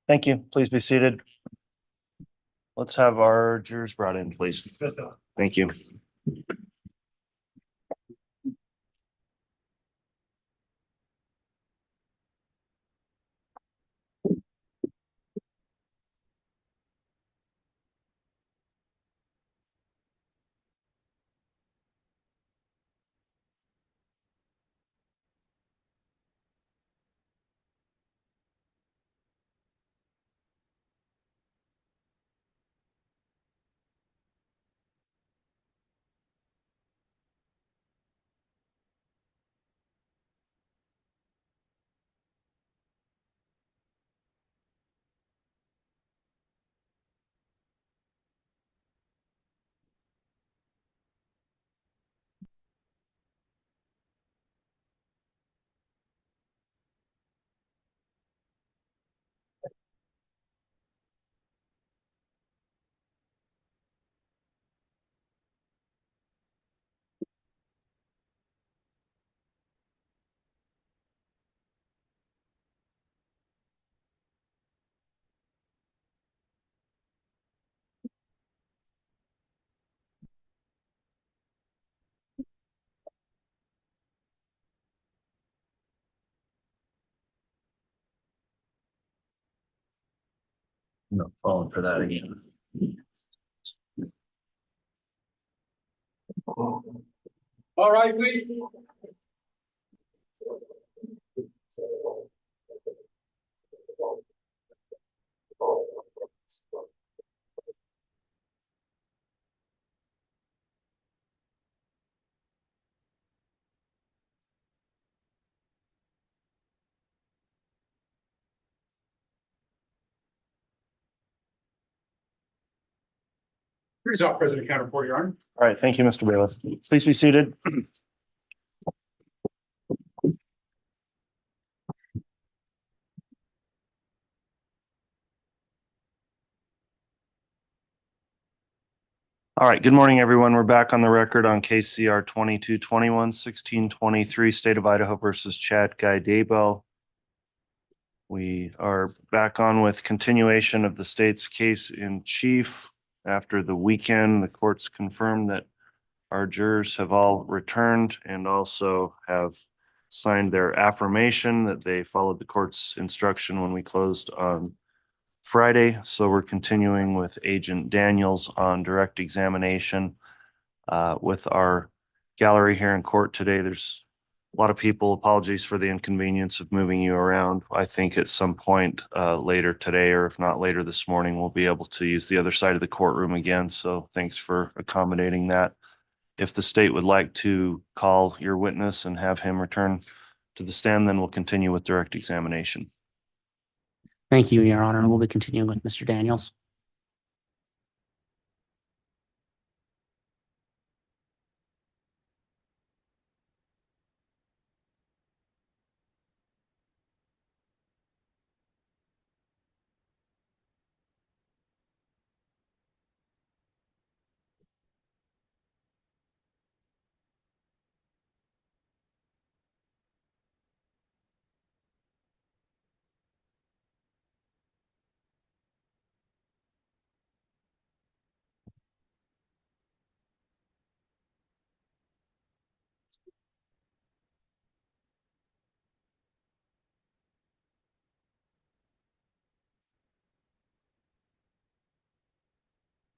Thank you. Please be seated. Let's have our jurors brought in, please. Thank you. I'm not falling for that again. All right, please. Here's our President Counter for Your Honor. All right. Thank you, Mr. Bailiff. Please be seated. All right. Good morning, everyone. We're back on the record on case CR 2221-1623, State of Idaho versus Chad Guy Daybell. We are back on with continuation of the state's case in chief. After the weekend, the courts confirmed that our jurors have all returned and also have signed their affirmation that they followed the court's instruction when we closed on Friday. So we're continuing with Agent Daniels on direct examination. With our gallery here in court today, there's a lot of people. Apologies for the inconvenience of moving you around. I think at some point later today, or if not later this morning, we'll be able to use the other side of the courtroom again. So thanks for accommodating that. If the state would like to call your witness and have him return to the stand, then we'll continue with direct examination. Thank you, Your Honor. We'll be continuing with Mr. Daniels.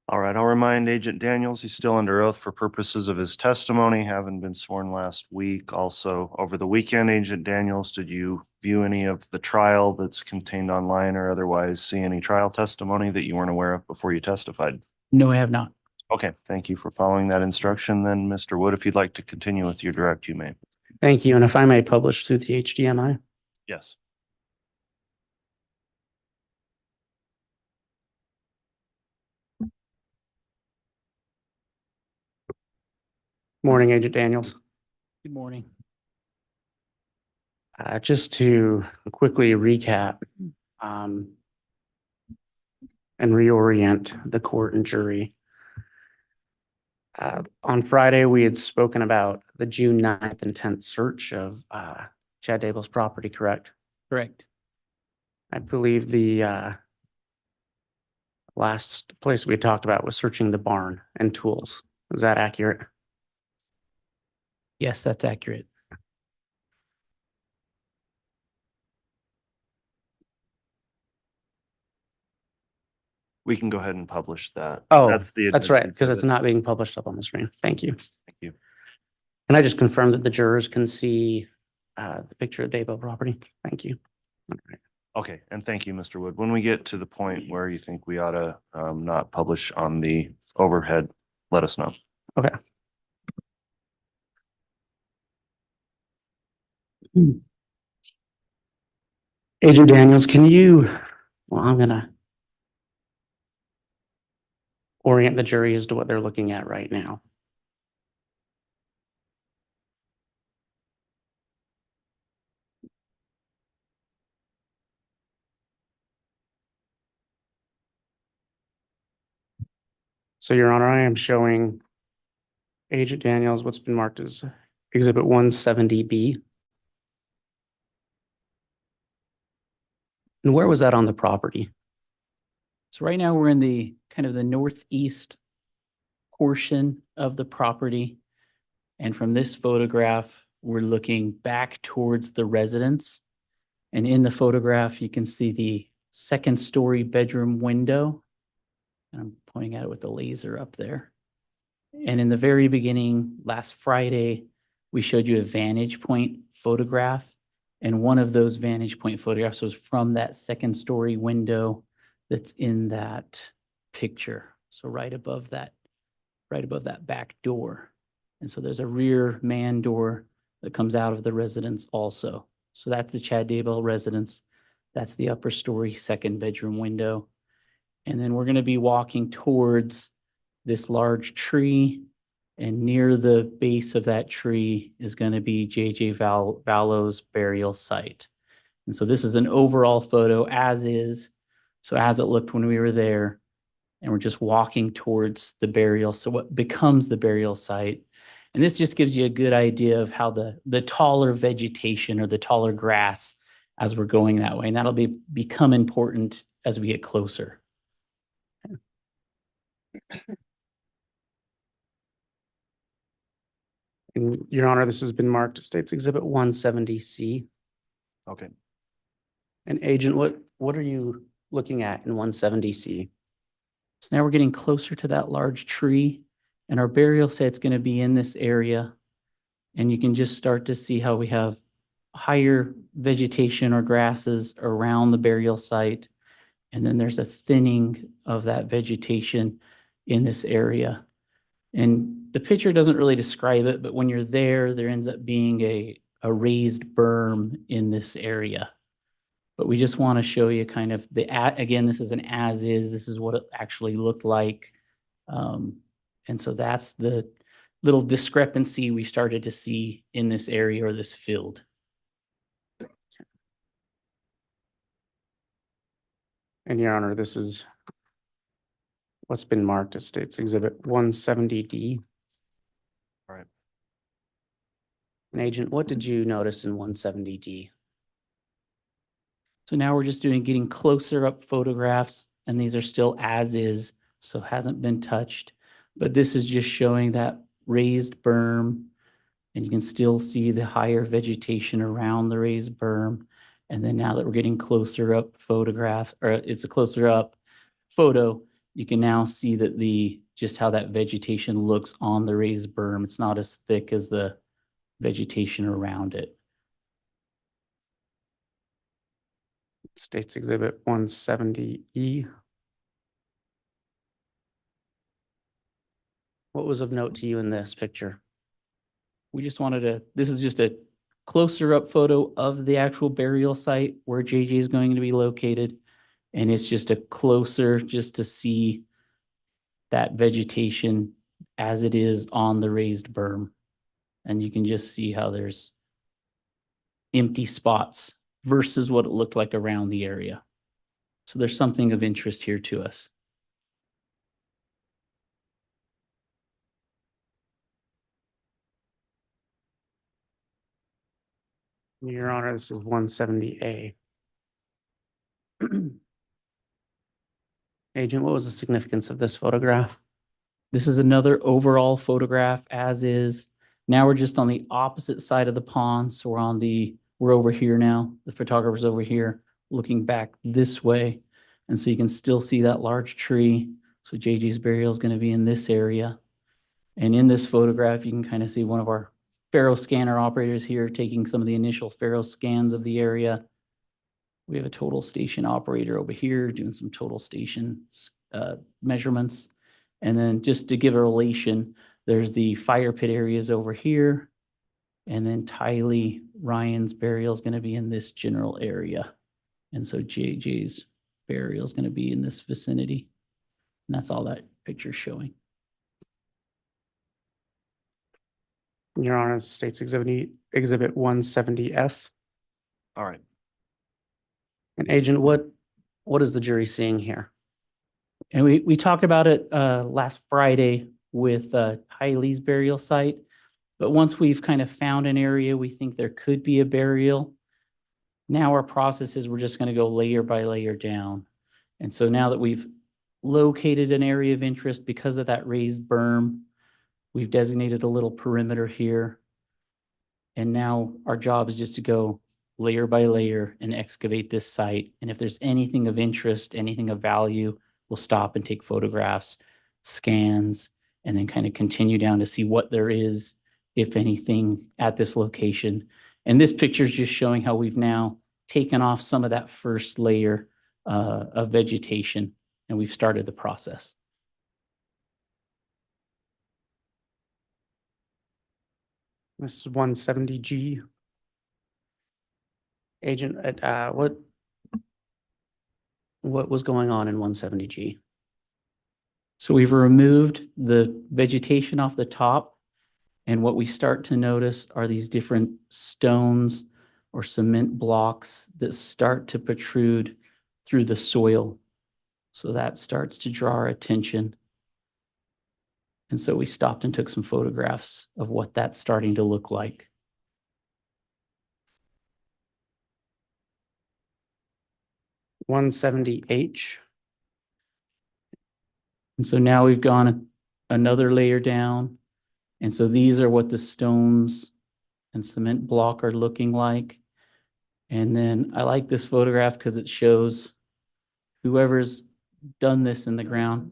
All right, I'll remind Agent Daniels, he's still under oath for purposes of his testimony, having been sworn last week. Also, over the weekend, Agent Daniels, did you view any of the trial that's contained online or otherwise see any trial testimony that you weren't aware of before you testified? No, I have not. Okay, thank you for following that instruction. Then, Mr. Wood, if you'd like to continue with your direct, you may. Thank you. And if I may publish through the HDMI. Yes. Morning, Agent Daniels. Good morning. Just to quickly recap and reorient the court and jury. On Friday, we had spoken about the June 9th and 10th search of Chad Daybell's property, correct? Correct. I believe the last place we talked about was searching the barn and tools. Is that accurate? Yes, that's accurate. We can go ahead and publish that. Oh, That's the. that's right, admittance because of it's it. not being published up on the screen. Thank you. Thank you. Can I just confirm that the jurors can see the picture of Daybell property? Thank you. All right. Okay, and thank you, Mr. Wood. When we get to the point where you think we ought to not publish on the overhead, let us know. Okay. Agent Daniels, can you, well, I'm gonna orient the jury as to what they're looking at right now. So, Your Honor, I am showing Agent Daniels what's been marked as Exhibit 170B. And where was that on the property? So right now we're in the kind of the northeast portion of the property. And from this photograph, we're looking back towards the residence. And in the photograph, you can see the second story bedroom window. And I'm pointing at it with the laser up there. And in the very beginning, last Friday, we showed you a vantage point photograph. And one of those vantage point photographs was from that second story window that's in that picture. So right above that back door. And so there's a rear man door that comes out of the residence also. So that's the Chad Daybell residence. That's the upper story, second bedroom window. And then we're going to be walking towards this large tree. And near the base of that tree is going to be J.J. Vallow's burial site. And so this is an overall photo as is. So as it looked when we were there, and we're just walking towards the burial. So what becomes the burial site. And this just gives you a good idea of how the taller vegetation or the taller grass as we're going that way. And that'll become important as we get closer. And Your Honor, this has been marked States Exhibit 170C. Okay. And Agent, what are you looking at in 170C? So now we're getting closer to that large tree, and our burial site's going to be in this area. And you can just start to see how we have higher vegetation or grasses around the burial site. And then there's a thinning of that vegetation in this area. And the picture doesn't really describe it, but when you're there ends up being a raised berm in this area. But we just want to show you kind of again, this is an as is, this is what it actually looked like. And so that's the little discrepancy we started to see in this area or this field. And Your Honor, this is what's been marked as States Exhibit 170D. All right. And Agent, what did you notice in 170D? So now we're just getting closer up photographs, and these are still as is, so hasn't been touched. But this is just showing that raised berm, and you can still see the higher vegetation around the raised berm. And then now that we're getting closer up it's a closer up photo, you can now see that just how that vegetation looks on the raised berm. It's not as thick as the vegetation around it. States Exhibit 170E. What was of note to you in this picture? We just this is just a closer up photo of the actual burial site where JJ is going to be located. And it's just a closer just to see that vegetation as it is on the raised berm. And you can just see how there's empty spots versus what it looked like around the area. So there's something of interest here to us. Your Honor, this is 170A. Agent, what was the significance of this photograph? This is another overall photograph as is. Now we're just on the opposite side of the pond. So we're over here now. The photographer's over here looking back this way. And so you can still see that large tree. So JJ's burial is going to be in this area. And in this photograph, you can kind of see one of our Faro scanner operators here taking some of the initial Faro scans of the area. We have a total station operator over here doing some total station measurements. And then just to give a relation, there's the fire pit areas over here. And then Tylee Ryan's burial is going to be in this general area. And so JJ's burial is going to be in this vicinity. And that's all that picture's showing. Your Honor, states exhibit 170F. All right. And Agent, what is the jury seeing here? And we talked about it last Friday with Tylee's burial site. But once we've kind of found an area we think there could be a burial, now our process is we're just going to go layer by layer down. And so now that we've located an area of interest because of that raised berm, we've designated a little perimeter here. And now our job is just to go layer by layer and excavate this site. And if there's anything of interest, anything of value, we'll stop and take photographs, scans, and then kind of continue down to see what there is, if anything, at this location. And this picture is just showing how we've now taken off some of that first layer of vegetation, and we've started the process. This is 170G. Agent, what was going on in 170G? So we've removed the vegetation off the top, and what we start to notice are these different stones or cement blocks that start to protrude through the soil. So that starts to draw our attention. And so we stopped and took some photographs of what that's starting to look like. (170H). And so now we've gone another layer down. And so these are what the stones and cement block are looking like. And then I like this photograph because it shows whoever's done this in the ground.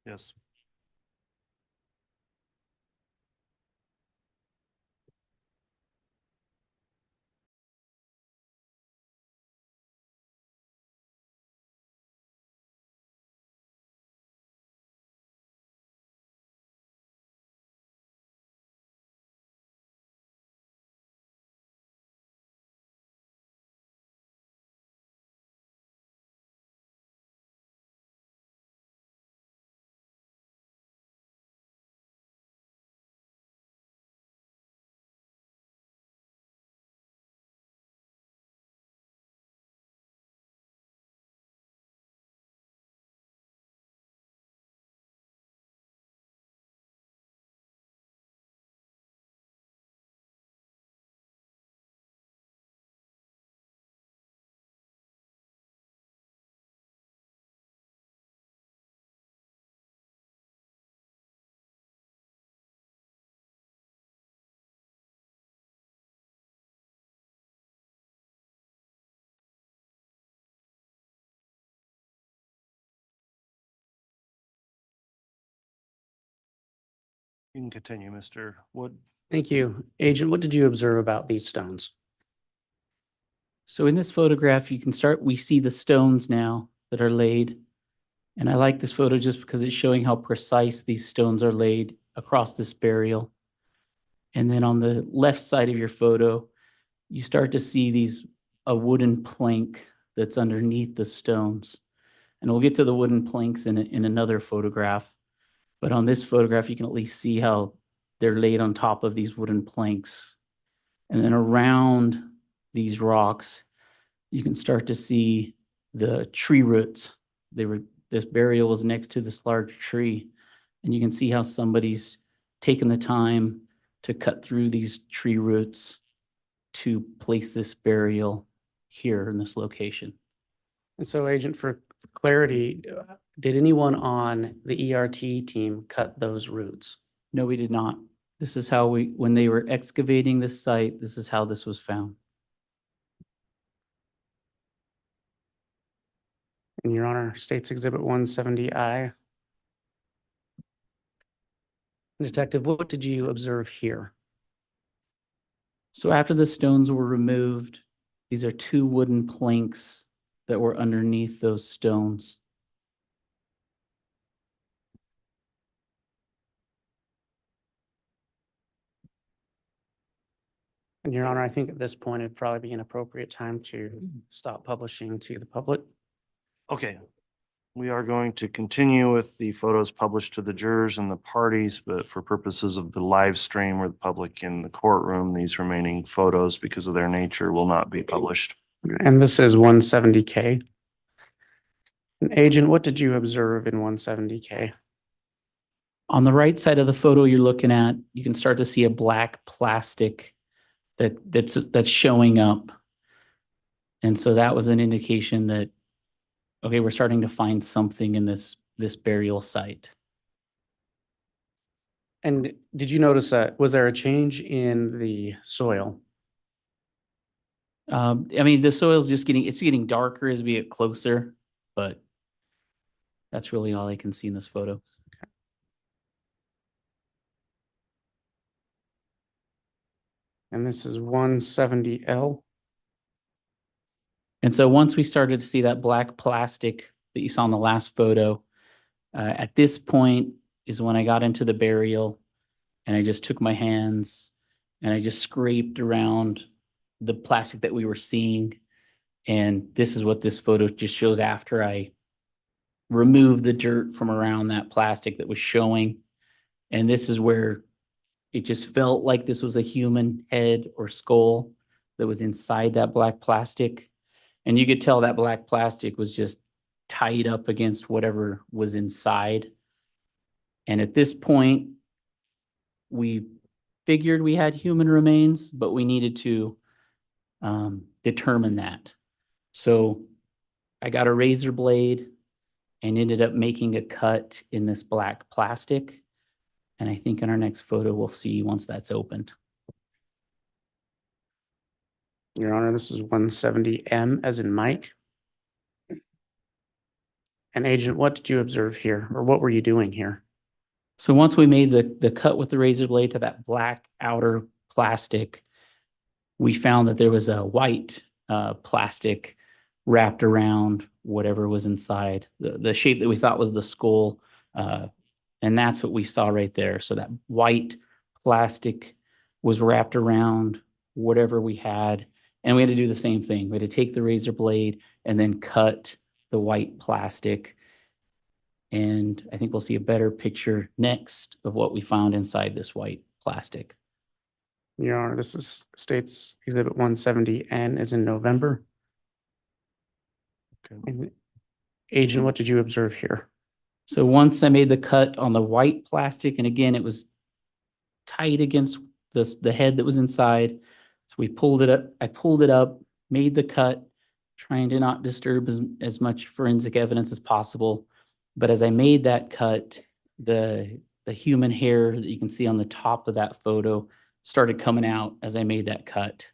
Yes. You can continue, Mr. Wood. Thank you. Agent, what did you observe about these stones? So in this photograph, we see the stones now that are laid. And I like this photo just because it's showing how precise these stones are laid across this burial. And then on the left side of your photo, you start to see a wooden plank that's underneath the stones. And we'll get to the wooden planks in another photograph. But on this photograph, you can at least see how they're laid on top of these wooden planks. And then around these rocks, you can start to see the tree roots. This burial was next to this large tree. And you can see how somebody's taken the time to cut through these tree roots to place this burial here in this location. And so Agent, for clarity, did anyone on the ERT team cut those roots? No, we did not. This is how when they were excavating this site, this is how this was found. And Your Honor, States Exhibit 170I. Detective, what did you observe here? So after the stones were removed, these are two wooden planks that were underneath those stones. And Your Honor, I think at this point, it'd probably be an appropriate time to stop publishing to the public. Okay. We are going to continue with the photos published to the jurors and the parties, but for purposes of the live stream or the public in the courtroom, these remaining photos, because of their nature, will not be published. And this is 170K. And Agent, what did you observe in 170K? On the right side of the photo you're looking at, you can start to see a black plastic that's showing up. And so that was an indication that, okay, we're starting to find something in this burial site. And did you notice was there a change in the soil? I mean, the soil's it's getting darker as we get closer, but that's really all I can see in this photo. And this is 170L. And so once we started to see that black plastic that you saw in the last photo, at this point is when I got into the burial and I just took my hands and I just scraped around the plastic that we were seeing. And this is what this photo just shows after I removed the dirt from around that plastic that was showing. And this is where it just felt like this was a human head or skull that was inside that black plastic. And you could tell that black plastic was just tied up against whatever was inside. And at this point, we figured we had human remains, but we needed to determine that. So I got a razor blade and ended up making a cut in this black plastic. And I think in our next photo, we'll see once that's opened. Your Honor, this is 170M as in Mike. And Agent, what did you observe here, or what were you doing here? So once we made the cut with the razor blade to that black outer plastic, we found that there was a white plastic wrapped around whatever was inside, the shape that we thought was the skull. And that's what we saw right there. So that white plastic was wrapped around whatever we had. And we had to do the same thing. We had to take the razor blade and then cut the white plastic. And I think we'll see a better picture next of what we found inside this white plastic. Your Honor, this is States Exhibit 170N as in November. Okay. And Agent, what did you observe here? So once I made the cut on the white plastic, and again, it was tight against the head that was inside. So we pulled it up, I pulled it up, made the cut, trying to not disturb as much forensic evidence as possible. But as I made that cut, the human hair that you can see on the top of that photo started coming out as I made that cut.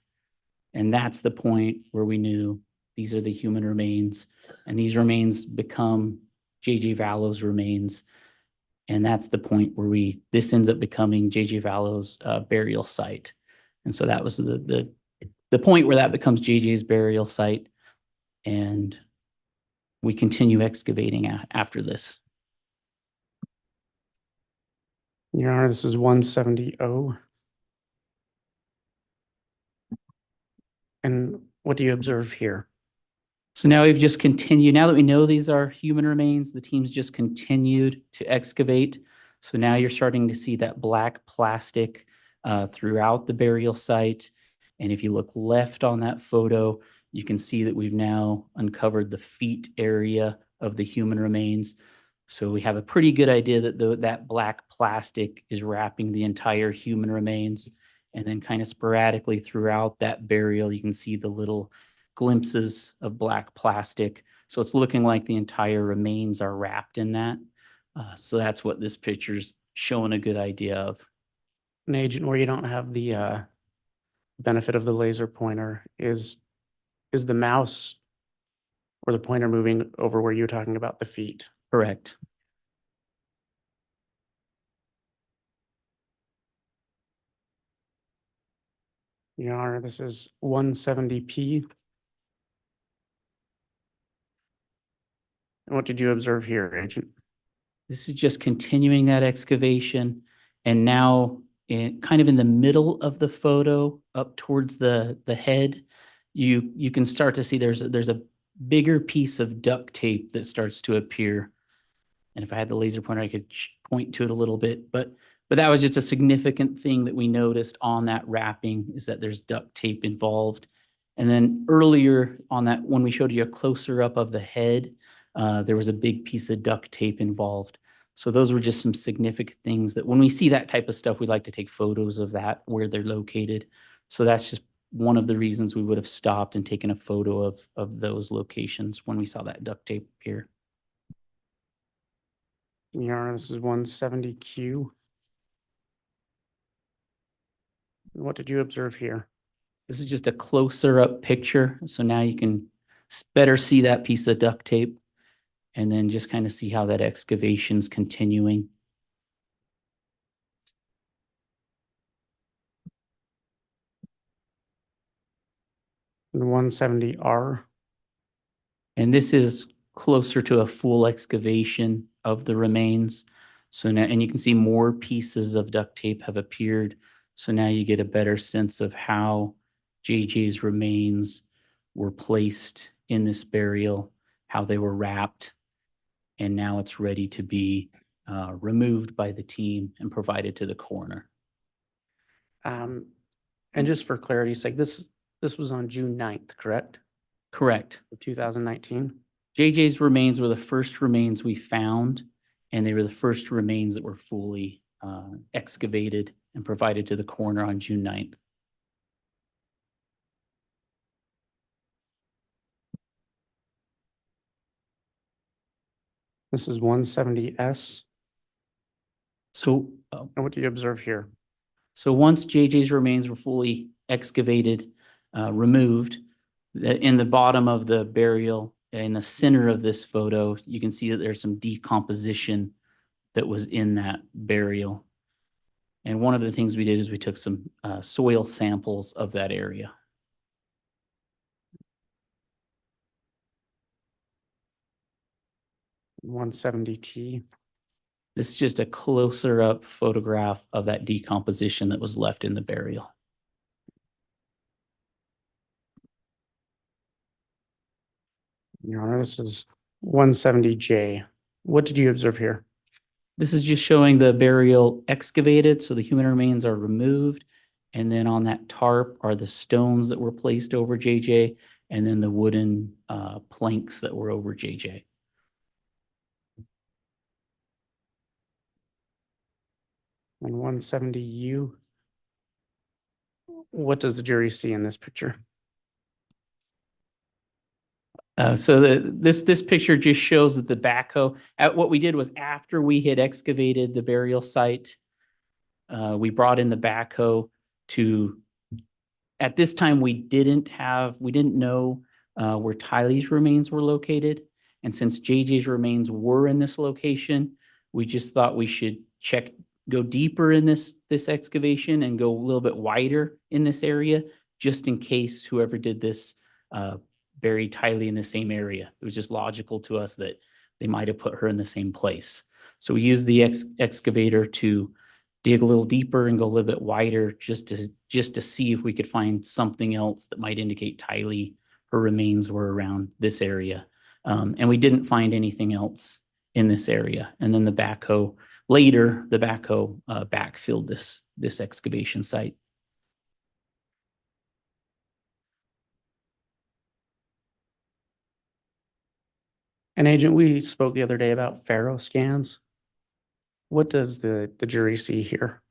And that's the point where we knew these are the human remains, and these remains become J.J. Vallow's remains. And that's the point where this ends up becoming J.J. Vallow's burial site. And so that was the point where that becomes J.J.'s burial site. And we continue excavating after this. Your Honor, this is 170O. And what do you observe here? So now we've just continued, now that we know these are human remains, the team's just continued to excavate. So now you're starting to see that black plastic throughout the burial site. And if you look left on that photo, you can see that we've now uncovered the feet area of the human remains. So we have a pretty good idea that that black plastic is wrapping the entire human remains. And then kind of sporadically throughout that burial, you can see the little glimpses of black plastic. So it's looking like the entire remains are wrapped in that. So that's what this picture's showing a good idea of. An agent where you don't have the benefit of the laser pointer is the mouse or the pointer moving over where you're talking about the feet? Correct. Your Honor, this is 170p. And what did you observe here, Agent? This is just continuing that excavation. And now kind of in the middle of the photo up towards the head, you can start to see there's a bigger piece of duct tape that starts to appear. And if I had the laser pointer, I could point to it a little bit, but that was just a significant thing that we noticed on that wrapping, is that there's duct tape involved. And then earlier on that, when we showed you a closer up of the head, there was a big piece of duct tape involved. So those were just some significant things that when we see that type of stuff, we like to take photos of that, where they're located. So that's just one of the reasons we would have stopped and taken a photo of those locations when we saw that duct tape here. Your Honor, this is 170q. What did you observe here? This is just a closer up picture. So now you can better see that piece of duct tape, and then just kind of see how that excavation's continuing. The 170R. And this is closer to a full excavation of the remains. So now, and you can see more pieces of duct tape have appeared. So now you get a better sense of how JJ's remains were placed in this burial, how they were wrapped, and now it's ready to be removed by the team and provided to the coroner. And just for clarity's sake, this was on June 9th, correct? Correct. Of 2019? JJ's remains were the first remains we found, and they were the first remains that were fully excavated and provided to the coroner on June 9th. This is 170S. So, And what do you observe here? so once JJ's remains were fully excavated, removed, in the bottom of the burial, in the center of this photo, you can see that there's some decomposition that was in that burial. And one of the things we did is we took some soil samples of that area. One 170T. This is just a closer up photograph of that decomposition that was left in the burial. Your Honor, this is 170J. What did you observe here? This is just showing the burial excavated, so the human remains are removed. And then on that tarp are the stones that were placed over JJ, and then the wooden planks that were over JJ. And 170U. What does the jury see in this picture? So this picture just shows that the backhoe, what we did was after we had excavated the burial site, we brought in the backhoe to, at this time, we didn't know where Tylee's remains were located. And since JJ's remains were in this location, we just thought we should go deeper in this excavation and go a little bit wider in this area, just in case whoever did this buried Tylee in the same area. It was just logical to us that they might have put her in the same place. So we used the excavator to dig a little deeper and go a little bit wider, just to see if we could find something else that might indicate Tylee, her remains were around this area. And we didn't find anything else in this area. And then the backhoe backfilled this excavation site. And Agent, we spoke the other day about Faro scans. What does the jury see here?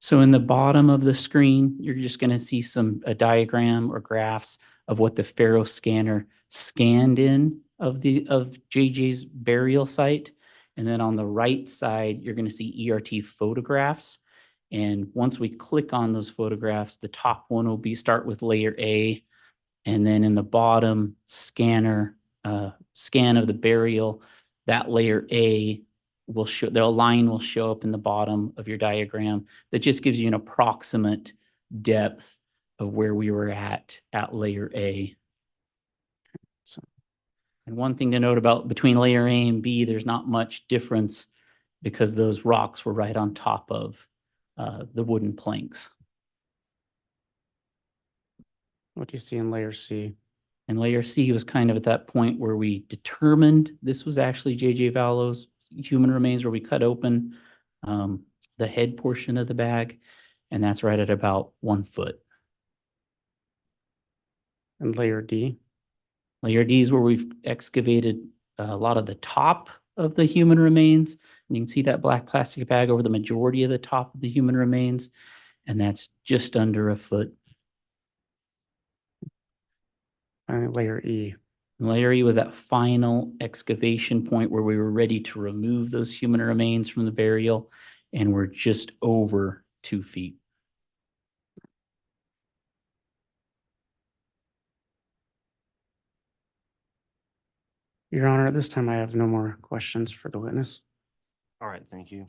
So in the bottom of the screen, you're just going to see a diagram or graphs of what the Faro scanner scanned in of JJ's burial site. And then on the right side, you're going to see ERT photographs. And once we click on those photographs, the top one will start with layer A. And then in the bottom scan of the burial, that layer A will show, the line will show up in the bottom of your diagram. That just gives you an approximate depth of where we were at layer A. So, and one thing to note about between layer A and B, there's not much difference because those rocks were right on top of the wooden planks. What do you see in layer C? And layer C was kind of at that point where we determined this was actually J.J. Vallow's human remains, where we cut open the head portion of the bag, and that's right at about 1 foot. And layer D? Layer D is where we've excavated a lot of the top of the human remains. And you can see that black plastic bag over the majority of the top of the human remains, and that's just under 1 foot. And layer E? Layer E was that final excavation point where we were ready to remove those human remains from the burial, and we're just over 2 feet. Your Honor, at this time, I have no more questions for the witness. All right, thank you.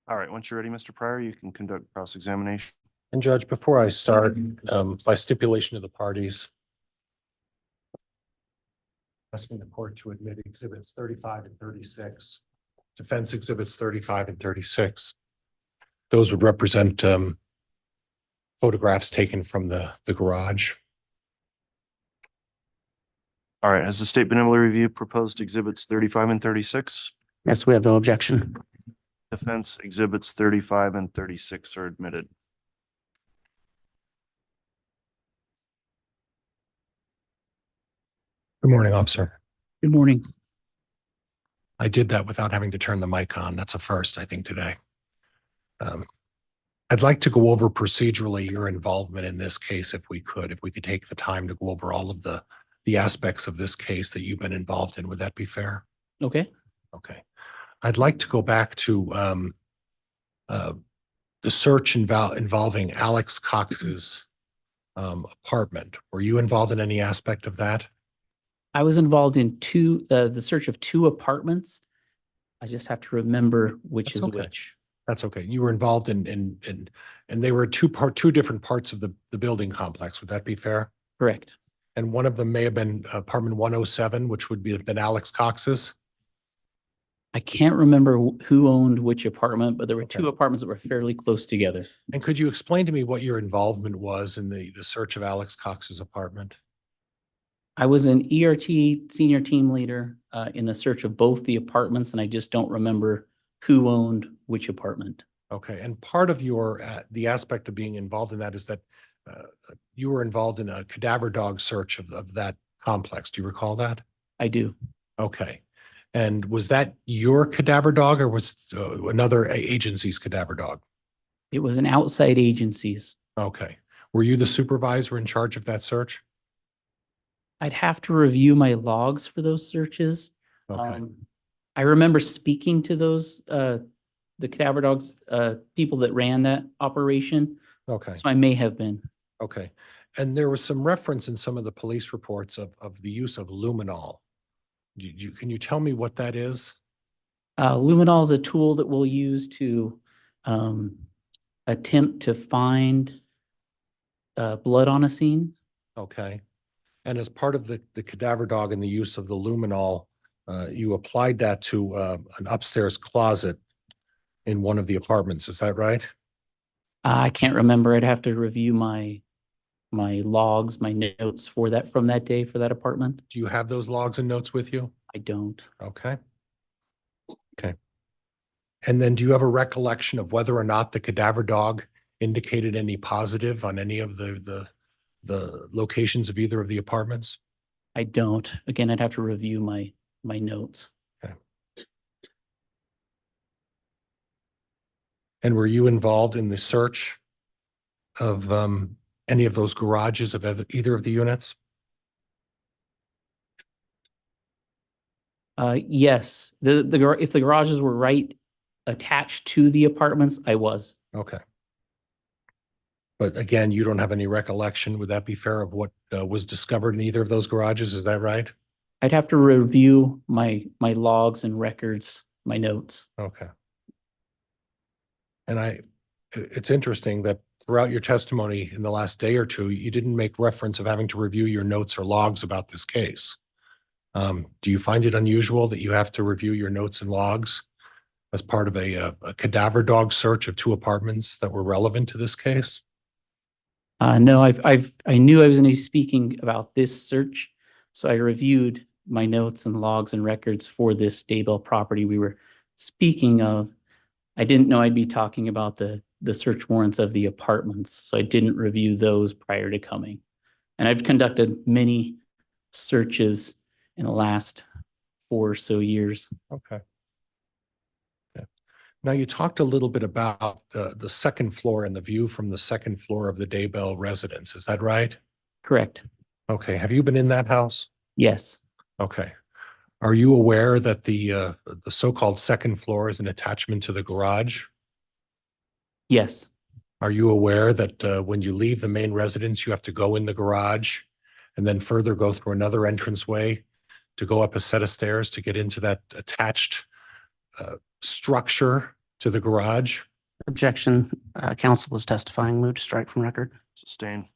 All right, once you're ready, Mr. Pryor, you can conduct cross-examination. And Judge, before I start, by stipulation of the parties, asking the court to admit exhibits 35 and 36, defense exhibits 35 and 36. Those would represent photographs taken from the garage. All right, has the state been able to review proposed exhibits 35 and 36? Yes, we have no objection. Defense exhibits 35 and 36 are admitted. Good morning, officer. Good morning. I did that without having to turn the mic on. That's a first, I think, today. I'd like to go over procedurally your involvement in this case, if we could take the time to go over all of the aspects of this case that you've been involved in. Would that be fair? Okay. Okay. I'd like to go back to the search involving Alex Cox's apartment. Were you involved in any aspect of that? I was involved in the search of 2 apartments. I just have to remember which That's is okay. which. That's okay. You were involved in and they were two different parts of the building complex. Would that be fair? Correct. And one of them may have been apartment 107, which would have been Alex Cox's. I can't remember who owned which apartment, but there were Okay. 2 apartments that were fairly close together. And could you explain to me what your involvement was in the search of Alex Cox's apartment? I was an ERT senior team leader in the search of both the apartments, and I just don't remember who owned which apartment. Okay, and part of your the aspect of being involved in that is that you were involved in a cadaver dog search of that complex. Do you recall that? I do. Okay, and was that your cadaver dog or was it another agency's cadaver dog? It was an outside agency's. Okay, were you the supervisor in charge of that search? I'd have to review my logs for those searches. Okay, I remember speaking to those, the cadaver dogs, people that ran that operation. okay, So I may have been. okay. And there was some reference in some of the police reports of the use of luminol. Can you tell me what that is? Luminol is a tool that we'll use to attempt to find blood on a scene. Okay. And as part of the cadaver dog and the use of the luminol, you applied that to an upstairs closet in one of the apartments. Is that right? I can't remember. I'd have to review my logs, my notes for that from that day for that apartment. Do you have those logs and notes with you? I don't. Okay. Okay. And then do you have a recollection of whether or not the cadaver dog indicated any positive on any of the locations of either of the apartments? I don't. Again, I'd have to review my notes. And were you involved in the search of any of those garages of either of the units? Yes, if the garages were right attached to the apartments, I was. Okay. But again, you don't have any recollection, would that be fair, of what was discovered in either of those garages? Is that right? I'd have to review my logs and records, my notes. Okay. And it's interesting that throughout your testimony in the last day or two, you didn't make reference of having to review your notes or logs about this case. Do you find it unusual that you have to review your notes and logs as part of a cadaver dog search of two apartments that were relevant to this case? No, I knew I was going to be speaking about this search, so I reviewed my notes and logs and records for this Daybell property we were speaking of. I didn't know I'd be talking about the search warrants of the apartments, so I didn't review those prior to coming. And I've conducted many searches in the last 4 or so years. Okay. Yeah. Now, you talked a little bit about the second floor and the view from the second floor of the Daybell residence. Is that right? Correct. Okay. Have you been in that house? Yes. Okay. Are you aware that the so-called second floor is an attachment to the garage? Yes. Are you aware that when you leave the main residence, you have to go in the garage and then further go through another entranceway to go up a set of stairs to get into that attached structure to the garage? Objection, counsel is testifying, move to strike from record. Sustain.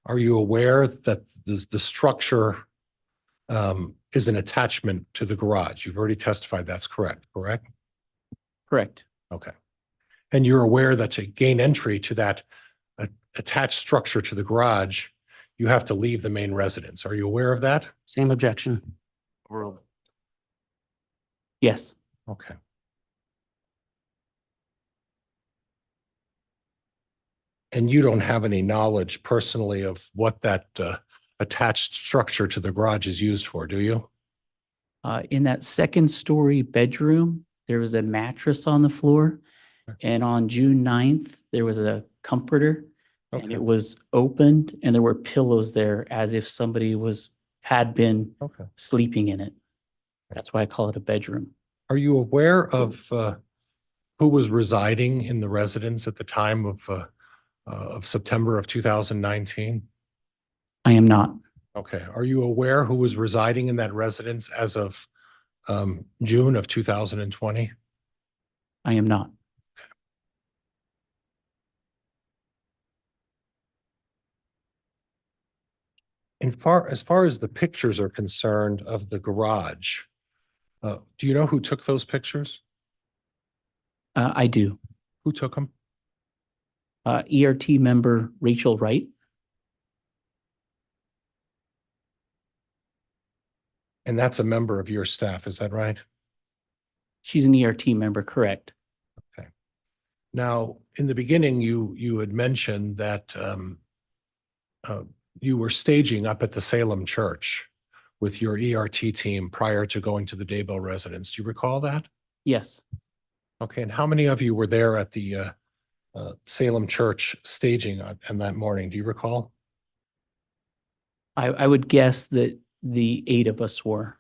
Are you aware that the structure is an attachment to the garage? You've already testified that's correct? Correct. Okay. And you're aware that to gain entry to that attached structure to the garage, you have to leave the main residence. Are you aware of that? Same objection. Overruled. Yes. Okay. And you don't have any knowledge personally of what that attached structure to the garage is used for, do you? In that second story bedroom, there was a mattress on the floor. And on June 9th, there was a comforter and Okay. it was opened and there were pillows there as if somebody had been Okay. sleeping in it. That's why I call it a bedroom. Are you aware of who was residing in the residence at the time of September of 2019? I am not. Okay. Are you aware who was residing in that residence as of June of 2020? I am not. As far as the pictures are concerned of the garage, do you know who took those pictures? I do. Who took them? ERT member Rachel Wright. And that's a member of your staff, is that right? She's an ERT member, correct? Okay. Now, in the beginning, you had mentioned that you were staging up at the Salem Church with your ERT team prior to going to the Daybell residence. Do you recall that? Yes. Okay, and how many of you were there at the Salem Church staging on that morning? Do you recall? I would guess that the 8 of us were,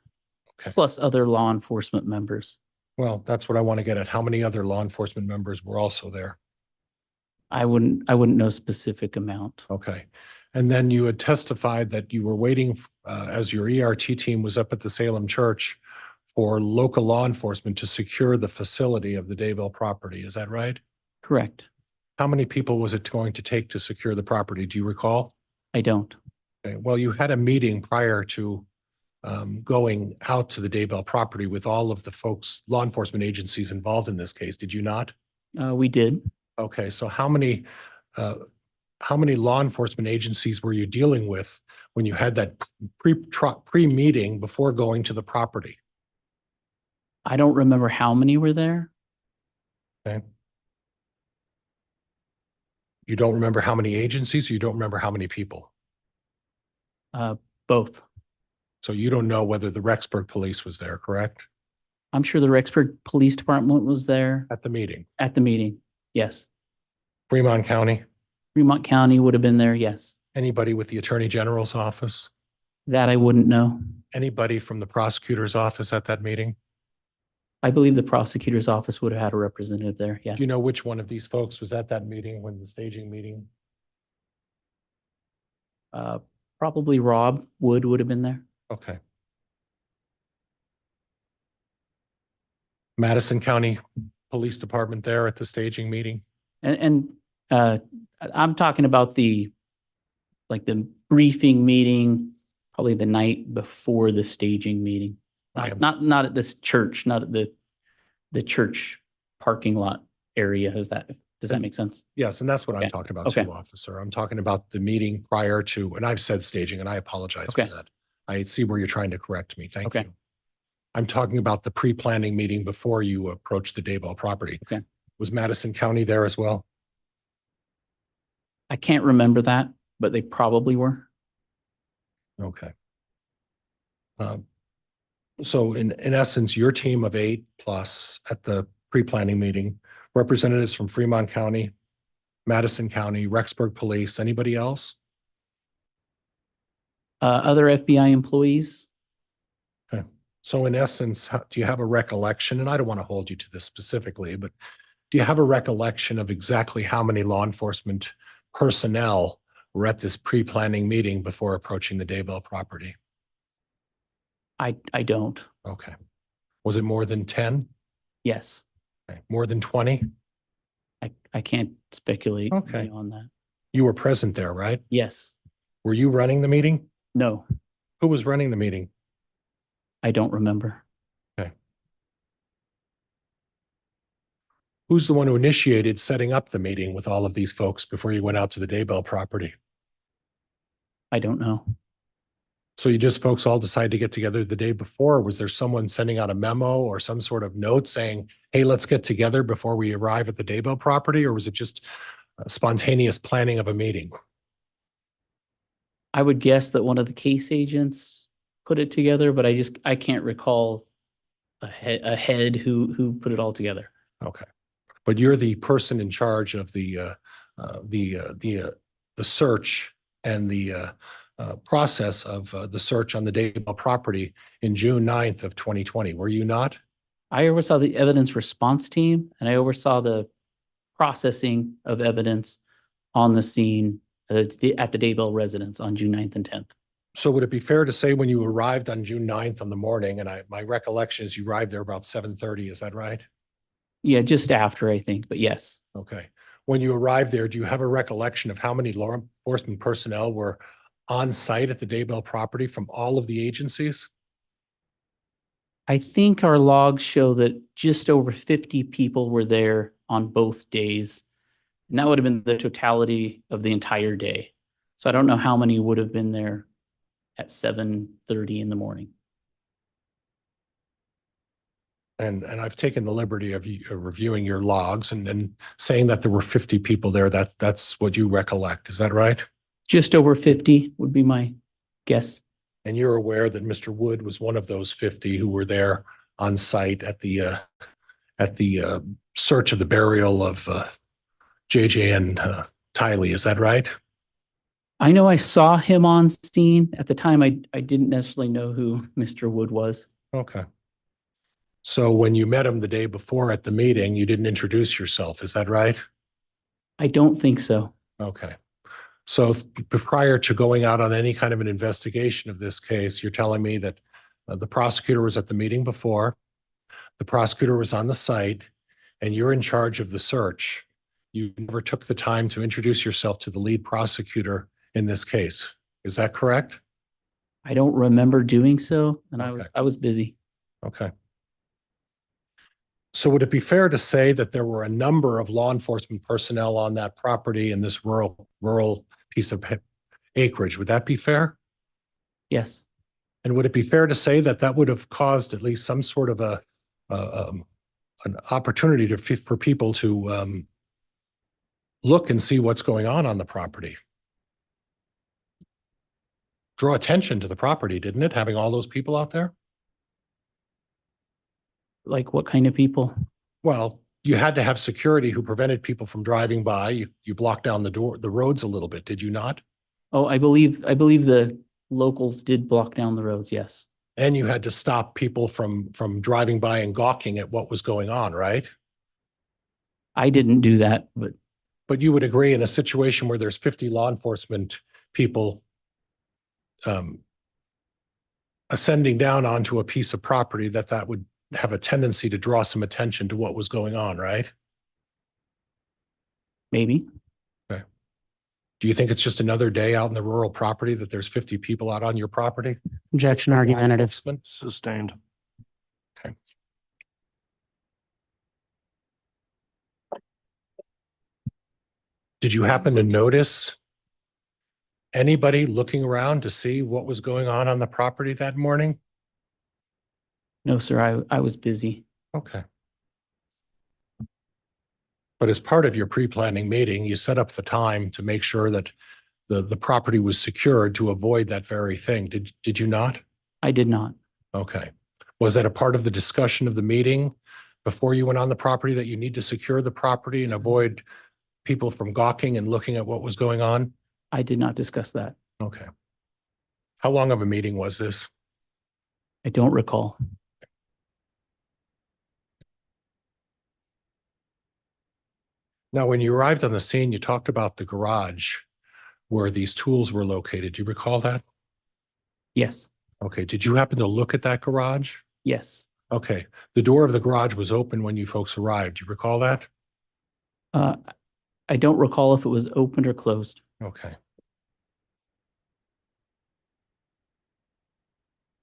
Okay. plus other law enforcement members. Well, that's what I want to get at. How many other law enforcement members were also there? I wouldn't know specific amount. Okay. And then you had testified that you were waiting as your ERT team was up at the Salem Church for local law enforcement to secure the facility of the Daybell property. Is that right? Correct. How many people was it going to take to secure the property? Do you recall? I don't. Okay, well, you had a meeting prior to going out to the Daybell property with all of the folks, law enforcement agencies involved in this case, did you not? We did. Okay, so how many law enforcement agencies were you dealing with when you had that pre-meeting before going to the property? I don't remember how many were there. Okay. You don't remember how many agencies, or you don't remember how many people? Both. So you don't know whether the Rexburg police was there, correct? I'm sure the Rexburg Police Department was there At the meeting? at the meeting. Yes. Fremont County? Fremont County would have been there. Yes. Anybody with the Attorney General's office? That I wouldn't know. Anybody from the prosecutor's office at that meeting? I believe the prosecutor's office would have had a representative there. Yeah. Do you know which one of these folks was at that meeting, when the staging meeting? Probably Rob Wood would have been there. Okay. Madison County Police Department there at the staging meeting? And I'm talking about the briefing meeting, probably the night before the staging meeting. I am- Not at this church, not at the church parking lot area. Does that make sense? Yes, and that's what I'm Okay. talking about Okay. too, officer. I'm talking about the meeting prior to, and I've said staging, and I apologize for Okay. that. I see where you're trying to correct me. Thank Okay. you. I'm talking about the pre-planning meeting before you approached the Daybell property. Okay. Was Madison County there as well? I can't remember that, but they probably were. Okay. So in essence, your team of 8 plus at the pre-planning meeting, representatives from Fremont County, Madison County, Rexburg Police, anybody else? Other FBI employees, So in essence, do you have a recollection? And I don't want to hold you to this specifically, but do you have a recollection of exactly how many law enforcement personnel were at this pre-planning meeting before approaching the Daybell property? I don't. Okay. Was it more than 10? Yes. Okay. More than 20? I can't speculate Okay. on that. You were present there, right? Yes. Were you running the meeting? No, Who was running the meeting? I don't remember. Who's the one who initiated setting up the meeting with all of these folks before you went out to the Daybell property? I don't know. So you just folks all decided to get together the day before? Or was there someone sending out a memo or some sort of note saying, hey, let's get together before we arrive at the Daybell property? Or was it just spontaneous planning of a meeting? I would guess that one of the case agents put it together, but I can't recall a head who put it all together. Okay. But you're the person in charge of the search and the process of the search on the Daybell property in June 9th of 2020. Were you not? I oversaw the evidence response team and I oversaw the processing of evidence on the scene at the Daybell residence on June 9th and 10th. So would it be fair to say when you arrived on June 9th in the morning, and my recollection is you arrived there about 7:30, is that right? Yeah, just after, I think, but yes. Okay. When you arrived there, do you have a recollection of how many law enforcement personnel were on site at the Daybell property from all of the agencies? I think our logs show that just over 50 people were there on both days. And that would have been the totality of the entire day. So I don't know how many would have been there at 7:30 in the morning. And I've taken the liberty of reviewing your logs and saying that there were 50 people there. That's what you recollect. Is that right? Just over 50 would be my guess. And you're aware that Mr. Wood was one of those 50 who were there on site at the search of the burial of JJ and Tylee. Is that right? I know I saw him on scene. At the time, I didn't necessarily know who Mr. Wood was. Okay. So when you met him the day before at the meeting, you didn't introduce yourself. Is that right? I don't think so. Okay. So prior to going out on any kind of an investigation of this case, you're telling me that the prosecutor was at the meeting before, the prosecutor was on the site, and you're in charge of the search. you never took the time to introduce yourself to the lead prosecutor in this case. Is that correct? I don't remember doing so, and Okay. I was busy. Okay. So would it be fair to say that there were a number of law enforcement personnel on that property in this rural piece of acreage? Would that be fair? Yes, And would it be fair to say that that would have caused at least some sort of an opportunity for people to look and see what's going on the property? Draw attention to the property, didn't it? Having all those people out there? like what kind of people? Well, you had to have security who prevented people from driving by. You blocked down the roads a little bit, did you not? Oh, I believe the locals did block down the roads, yes. And you had to stop people from driving by and gawking at what was going on, right? I didn't do that, but But you would agree in a situation where there's 50 law enforcement people ascending down onto a piece of property, that would have a tendency to draw some attention to what was going on, right? maybe. Do you think it's just another day out in the rural property that there's 50 people out on your property? Objection argumentative. Sustained. Okay. Did you happen to notice anybody looking around to see what was going on the property that morning? No, sir, I was busy. Okay. But as part of your pre-planning meeting, you set up the time to make sure that the property was secured to avoid that very thing. Did you not? I did not. Okay. Was that a part of the discussion of the meeting before you went on the property, that you need to secure the property and avoid people from gawking and looking at what was going on? I did not discuss that. Okay. How long of a meeting was this? I don't recall. Now, when you arrived on the scene, you talked about the garage where these tools were located. Do you recall that? Yes, Okay. Did you happen to look at that garage? yes. Okay. The door of the garage was open when you folks arrived. Do you recall that? I don't recall if it was opened or closed. Okay.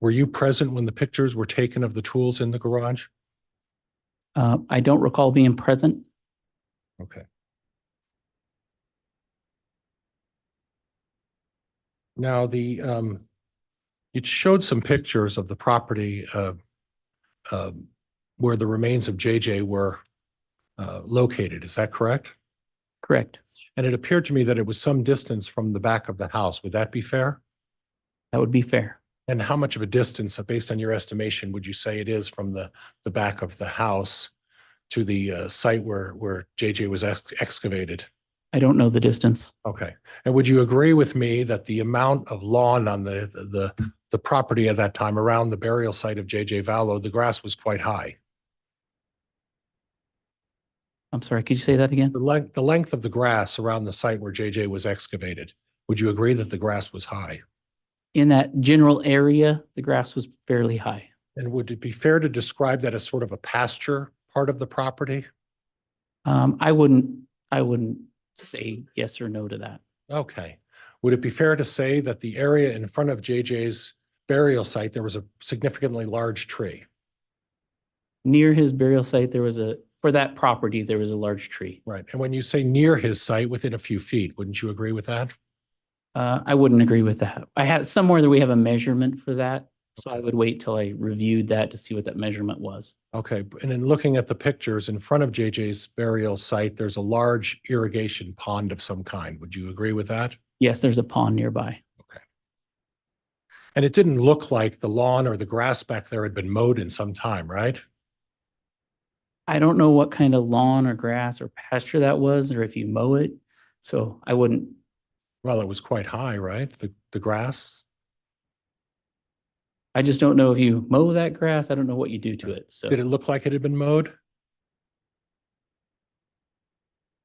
Were you present when the pictures were taken of the tools in the garage? I don't recall being present. Okay. Now, you showed some pictures of the property where the remains of JJ were located. Is that correct? Correct. And it appeared to me that it was some distance from the back of the house. Would that be fair? That would be fair. And how much of a distance, based on your estimation, would you say it is from the back of the house to the site where JJ was excavated? I don't know the distance. Okay. And would you agree with me that the amount of lawn on the property at that time around the burial site of JJ Vallow, the grass was quite high? I'm sorry, could you say that again? The length of the grass around the site where JJ was excavated, would you agree that the grass was high? In that general area, the grass was fairly high. And would it be fair to describe that as sort of a pasture part of the property? I wouldn't say yes or no to that. Okay. Would it be fair to say that the area in front of JJ's burial site, there was a significantly large tree? Near his burial site, for that property, there was a large tree. Right. And when you say near his site, within a few feet, wouldn't you agree with that? I wouldn't agree with that. I had somewhere that we have a measurement for that. So I would wait till I reviewed that to see what that measurement was. Okay. And in looking at the pictures in front of JJ's burial site, there's a large irrigation pond of some kind. Would you agree with that? Yes, there's a pond nearby. Okay. And it didn't look like the lawn or the grass back there had been mowed in some time, right? I don't know what kind of lawn or grass or pasture that was, or if you mow it. So I wouldn't. Well, it was quite high, right? The grass. I just don't know if you mow that grass. I don't know what you do to it. So Did it look like it had been mowed?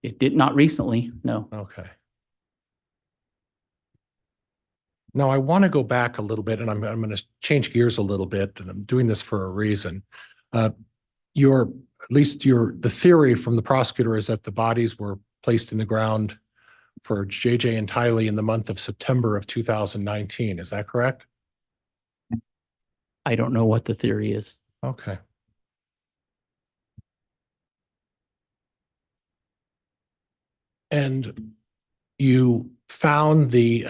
it did not recently. No. Okay. Now I want to go back a little bit, and I'm going to change gears a little bit, and I'm doing this for a reason. The theory from the prosecutor is that the bodies were placed in the ground for JJ and Tylee in the month of September of 2019. Is that correct? I don't know what the theory is. Okay. And you found the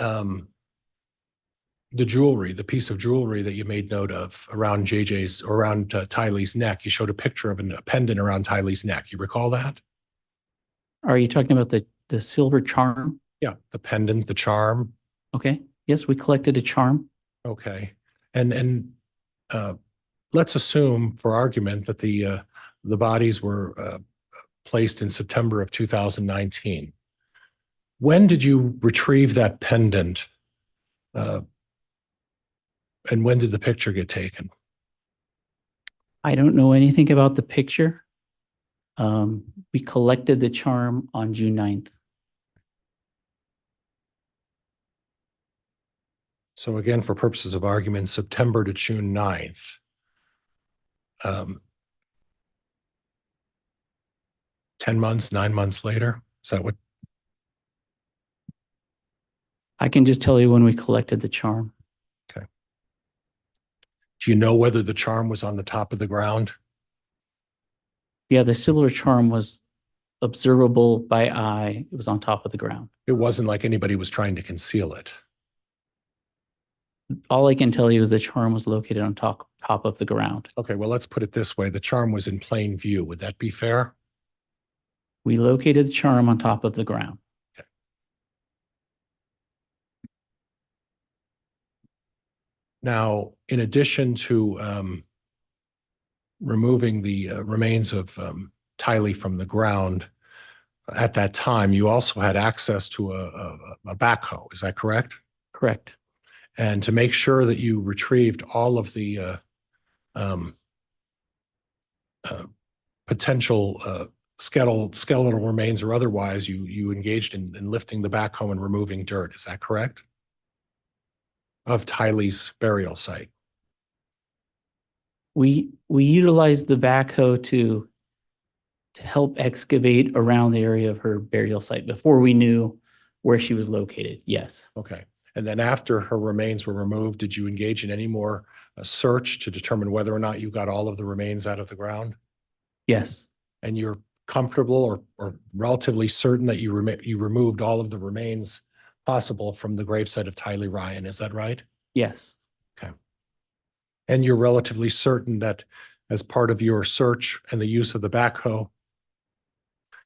jewelry, the piece of jewelry that you made note of around JJ's, or around Tylee's neck. You showed a picture of a pendant around Tylee's neck. You recall that? Are you talking about the silver charm? Yeah, the pendant, the charm. Okay. Yes, we collected a charm. Okay. And let's assume for argument that the bodies were placed in September of 2019. When did you retrieve that pendant? And when did the picture get taken? I don't know anything about the picture. We collected the charm on June 9th. So again, for purposes of argument, September to June 9th. 10 months, 9 months later? Is that what? I can just tell you when we collected the charm. Do you know whether the charm was on the top of the ground? Yeah, the silver charm was observable by eye. It was on top of the ground. It wasn't like anybody was trying to conceal it. All I can tell you is the charm was located on top of the ground. Okay, well, let's put it this way. The charm was in plain view. Would that be fair? We located the charm on top of the ground. Now, in addition to removing the remains of Tylee from the ground, at that time, you also had access to a backhoe. Is that correct? Correct. And to make sure that you retrieved all of the potential skeletal remains or otherwise, you engaged in lifting the backhoe and removing dirt. Is that correct? Of Tylee's burial site. We utilized the backhoe to help excavate around the area of her burial site before we knew where she was located. Yes. Okay. And then after her remains were removed, did you engage in any more search to determine whether or not you got all of the remains out of the ground? Yes. And you're comfortable or relatively certain that you removed all of the remains possible from the gravesite of Tylee Ryan. Is that right? Yes. Okay. And you're relatively certain that as part of your search and the use of the backhoe,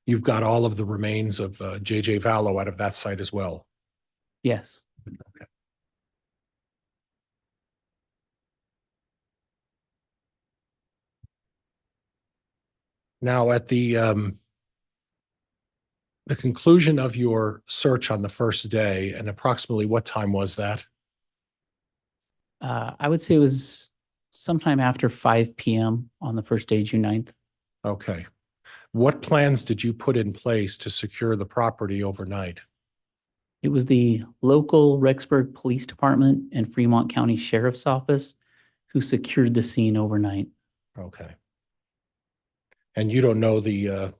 you've got all of the remains of JJ Vallow out of that site as well. Yes. Okay. Now, at the conclusion of your search on the first day, and approximately what time was that? I would say it was sometime after 5 p.m. on the first day, June 9th. Okay. What plans did you put in place to secure the property overnight? It was the local Rexburg Police Department and Fremont County Sheriff's Office who secured the scene overnight. Okay. And you don't know the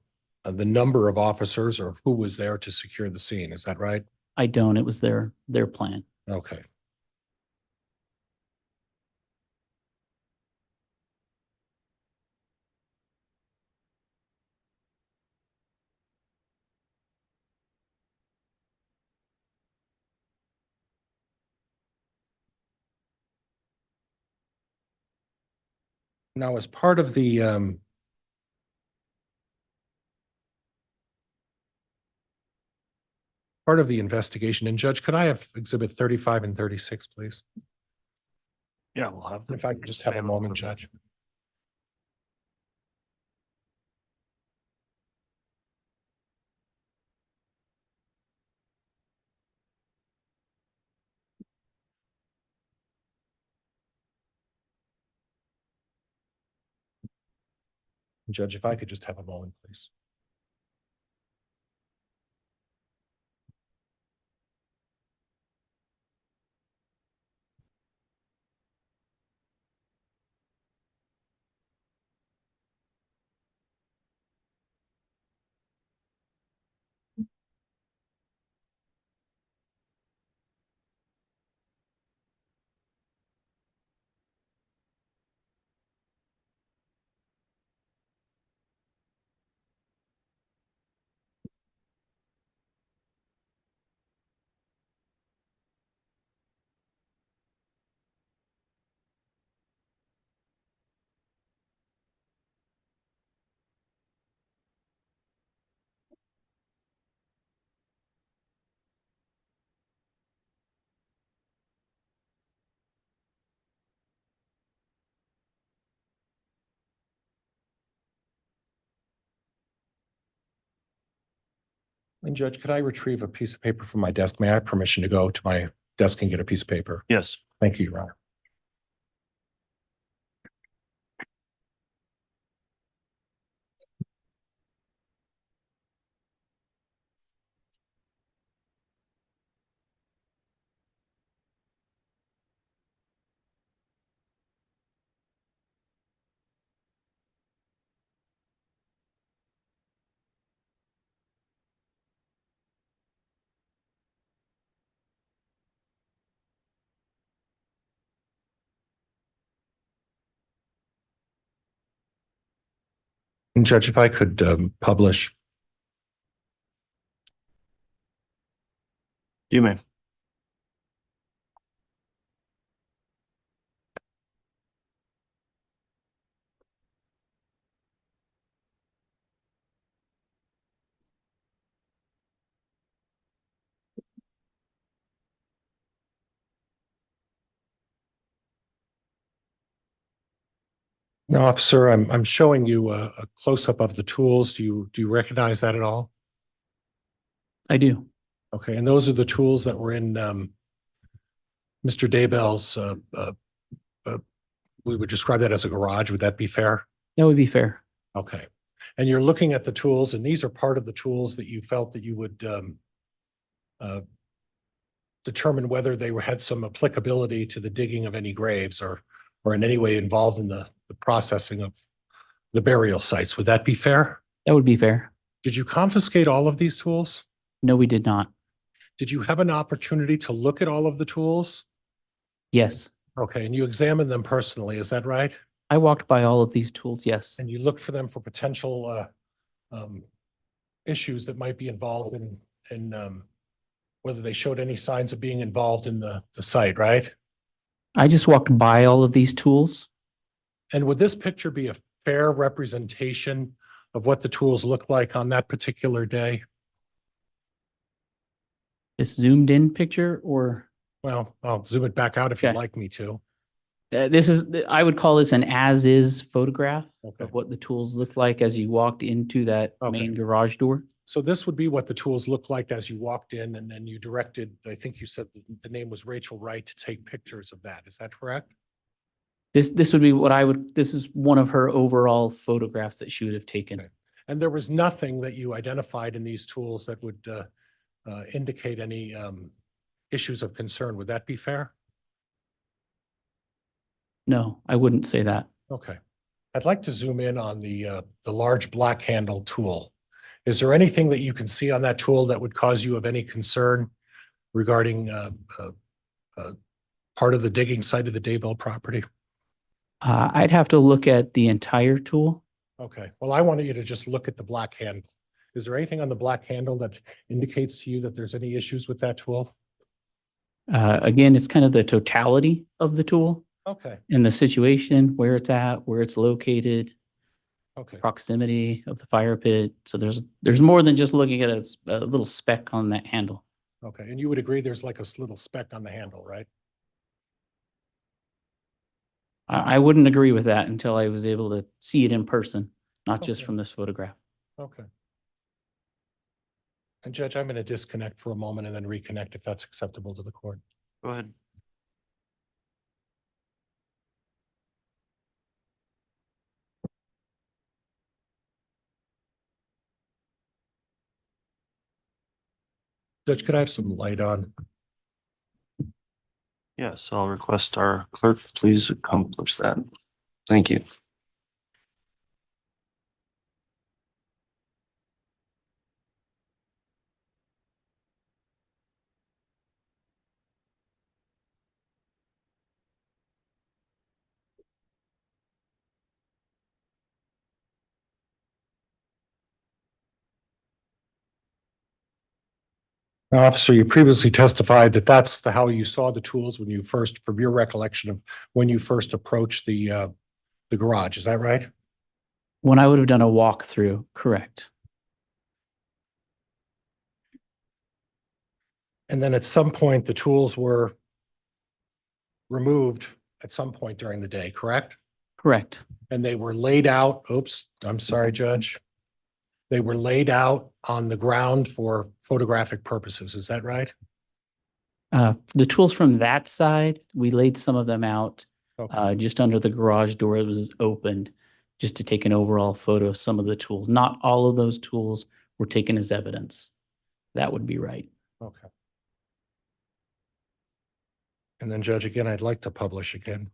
number of officers or who was there to secure the scene, is that right? I don't. It was their plan. Okay. Now, as part of the investigation, and Judge, could I have Exhibit 35 and 36, please? Yeah, we'll have. If I could just have a moment, Judge. Judge, if I could just have a moment, please. And Judge, could I retrieve a piece of paper from my desk? May I have permission to go to my desk and get a piece of paper? Yes. Thank you, Your Honor. And Judge, if I could publish. You may. No, officer, I'm showing you a close-up of the tools. Do you recognize that at all? I do. Okay, and those are the tools that were in Mr. Daybell's, we would describe that as a garage. Would that be fair? That would be fair. Okay. And you're looking at the tools, and these are part of the tools that you felt that you would determine whether they had some applicability to the digging of any graves or in any way involved in the processing of the burial sites. Would that be fair? That would be fair. Did you confiscate all of these tools? No, we did not. Did you have an opportunity to look at all of the tools? Yes. Okay, and you examined them personally, is that right? I walked by all of these tools. Yes. And you looked for them for potential issues that might be involved in whether they showed any signs of being involved in the site, right? I just walked by all of these tools. And would this picture be a fair representation of what the tools look like on that particular day? This zoomed in picture, or Well, I'll zoom it back out if you'd Okay. like me to. this is, I would call this an as-is photograph Okay. of what the tools looked like as you walked into that Okay. main garage door. So this would be what the tools looked like as you walked in, and then you directed, I think you said the name was Rachel Wright, to take pictures of that. Is that correct? This would be what I would, this is one of her overall photographs that she would have taken. Okay. And there was nothing that you identified in these tools that would indicate any issues of concern. Would that be fair? No, I wouldn't say that. Okay. I'd like to zoom in on the large black handle tool. Is there anything that you can see on that tool that would cause you of any concern regarding part of the digging site of the Daybell property? I'd have to look at the entire tool. Okay, well, I wanted you to just look at the black handle. Is there anything on the black handle that indicates to you that there's any issues with that tool? Again, it's kind of the totality of the tool Okay, and the situation, where it's at, where it's located, okay, proximity of the fire pit. So there's more than just looking at a little speck on that handle. okay. And you would agree there's like a little speck on the handle, right? I wouldn't agree with that until I was able to see it in person, not just Okay. from this photograph. Okay. And Judge, I'm going to disconnect for a moment and then reconnect if that's acceptable to the court. Go ahead. Judge, could I have some light on? Yes, I'll request our clerk, please accomplish that. Thank you. Now, Officer, you previously testified that that's how you saw the tools when you first, from your recollection of when you first approached the garage. Is that right? When I would have done a walkthrough, correct. And then at some point, the tools were removed at some point during the day, correct? Correct. And they were laid out. Oops, I'm sorry, Judge. They were laid out on the ground for photographic purposes. Is that right? The tools from that side, we laid some of them out Okay. just under the garage door. It was opened just to take an overall photo of some of the tools. Not all of those tools were taken as evidence. That would be right. Okay. And then Judge, again, I'd like to publish again.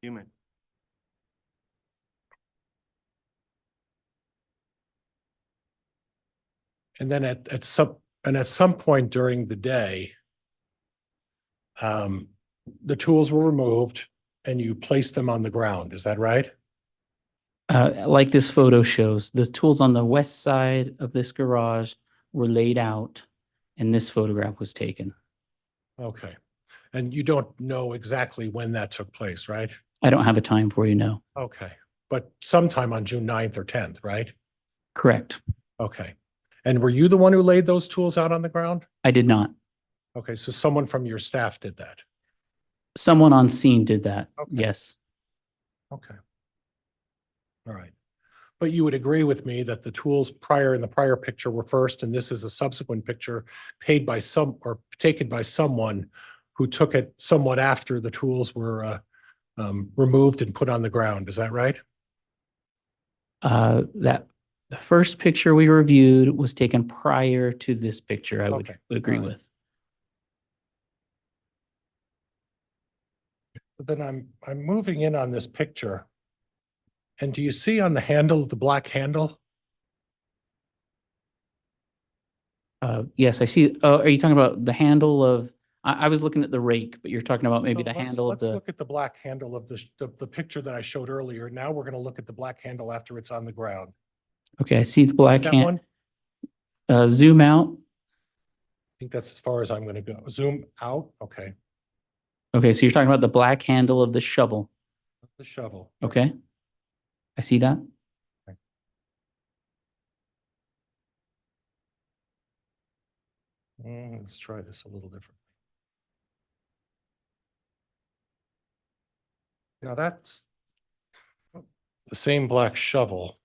You may. And then at some point during the day, the tools were removed and you placed them on the ground. Is that right? Like this photo shows, the tools on the west side of this garage were laid out and this photograph was taken. Okay. And you don't know exactly when that took place, right? I don't have a time for you now. Okay. But sometime on June 9th or 10th, right? Correct. Okay. And were you the one who laid those tools out on the ground? I did not. Okay, so someone from your staff did that. Someone on scene did that. Okay. Yes. Okay. All right. But you would agree with me that the tools in the prior picture were first, and this is a subsequent picture paid by or taken by someone who took it somewhat after the tools were removed and put on the ground. Is that right? That the first picture we reviewed was taken prior to this picture, I would Okay. agree All right. with. But then I'm moving in on this picture. And do you see on the handle, the black handle? Yes, I see. Oh, are you talking about the handle of, I was looking at the rake, but you're talking about maybe the Let's- handle of Let's the, look at the black handle of the picture that I showed earlier. Now we're going to look at the black handle after it's on the ground. okay, I see the black That hand. one? Zoom out. I think that's as far as I'm going to go. Zoom out. Okay. Okay, so you're talking about the black handle of the shovel. The shovel. Okay. I see that. Let's try this a little differently. Now that's the same black shovel.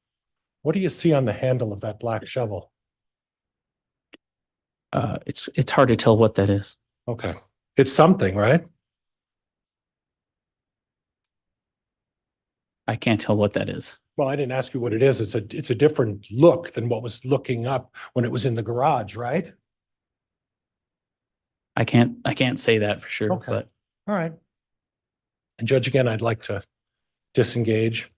What do you see on the handle of that black shovel? It's hard to tell what that is. Okay. It's something, right? I can't tell what that is. Well, I didn't ask you what it is. It's a different look than what was looking up when it was in the garage, right? I can't say that for sure, Okay. but All right. And Judge, again, I'd like to disengage.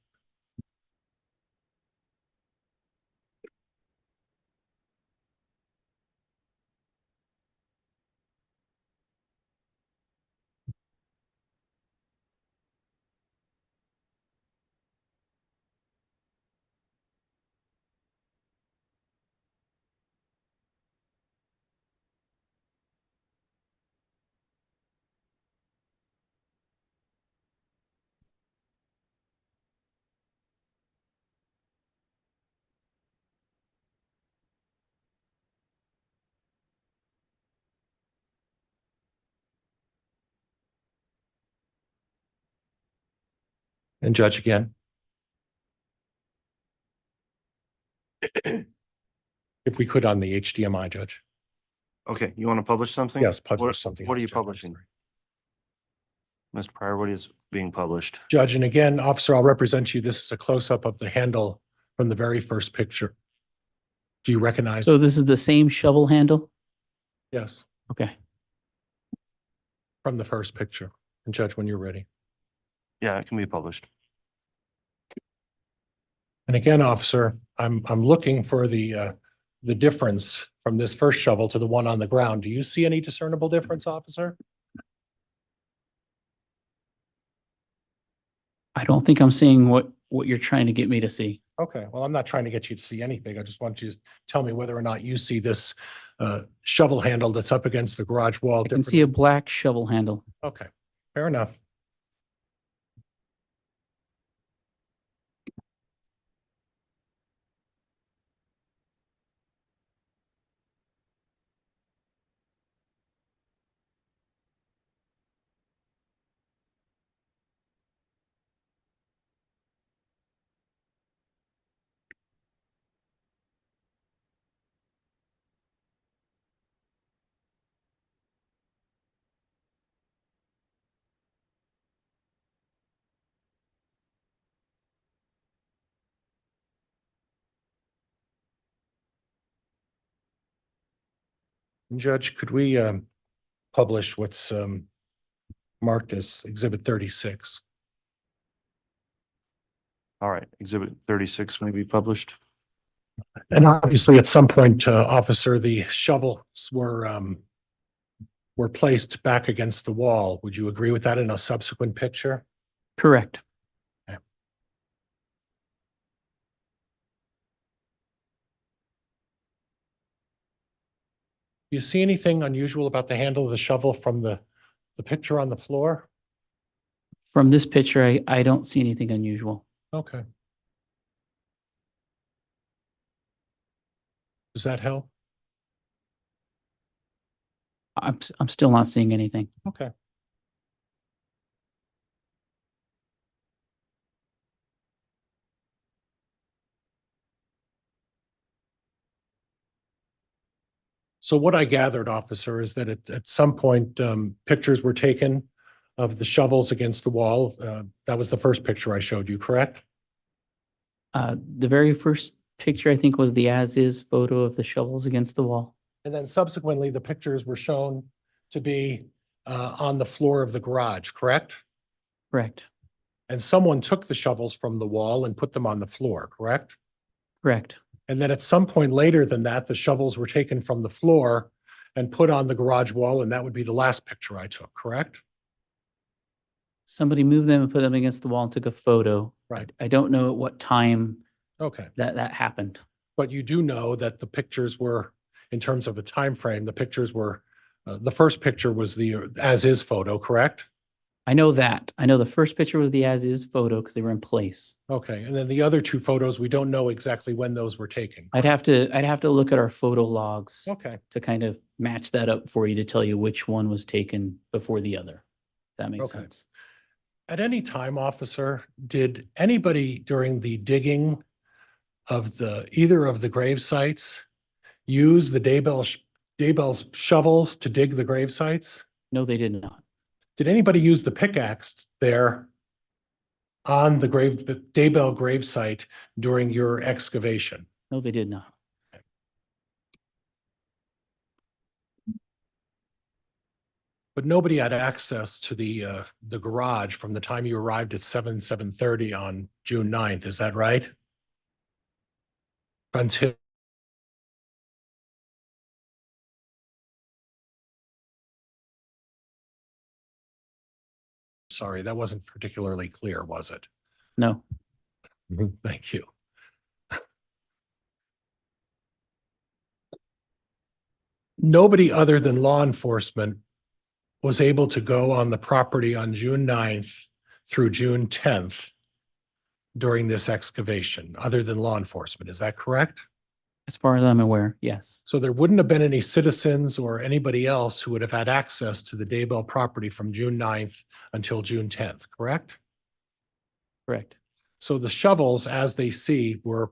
And Judge again. If we could on the HDMI, Judge. Okay, you want to publish something? Yes, publish What- something. What are else, you Judge. I'm publishing? sorry. Mr. Pryor, what is being published? Judge, and again, officer, I'll represent you. This is a close-up of the handle from the very first picture. Do you recognize? so this is the same shovel handle? Yes, Okay. from the first picture. And Judge, when you're ready. Yeah, it can be published. And again, officer, I'm looking for the difference from this first shovel to the one on the ground. Do you see any discernible difference, officer? I don't think I'm seeing what you're trying to get me to see. Okay, well, I'm not trying to get you to see anything. I just want you to tell me whether or not you see this shovel handle that's up against the garage wall. I can see a differently. black shovel handle. Okay, fair enough. Judge, could we publish what's marked as Exhibit 36? All right, Exhibit 36 may be published. And obviously, at some point, Officer, the shovels were placed back against the wall. Would you agree with that in a subsequent picture? Correct. Do you see anything unusual about the handle of the shovel from the picture on the floor? From this picture, I don't see anything unusual. Okay. Does that help? I'm still not seeing anything. Okay. So what I gathered, officer, is that at some point, pictures were taken of the shovels against the wall. That was the first picture I showed you, correct? The very first picture, I think, was the as-is photo of the shovels against the wall. And then subsequently, the pictures were shown to be on the floor of the garage, correct? Correct. And someone took the shovels from the wall and put them on the floor, correct? Correct. And then at some point later than that, the shovels were taken from the floor and put on the garage wall, and that would be the last picture I took, correct? Somebody moved them and put them against the wall and took a photo. Right. I don't know at what time Okay. that happened. But you do know that the pictures were, in terms of a time frame, the pictures were, the first picture was the as-is photo, correct? I know that. I know the first picture was the as-is photo because they were in place. Okay, and then the other two photos, we don't know exactly when those were taken. I'd have to look at our photo logs Okay, to kind of match that up for you to tell you which one was taken before the other. If that makes Okay. sense. at any time, officer, did anybody during the digging of either of the grave sites use the Daybell's shovels to dig the grave sites? No, they did not. Did anybody use the pickaxe there on the Daybell grave site during your excavation? No, they did not. But nobody had access to the garage from the time you arrived at 7:30 on June 9th, is that right? Until Sorry, that wasn't particularly clear, was it? No. Thank you. Nobody other than law enforcement was able to go on the property on June 9th through June 10th during this excavation, other than law enforcement. Is that correct? As far as I'm aware, yes. So there wouldn't have been any citizens or anybody else who would have had access to the Daybell property from June 9th until June 10th, correct? Correct. So the shovels, as they see, were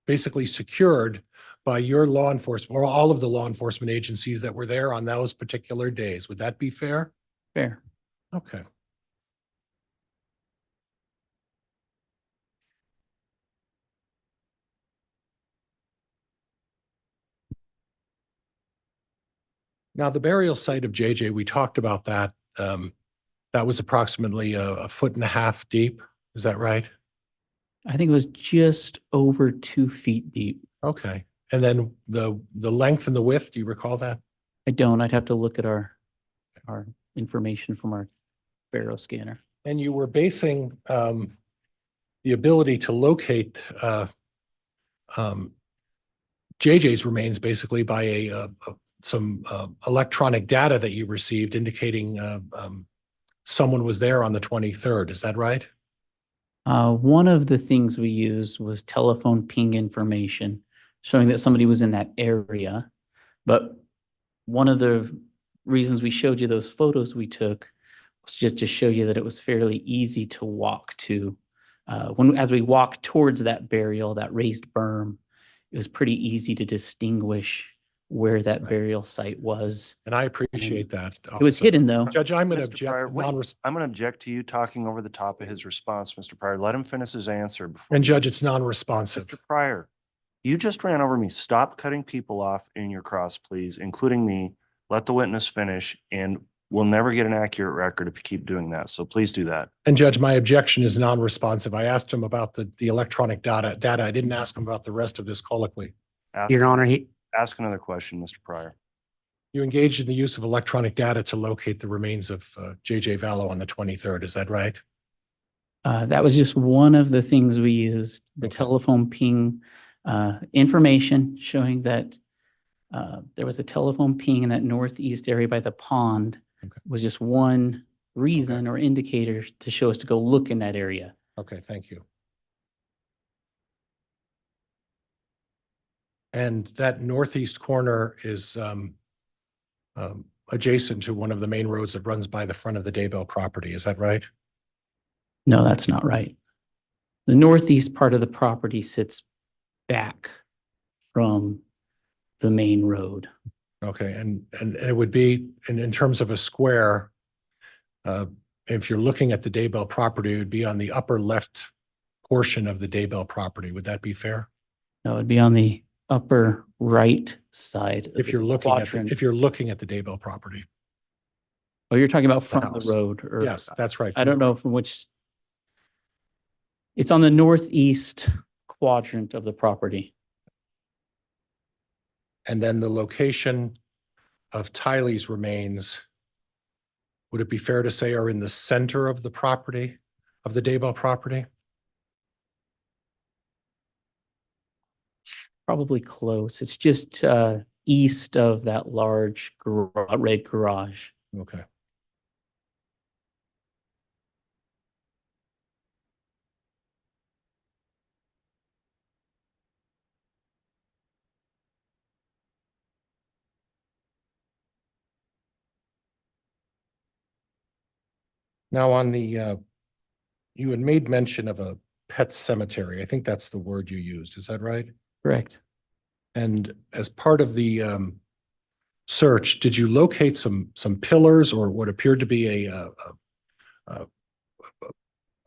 basically secured by your law enforcement or all of the law enforcement agencies that were there on those particular days. Would that be fair? Fair. Okay. Now, the burial site of JJ, we talked about that. That was approximately a foot and a half deep. Is that right? I think it was just over 2 feet deep. Okay. And then the length and the width, do you recall that? I don't. I'd have to look at our information from our burial scanner. And you were basing the ability to locate JJ's remains basically by some electronic data that you received indicating someone was there on the 23rd. Is that right? One of the things we used was telephone ping information showing that somebody was in that area. But one of the reasons we showed you those photos we took was just to show you that it was fairly easy to walk to. As we walked towards that burial, that raised berm, it was pretty easy to distinguish where that Right. burial site was. And I appreciate that. It was officer. hidden though. Judge, I'm going to Mr. Pryor, object. I'm going to object to you talking over the top of his response, Mr. Pryor. Let him finish his answer before. And Judge, it's non-responsive. Mr. Pryor, You just ran over me. Stop cutting people off in your cross, please, including me. Let the witness finish, and we'll never get an accurate record if you keep doing that. So please do that. And Judge, my objection is non-responsive. I asked him about the electronic data. I didn't ask him about the rest of this colloquy. Ask, Your Honor, ask another question, Mr. Pryor. You engaged in the use of electronic data to locate the remains of J.J. Vallow on the 23rd. Is that right? That was just one of the things we used, the Okay. telephone ping information showing that there was a telephone ping in that northeast area by the pond. Okay. Was just one reason or indicator to show us to go look in that area. Okay, thank you. And that northeast corner is adjacent to one of the main roads that runs by the front of the Daybell property. Is that right? No, that's not right. The northeast part of the property sits back from the main road. Okay, and it would be, in terms of a square, if you're looking at the Daybell property, it would be on the upper left portion of the Daybell property. Would that be fair? No, it'd be on the upper right side. of If the you're looking at, quadrant. if you're looking at the Daybell property. Oh, you're talking about from house. the road or? Yes, that's right. I don't know from which. It's on the northeast quadrant of the property. And then the location of Tylee's remains, would it be fair to say are in the center of the property, of the Daybell property? Probably close. It's just east of that large red garage. Okay. Now on the, you had made mention of a pet cemetery. I think that's the word you used. Is that right? Correct. And as part of the search, did you locate some pillars or what appeared to be a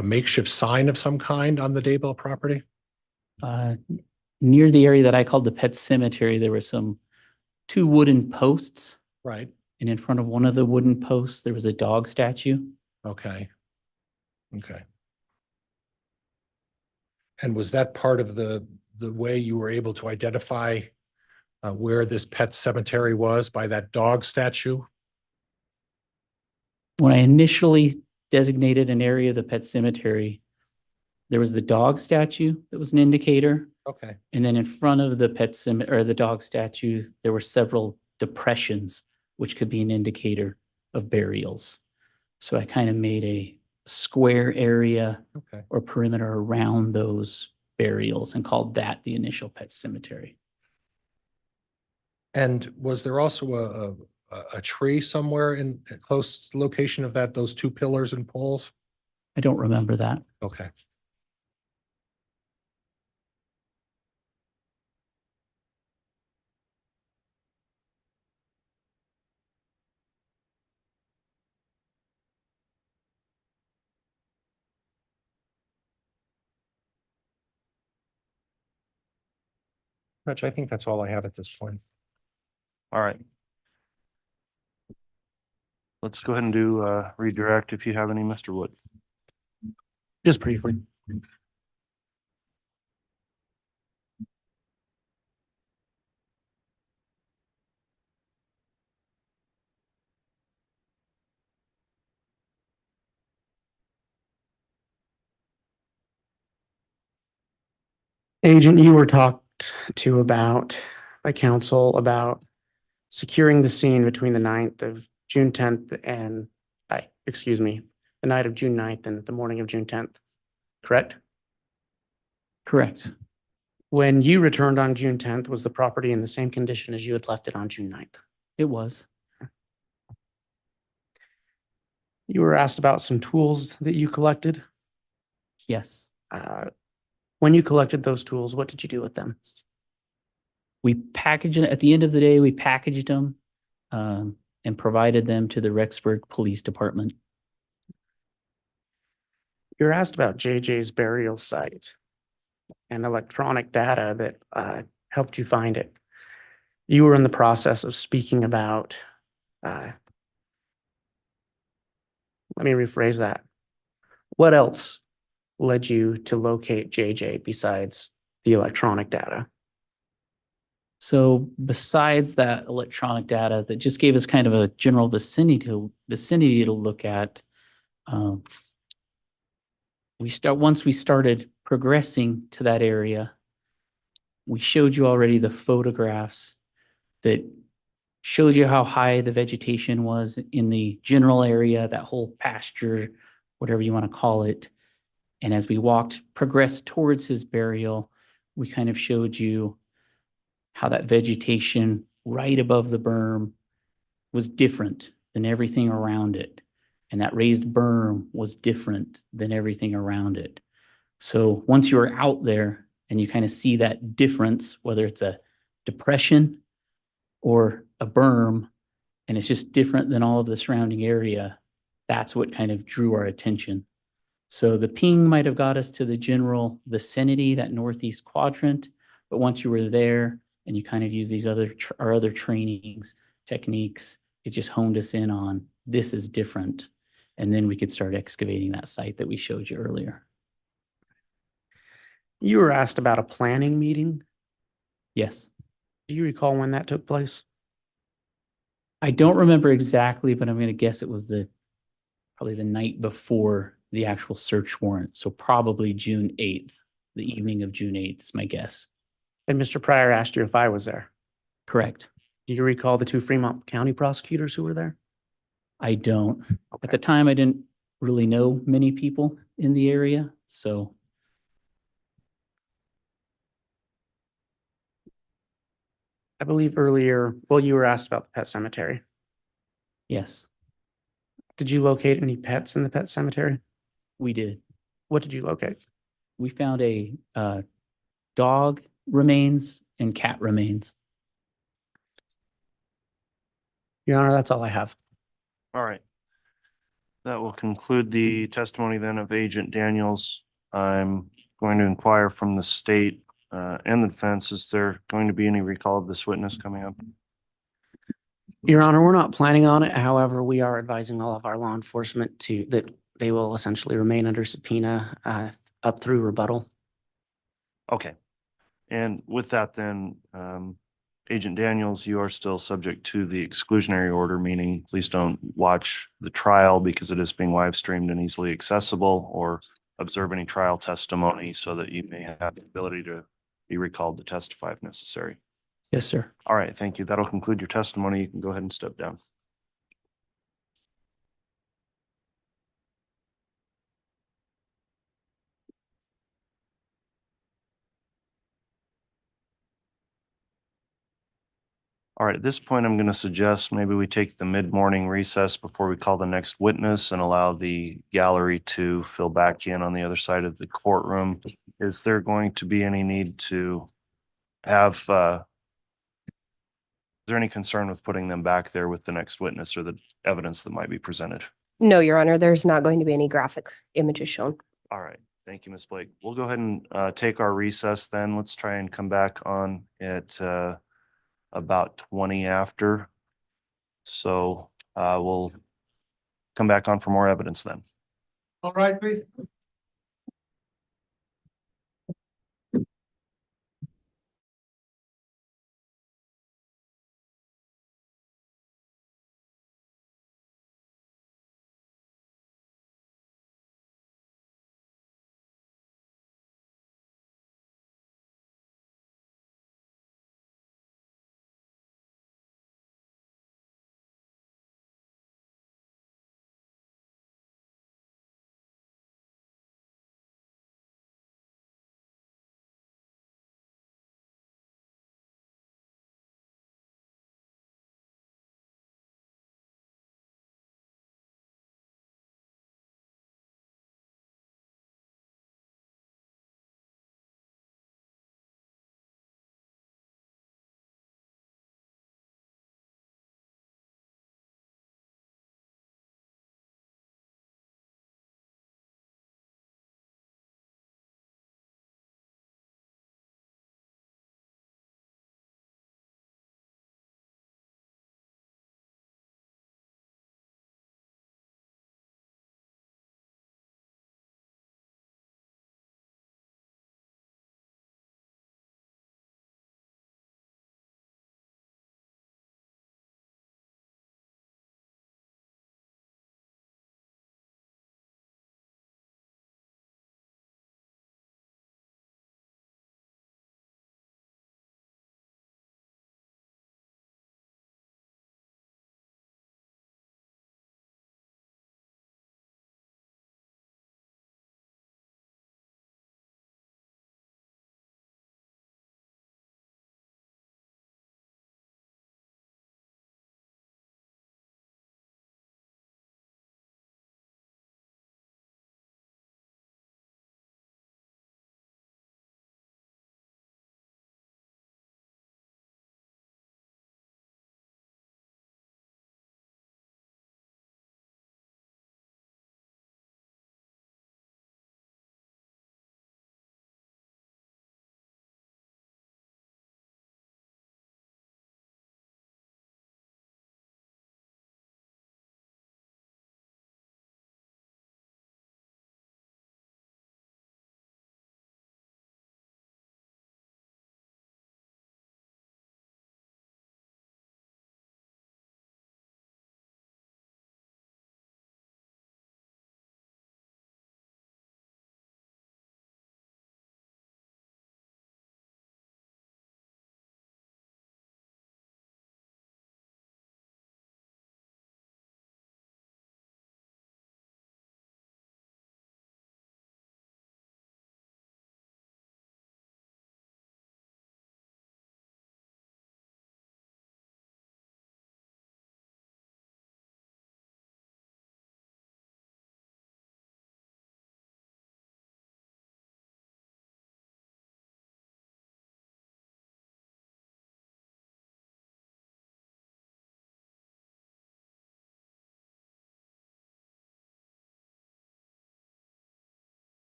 makeshift sign of some kind on the Daybell property? Near the area that I called the pet cemetery, there were two wooden posts. Right. And in front of one of the wooden posts, there was a dog statue. Okay. Okay. And was that part of the way you were able to identify where this pet cemetery was by that dog statue? When I initially designated an area of the pet cemetery, there was the dog statue that was an indicator. Okay. And then in front of the pet cemetery or the dog statue, there were several depressions, which could be an indicator of burials. So I kind of made a square area Okay. or perimeter around those burials and called that the initial pet cemetery. And was there also a tree somewhere in a close location of that, those two pillars and poles? I don't remember that. Okay. Rich, I think that's all I have at this point. All right. Let's go ahead and do redirect if you have any, Mr. Wood. just briefly. Agent, you were talked to about by counsel about securing the scene between the 9th of June 10th and, the night of June 9th and the morning of June 10th, correct? Correct. When you returned on June 10th, was the property in the same condition as you had left it on June 9th? It was. You were asked about some tools that you collected. Yes. When you collected those tools, what did you do with them? We packaged it at the end of the day. We packaged them and provided them to the Rexburg Police Department. You're asked about JJ's burial site. and electronic data that helped you find it. You were in the process of speaking about, let me rephrase that. What else led you to locate JJ besides the electronic data? So besides that electronic data that just gave us kind of a general vicinity to look at, once we started progressing to that area, we showed you already the photographs that showed you how high the vegetation was in the general area, that whole pasture, whatever you want to call it. And as we progressed towards his burial, we kind of showed you how that vegetation right above the berm was different than everything around it. And that raised berm was different than everything around it. So once you are out there and you kind of see that difference, whether it's a depression or a berm, and it's just different than all of the surrounding area, that's what kind of drew our attention. So the ping might have got us to the general vicinity, that northeast quadrant, but once you were there and you kind of use these our other trainings, techniques, it just honed us in on this is different. And then we could start excavating that site that we showed you earlier. You were asked about a planning meeting. Yes. Do you recall when that took place? I don't remember exactly, but I'm going to guess it was probably the night before the actual search warrant. So probably June 8th, the evening of June 8th is my guess. And Mr. Pryor asked you if I was there. Correct. Do you recall the two Fremont County prosecutors who were there? I don't. At Okay. the time, I didn't really know many people in the area. So I believe earlier, well, you were asked about the pet cemetery. yes, Did you locate any pets in the pet cemetery? we did. What did you locate? We found a dog remains and cat remains. Your Honor, that's all I have. All right. That will conclude the testimony then of Agent Daniels. I'm going to inquire from the state and the defense, is there going to be any recall of this witness coming up? Your Honor, we're not planning on it. However, we are advising all of our law enforcement that they will essentially remain under subpoena up through rebuttal. Okay. And with that then, Agent Daniels, you are still subject to the exclusionary order, meaning please don't watch the trial because it is being live streamed and easily accessible, or observe any trial testimony so that you may have the ability to be recalled to testify if necessary. Yes, sir. All right, thank you. That'll conclude your testimony. You can go ahead and step down. All right, at this point, I'm going to suggest maybe we take the mid-morning recess before we call the next witness and allow the gallery to fill back in on the other side of the courtroom. Is there going to be any need to have, is there any concern with putting them back there with the next witness or the evidence that might be presented? No, Your Honor, there's not going to be any graphic images shown. All right, thank you, Ms. Blake. We'll go ahead and take our recess then. Let's try and come back on at about 20 after. So we'll come back on for more evidence then. All right, please.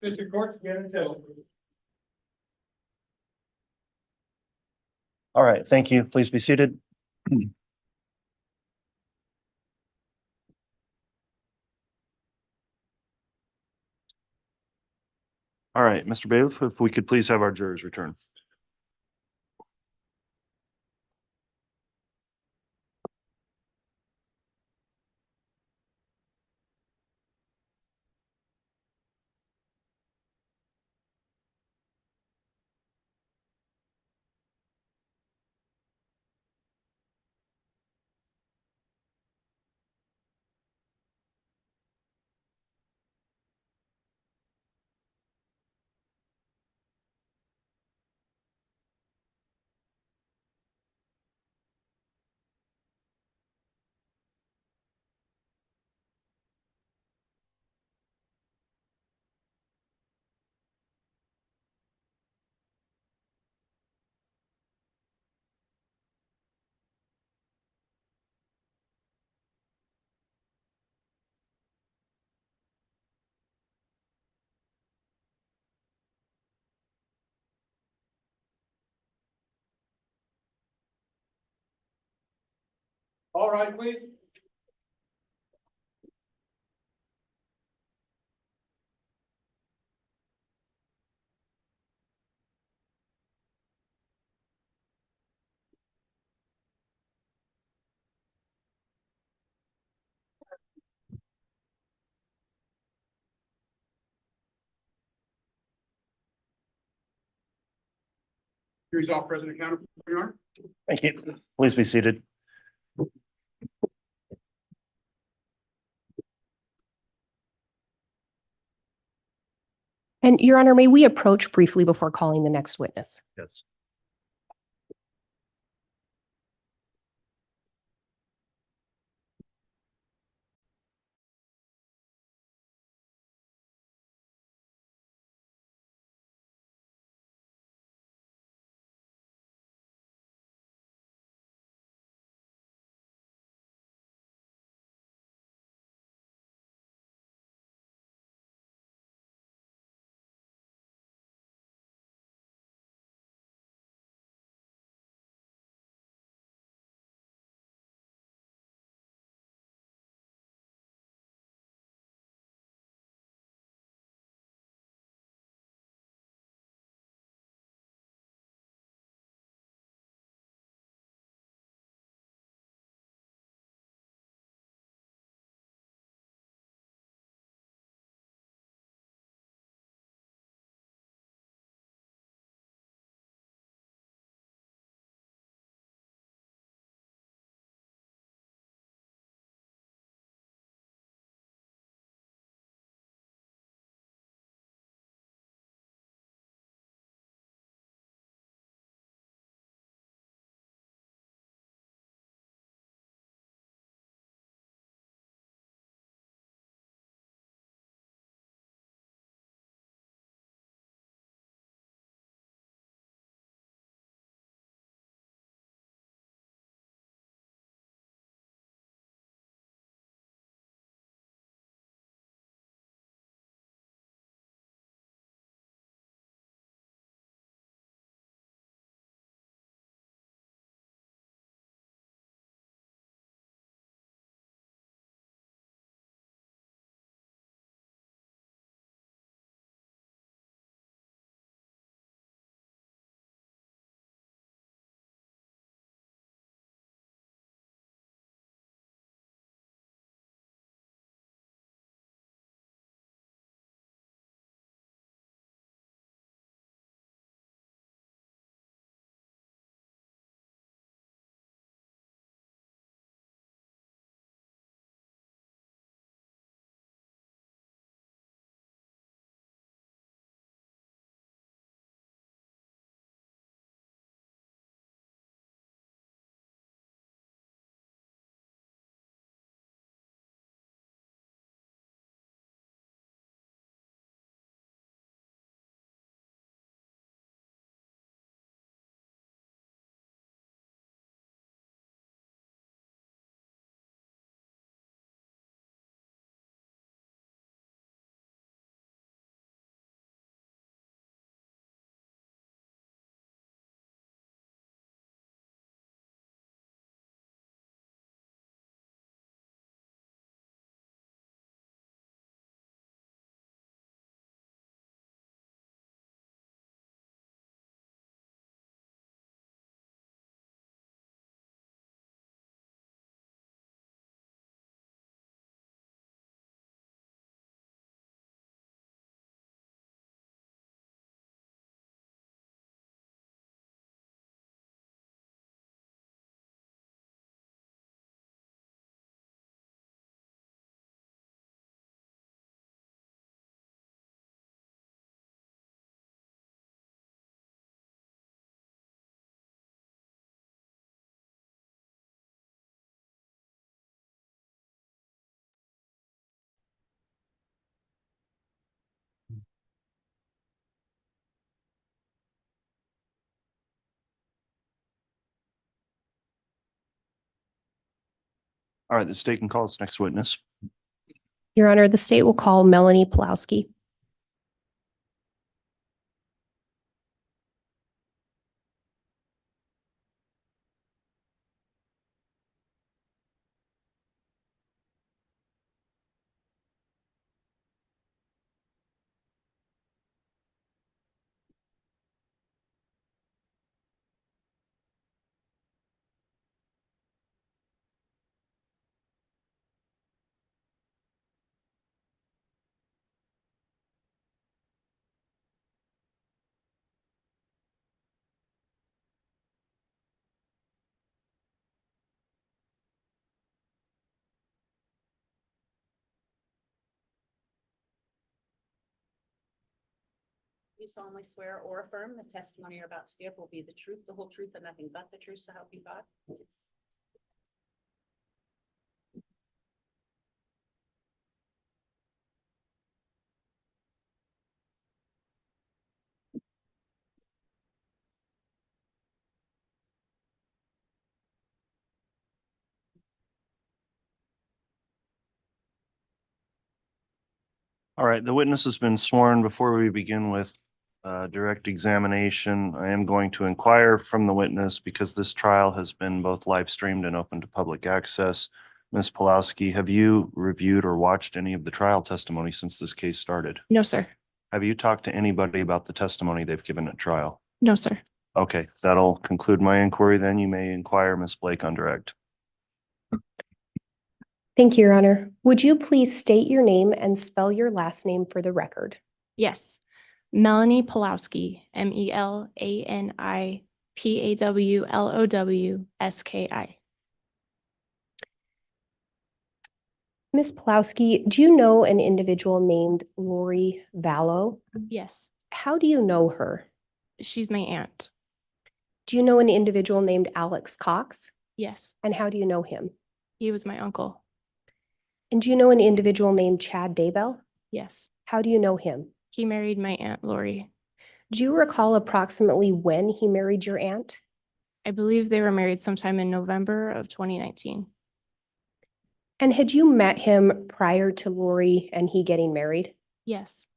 District Court, again, until. All right, thank you. Please be seated. All right, Mr. Bailiff, if we could please have our jurors return. All right, please. Here's all present and counted for your honor. Thank you. Please be seated. And Your Honor, may we approach briefly before calling the next witness? Yes. All right, the state can call its next witness. Your Honor, the state will call Melani Pawlowski. You solemnly swear or affirm the testimony you're about to give will be the truth, the whole truth, and nothing but the truth, so help you God? All right, the witness has been sworn. Before we begin with direct examination, I am going to inquire from the witness because this trial has been both live streamed and open to public access. Ms. Pawlowski, have you reviewed or watched any of the trial testimony since this case started? No, sir. Have you talked to anybody about the testimony they've given at trial? No, sir. Okay, that'll conclude my inquiry. Then you may inquire Ms. Blake on direct. Thank you, Your Honor. Would you please state your name and spell your last name for the record? Yes. Melani Pawlowski, MELANI PAWLOWSKI. Ms. Pawlowski, do you know an individual named Lori Vallow? Yes. How do you know her? She's my aunt. Do you know an individual named Alex Cox? Yes. And how do you know him? He was my uncle. And do you know an individual named Chad Daybell? Yes. How do you know him? He married my aunt Lori. Do you recall approximately when he married your aunt? I believe they were married sometime in November of 2019. And had you met him prior to Lori and he getting married? Yes.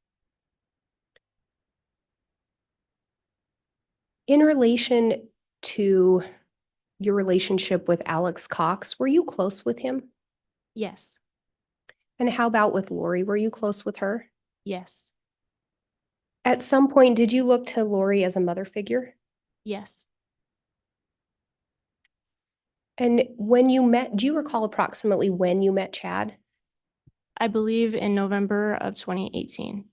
In relation to your relationship with Alex Cox, were you close with him? Yes. And how about with Lori? Were you close with her? Yes. At some point, did you look to Lori as a mother figure? Yes. And when you met, do you recall approximately when you met Chad? I believe in November of 2018.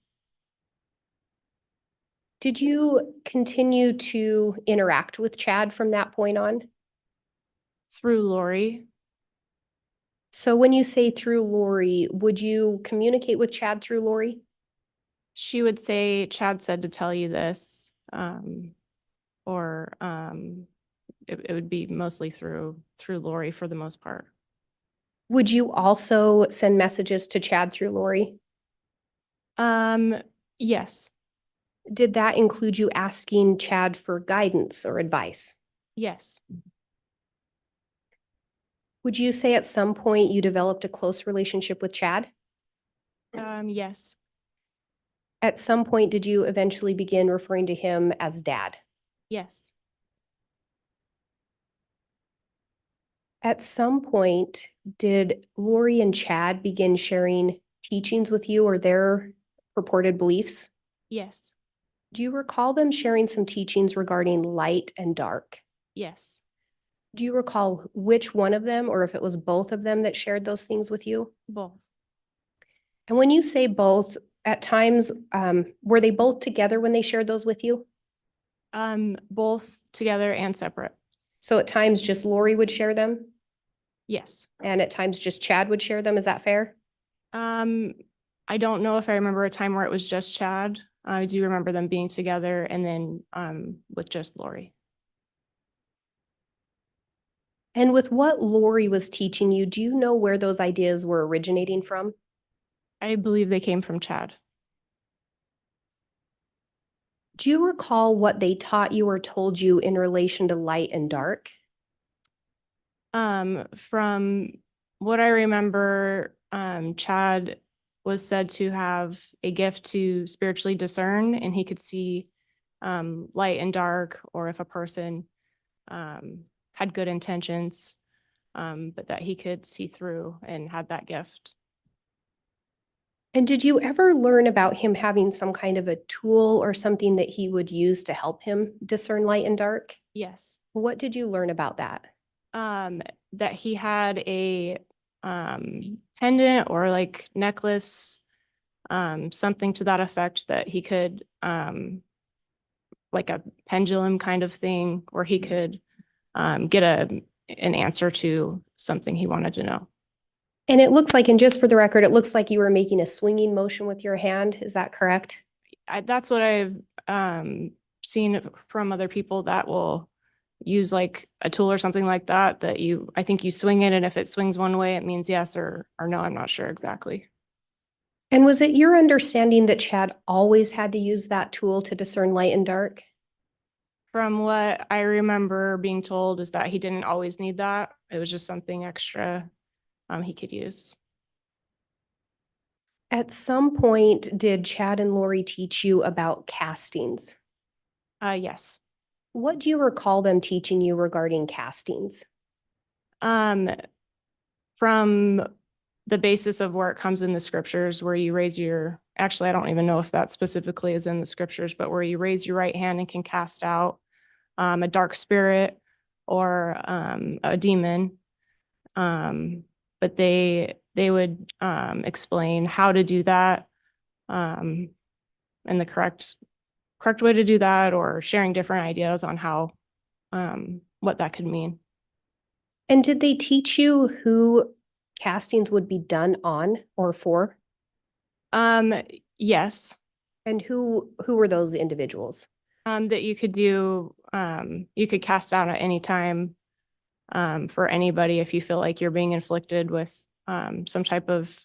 Did you continue to interact with Chad from that point on? Through Lori. So when you say through Lori, would you communicate with Chad through Lori? She would say, Chad said to tell you this, it would be mostly through Lori for the most part. Would you also send messages to Chad through Lori? Yes. Did that include you asking Chad for guidance or advice? Yes. Would you say at some point you developed a close relationship with Chad? Yes. At some point, did you eventually begin referring to him as dad? Yes. At some point, did Lori and Chad begin sharing teachings with you or their purported beliefs? Yes. Do you recall them sharing some teachings regarding light and dark? Yes. Do you recall which one of them, or if it was both of them that shared those things with you? Both. And when you say both, at times, were they both together when they shared those with you? Both together and separate. So at times just Lori would share them, Yes. and at times just Chad would share them. Is that fair? I don't know if I remember a time where it was just Chad. I do remember them being together and then with just Lori. And with what Lori was teaching you, do you know where those ideas were originating from? I believe they came from Chad. Do you recall what they taught you or told you in relation to light and dark? From what I remember, Chad was said to have a gift to spiritually discern, and he could see light and dark, or if a person had good intentions, but that he could see through and had that gift. And did you ever learn about him having some kind of a tool or something that he would use to help him discern light and dark? Yes. What did you learn about that? That he had a pendant or like necklace, something to that effect, that he could like a pendulum kind of thing, where he could get an answer to something he wanted to know. And it looks like, and just for the record, it looks like you were making a swinging motion with your hand. Is that correct? That's what I've seen from other people that will use like a tool or something like that, I think you swing it, and if it swings one way, it means yes or no. I'm not sure exactly. And was it your understanding that Chad always had to use that tool to discern light and dark? From what I remember being told is that he didn't always need that. It was just something extra he could use. At some point, did Chad and Lori teach you about castings? Yes. What do you recall them teaching you regarding castings? From the basis of where it comes in the scriptures, where you raise your, actually, I don't even know if that specifically is in the scriptures, but where you raise your right hand and can cast out a dark spirit or a demon. But they would explain how to do that, and the correct way to do that, or sharing different ideas on how what that could mean. And did they teach you who castings would be done on or for? Yes. And who were those individuals? That you could do, you could cast out at any time for anybody if you feel like you're being inflicted with some type of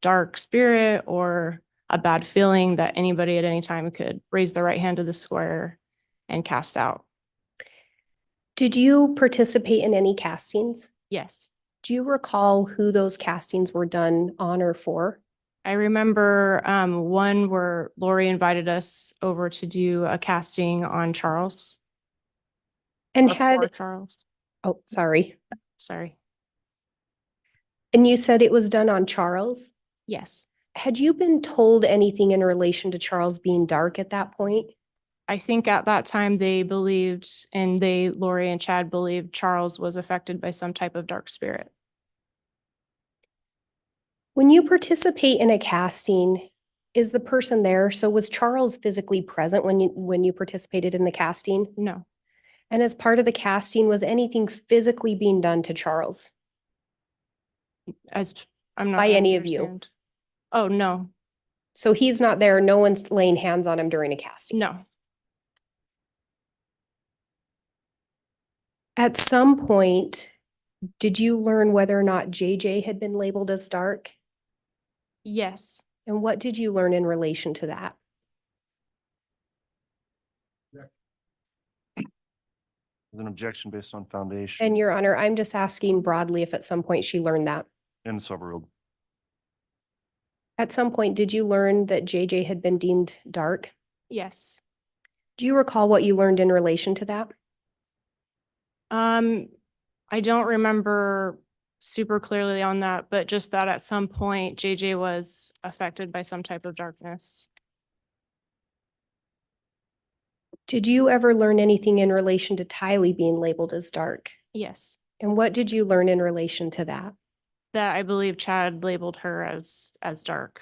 dark spirit or a bad feeling, that anybody at any time could raise the right hand to the square and cast out. Did you participate in any castings? Yes. Do you recall who those castings were done on or for? I remember one where Lori invited us over to do a casting on Charles. And Or for had, Charles. oh, sorry. Sorry. And you said it was done on Charles? Yes. Had you been told anything in relation to Charles being dark at that point? I think at that time they believed, and Lori and Chad believed, Charles was affected by some type of dark spirit. When you participate in a casting, is the person there? So was Charles physically present when you participated in the casting? No. And as part of the casting, was anything physically being done to Charles? As I'm not By gonna any of you? understand. Oh, no. So he's not there, no one's laying hands on him during a casting? No. At some point, did you learn whether or not JJ had been labeled as dark? Yes. And what did you learn in relation to that? There's an objection based on foundation And Your Honor, I'm just asking broadly if at some point she learned that. and subruled. At some point, did you learn that JJ had been deemed dark? Yes. Do you recall what you learned in relation to that? I don't remember super clearly on that, but just that at some point JJ was affected by some type of darkness. Did you ever learn anything in relation to Tylee being labeled as dark? Yes. And what did you learn in relation to that? That I believe Chad labeled her as dark.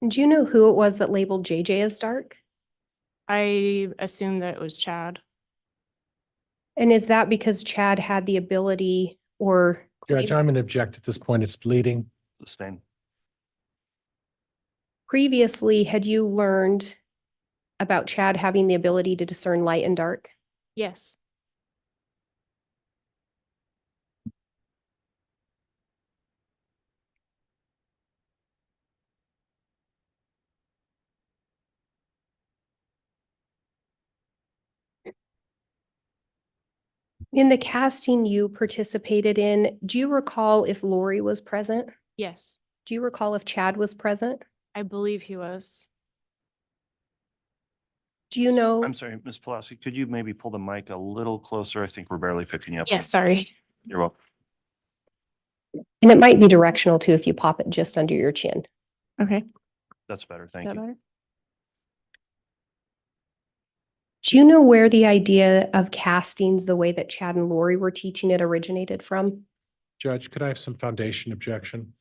And do you know who it was that labeled JJ as dark? I assume that it was Chad. And is that because Chad had the ability or Judge, I'm going to object at this point. It's bleeding. Sustain. previously had you learned about Chad having the ability to discern light and dark? Yes. In the casting you participated in, do you recall if Lori was present? Yes, Do you recall if Chad was present? I believe he was. Do you know? I'm sorry, Ms. Pawlowski, could you maybe pull the mic a little closer? I think we're barely picking you up. Yes, sorry. You're welcome. And it might be directional too if you pop it just under your chin. Okay. That's better. Is Thank that you. better? Do you know where the idea of castings, the way that Chad and Lori were teaching it, originated from? Judge, could I have some foundation objection?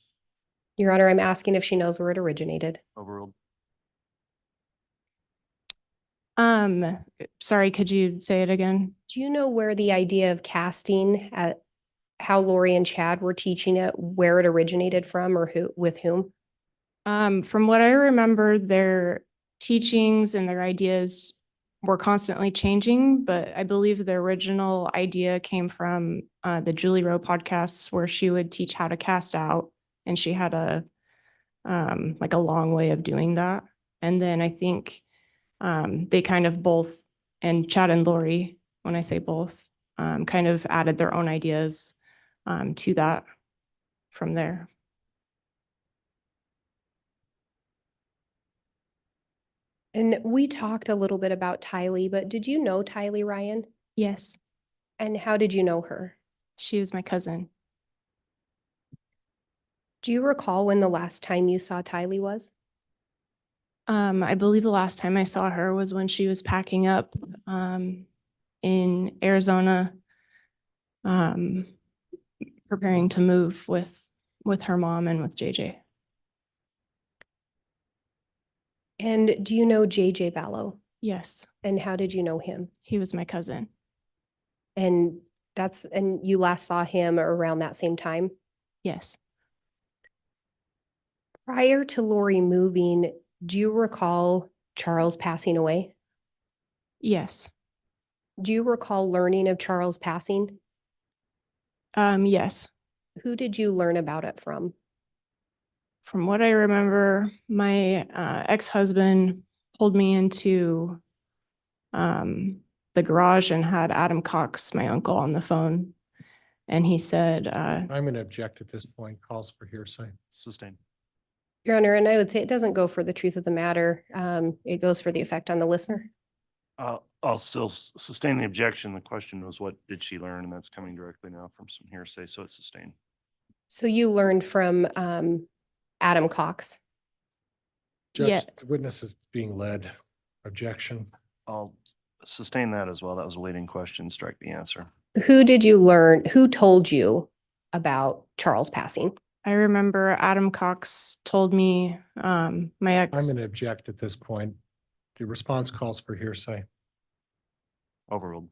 Your Honor, I'm asking if she knows where it originated. Overruled. Sorry, could you say it again? Do you know where the idea of casting, how Lori and Chad were teaching it, where it originated from or who, with whom? From what I remember, their teachings and their ideas were constantly changing, but I believe the original idea came from the Julie Rowe podcasts where she would teach how to cast out, and she had a like a long way of doing that. And then I think they kind of both, and Chad and Lori, when I say both, kind of added their own ideas to that from there. And we talked a little bit about Tylee, but did you know Tylee, Ryan? Yes, And how did you know her? she was my cousin. Do you recall when the last time you saw Tylee was? I believe the last time I saw her was when she was packing up in Arizona, preparing to move with her mom and with JJ. And do you know JJ Vallow? Yes, And how did you know him? he was my cousin. And you last saw him around that same time? Yes. Prior to Lori moving, do you recall Charles passing away? Yes. Do you recall learning of Charles passing? Yes. Who did you learn about it from? From what I remember, my ex-husband pulled me into the garage and had Adam Cox, my uncle, on the phone. And he said, I'm going to object at this point. Calls for hearsay. Sustained. Your Honor, and I would say it doesn't go for the truth of the matter. It goes for the effect on the listener. I'll still sustain the objection. The question was, what did she learn? And that's coming directly now from some hearsay, so it's sustained. So you learned from Adam Cox. Yeah. Judge, the witness is being led. Objection. I'll sustain that as well. That was a leading question. Strike the answer. Who did you learn? Who told you about Charles passing? I remember Adam Cox told me, my I'm ex, going to object at this point. The response calls for hearsay. Overruled.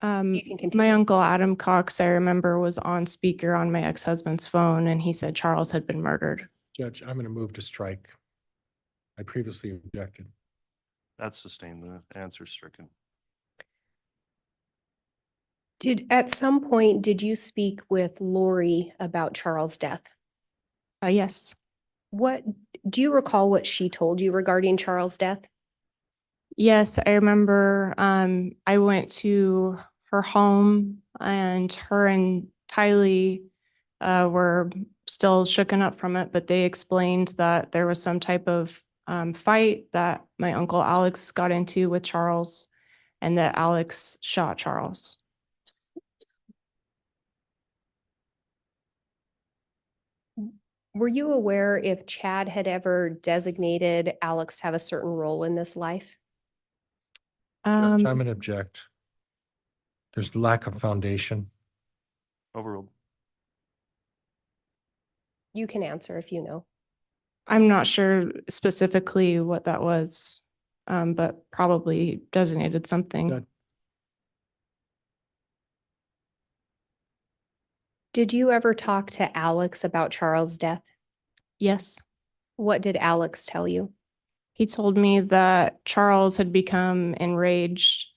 You can my continue. uncle Adam Cox, I remember, was on speaker on my ex-husband's phone, and he said Charles had been murdered. Judge, I'm going to move to strike. I previously objected. That's sustained. The answer is stricken. At some point, did you speak with Lori about Charles' death? Yes. Do you recall what she told you regarding Charles' death? Yes, I remember, I went to her home and her and Tylee, were still shooken up from it, but they explained that there was some type of, fight that my uncle Alex got into with Charles and that Alex shot Charles. Were you aware if Chad had ever designated Alex to have a certain role in this life? Judge, I'm Um, going to object. There's lack of foundation. Overruled. You can answer if you know. I'm not sure specifically what that was, but probably designated something. Judge, Did you ever talk to Alex about Charles' death? Yes. What did Alex tell you? He told me that Charles had become enraged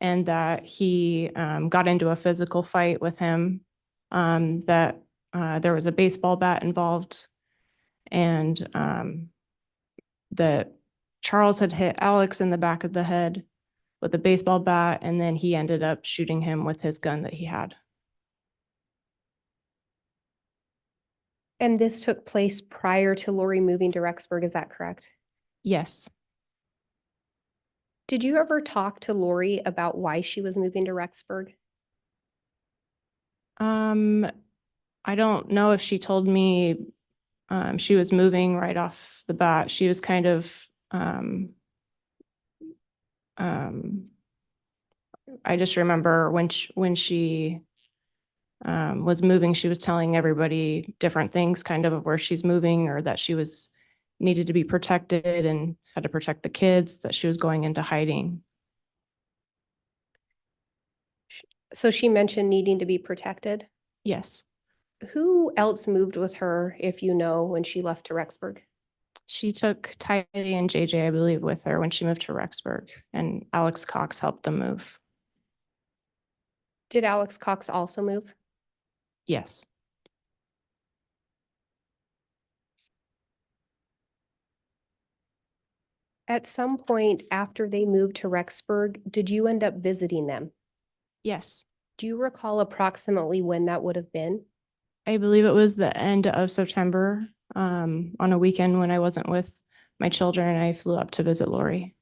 and that he got into a physical fight with him, that there was a baseball bat involved, and that Charles had hit Alex in the back of the head, with a baseball bat, and then he ended up shooting him with his gun that he had. And this took place prior to Lori moving to Rexburg, is that correct? Yes. Did you ever talk to Lori about why she was moving to Rexburg? I don't know if she told me she was moving right off the bat. She was kind of I just remember when she was moving, she was telling everybody different things, kind of where she's moving, or that she was needed to be protected and had to protect the kids, that she was going into hiding. So she mentioned needing to be protected. Yes. Who else moved with her, if you know, when she left to Rexburg? She took Tylee and JJ, I believe, with her when she moved to Rexburg, and Alex Cox helped them move. Did Alex Cox also move? Yes. At some point after they moved to Rexburg, did you end up visiting them? Yes. Do you recall approximately when that would have been? I believe it was the end of September, on a weekend when I wasn't with my children, and I flew up to visit Lori.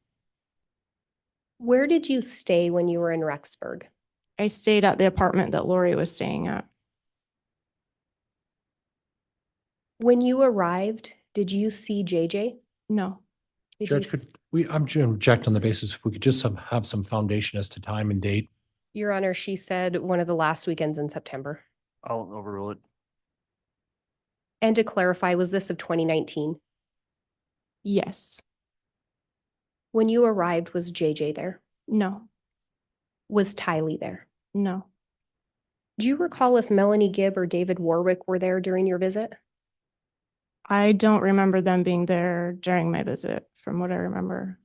Where did you stay when you were in Rexburg? I stayed at the apartment that Lori was staying at. When you arrived, did you see JJ? No. Did you Judge, could we, I'm going to object on the basis if we could just have some foundation as to time and date. Your Honor, she said one of the last weekends in September. I'll overrule it. And to clarify, was this of 2019? Yes. When you arrived, was JJ there? No. Was Tylee there? No. Do you recall if Melanie Gibb or David Warwick were there during your visit? I don't remember them being there during my visit, from what I remember.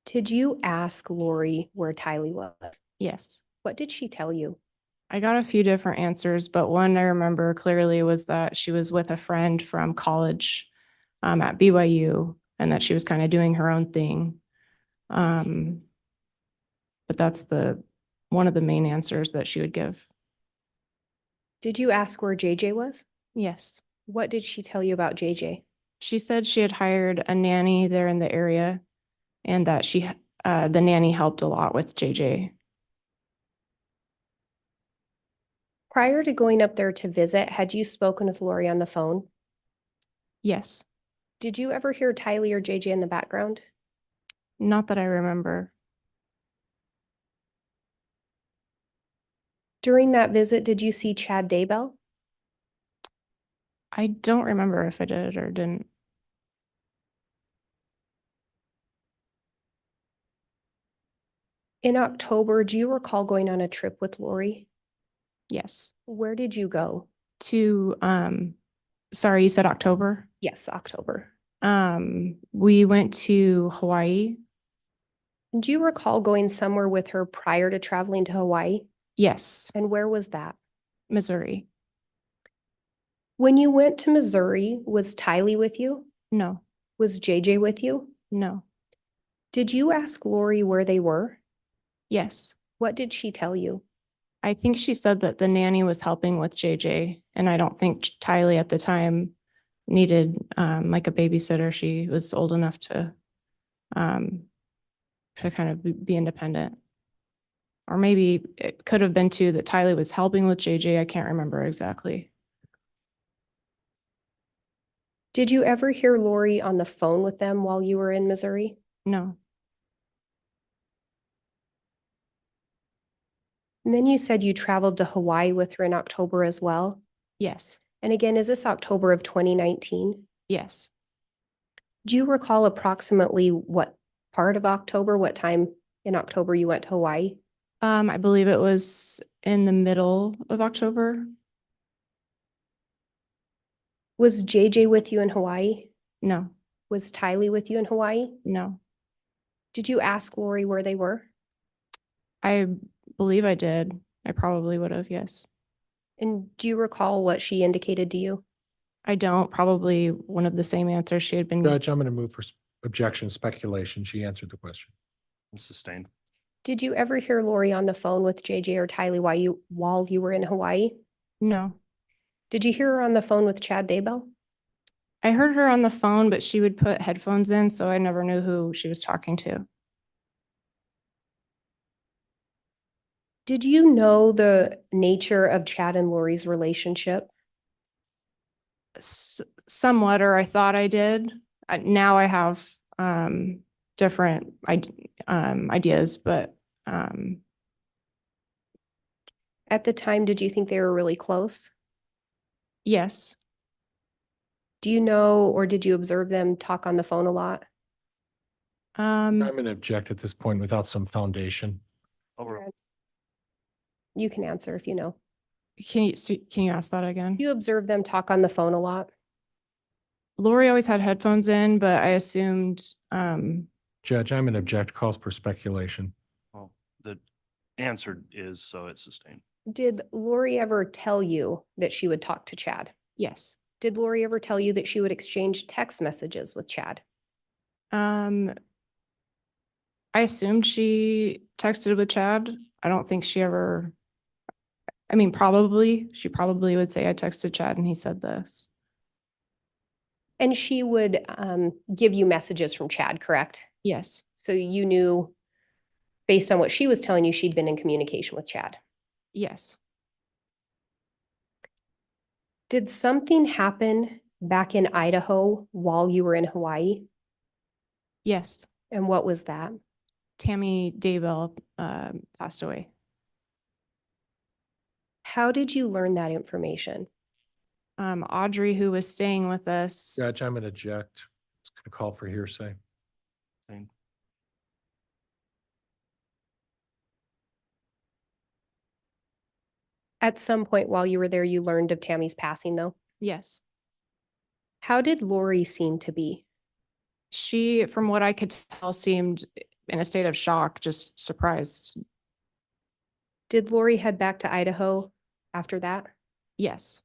Did you ask Lori where Tylee was? Yes. What did she tell you? I got a few different answers, but one I remember clearly was that she was with a friend from college at BYU, and that she was kind of doing her own thing. But that's one of the main answers that she would give. Did you ask where JJ was? Yes. What did she tell you about JJ? She said she had hired a nanny there in the area, and that the nanny helped a lot with JJ. Prior to going up there to visit, had you spoken with Lori on the phone? Yes. Did you ever hear Tylee or JJ in the background? Not that I remember. During that visit, did you see Chad Daybell? I don't remember if I did or didn't. In October, do you recall going on a trip with Lori? Yes. Where did you go? Sorry, you said October? Yes, October. We went to Hawaii. Do you recall going somewhere with her prior to traveling to Hawaii? Yes. And where was that? Missouri. When you went to Missouri, was Tylee with you? No. Was JJ with you? No. Did you ask Lori where they were? Yes. What did she tell you? I think she said that the nanny was helping with JJ, and I don't think Tylee at the time needed like a babysitter. She was old enough to kind of be independent. Or maybe it could have been too that Tylee was helping with JJ. I can't remember exactly. Did you ever hear Lori on the phone with them while you were in Missouri? No. And then you said you traveled to Hawaii with her in October as well. Yes. And again, is this October of 2019? Yes. Do you recall approximately what part of October, what time in October you went to Hawaii? I believe it was in the middle of October. Was JJ with you in Hawaii? No. Was Tylee with you in Hawaii? No. Did you ask Lori where they were? I believe I did. I probably would have, yes. And do you recall what she indicated to you? I don't. Probably one of the same answers she had been. Judge, I'm going to move for objection, speculation. She answered the question. Sustain. Did you ever hear Lori on the phone with JJ or Tylee while you were in Hawaii? No. Did you hear her on the phone with Chad Daybell? I heard her on the phone, but she would put headphones in, so I never knew who she was talking to. Did you know the nature of Chad and Lori's relationship? Somewhat, or I thought I did. Now I have different ideas, but At the time, did you think they were really close? yes. Do you know or did you observe them talk on the phone a lot? I'm going to object at this point without some foundation. Over. You can answer if you know. Can you ask that again? Do you observe them talk on the phone a lot? Lori always had headphones in, but I assumed Judge, I'm going to object, calls for speculation. Well, the answer is so it's sustained. Did Lori ever tell you that she would talk to Chad? yes. Did Lori ever tell you that she would exchange text messages with Chad? I assumed she texted with Chad. I don't think she ever, I mean, she probably would say I texted Chad and he said this. And she would give you messages from Chad, correct? Yes. So you knew, based on what she was telling you, she'd been in communication with Chad. Yes. Did something happen back in Idaho while you were in Hawaii? Yes. And what was that? Tammy Daybell passed away. How did you learn that information? Audrey, who was staying with us, Judge, I'm going to object. It's going to call for hearsay. Sustained. At some point while you were there, you learned of Tammy's passing, though. yes. How did Lori seem to be? She, from what I could tell, seemed in a state of shock, just surprised. Did Lori head back to Idaho after that? Yes.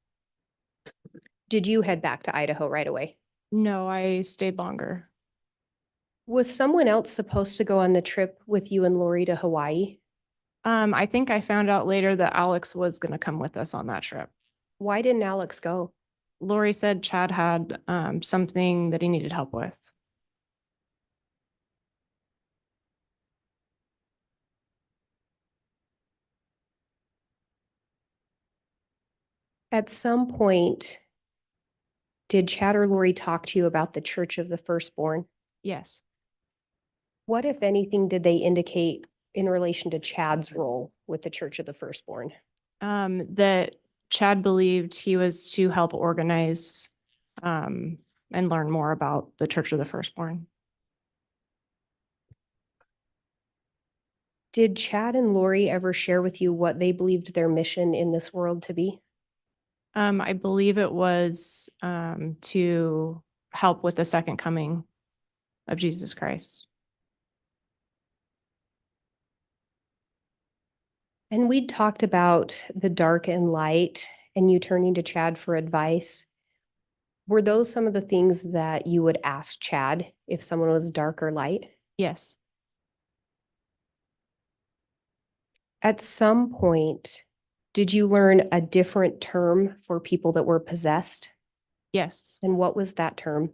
Did you head back to Idaho right away? No, I stayed longer. Was someone else supposed to go on the trip with you and Lori to Hawaii? I think I found out later that Alex was going to come with us on that trip. Why didn't Alex go? Lori said Chad had something that he needed help with. At some point, did Chad or Lori talk to you about the Church of the Firstborn? Yes. What, if anything, did they indicate in relation to Chad's role with the Church of the Firstborn? That Chad believed he was to help organize and learn more about the Church of the Firstborn. Did Chad and Lori ever share with you what they believed their mission in this world to be? I believe it was to help with the second coming of Jesus Christ. And we talked about the dark and light and you turning to Chad for advice. Were those some of the things that you would ask Chad if someone was dark or light? Yes. At some point, did you learn a different term for people that were possessed? Yes. And what was that term?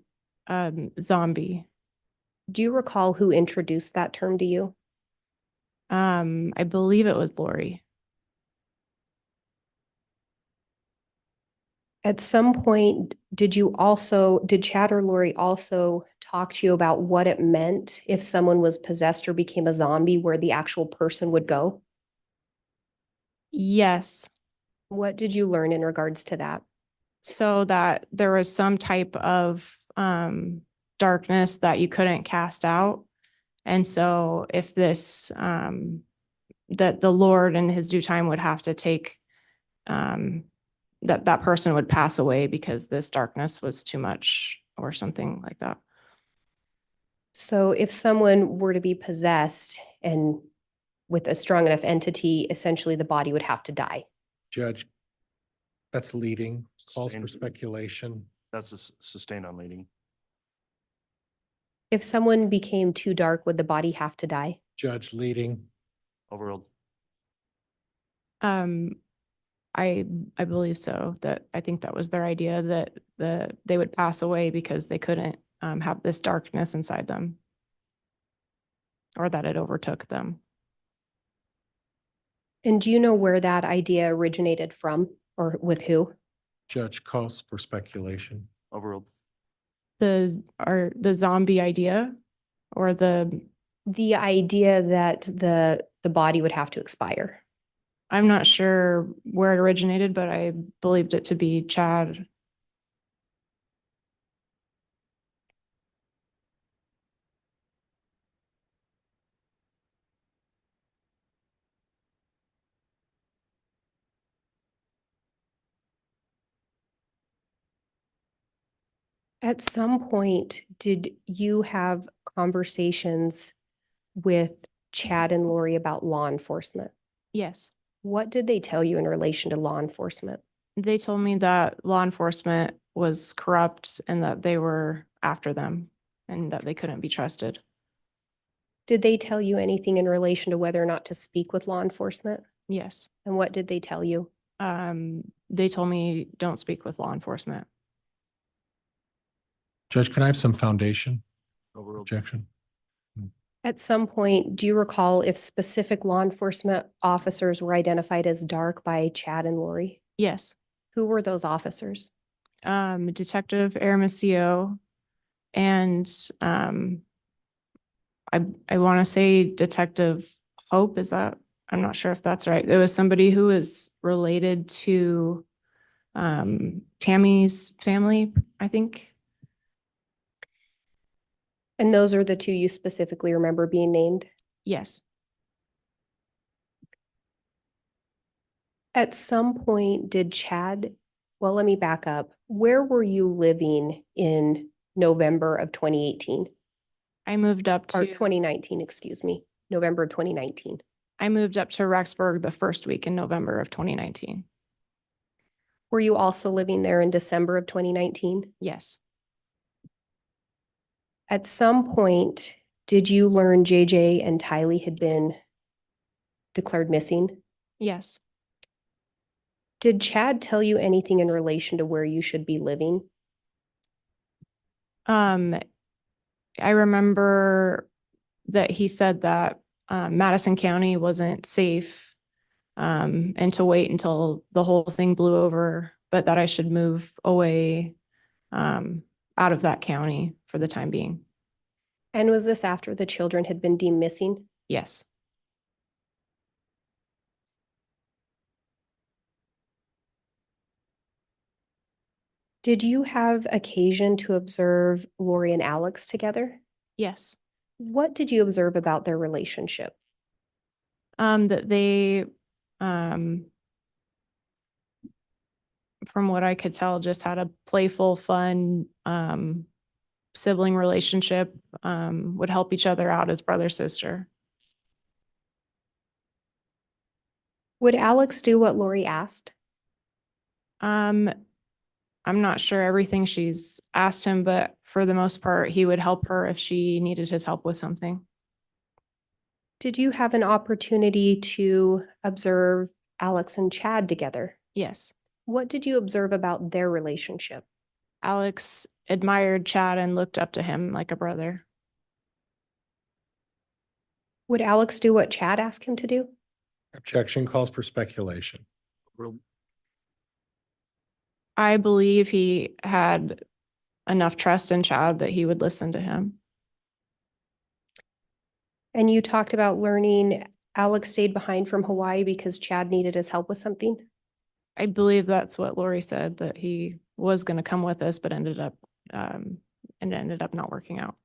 Zombie. Do you recall who introduced that term to you? I believe it was Lori. At some point, did Chad or Lori also talk to you about what it meant if someone was possessed or became a zombie, where the actual person would go? Yes. What did you learn in regards to that? So that there was some type of darkness that you couldn't cast out. And so if this, that the Lord in his due time would have to take, that person would pass away because this darkness was too much or something like that. So if someone were to be possessed and with a strong enough entity, essentially the body would have to die. Judge, that's leading, calls for Sustained. speculation. That's a sustained on leading. If someone became too dark, would the body have to die? Judge leading. Overruled. I believe so, that I think that was their idea, that they would pass away because they couldn't have this darkness inside them. Or that it overtook them. And do you know where that idea originated from or with who? Judge calls for speculation. Overruled. The zombie idea or the, The idea that the body would have to expire. I'm not sure where it originated, but I believed it to be Chad. At some point, did you have conversations with Chad and Lori about law enforcement? Yes. What did they tell you in relation to law enforcement? They told me that law enforcement was corrupt and that they were after them and that they couldn't be trusted. Did they tell you anything in relation to whether or not to speak with law enforcement? Yes. And what did they tell you? They told me don't speak with law enforcement. Judge, can I have some foundation? Overruled. Objection. At some point, do you recall if specific law enforcement officers were identified as dark by Chad and Lori? Yes. Who were those officers? Detective Aramisio and I want to say Detective Hope. Is that, I'm not sure if that's right. There was somebody who was related to Tammy's family, I think. And those are the two you specifically remember being named? Yes. At some point, did Chad, well, let me back up. Where were you living in November of 2018? I moved up Or to 2019, excuse me, November of 2019. I moved up to Rexburg the first week in November of 2019. Were you also living there in December of 2019? Yes. At some point, did you learn JJ and Tylee had been declared missing? Yes. Did Chad tell you anything in relation to where you should be living? I remember that he said that Madison County wasn't safe and to wait until the whole thing blew over, but that I should move away out of that county for the time being. And was this after the children had been deemed missing? Yes. Did you have occasion to observe Lori and Alex together? Yes. What did you observe about their relationship? That they, from what I could tell, just had a playful, fun sibling relationship, would help each other out as brother, sister. Would Alex do what Lori asked? I'm not sure everything she's asked him, but for the most part, he would help her if she needed his help with something. Did you have an opportunity to observe Alex and Chad together? Yes. What did you observe about their relationship? Alex admired Chad and looked up to him like a brother. Would Alex do what Chad asked him to do? Objection calls for speculation. Overruled. I believe he had enough trust in Chad that he would listen to him. And you talked about learning Alex stayed behind from Hawaii because Chad needed his help with something? I believe that's what Lori said, that he was going to come with us, but ended up not working out.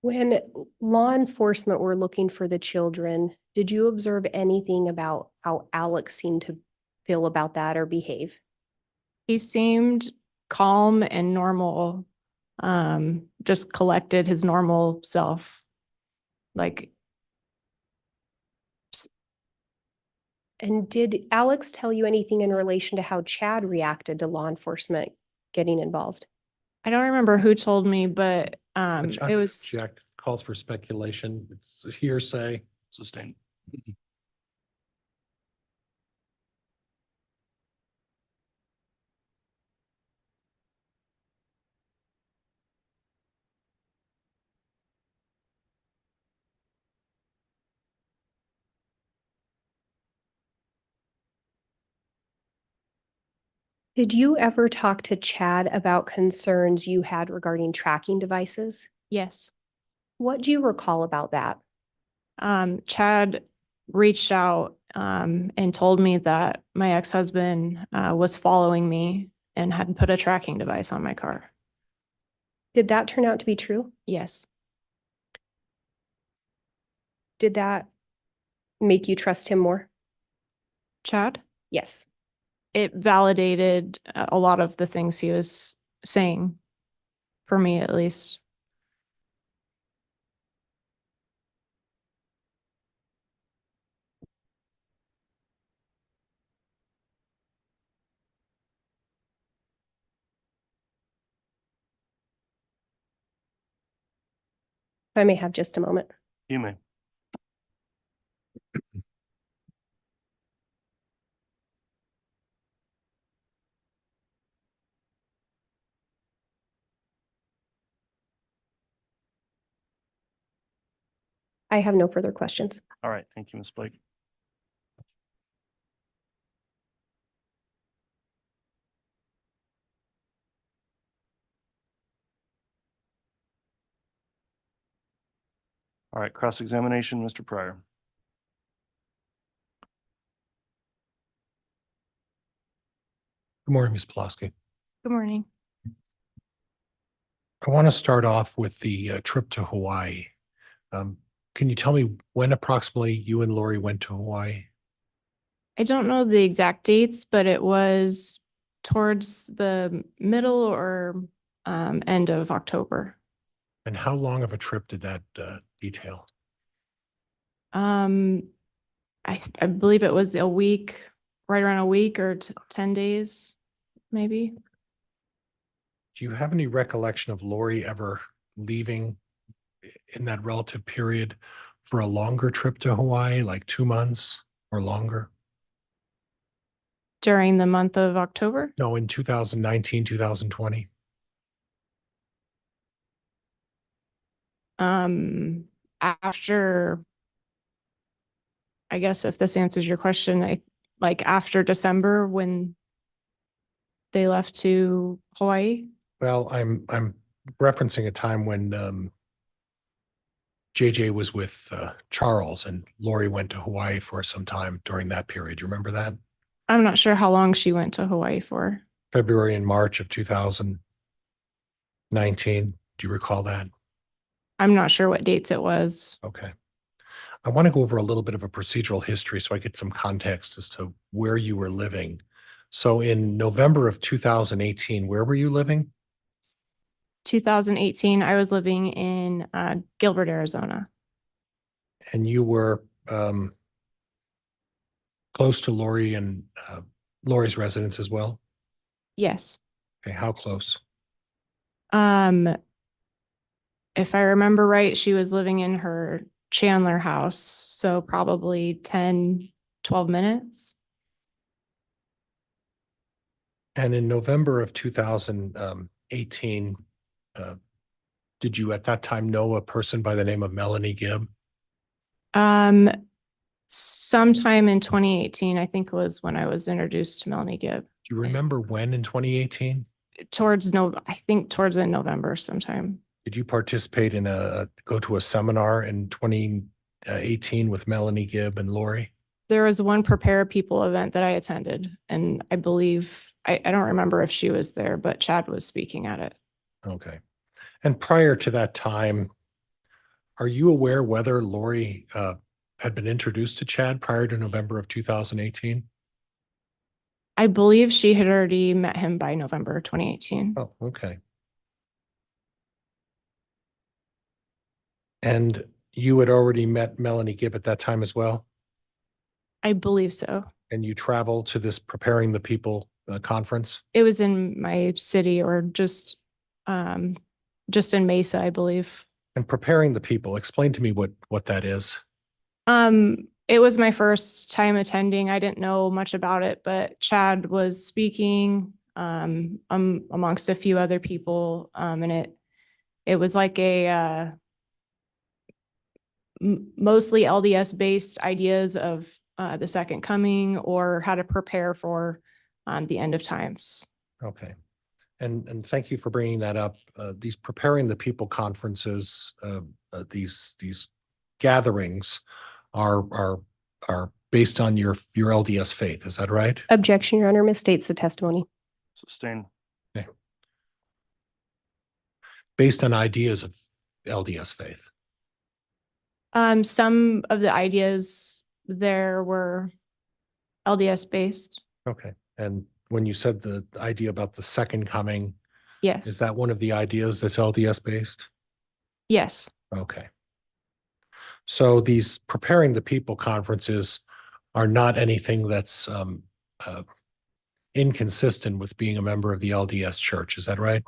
When law enforcement were looking for the children, did you observe anything about how Alex seemed to feel about that or behave? He seemed calm and normal, just collected his normal self. Like And did Alex tell you anything in relation to how Chad reacted to law enforcement getting involved? I don't remember who told me, but Which it was, Jack calls for speculation. It's hearsay. Sustained. Did you ever talk to Chad about concerns you had regarding tracking devices? yes. What do you recall about that? Chad reached out and told me that my ex-husband was following me and had put a tracking device on my car. Did that turn out to be true? Yes. Did that make you trust him more? Chad? Yes. It validated a lot of the things he was saying, for me at least. If I may have just a moment. You may. I have no further questions. All right. Thank you, Ms. Blake. All right, cross-examination, Mr. Pryor. Good morning, Ms. Pawlowski. Good morning. I want to start off with the trip to Hawaii. Can you tell me when approximately you and Lori went to Hawaii? I don't know the exact dates, but it was towards the middle or end of October. And how long of a trip did that detail? I believe it was a week, right around a week or 10 days, maybe. Do you have any recollection of Lori ever leaving in that relative period for a longer trip to Hawaii, like 2 months or longer? During the month of October. No, in 2019, 2020. After, I guess if this answers your question, like after December when they left to Hawaii. Well, I'm referencing a time when JJ was with Charles and Lori went to Hawaii for some time during that period. You remember that? I'm not sure how long she went to Hawaii for. February and March of 2019. Do you recall that? I'm not sure what dates it was. Okay. I want to go over a little bit of a procedural history so I get some context as to where you were living. So in November of 2018, where were you living? 2018, I was living in Gilbert, Arizona. And you were close to Lori and Lori's residence as well? Yes. Okay, how close? If I remember right, she was living in her Chandler house, so probably 10, 12 minutes. And in November of 2018, did you at that time know a person by the name of Melani Gibb? Sometime in 2018, I think was when I was introduced to Melani Gibb. Do you remember when in 2018? I think towards in November sometime. Did you participate in go to a seminar in 2018 with Melani Gibb and Lori? There was one Prepare People event that I attended, and I believe, I don't remember if she was there, but Chad was speaking at it. Okay. And prior to that time, are you aware whether Lori had been introduced to Chad prior to November of 2018? I believe she had already met him by November 2018. Oh, okay. And you had already met Melani Gibb at that time as well? I believe so. And you travel to this Preparing the People conference? It was in my city or just in Mesa, I believe. And Preparing the People, explain to me what that is. It was my first time attending. I didn't know much about it, but Chad was speaking amongst a few other people, and it was like a mostly LDS based ideas of the second coming or how to prepare for the end of times. Okay. And thank you for bringing that up. These Preparing the People conferences, these gatherings are based on your LDS faith. Is that right? Objection, Your Honor, misstates the testimony. Sustained. Based on ideas of LDS faith. Some of the ideas there were LDS based. Okay. And when you said the idea about the second coming, Yes. is that one of the ideas that's LDS based? Yes. Okay. So these Preparing the People conferences are not anything that's inconsistent with being a member of the LDS Church. Is that right?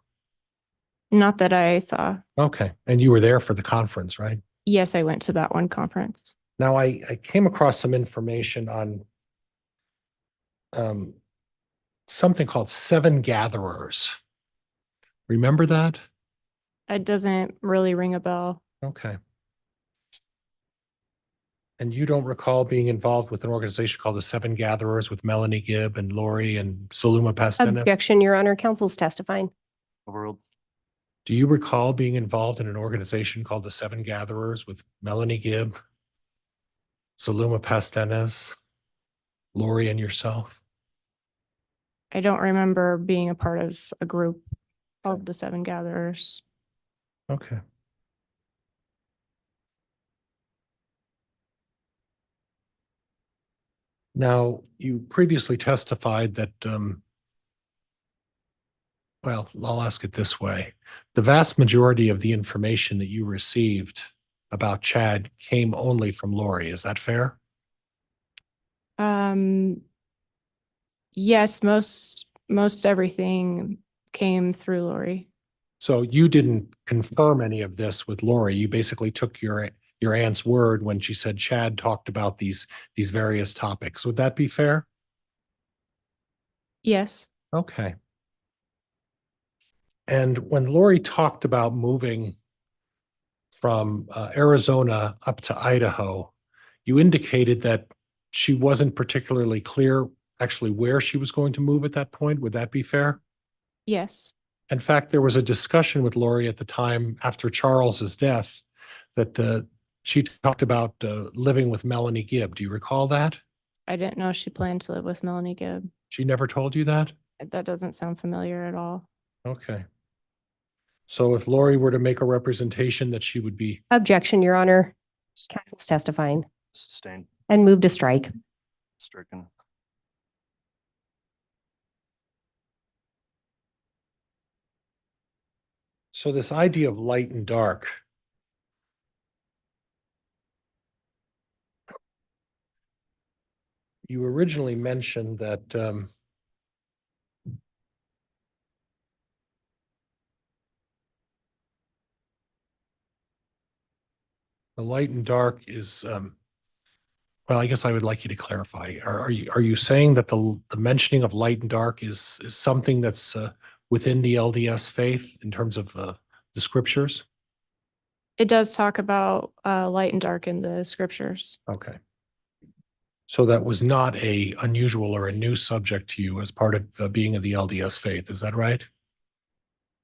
Not that I saw. Okay. And you were there for the conference, right? Yes, I went to that one conference. Now, I came across some information on something called Seven Gatherers. Remember that? It doesn't really ring a bell. Okay. And you don't recall being involved with an organization called the Seven Gatherers with Melani Gibb and Lori and Saluma Pastenes? Objection, Your Honor, counsel's testifying. Overruled. Do you recall being involved in an organization called the Seven Gatherers with Melani Gibb, Saluma Pastenes, Lori, and yourself? I don't remember being a part of a group of the Seven Gatherers. Okay. Now, you previously testified that, well, I'll ask it this way. The vast majority of the information that you received about Chad came only from Lori. Is that fair? Yes, most everything came through Lori. So you didn't confirm any of this with Lori. You basically took your aunt's word when she said Chad talked about these various topics. Would that be fair? Yes. Okay. And when Lori talked about moving from Arizona up to Idaho, you indicated that she wasn't particularly clear actually where she was going to move at that point. Would that be fair? Yes. In fact, there was a discussion with Lori at the time after Charles's death that she talked about living with Melani Gibb. Do you recall that? I didn't know she planned to live with Melani Gibb. She never told you that? That doesn't sound familiar at all. Okay. So if Lori were to make a representation that she would be, Objection, Your Honor, counsel's testifying Sustained. and move to strike. Stricken. so this idea of light and dark, you originally mentioned that the light and dark is, well, I guess I would like you to clarify. Are you saying that the mentioning of light and dark is something that's within the LDS faith in terms of the scriptures? It does talk about light and dark in the scriptures. Okay. So that was not a unusual or a new subject to you as part of being of the LDS faith. Is that right?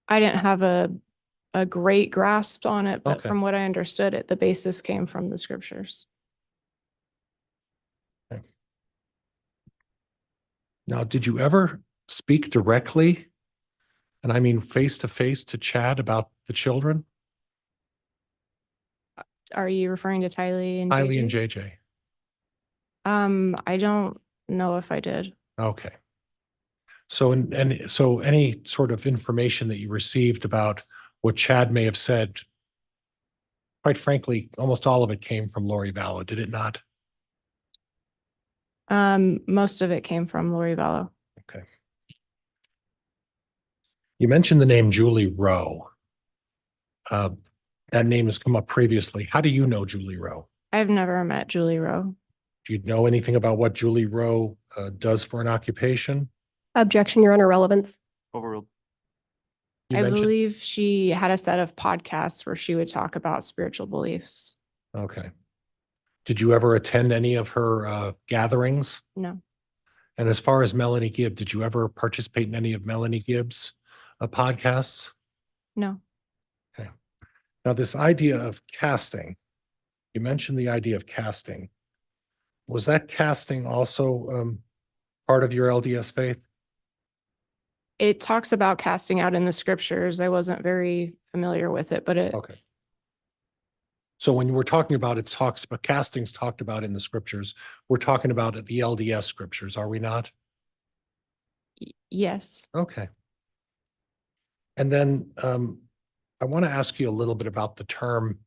I didn't have a great grasp on it, but Okay. from what I understood it, the basis came from the scriptures. Now, did you ever speak directly, and I mean face to face, to Chad about the children? Are you referring to Tylee and Kylie and JJ? JJ. I don't know if I did. Okay. So, so any sort of information that you received about what Chad may have said, quite frankly, almost all of it came from Lori Vallow, did it not? Most of it came from Lori Vallow. Okay. You mentioned the name Julie Rowe. That name has come up previously. How do you know Julie Rowe? I've never met Julie Rowe. Do you know anything about what Julie Rowe does for an occupation? Objection, Your Honor, relevance. Overruled. You I mentioned, believe she had a set of podcasts where she would talk about spiritual beliefs. okay. Did you ever attend any of her gatherings? No, And as far as Melanie Gibb, did you ever participate in any of Melanie Gibb's podcasts? no. Now, this idea of casting, you mentioned the idea of casting. Was that casting also part of your LDS faith? It talks about casting out in the scriptures. I wasn't very familiar with it, but it, Okay. So when we're talking about it talks, but castings talked about in the scriptures, we're talking about the LDS scriptures, are we not? yes. Okay. And then I want to ask you a little bit about the term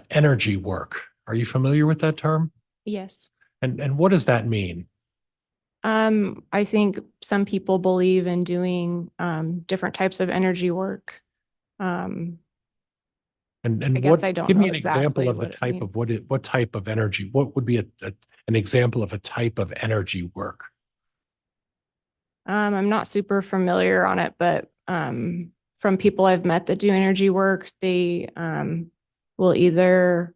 energy work. Are you familiar with that term? Yes. And what does that mean? I think some people believe in doing different types of energy work. And I guess what, I don't give me know an example exactly of the what it type of means. what type of energy, what would be an example of a type of energy work? I'm not super familiar on it, but from people I've met that do energy work, they will either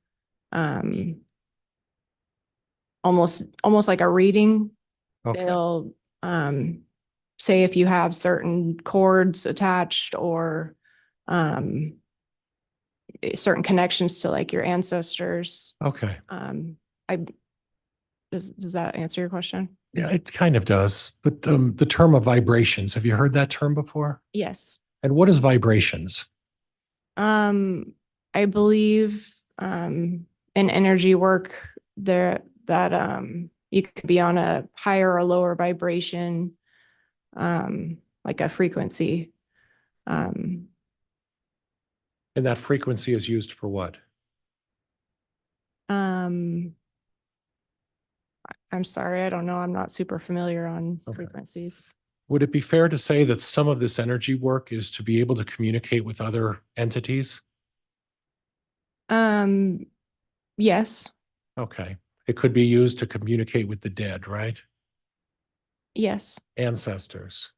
almost like a reading. Okay, They'll say if you have certain cords attached or certain connections to like your ancestors. okay. I does that answer your question? Yeah, it kind of does. But the term of vibrations, have you heard that term before? Yes. And what is vibrations? I believe in energy work there that you could be on a higher or lower vibration, like a frequency. And that frequency is used for what? I'm sorry, I don't know. I'm not super familiar on Okay. frequencies. Would it be fair to say that some of this energy work is to be able to communicate with other entities? Yes, Okay. It could be used to communicate with the dead, right? yes, Ancestors.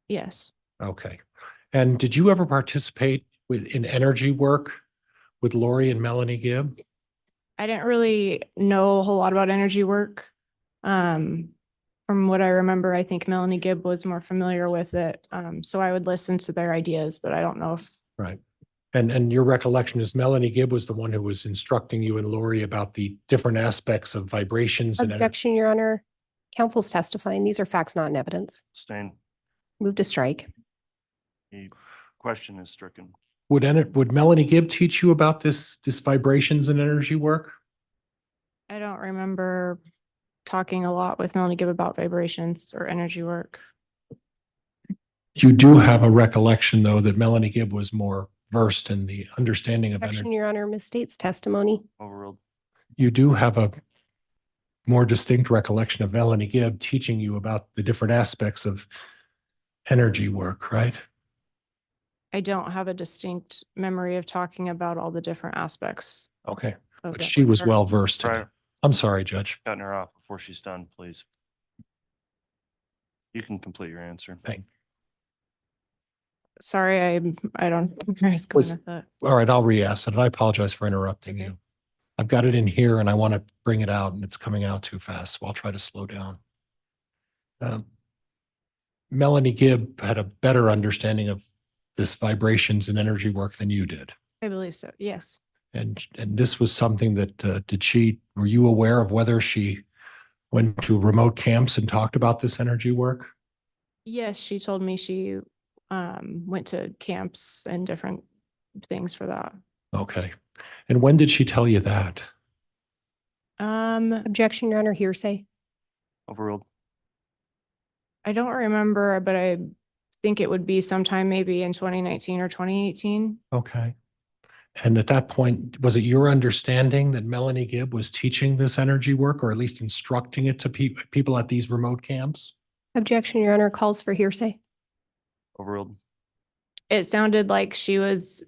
yes. Okay. And did you ever participate in energy work with Lori and Melanie Gibb? I didn't really know a whole lot about energy work. From what I remember, I think Melanie Gibb was more familiar with it. So I would listen to their ideas, but I don't know if Right. And your recollection is Melanie Gibb was the one who was instructing you and Lori about the different aspects of vibrations and energy. Objection, Your Honor. Counsel's testifying. These are facts not in evidence. Abstain. Move to strike. The question is stricken. Would Melanie Gibb teach you about this vibrations and energy work? I don't remember talking a lot with Melanie Gibb about vibrations or energy work. You do have a recollection, though, that Melanie Gibb was more versed in the understanding of Objection, energy. Your Honor, misstates testimony. Overruled. You do have a more distinct recollection of Melanie Gibb teaching you about the different aspects of energy work, right? I don't have a distinct memory of talking about all the different aspects Okay, of but it she with was her. well versed in it. Prior, I'm sorry, Judge. cutting her off before she's done, please. You can complete your answer. Thank. Sorry, I don't know where I was going Was- with that. All right, I'll re-ask it. I apologize for interrupting Okay. you. I've got it in here and I want to bring it out and it's coming out too fast, so I'll try to slow down. Melanie Gibb had a better understanding of this vibrations and energy work than you did. I believe so. Yes. And this was something that were you aware of whether she went to remote camps and talked about this energy work? Yes, she told me she went to camps and different things for that. Okay. And when did she tell you that? Objection, Your Honor, hearsay. Overruled. I don't remember, but I think it would be sometime maybe in 2019 or 2018. Okay. And at that point, was it your understanding that Melanie Gibb was teaching this energy work, or at least instructing it to people at these remote camps? Objection, Your Honor, calls for hearsay. Overruled. It sounded like she was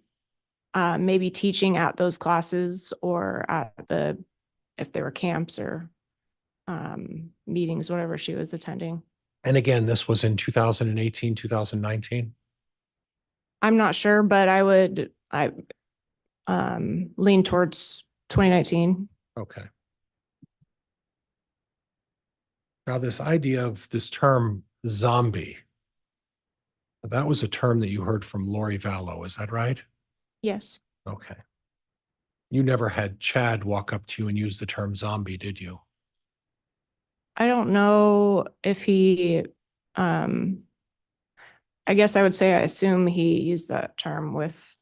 maybe teaching at those classes or at if they were camps or meetings, whatever she was attending. And again, this was in 2018, 2019? I'm not sure, but I lean towards 2019. Okay. Now, this idea of this term zombie, that was a term that you heard from Lori Vallow, is that right? Yes. Okay. You never had Chad walk up to you and use the term zombie, did you? I don't know if he, I guess I would say I assume he used that term with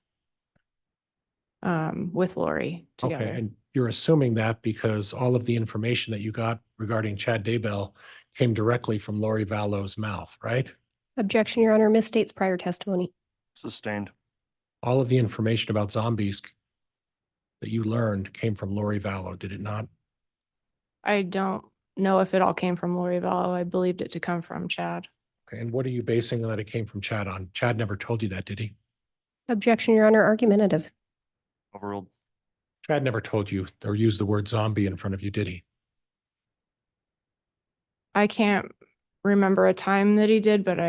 Lori Okay, together. and you're assuming that because all of the information that you got regarding Chad Daybell came directly from Lori Vallow's mouth, right? Objection, Your Honor, misstates prior testimony. Sustained. All of the information about zombies that you learned came from Lori Vallow, did it not? I don't know if it all came from Lori Vallow. I believed it to come from Chad. Okay, and what are you basing that it came from Chad on? Chad never told you that, did he? Objection, Your Honor, argumentative. Overruled. Chad never told you or used the word zombie in front of you, did he? I can't remember a time that he did, but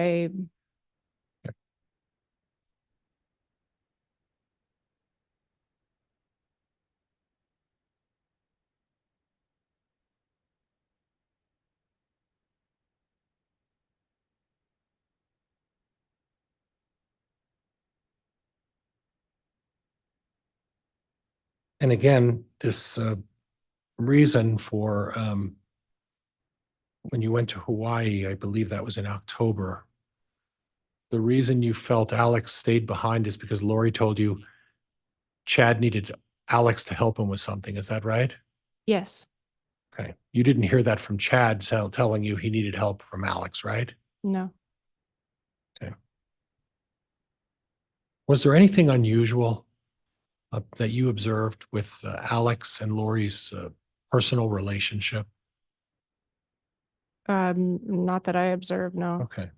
And again, this reason for when you went to Hawaii, I believe that was in October. The reason you felt Alex stayed behind is because Lori told you Chad needed Alex to help him with something. Is that right? yes, Okay. You didn't hear that from Chad telling you he needed help from Alex, right? no. Was there anything unusual that you observed with Alex and Lori's personal relationship? Not that I observed, no. Okay.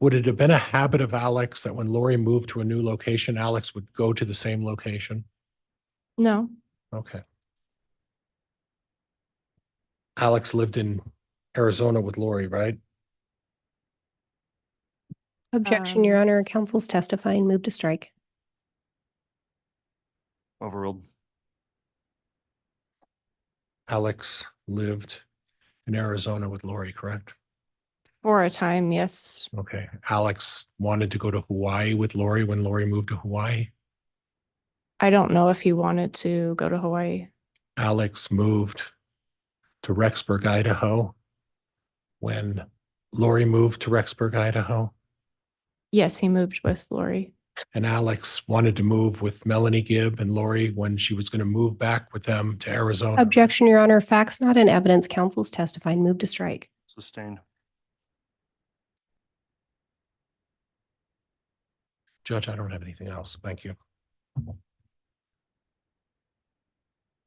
Would it have been a habit of Alex that when Lori moved to a new location, Alex would go to the same location? No, Okay. Alex lived in Arizona with Lori, right? Objection, Your Um, Honor, counsel's testifying. Move to strike. Overruled. Alex lived in Arizona with Lori, correct? for a time, yes. Okay. Alex wanted to go to Hawaii with Lori when Lori moved to Hawaii. I don't know if he wanted to go to Hawaii. Alex moved to Rexburg, Idaho when Lori moved to Rexburg, Idaho. Yes, he moved with Lori. And Alex wanted to move with Melanie Gibb and Lori when she was going to move back with them to Arizona. Objection, Your Honor, facts not in evidence. Counsel's testifying. Move to strike. Sustained. Judge, I don't have anything else. Thank you. All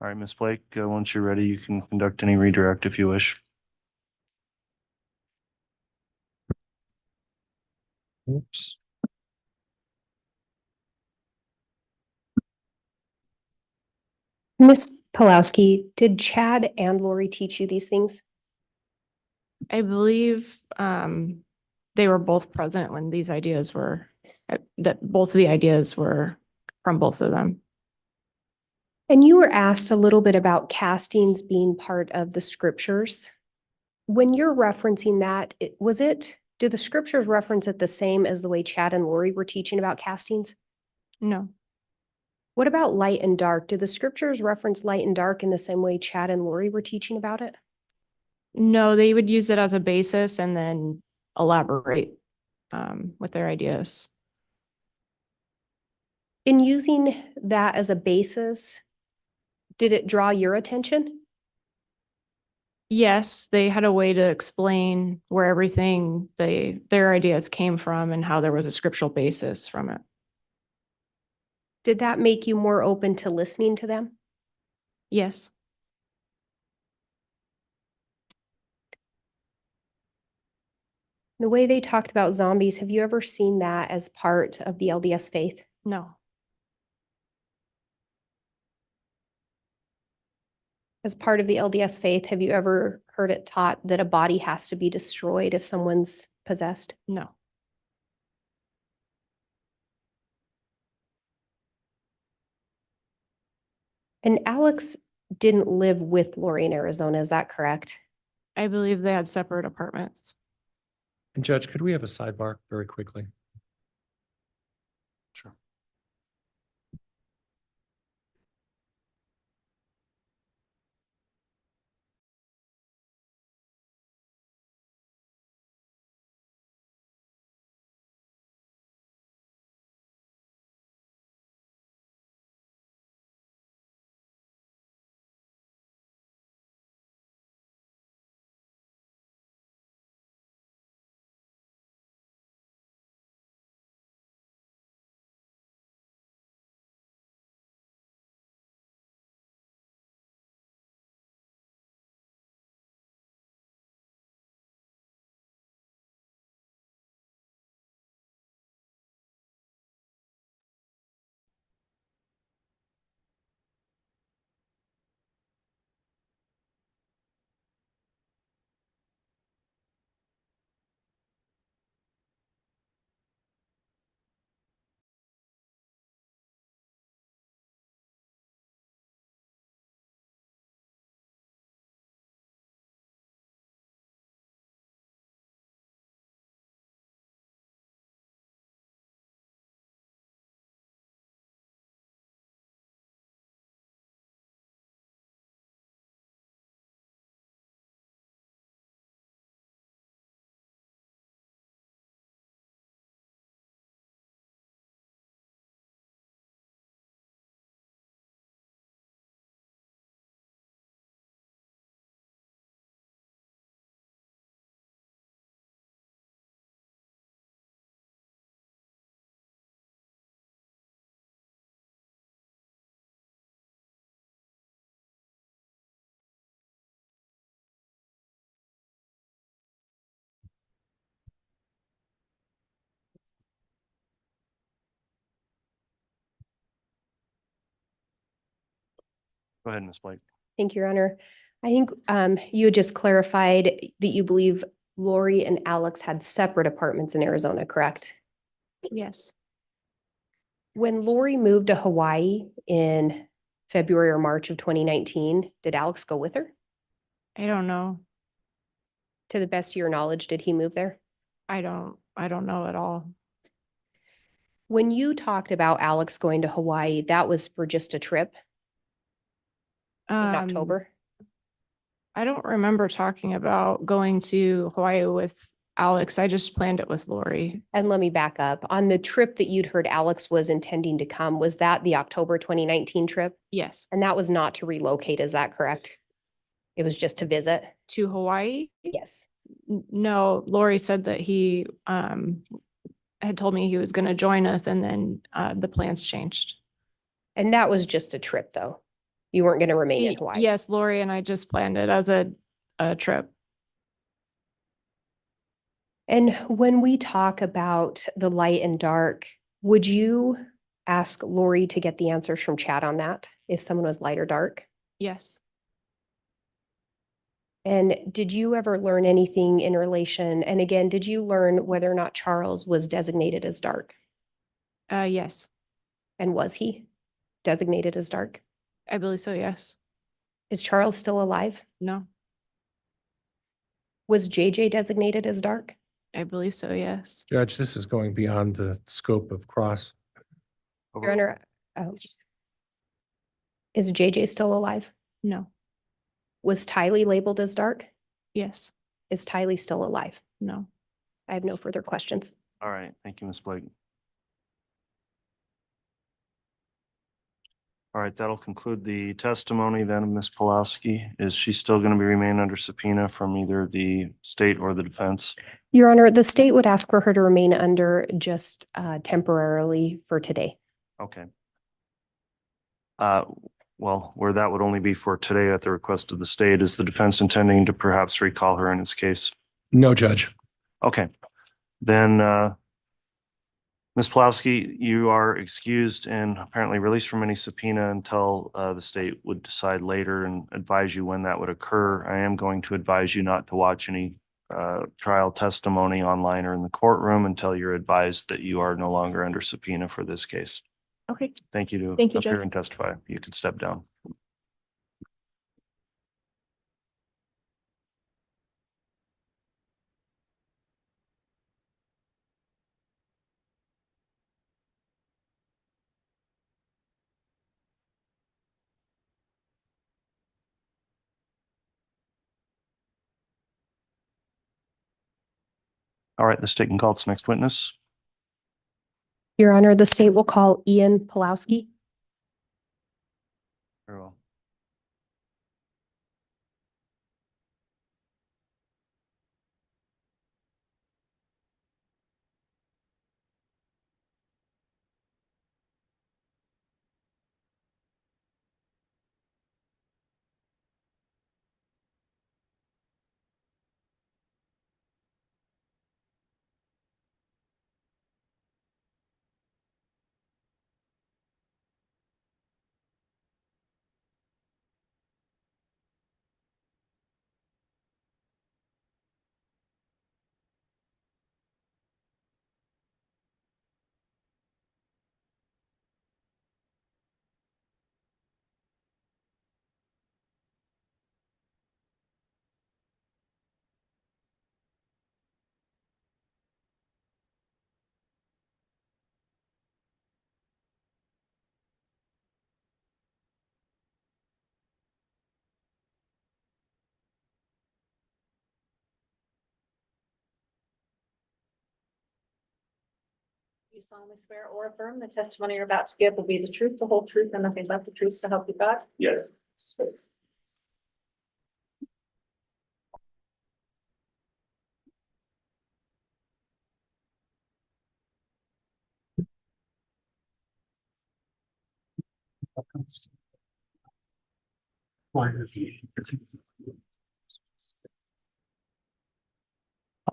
right, Ms. Blake, once you're ready, you can conduct any redirect if you wish. Oops. Ms. Pawlowski, did Chad and Lori teach you these things? I believe they were both present when these ideas were, that both of the ideas were from both of them. And you were asked a little bit about castings being part of the scriptures. When you're referencing that, do the scriptures reference it the same as the way Chad and Lori were teaching about castings? No, What about light and dark? Do the scriptures reference light and dark in the same way Chad and Lori were teaching about it? no, they would use it as a basis and then elaborate with their ideas. In using that as a basis, did it draw your attention? Yes, they had a way to explain where everything their ideas came from and how there was a scriptural basis from it. Did that make you more open to listening to them? Yes. The way they talked about zombies, have you ever seen that as part of the LDS faith? No. As part of the LDS faith, have you ever heard it taught that a body has to be destroyed if someone's possessed? No. And Alex didn't live with Lori in Arizona, is that correct? I believe they had separate apartments. And Judge, could we have a sidebar very quickly? Sure. Go ahead, Ms. Blake. Thank you, Your Honor. I think you had just clarified that you believe Lori and Alex had separate apartments in Arizona, correct? Yes. When Lori moved to Hawaii in February or March of 2019, did Alex go with her? I don't know. To the best of your knowledge, did he move there? I don't know at all. When you talked about Alex going to Hawaii, that was for just a trip in October? I don't remember talking about going to Hawaii with Alex. I just planned it with Lori. And let me back up. On the trip that you'd heard Alex was intending to come, was that the October 2019 trip? Yes. And that was not to relocate, is that correct? It was just to visit? To Hawaii? Yes. No, Lori said that he had told me he was going to join us and then the plans changed. And that was just a trip, though? You weren't going to remain in Hawaii? Yes, Lori and I just planned it as a trip. And when we talk about the light and dark, would you ask Lori to get the answers from Chad on that, if someone was light or dark? Yes. And did you ever learn anything in relation, and again, did you learn whether or not Charles was designated as dark? Yes, And was he designated as dark? I believe so. Yes. Is Charles still alive? No, Was JJ designated as dark? I believe so. Yes. Judge, this is going beyond the scope of cross. Your Honor, is JJ still alive? No. Was Tylee labeled as dark? Yes. Is Tylee still alive? No. I have no further questions. All right, thank you, Ms. Blake. All right, that'll conclude the testimony then of Ms. Pawlowski. Is she still going to be remain under subpoena from either the state or the defense? Your Honor, the state would ask for her to remain under just temporarily for today. Okay. Well, where that would only be for today at the request of the state, is the defense intending to perhaps recall her in its case? No, Judge. Okay, then, Ms. Pawlowski, you are excused and apparently released from any subpoena until the state would decide later and advise you when that would occur. I am going to advise you not to watch any trial testimony online or in the courtroom until you're advised that you are no longer under subpoena for this case. Okay. Thank you to Thank you, appear Judge. and testify. You can step down. All right, the state can call its next witness. Your Honor, the state will call Ian Pawlowski. Very well. You solemnly swear or affirm the testimony you're about to give will be the truth, the whole truth, and nothing but the truth, so help you God? Yes.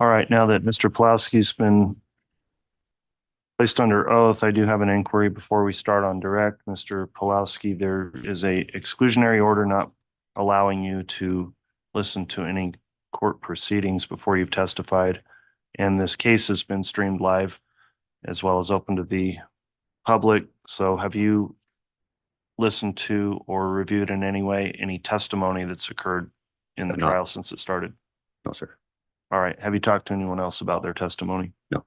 All right, now that Mr. Pawlowski's been placed under oath, I do have an inquiry before we start on direct. Mr. Pawlowski, there is a exclusionary order not allowing you to listen to any court proceedings before you've testified. And this case has been streamed live as well as open to the public. So have you listened to or reviewed in any way any testimony that's occurred in the Have not. trial since it started? No, sir. All right. Have you talked to anyone else about their testimony? No.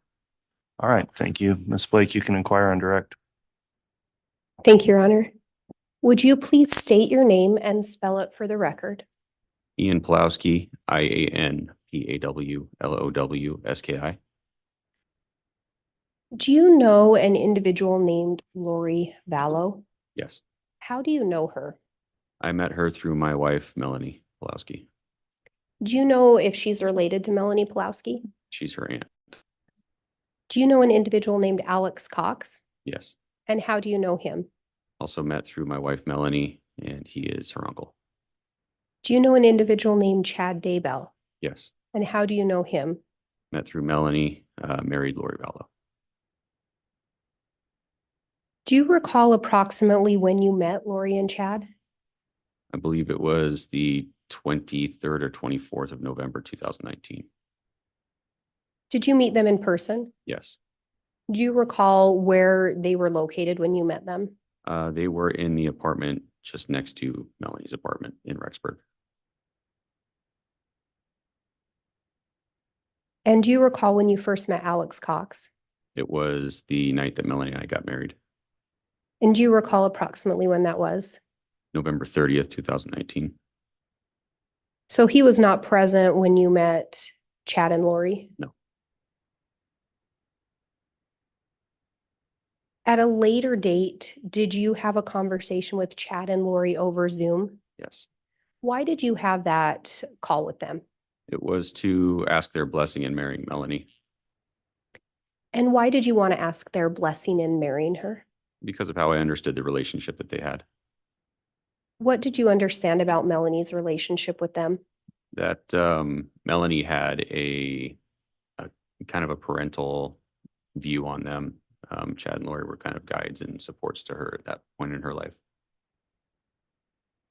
All right. Thank you. Ms. Blake, you can inquire on direct. Thank you, Your Honor. Would you please state your name and spell it for the record? Ian Pawlowski, IanPawlowski. Do you know an individual named Lori Vallow? Yes. How do you know her? I met her through my wife, Melani Pawlowski. Do you know if she's related to Melani Pawlowski? She's her aunt. Do you know an individual named Alex Cox? Yes. And how do you know him? Also met through my wife, Melanie, and he is her uncle. Do you know an individual named Chad Daybell? Yes. And how do you know him? Met through Melanie, married Lori Vallow. Do you recall approximately when you met Lori and Chad? I believe it was the 23rd or 24th of November, 2019. Did you meet them in person? Yes. Do you recall where they were located when you met them? They were in the apartment just next to Melanie's apartment in Rexburg. And do you recall when you first met Alex Cox? It was the night that Melanie and I got married, And do you recall approximately when that was? November 30th, 2019. So he was not present when you met Chad and Lori? No. At a later date, did you have a conversation with Chad and Lori over Zoom? Yes. Why did you have that call with them? It was to ask their blessing in marrying Melanie And why did you want to ask their blessing in marrying her? because of how I understood the relationship that they had. What did you understand about Melanie's relationship with them? That Melanie had a kind of a parental view on them. Chad and Lori were kind of guides and supports to her at that point in her life.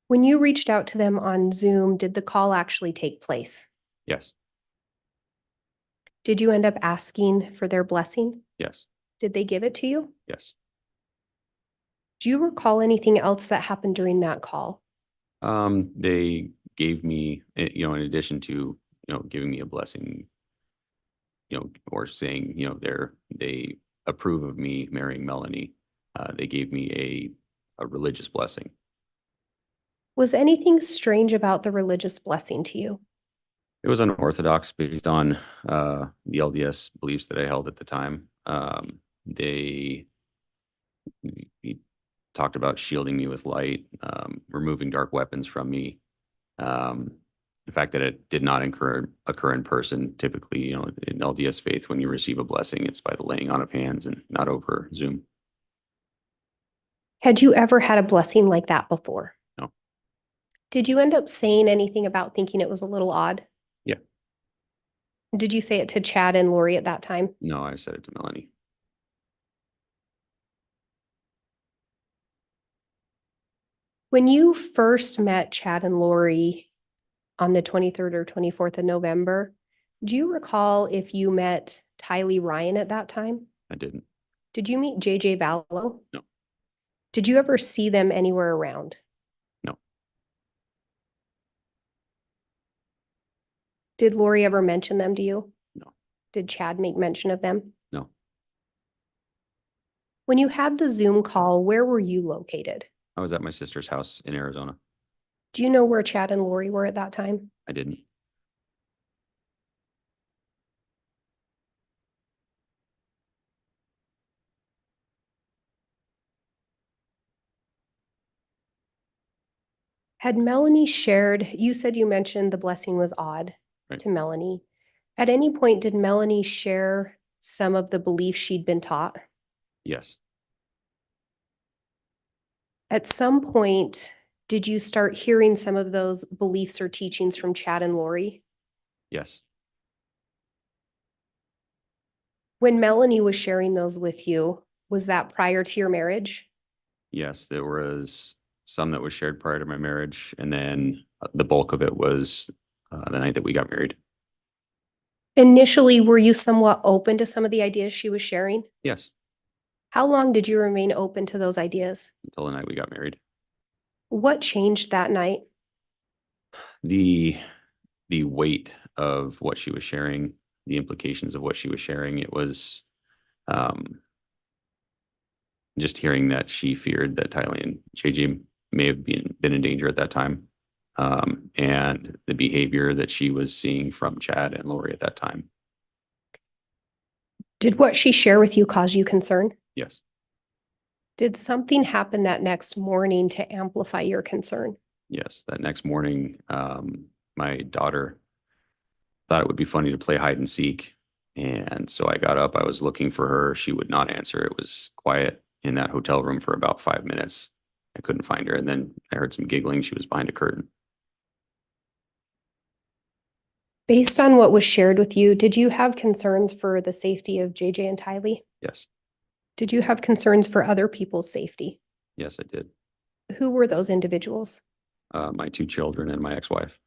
When you reached out to them on Zoom, did the call actually take place? Yes, Did you end up asking for their blessing? yes, Did they give it to you? yes. Do you recall anything else that happened during that call? They gave me, in addition to, giving me a blessing, or saying, they approve of me marrying Melanie. They gave me a religious blessing. Was anything strange about the religious blessing to you? It was unorthodox based on the LDS beliefs that I held at the time. They he talked about shielding me with light, removing dark weapons from me. The fact that it did not occur in person. Typically, in LDS faith, when you receive a blessing, it's by the laying on of hands and not over Zoom. Had you ever had a blessing like that before? No. Did you end up saying anything about thinking it was a little odd? Yeah. Did you say it to Chad and Lori at that time? No, I said it to Melanie. When you first met Chad and Lori on the 23rd or 24th of November, do you recall if you met Tylee Ryan at that time? I didn't. Did you meet JJ Vallow? No. Did you ever see them anywhere around? No. Did Lori ever mention them to you? No. Did Chad make mention of them? No. When you had the Zoom call, where were you located? I was at my sister's house in Arizona. Do you know where Chad and Lori were at that time? I didn't. Had Melanie shared, you said you mentioned the blessing was odd Right. to Melanie. At any point, did Melanie share some of the beliefs she'd been taught? Yes. At some point, did you start hearing some of those beliefs or teachings from Chad and Lori? Yes. When Melanie was sharing those with you, was that prior to your marriage? Yes. There was some that was shared prior to my marriage, and then the bulk of it was the night that we got married. Initially, were you somewhat open to some of the ideas she was sharing? Yes. How long did you remain open to those ideas? Until the night we got married. What changed that night? The weight of what she was sharing, the implications of what she was sharing, it was just hearing that she feared that Tylee and JJ may have been in danger at that time, and the behavior that she was seeing from Chad and Lori at that time. Did what she shared with you cause you concern? Yes. Did something happen that next morning to amplify your concern? Yes. That next morning, my daughter thought it would be funny to play hide and seek. And so I got up, I was looking for her. She would not answer. It was quiet in that hotel room for about 5 minutes. I couldn't find her. And then I heard some giggling. She was behind a curtain. Based on what was shared with you, did you have concerns for the safety of JJ and Tylee? Yes. Did you have concerns for other people's safety? Yes, I did. Who were those individuals? My 2 children and my ex-wife.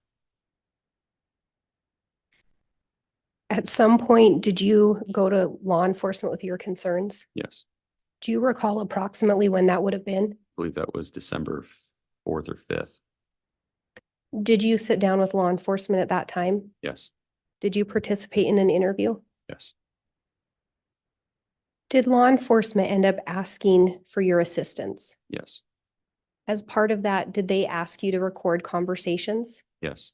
At some point, did you go to law enforcement with your concerns? Yes. Do you recall approximately when that would have been? I believe that was December 4th or 5th. Did you sit down with law enforcement at that time? Yes. Did you participate in an interview? Yes. Did law enforcement end up asking for your assistance? Yes. As part of that, did they ask you to record conversations? Yes.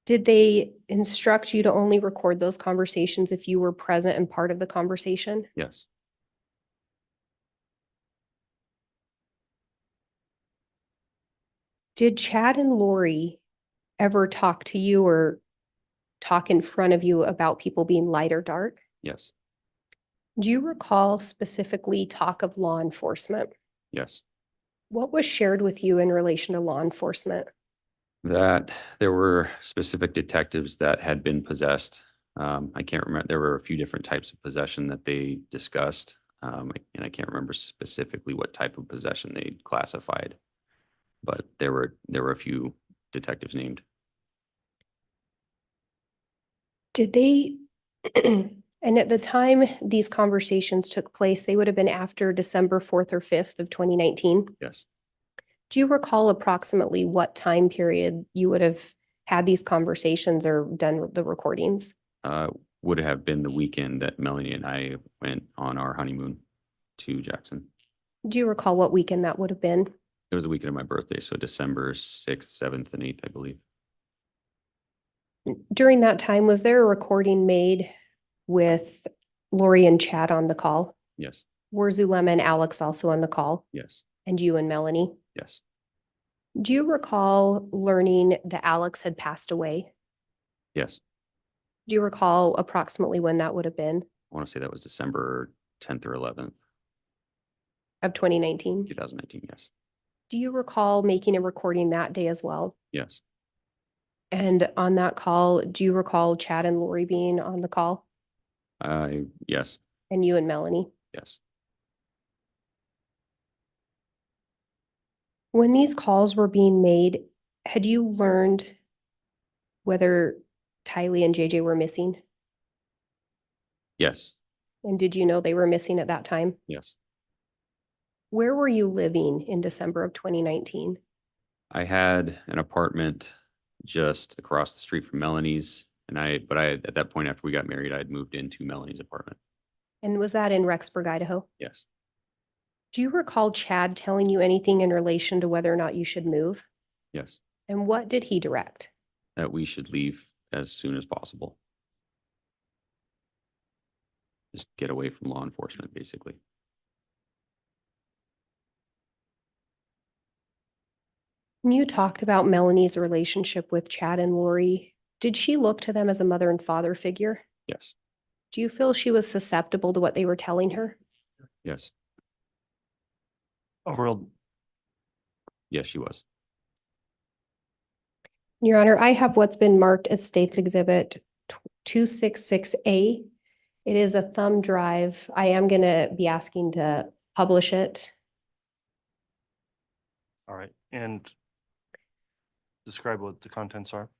Did they instruct you to only record those conversations if you were present and part of the conversation? Yes. Did Chad and Lori ever talk to you or talk in front of you about people being light or dark? Yes. Do you recall specifically talk of law enforcement? Yes. What was shared with you in relation to law enforcement? That there were specific detectives that had been possessed. I can't remember, there were a few different types of possession that they discussed. And I can't remember specifically what type of possession they classified. But there were a few detectives named. Did they, and at the time these conversations took place, they would have been after December 4th or 5th of 2019? Yes. Do you recall approximately what time period you would have had these conversations or done the recordings? Would have been the weekend that Melanie and I went on our honeymoon to Jackson. Do you recall what weekend that would have been? It was the weekend of my birthday, so December 6th, 7th, and 8th, I believe. During that time, was there a recording made with Lori and Chad on the call? Yes, Were Zulema and Alex also on the call? yes, And you and Melanie? yes. Do you recall learning that Alex had passed away? Yes. Do you recall approximately when that would have been I want to say that was December 10th or 11th, of 2019? 2019. Yes, Do you recall making a recording that day as well? yes, And on that call, do you recall Chad and Lori being on the call yes, and you and Melanie? yes. When these calls were being made, had you learned whether Tylee and JJ were missing? Yes, And did you know they were missing at that time? yes. Where were you living in December of 2019? I had an apartment just across the street from Melanie's, but I had, at that point after we got married, I had moved into Melanie's apartment. And was that in Rexburg, Idaho? Yes, Do you recall Chad telling you anything in relation to whether or not you should move? yes. And what did he direct? That we should leave as soon as possible. Just get away from law enforcement, basically. When you talked about Melanie's relationship with Chad and Lori, did she look to them as a mother and father figure? Yes, Do you feel she was susceptible to what they were telling her? yes, Overruled. yes, she was. Your Honor, I have what's been marked as State's Exhibit 266A. It is a thumb drive. I am going to be asking to publish it. All right. And describe what the contents are.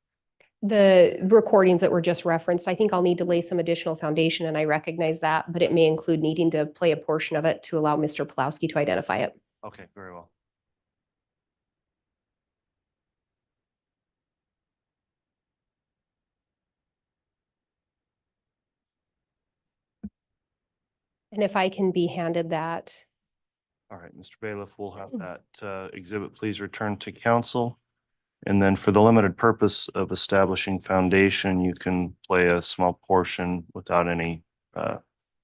The recordings that were just referenced, I think I'll need to lay some additional foundation, and I recognize that, but it may include needing to play a portion of it to allow Mr. Pawlowski to identify it. Okay, very well. And if I can be handed that. All right, Mr. Bailiff, we'll have that exhibit please return to council. And then for the limited purpose of establishing foundation, you can play a small portion without any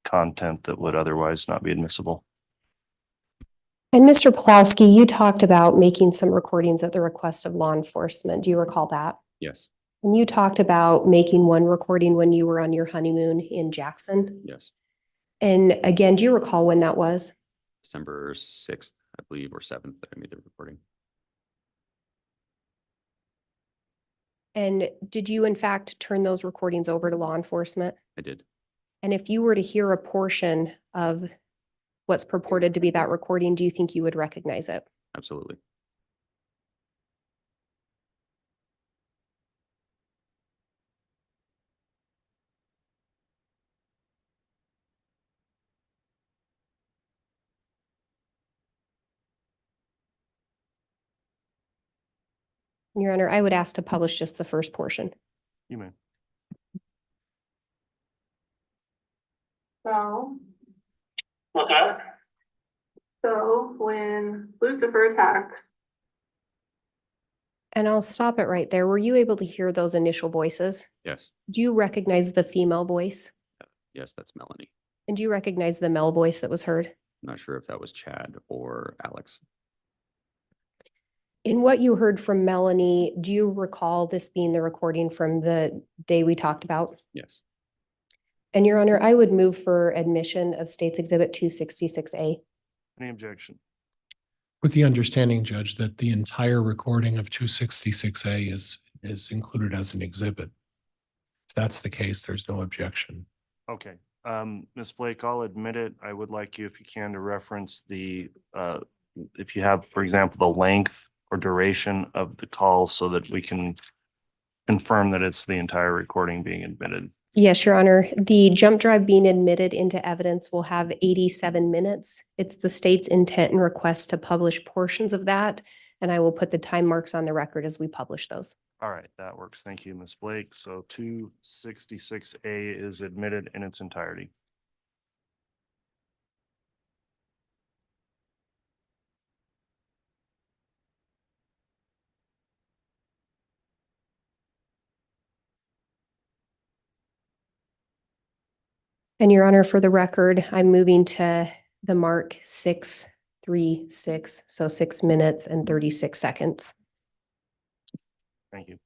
content that would otherwise not be admissible. And Mr. Pawlowski, you talked about making some recordings at the request of law enforcement. Do you recall that? Yes, And you talked about making one recording when you were on your honeymoon in Jackson. yes. And again, do you recall when that was? December 6th, I believe, or 7th that I made the recording. And did you in fact turn those recordings over to law enforcement? I did. And if you were to hear a portion of what's purported to be that recording, do you think you would recognize it? Absolutely. Your Honor, I would ask to publish just the first portion. You may. So, What's that? so when Lucifer attacks, And I'll stop it right there. Were you able to hear those initial voices? Yes, Do you recognize the female voice? yes, that's Melanie. And do you recognize the male voice that was heard? I'm not sure if that was Chad or Alex. In what you heard from Melanie, do you recall this being the recording from the day we talked about? Yes, And Your Honor, I would move for admission of State's Exhibit 266A. Any objection? With the understanding, Judge, that the entire recording of 266A is included as an exhibit. If that's the case, there's no objection. Okay, Ms. Blake, I'll admit it. I would like you, if you can, to reference the, if you have, for example, the length or duration of the call so that we can confirm that it's the entire recording being admitted. Yes, Your Honor. The jump drive being admitted into evidence will have 87 minutes. It's the state's intent and request to publish portions of that, and I will put the time marks on the record as we publish those. All right, that works. Thank you, Ms. Blake. So 266A is admitted in its entirety. And Your Honor, for the record, I'm moving to the mark 6:36, so 6 minutes and 36 seconds. Thank you.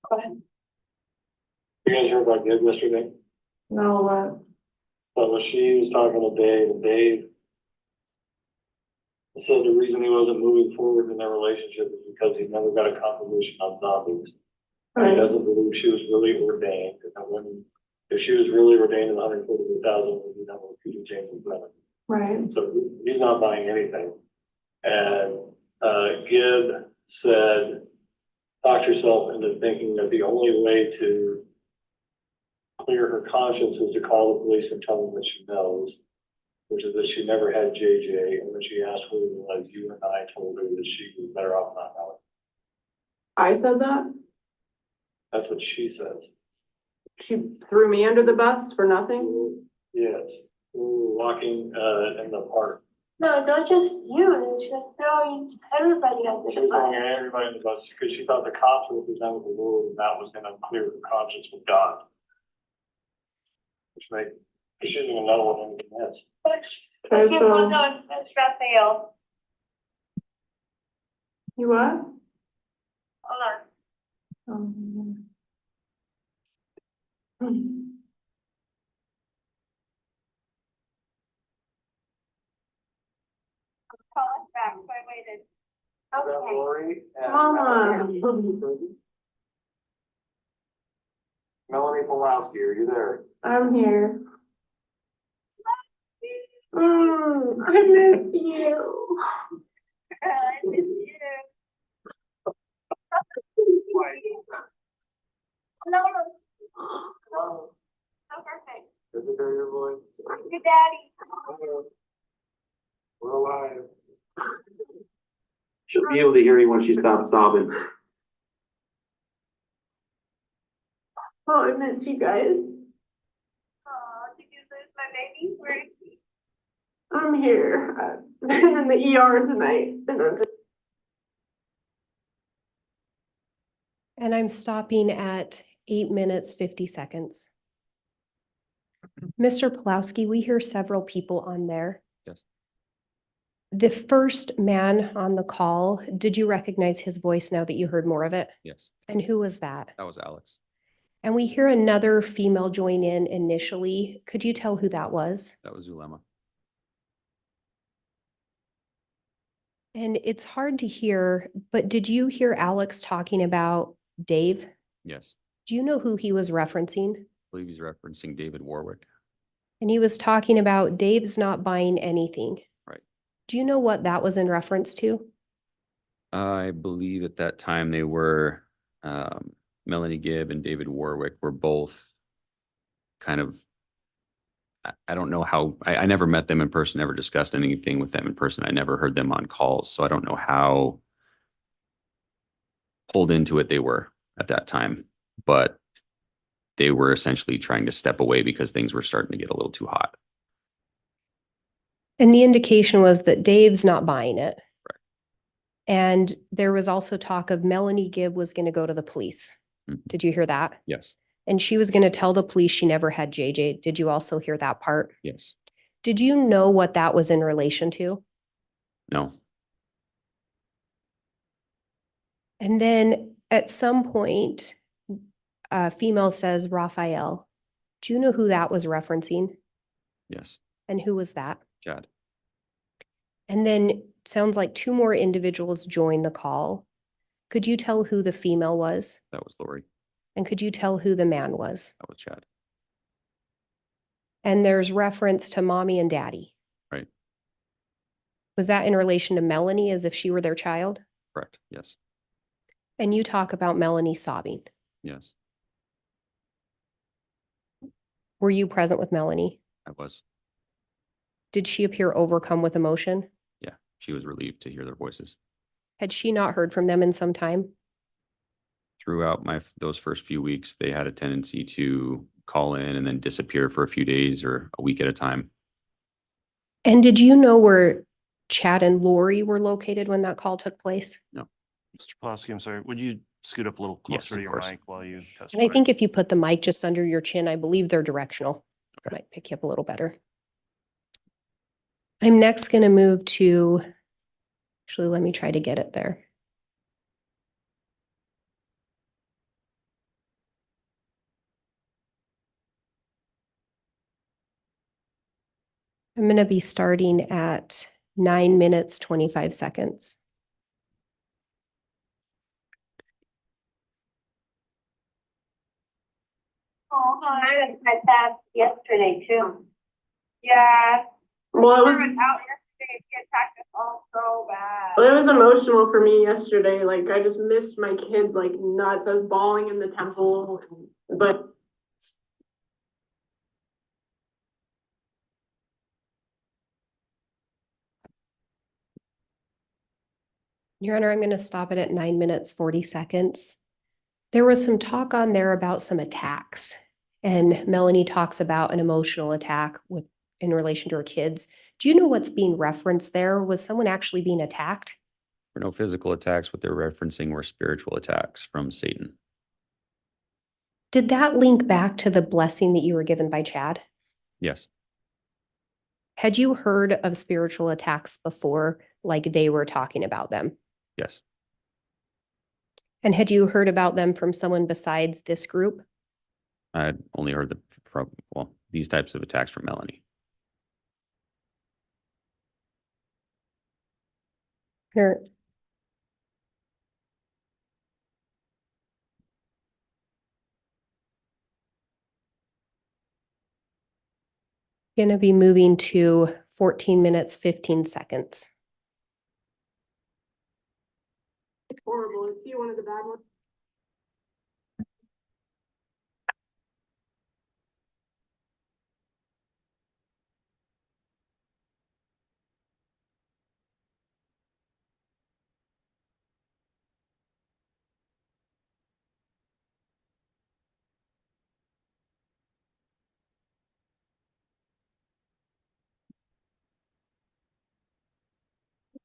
Go ahead. You guys heard about Gibb yesterday? No, So she was talking to Dave, and Dave said the reason he wasn't moving forward in their relationship is because he never got a confirmation on zombies. And he doesn't believe she was really ordained, and when, if she was really ordained in 148,000, we'd be done with Peter James and Brennan. right. So he's not buying anything. And Gibb said, talk yourself into thinking that the only way to clear her conscience is to call the police and tell them that she knows, which is that she never had JJ, and when she asked who it was, you and I told her that she was better off not knowing. I said that? That's what she says. She threw me under the bus for nothing? Yes, we were walking in the park. No, not just you. She was throwing everybody under She was throwing everybody in the bus because she thought the cops were representing the Lord, and that was gonna clear her conscience with God. Which made, she didn't even know what anything is. Okay, so. That's Raphael. You what? Hold on. Call us back, so I waited. Okay. Lori and Mama. Melani Pawlowski, are you there? I'm here. I miss you. I miss you. No. So perfect. Good to hear your voice. Good daddy. We're alive. She'll be able to hear you when she stops sobbing. Oh, I miss you guys. Oh, did you lose my baby? Where is he? I'm here. I'm in the ER tonight. And I'm stopping at 8 minutes, 50 seconds. Mr. Pawlowski, we hear several people on there. Yes. The first man on the call, did you recognize his voice now that you heard more of it? Yes, And who was that? that was Alex. And we hear another female join in initially. Could you tell who that was? That was Zulema. And it's hard to hear, but did you hear Alex talking about Dave? Yes, Do you know who he was referencing? I believe he's referencing David Warwick. And he was talking about Dave's not buying anything. Right. Do you know what that was in reference to? I believe at that time they were, Melanie Gibb and David Warwick were both kind of, I don't know how, I never met them in person, never discussed anything with them in person. I never heard them on calls, so I don't know how pulled into it they were at that time, but they were essentially trying to step away because things were starting to get a little too hot. And the indication was that Dave's not buying it. Right. And there was also talk of Melanie Gibb was going to go to the police. Mhm. Did you hear that? Yes, And she was going to tell the police she never had JJ. Did you also hear that part? yes, Did you know what that was in relation to? no, And then at some point, a female says, Raphael. Do you know who that was referencing? yes, And who was that? Chad. And then sounds like two more individuals joined the call. Could you tell who the female was? That was Lori. And could you tell who the man was? That was Chad. And there's reference to mommy and daddy. Right. Was that in relation to Melanie as if she were their child? Correct. Yes. And you talk about Melanie sobbing. Yes, Were you present with Melanie? I was. Did she appear overcome with emotion? Yeah, she was relieved to hear their voices. Had she not heard from them in some time? Throughout those first few weeks, they had a tendency to call in and then disappear for a few days or a week at a time. And did you know where Chad and Lori were located when that call took place? No. Mr. Pawlowski, I'm sorry, would you scoot up a little Yes, closer of to your course. mic while you testify? And I think if you put the mic just under your chin, I believe they're directional. Okay. Might pick you up a little better. I'm next going to move to, actually, let me try to get it there. I'm going to be starting at 9 minutes, 25 seconds. Oh, I passed yesterday too. Yeah. Well, I was out yesterday, she attacked us all so bad. Well, it was emotional for me yesterday. Like, I just missed my kids like nuts. I was bawling in the temple, but Your Honor, I'm going to stop it at 9 minutes, 40 seconds. There was some talk on there about some attacks, and Melanie talks about an emotional attack in relation to her kids. Do you know what's being referenced there? Was someone actually being attacked? There were no physical attacks. What they're referencing were spiritual attacks from Satan. Did that link back to the blessing that you were given by Chad? Yes, Had you heard of spiritual attacks before, like they were talking about them? yes. And had you heard about them from someone besides this group? I had only heard these types of attacks from Melanie. Or going to be moving to 14 minutes, 15 seconds. it's horrible. Is he one of the bad ones?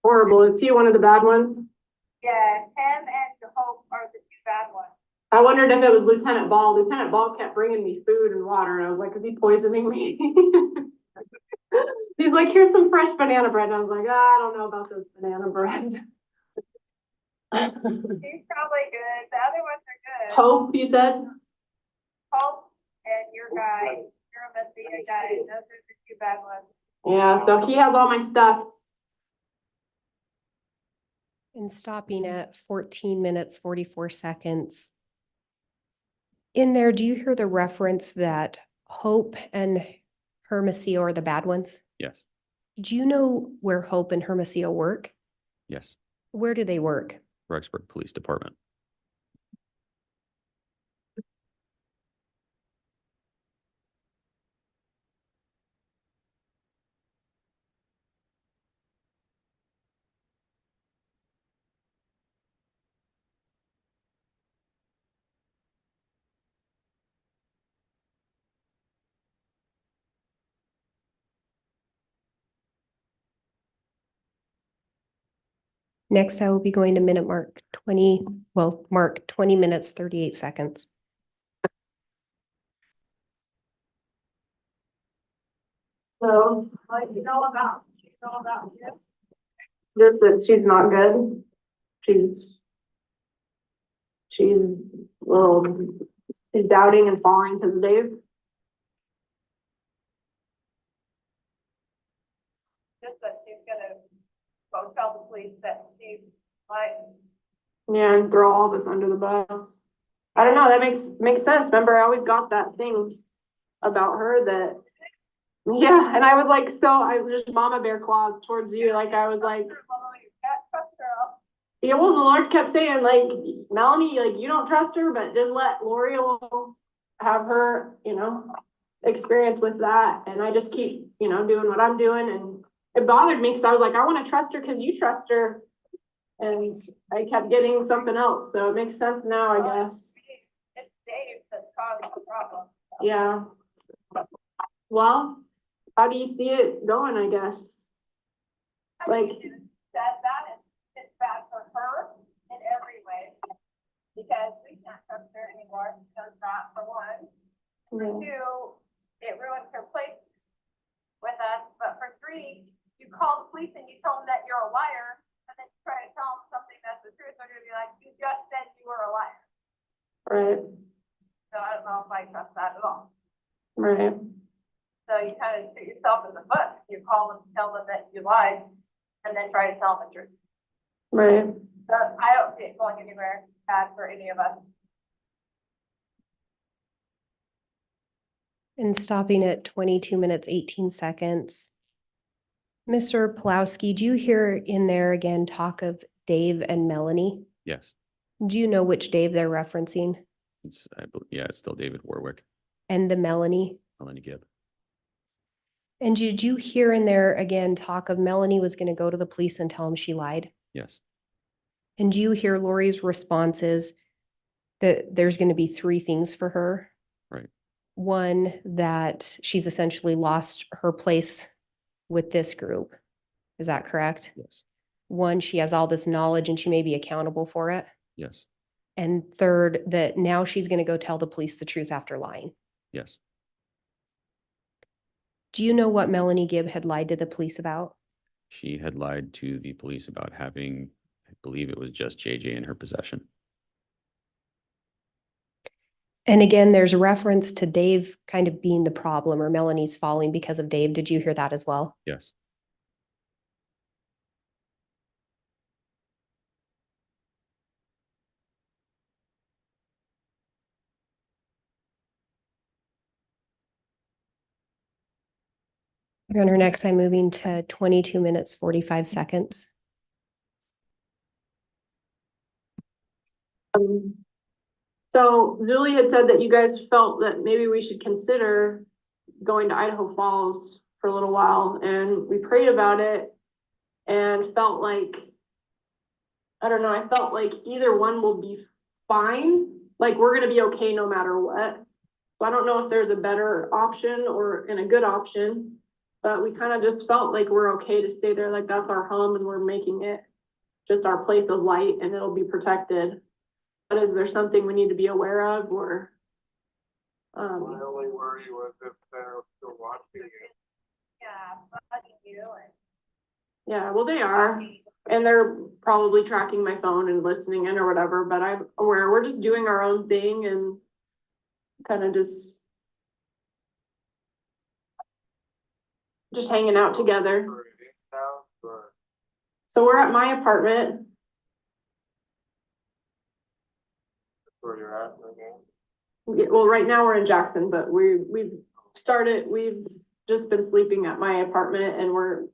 Horrible. Is he one of the bad ones? Yeah, him and Hope are the two bad ones. I wondered if it was Lieutenant Ball. Lieutenant Ball kept bringing me food and water, and I was like, is he poisoning me? He's like, here's some fresh banana bread. And I was like, I don't know about this banana bread. He's probably good. The other ones are good. Hope, you said? Hope and your guy, your Messina guy, those are the two bad ones. Yeah, so he has all my stuff. And stopping at 14 minutes, 44 seconds. In there, do you hear the reference that Hope and Hermosillo are the bad ones? Yes, Do you know where Hope and Hermosillo work? yes. Where do they work? Rexburg Police Department. Next, I will be going to mark 20 minutes, 38 seconds. So, like, you know about you? Just that she's not good. She's doubting and falling because of Dave. police that she like. Yeah, and throw all this under the bus. I don't know, that makes sense. Remember, I always got that thing about her that, yeah, and I was like, so I was just mama bear claws towards you, like I was like, yeah, well, the Lord kept saying, like, Melanie, like, you don't trust her, but just let Lori will have her, experience with that. And I just keep, doing what I'm doing. And it bothered me because I was like, I want to trust her because you trust her. And I kept getting something else. So it makes sense now, I guess. It's Dave that's causing the problem. Yeah. Well, how do you see it going, I guess? Like, That is, it's bad for her in every way. Because we can't trust her anymore, because that for one. For two, it ruins her place with us, but for three, you call the police and you tell them that you're a liar, and then you try to tell them something that's the truth, they're gonna be like, you just said you were a liar. right, So I don't know if I trust that at all. right. So you kind of shoot yourself in the foot, you call them, tell them that you lied, and then try to tell them the truth. Right. So I don't see it going anywhere bad for any of us. And stopping at 22 minutes, 18 seconds. Mr. Pawlowski, do you hear in there again talk of Dave and Melanie? Yes, Do you know which Dave they're referencing? it's still David Warwick, And the Melanie? Melanie Gibb. And did you hear in there again talk of Melanie was going to go to the police and tell him she lied? Yes, And do you hear Lori's responses that there's going to be three things for her? right, One, that she's essentially lost her place with this group. Is that correct? yes, One, she has all this knowledge and she may be accountable for it. yes, And third, that now she's going to go tell the police the truth after lying. yes. Do you know what Melanie Gibb had lied to the police about? She had lied to the police about having, I believe it was just JJ in her possession. And again, there's reference to Dave kind of being the problem or Melanie's falling because of Dave. Did you hear that as well? Yes, Your Honor, next I'm moving to 22 minutes, 45 seconds. So Julie had said that you guys felt that maybe we should consider going to Idaho Falls for a little while, and we prayed about it and felt like, I don't know, I felt like either one will be fine. Like we're gonna be okay no matter what. So I don't know if there's a better option and a good option, but we kind of just felt like we're okay to stay there. Like that's our home and we're making it just our place of light and it'll be protected. But is there something we need to be aware of or? My only worry was if they're still watching you. Yeah, watching you and. Yeah, well, they are. And they're probably tracking my phone and listening in or whatever, but I'm aware we're just doing our own thing and kind of just hanging out together. So we're at my apartment. Where you're at, okay. Well, right now we're in Jackson, but we've just been sleeping at my apartment and we're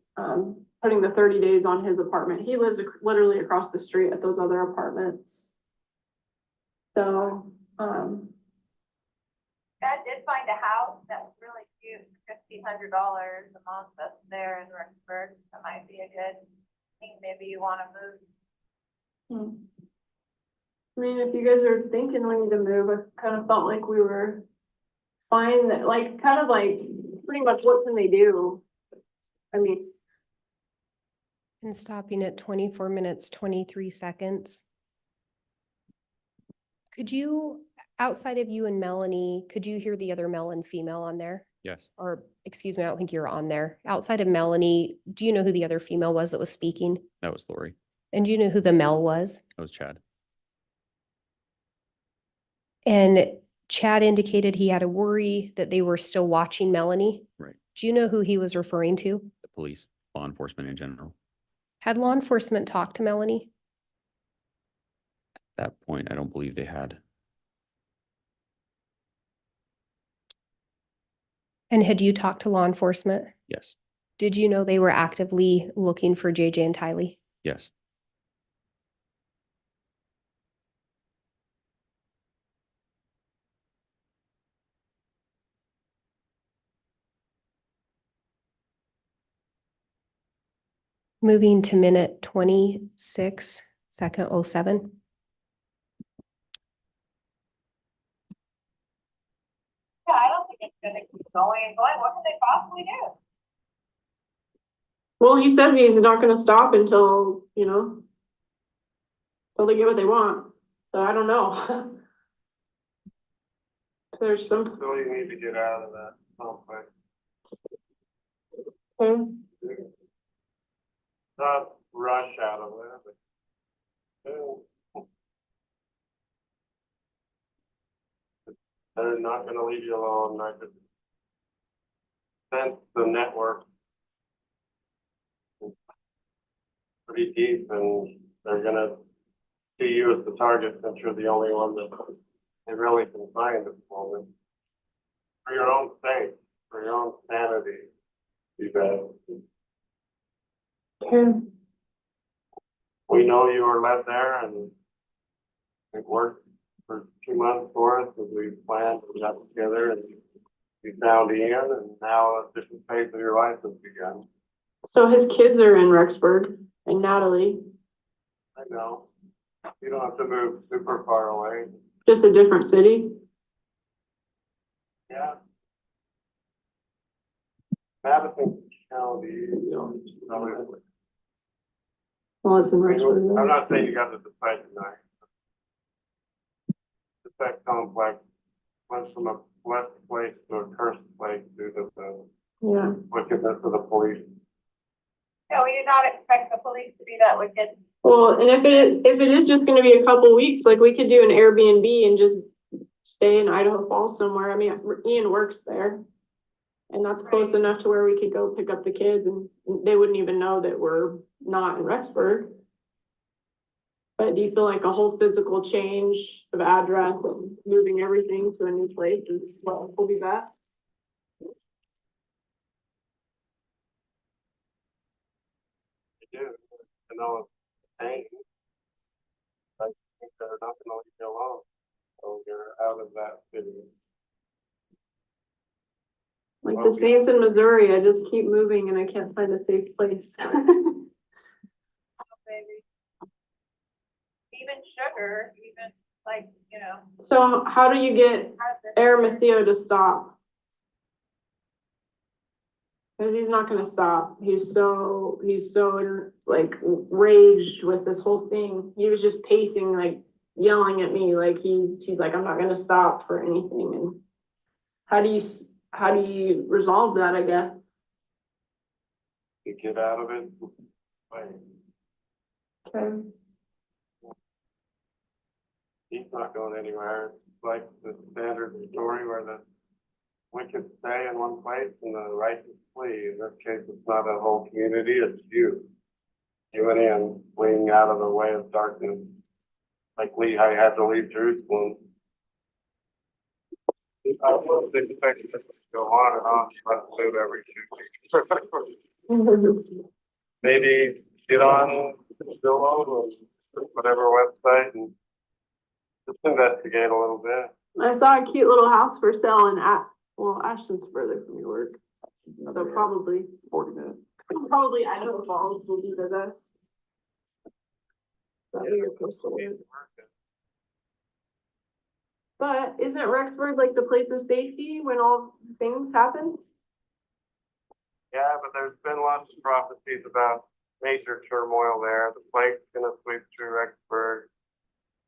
putting the 30 days on his apartment. He lives literally across the street at those other apartments. So, Dad did find a house that was really cute, $1,500 a month that's there in Rexburg. That might be a good thing. Maybe you want to move. I mean, if you guys are thinking we need to move, I kind of felt like we were fine, that like, kind of like, pretty much what can they do? I mean, And stopping at 24 minutes, 23 seconds. Could you, outside of you and Melanie, could you hear the other male and female on there? yes. Or, excuse me, I don't think you're on there. Outside of Melanie, do you know who the other female was that was speaking? That was Lori. And do you know who the male was? That was Chad. And Chad indicated he had a worry that they were still watching Melanie. Right. Do you know who he was referring to? The police, law enforcement in general. Had law enforcement talked to Melanie? At that point, I don't believe they had. And had you talked to law enforcement? Yes, Did you know they were actively looking for JJ and Tylee? yes. Moving to minute 26, second 07. Yeah, I don't think it's gonna keep going and going. What could they possibly do? Well, he says he's not gonna stop until, you know, until they get what they want. So I don't know. There's some. So you need to get out of that complex. Okay. Not rush out of there, but they're not gonna leave you alone. I could sense the network pretty deep, and they're gonna see you as the target since you're the only one that they really can find at the moment. For your own sake, for your own sanity, you bet. Okay. We know you were left there, and it worked for 2 months for us as we planned, we got together, and you found Ian, and now a different phase of your life has begun. So his kids are in Rexburg and Natalie, I know. You don't have to move super far away. just a different city. Yeah. Madison County, you know, probably. Well, it's in I'm Rexburg. not saying you got to decide tonight. The tech complex went from a blessed place to a cursed place due to the Yeah. wickedness of the police. No, we do not expect the police to be that wicked. Well, and if it is just gonna be a couple weeks, like we could do an Airbnb and just stay in Idaho Falls somewhere. I mean, Ian works there. And that's close enough to where we could go pick up the kids and they wouldn't even know that we're not in Rexburg. But do you feel like a whole physical change of address and moving everything to a new place is what will be best? They do, I know it's pain. I think they're not gonna leave you alone, so you're out of that city. Like the Saints in Missouri, I just keep moving and I can't find a safe place. Oh, baby. Even sugar, even like, you know. So how do you get Aramitio to stop? Cause he's not gonna stop. He's so like raged with this whole thing. He was just pacing, like yelling at me, like he's like, I'm not gonna stop for anything. And how do you resolve that, I guess? You get out of it. Like, Okay. he's not going anywhere. It's like the standard story where the wicked stay in one place and the righteous flee. In this case, it's not a whole community, it's you. You and Ian fleeing out of the way of darkness. Like Lehi had to leave Jerusalem. I wasn't expecting this to go on and on, but move every 2 weeks. Maybe get on Zillow or whatever website and just investigate a little bit. I saw a cute little house for sale in Ashton's further from your work. So probably 40 minutes. Probably Idaho Falls will be the best. That'd be your postal work. But isn't Rexburg like the place of safety when all things happen? Yeah, but there's been lots of prophecies about major turmoil there. The plague's gonna sweep through Rexburg.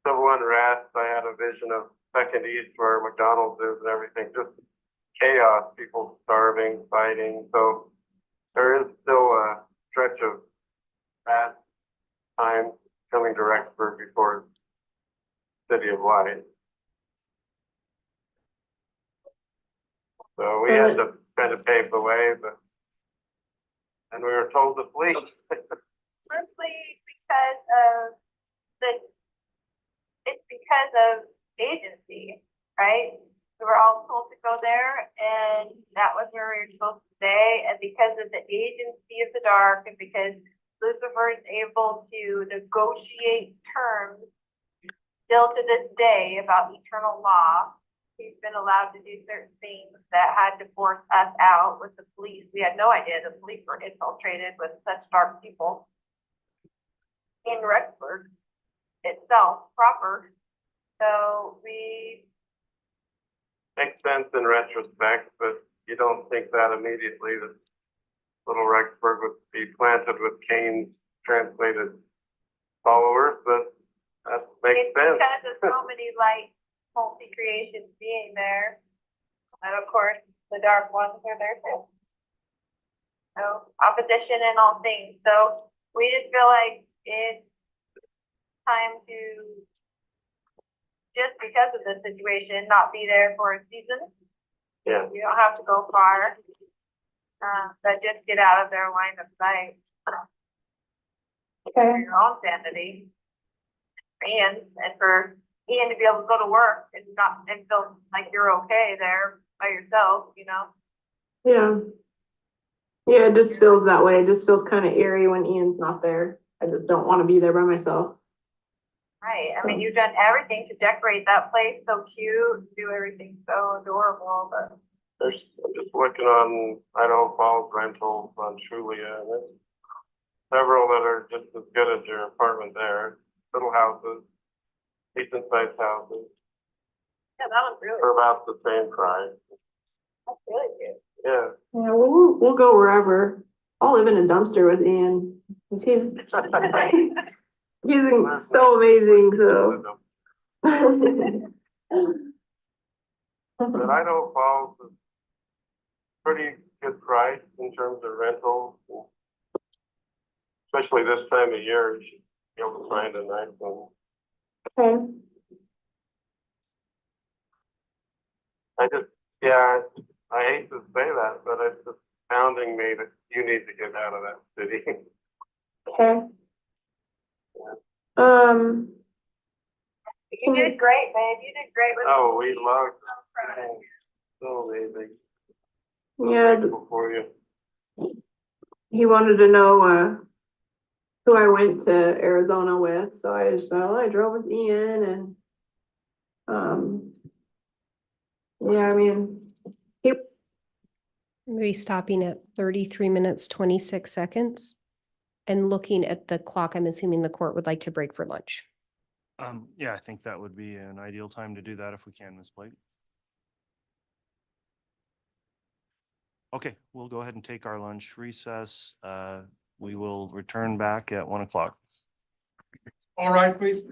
Civil unrest, I had a vision of Second East where McDonald's is and everything, just chaos, people starving, fighting. So there is still a stretch of bad times coming to Rexburg before City of Light. So we had to kind of pave the way, but and we were told to flee. of it's because of agency, right? We were all told to go there and that was where we were supposed to stay. And because of the agency of the dark and because Lucifer is able to negotiate terms still to this day about eternal law, he's been allowed to do certain things that had to force us out with the police. We had no idea the police were infiltrated with such dark people in Rexburg itself proper. So we Makes sense in retrospect, but you don't think that immediately that little Rexburg would be planted with Cain's translated followers, but that makes it's sense. because of so many light multi-creations being there. And of course, the dark ones are there too. So opposition in all things. So we just feel like it's time to, just because of the situation, not be there for a season. Yeah. You don't have to go far. But just get out of their line of sight. For your own sanity. And for Ian to be able to go to work and not, and feel like you're okay there by yourself, you know? Yeah. Yeah, it just feels that way. It just feels kind of eerie when Ian's not there. I just don't want to be there by myself. Right, I mean, you've done everything to decorate that place so cute, do everything so adorable, but. I'm just looking on Idaho Falls rentals on Trulia, and there's several that are just as good as your apartment there. Little houses, decent sized houses, Yeah, that was really, for about the same price. that's really cute. Yeah. Yeah, we'll go wherever. I'll live in a dumpster with Ian. He's so amazing, so. But Idaho Falls is pretty good price in terms of rentals. Especially this time of year, you should be able to find a nice one. Okay. Yeah, I hate to say that, but it's just pounding me that you need to get out of that city. Okay. You did great, babe, you did great with. Oh, we loved it. So amazing. So Yeah, grateful for you. he wanted to know, who I went to Arizona with, so I just, I drove with Ian and, yeah, I mean, Maybe stopping at 33 minutes, 26 seconds. And looking at the clock, I'm assuming the court would like to break for lunch. Yeah, I think that would be an ideal time to do that if we can, Ms. Blake. Okay, we'll go ahead and take our lunch recess. We will return back at 1 o'clock. All right, please.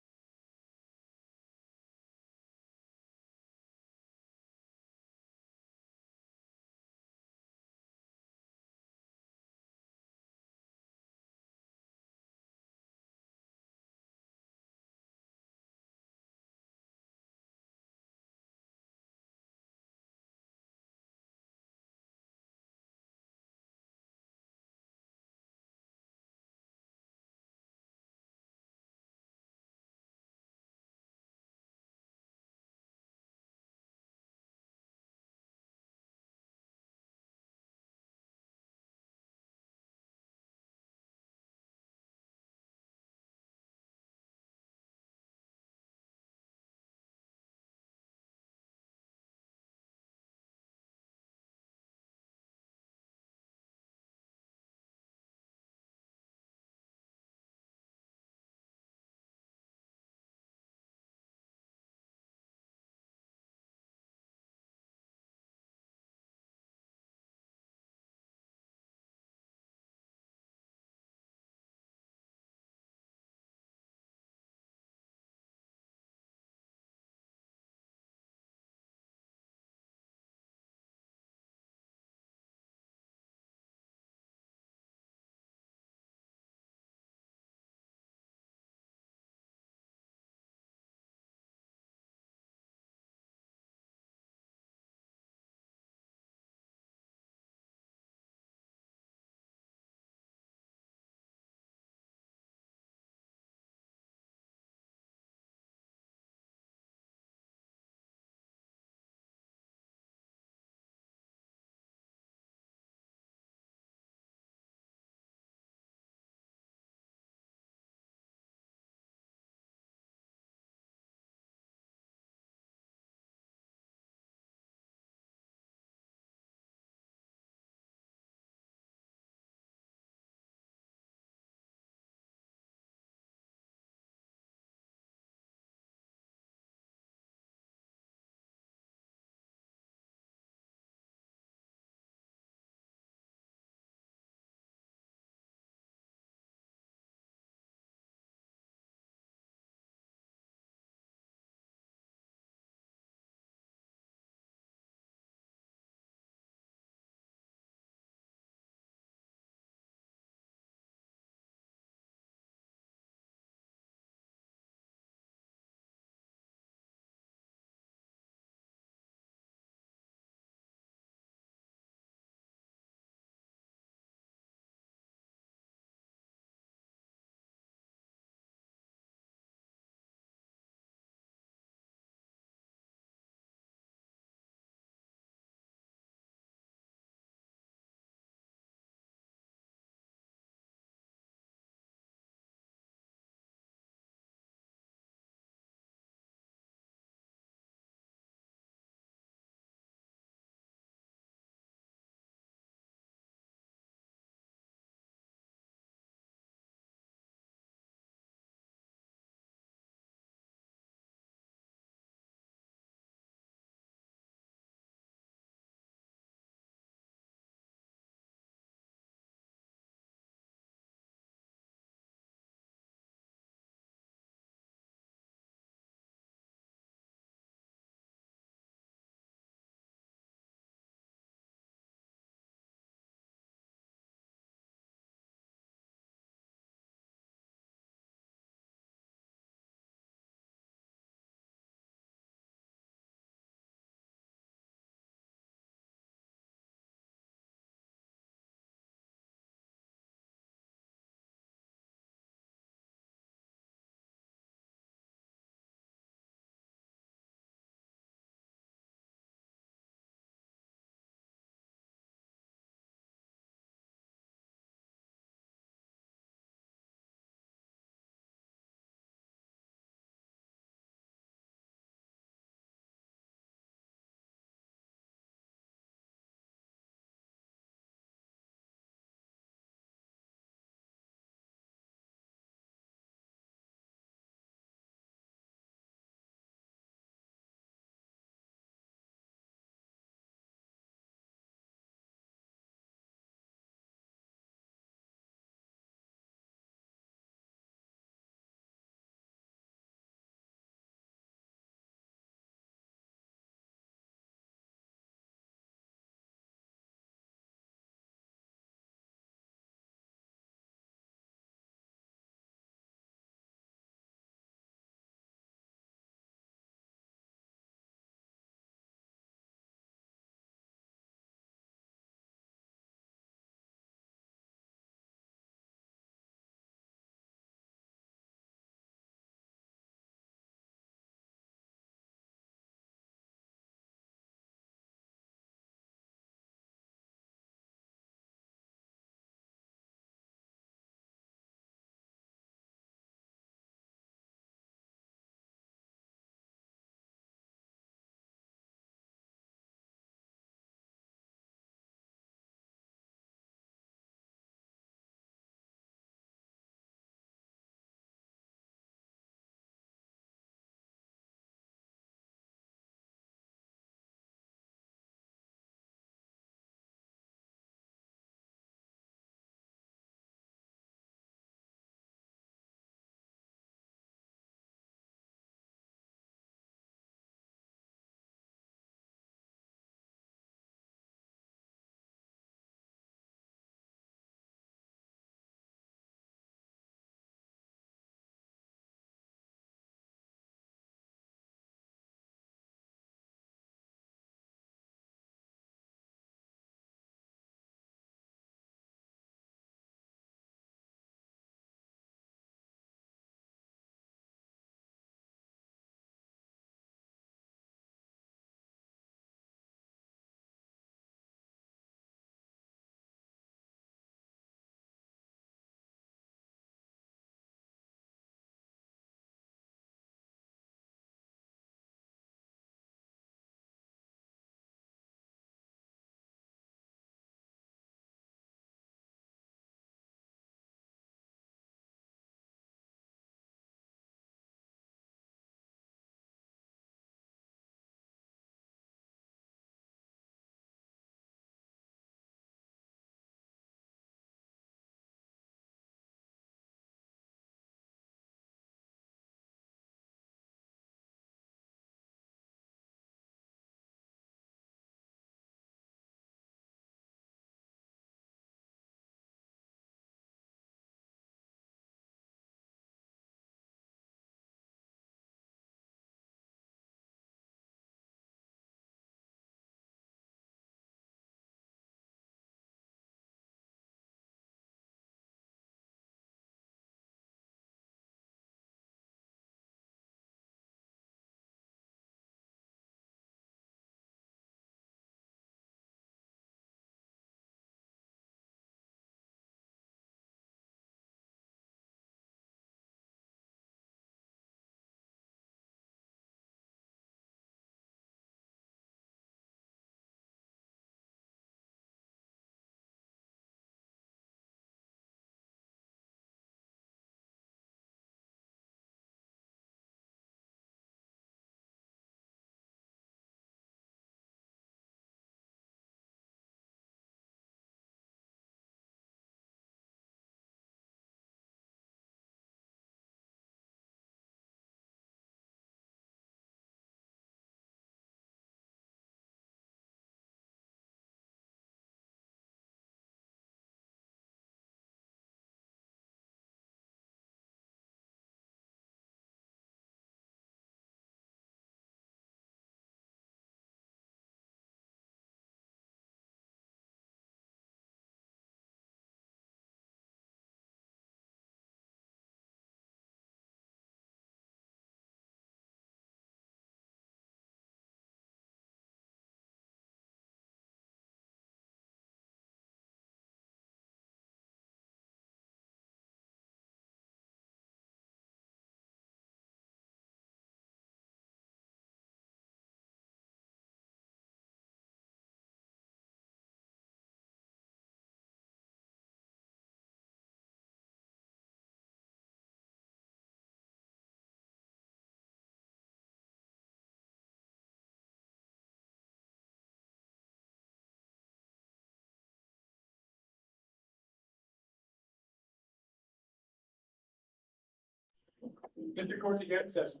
District Court's again in session.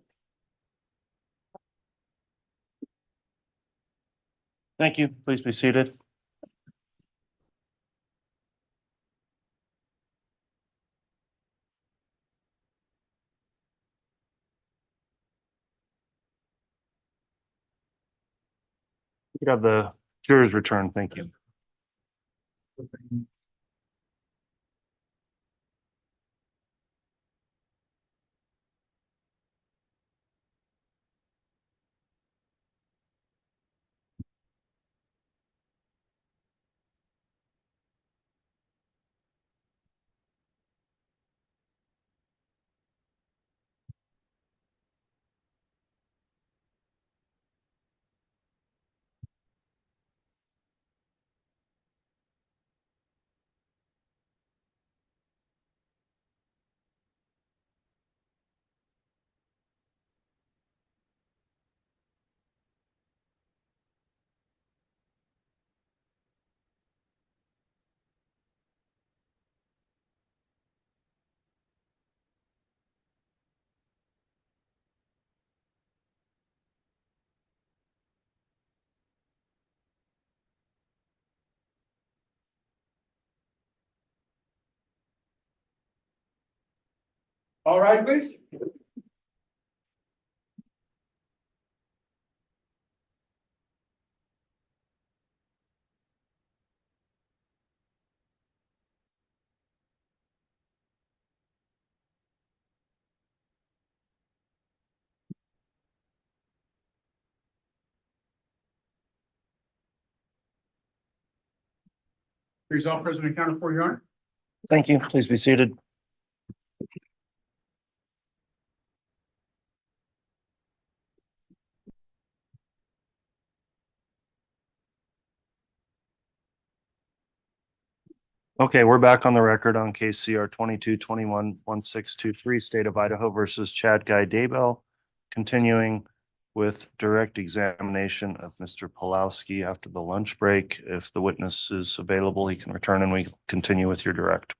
Thank you. Please be seated. You could have the jurors return. Thank you. All right, please. Resolved, President accounted for, Your Honor. Thank you. Please be seated. Okay, we're back on the record on case CR 2221-1623, State of Idaho versus Chad Guy Daybell. Continuing with direct examination of Mr. Pawlowski after the lunch break. If the witness is available, he can return and we continue with your direct.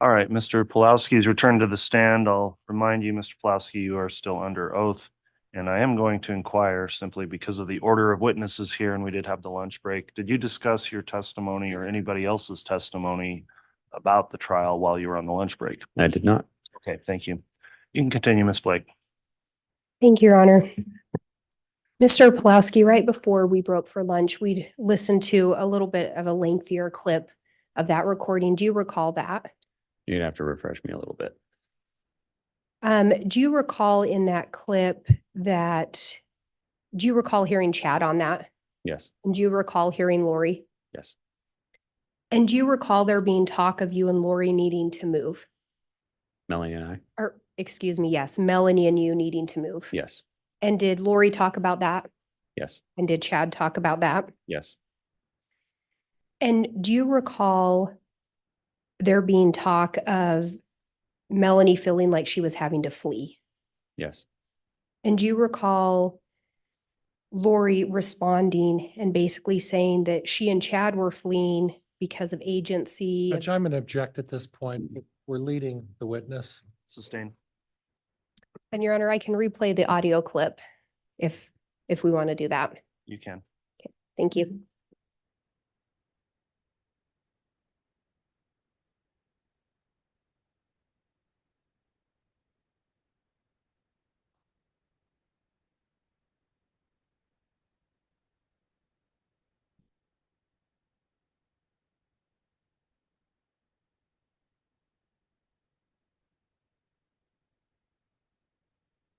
All right, Mr. Pawlowski is returned to the stand. I'll remind you, Mr. Pawlowski, you are still under oath. And I am going to inquire simply because of the order of witnesses here, and we did have the lunch break. Did you discuss your testimony or anybody else's testimony about the trial while you were on the lunch break? I did not. Okay, thank you. You can continue, Ms. Blake. Thank you, Your Honor. Mr. Pawlowski, right before we broke for lunch, we'd listened to a little bit of a lengthier clip of that recording. Do you recall that? You'd have to refresh me a little bit. Do you recall in that clip do you recall hearing Chad on that? Yes, And do you recall hearing Lori? yes, And do you recall there being talk of you and Lori needing to move? Melanie and I, Or, excuse me, yes, Melanie and you needing to move. yes, And did Lori talk about that? yes, And did Chad talk about that? yes, And do you recall there being talk of Melanie feeling like she was having to flee? yes, And do you recall Lori responding and basically saying that she and Chad were fleeing because of agency? Judge, I'm going to object at this point. We're leading the witness. Sustain. And Your Honor, I can replay the audio clip if we want to do that. You can. Thank you.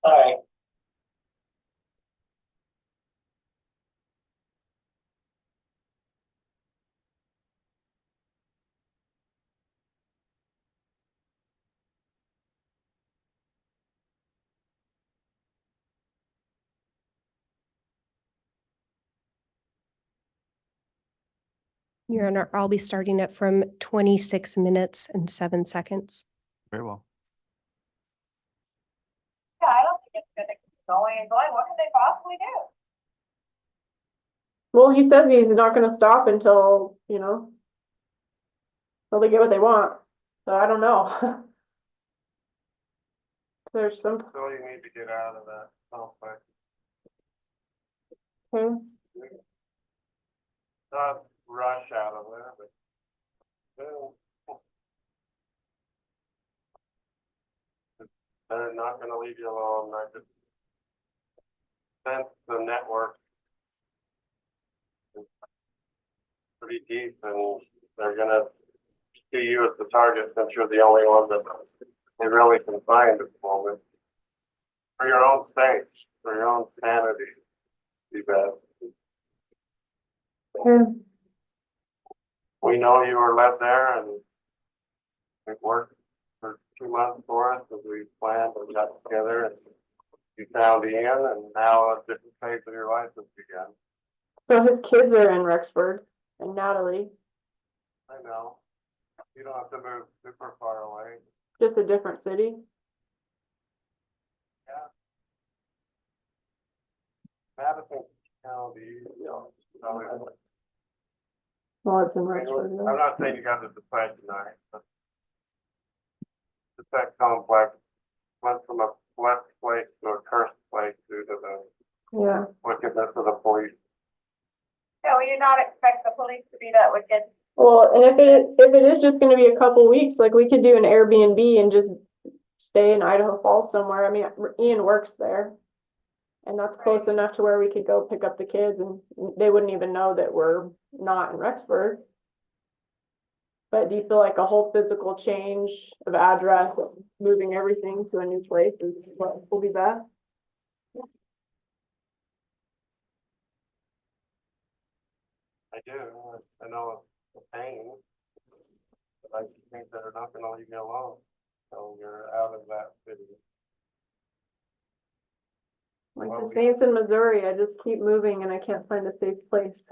Hi. Your Honor, I'll be starting it from 26 minutes and 7 seconds. Very well. Yeah, I don't think it's gonna keep going and going. What can they possibly do? Well, he says he's not gonna stop until, you know, until they get what they want. So I don't know. There's some, So you need to get out of that complex. okay. Not rush out of there, but. They're not gonna leave you alone. I just sense the network is pretty deep, and they're gonna see you as the target since you're the only one that they really can find at the moment. For your own sake, for your own sanity, be best. Okay. We know you were led there, and it worked for 2 months for us as we planned and got together, and you found Ian, and now a different phase of your life has begun. So his kids are in Rexburg and Natalie, I know. You don't have to move super far away. just a different city. Yeah. Madison County, you know, probably. Well, it's in Rexburg. I'm though. not saying you got to decide tonight, but the tech complex went from a blessed place to a cursed place due to the Yeah. wickedness of the police. No, you not expect the police to be that wicked. Well, and if it is just gonna be a couple weeks, like we could do an Airbnb and just stay in Idaho Falls somewhere. I mean, Ian works there. And that's close enough to where we could go pick up the kids and they wouldn't even know that we're not in Rexburg. But do you feel like a whole physical change of address, moving everything to a new place is what will be best? I do. I know it's a pain, but I think they're not going to leave you alone. So you're out of that city. Like the Saints in Missouri, I just keep moving and I can't find a safe place.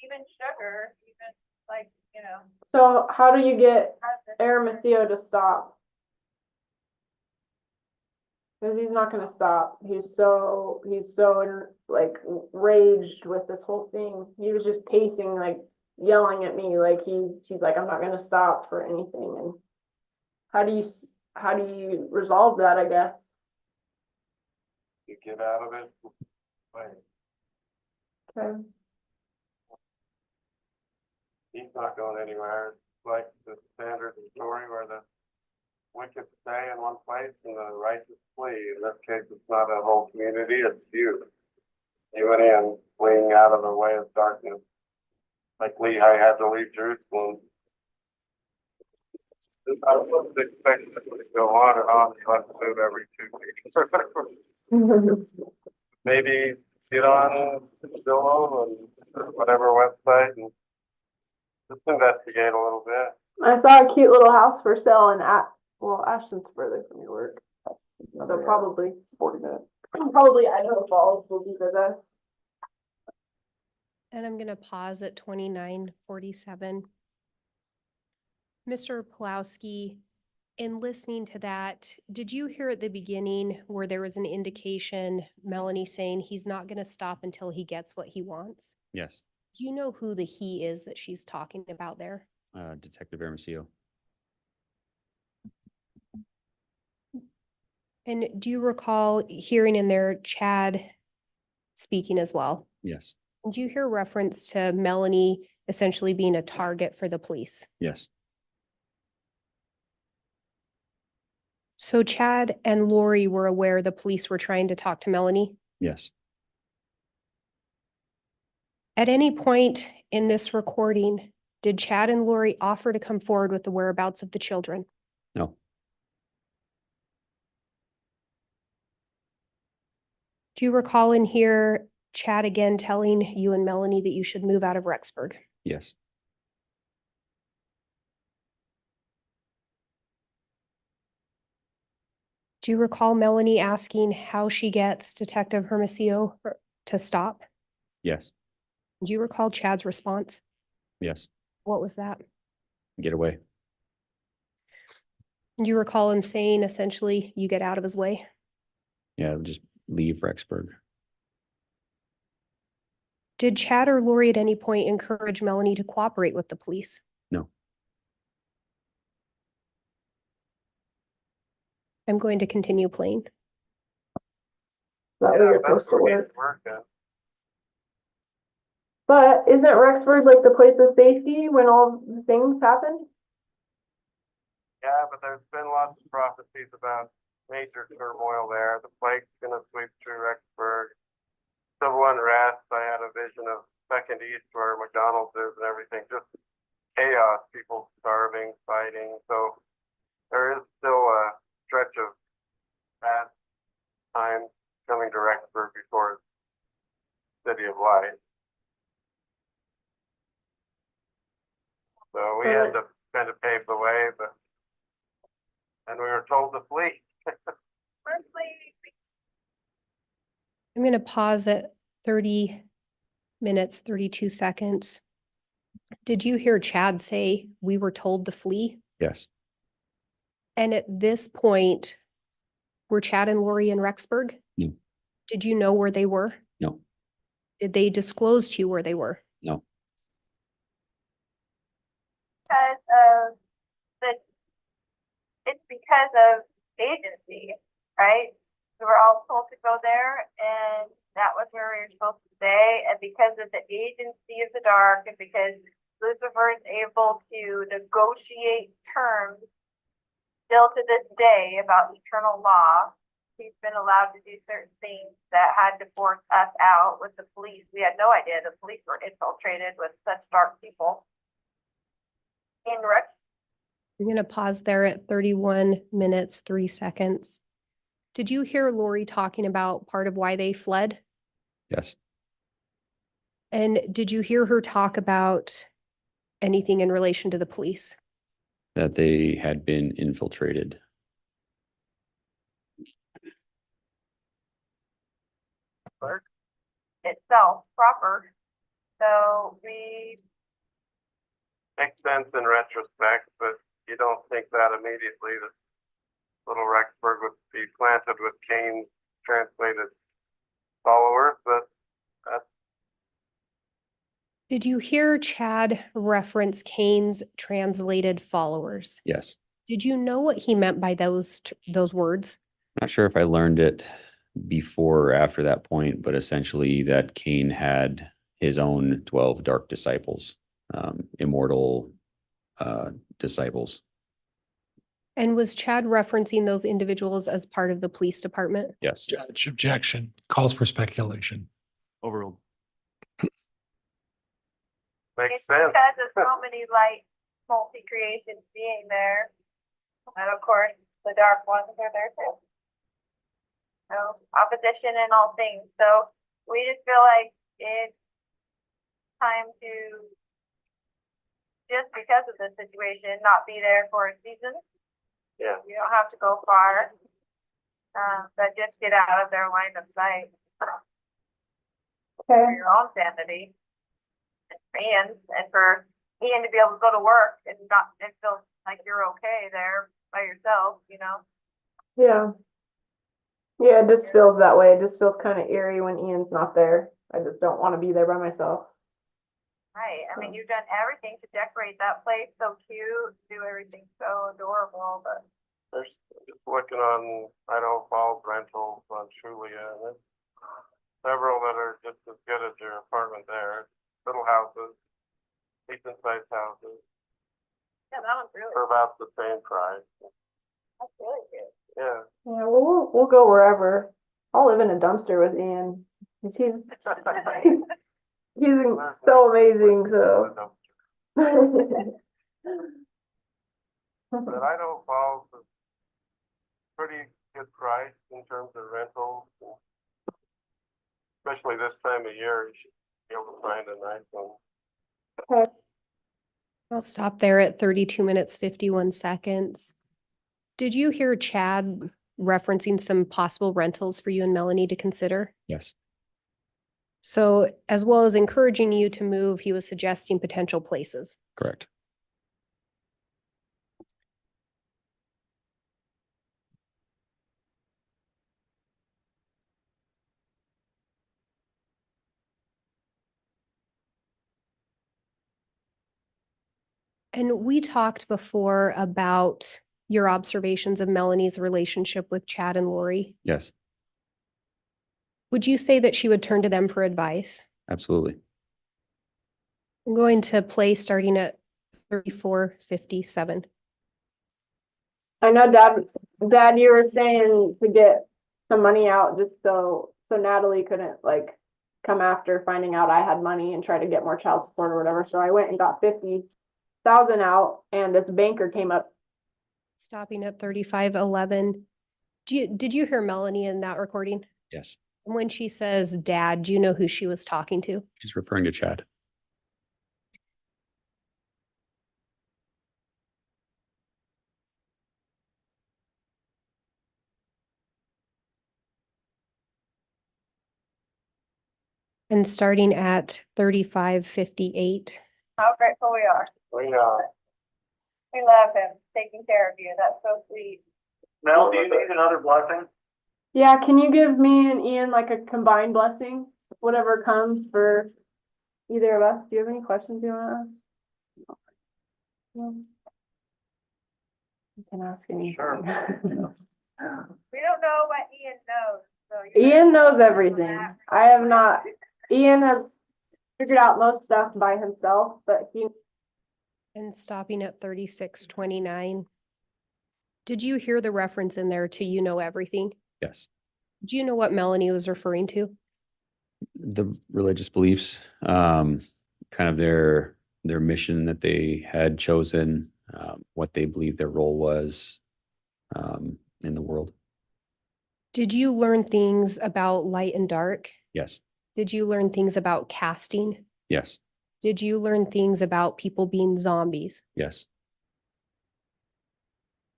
Even sugar, even like, you know. So how do you get Aramasio to stop? Cause he's not gonna stop. He's so like raged with this whole thing. He was just pacing, like yelling at me, like he's like, I'm not gonna stop for anything. And how do you resolve that, I guess? You get out of it. Wait, Okay. he's not going anywhere. It's like the standard story where the wicked stay in one place and the righteous flee. In this case, it's not a whole community, it's you. You went in fleeing out of the way of darkness. Like Lehi had to leave Jerusalem. I wasn't expecting it to go on and on. You have to move every 2 weeks. Maybe get on Zillow and whatever website and just investigate a little bit. I saw a cute little house for sale in Ashton's further from your work. So probably 40 minutes. Probably Idaho Falls will be the best. And I'm going to pause at 29:47. Mr. Pawlowski, in listening to that, did you hear at the beginning where there was an indication, Melanie saying he's not going to stop until he gets what he wants? Yes, Do you know who the he is that she's talking about there? Detective Hermosillo. And do you recall hearing in there Chad speaking as well? Yes, Do you hear reference to Melanie essentially being a target for the police? yes, So Chad and Lori were aware the police were trying to talk to Melanie? yes. At any point in this recording, did Chad and Lori offer to come forward with the whereabouts of the children? No, Do you recall in here Chad again telling you and Melanie that you should move out of Rexburg? yes, Do you recall Melanie asking how she gets Detective Hermosillo to stop? Yes, Do you recall Chad's response? yes, What was that? get away. Do you recall him saying essentially, you get out of his way? Yeah, just leave Rexburg. Did Chad or Lori at any point encourage Melanie to cooperate with the police? No. I'm going to continue playing. That way you're supposed to work. yeah. But isn't Rexburg like the place of safety when all the things happen? Yeah, but there's been lots of prophecies about major turmoil there. The plague's gonna sweep through Rexburg. Civil unrest, I had a vision of Second East where McDonald's is and everything, just chaos, people starving, fighting. So there is still a stretch of bad times coming to Rexburg before it's City of Light. So we had to kind of pave the way, and we were told to flee. I'm going to pause at 30 minutes, 32 seconds. Did you hear Chad say we were told to flee? Yes, And at this point, were Chad and Lori in Rexburg? No. Did you know where they were? no, Did they disclose to you where they were? no, Because of it's because of agency, right? We were all told to go there, and that was where we were supposed to stay. And because of the agency of the dark, and because Lucifer is able to negotiate terms still to this day about eternal law, he's been allowed to do certain things that had to force us out with the police. We had no idea the police were infiltrated with such dark people. In Rex. I'm going to pause there at 31 minutes, 3 seconds. Did you hear Lori talking about part of why they fled? yes, And did you hear her talk about anything in relation to the police? that they had been infiltrated. Itself proper. So we Makes sense in retrospect, but you don't think that immediately that little Rexburg would be planted with Cain's translated followers, but that's Did you hear Chad reference Cain's translated followers? Yes. Did you know what he meant by those words? Not sure if I learned it before or after that point, but essentially that Cain had his own 12 dark disciples, immortal disciples. And was Chad referencing those individuals as part of the police department? Yes. Judge, objection, calls for speculation. overruled. it's Makes sense. because of so many light multi-creations being there. And of course, the dark ones are there too. So opposition in all things. So we just feel like it's time to, just because of the situation, not be there for a season. Yeah. You don't have to go far. But just get out of their line of sight. For your own sanity. And fans, and for Ian to be able to go to work and feel like you're okay there by yourself, you know? Yeah. Yeah, it just feels that way. It just feels kind of eerie when Ian's not there. I just don't want to be there by myself. Right, I mean, you've done everything to decorate that place so cute, do everything so adorable, but. There's just looking on Idaho Falls rentals on Trulia, and there's several that are just as good as your apartment there. Little houses, decent sized houses, Yeah, that one's really, for about the same price. that's really cute. Yeah. Yeah, well, we'll go wherever. I'll live in a dumpster with Ian. He's so amazing, so. But Idaho Falls is pretty good price in terms of rentals. Especially this time of year, you should be able to find a nice one. I'll stop there at 32 minutes, 51 seconds. Did you hear Chad referencing some possible rentals for you and Melanie to consider? Yes. So as well as encouraging you to move, he was suggesting potential places. Correct. And we talked before about your observations of Melanie's relationship with Chad and Lori. Yes, Would you say that she would turn to them for advice? absolutely. I'm going to play starting at 34:57. I know Dad, you were saying to get some money out just so Natalie couldn't like come after finding out I had money and try to get more child support or whatever. So I went and got 50,000 out, and this banker came up. Stopping at 35:11. Did you hear Melanie in that recording? Yes, When she says dad, do you know who she was talking to? he's referring to Chad. And starting at 35:58. How grateful we are. We know. We love him, taking care of you. That's so sweet. Mel, do you need another blessing? Yeah, can you give me and Ian like a combined blessing, whatever comes for either of us? Do you have any questions you want to ask? No. You can ask anything. Sure. We don't know what Ian knows, so. Ian knows everything. I have not. Ian has figured out most stuff by himself, but he. And stopping at 36:29. Did you hear the reference in there to you know everything? Yes. Do you know what Melanie was referring to? The religious beliefs, kind of their mission that they had chosen, what they believed their role was in the world. Did you learn things about light and dark? Yes. Did you learn things about casting? Yes. Did you learn things about people being zombies? Yes.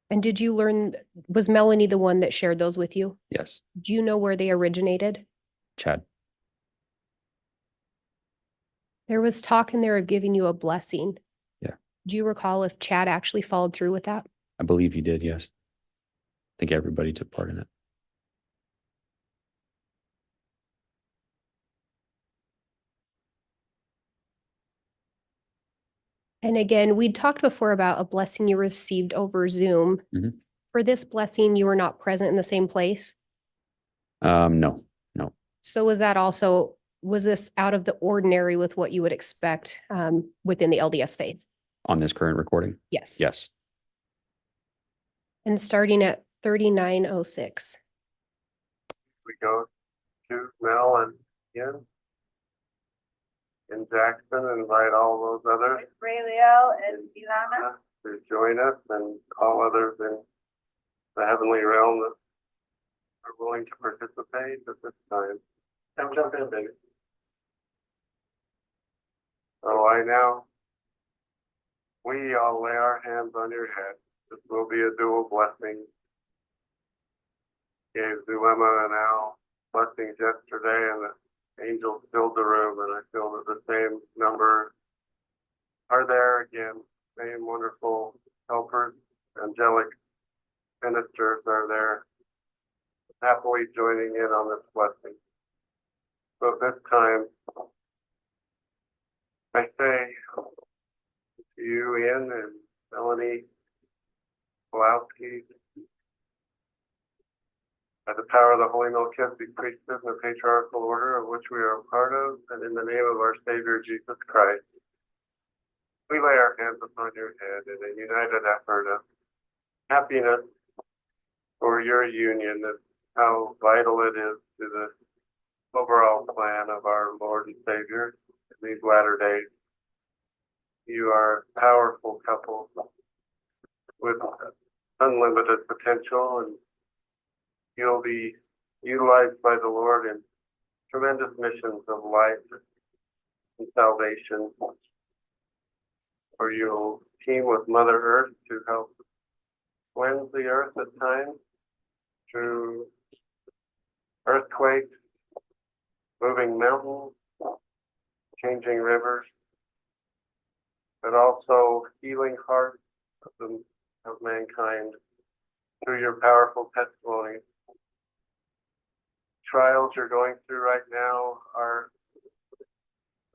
And did you learn, was Melanie the one that shared those with you? Yes. Do you know where they originated? Chad. There was talk in there of giving you a blessing. Yeah. Do you recall if Chad actually followed through with that? I believe he did. Yes. I think everybody took part in it. And again, we'd talked before about a blessing you received over Zoom. Mhm. For this blessing, you were not present in the same place. No. So was this out of the ordinary with what you would expect within the LDS faith? On this current recording? Yes. Yes. And starting at 39:06. We go to Mel and Ian in Jackson and invite all those others Raeliel and Ilana. to join us and all others in the heavenly realm that are willing to participate at this time. Come jump in, baby. So we all lay our hands on your head. This will be a dual blessing. Gave Zulema and Al blessings yesterday, and the angels filled the room, and I feel that the same numbers are there again. Same wonderful helpers, angelic ministers are there, happily joining in on this blessing. So at this time, I say to you, Ian and Melani Pawlowski, by the power of the Holy Melchizedek priesthood and the patriarchal order of which we are a part of, and in the name of our Savior Jesus Christ, we lay our hands upon your head in a united effort of happiness for your union, and how vital it is to the overall plan of our Lord and Savior in these latter days. You are a powerful couple with unlimited potential, and you'll be utilized by the Lord in tremendous missions of life and salvation. Or you'll team with Mother Earth to help cleanse the earth at times through earthquakes, moving mountains, changing rivers, but also healing hearts of mankind through your powerful testimony. Trials you're going through right now are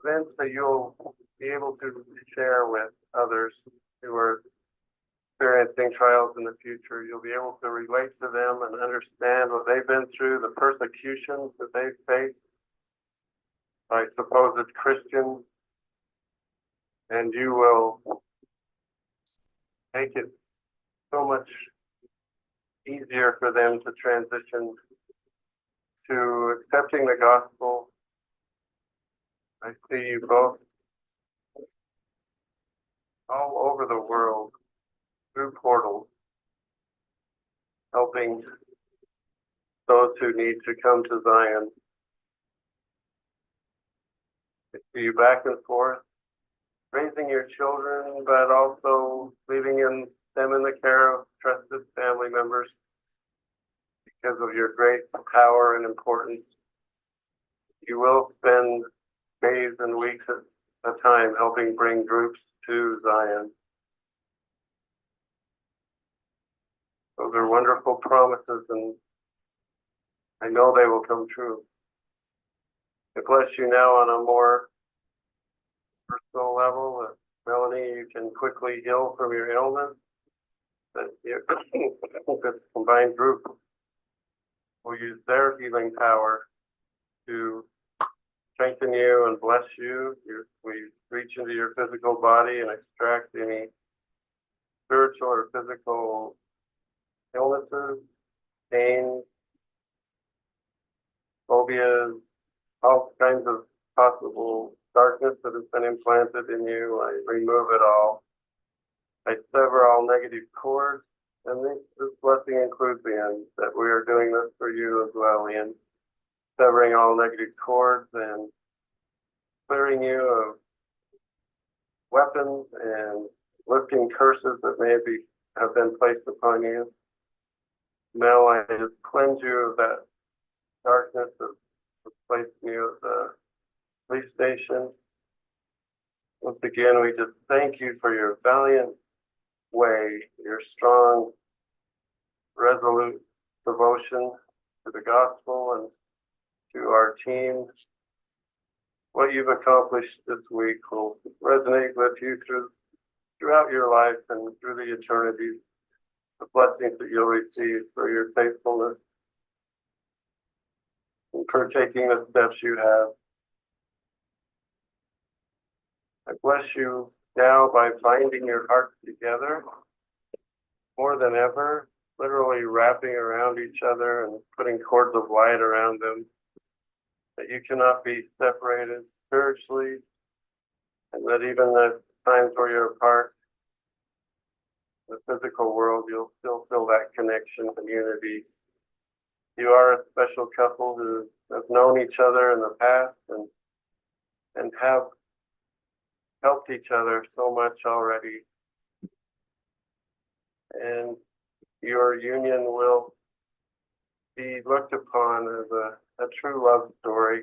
events that you'll be able to share with others who are experiencing trials in the future. You'll be able to relate to them and understand what they've been through, the persecutions that they've faced by supposed Christians, and you will make it so much easier for them to transition to accepting the gospel. I see you both all over the world through portals, helping those who need to come to Zion. I see you back and forth, raising your children, but also leaving them in the care of trusted family members because of your great power and importance. You will spend days and weeks at a time helping bring groups to Zion. Those are wonderful promises, and I know they will come true. I bless you now on a more personal level. Melanie, you can quickly heal from your illness. That this combined group will use their healing power to strengthen you and bless you. We reach into your physical body and extract any spiritual or physical illnesses, pain, phobias, all kinds of possible darkness that has been implanted in you. I remove it all. I sever all negative cords, and this blessing includes Ian, that we are doing this for you as well, Ian. Severing all negative cords and clearing you of weapons and lifting curses that have been placed upon you. Now I just cleanse you of that darkness that was placed in you at the police station. Once again, we just thank you for your valiant way, your strong, resolute devotion to the gospel and to our team. What you've accomplished this week will resonate with you throughout your life and through the eternity. The blessings that you'll receive for your faithfulness and for taking the steps you have. I bless you now by binding your hearts together more than ever, literally wrapping around each other and putting cords of light around them, that you cannot be separated spiritually, and that even the times where you're apart, the physical world, you'll still feel that connection and unity. You are a special couple who have known each other in the past and have helped each other so much already. And your union will be looked upon as a true love story,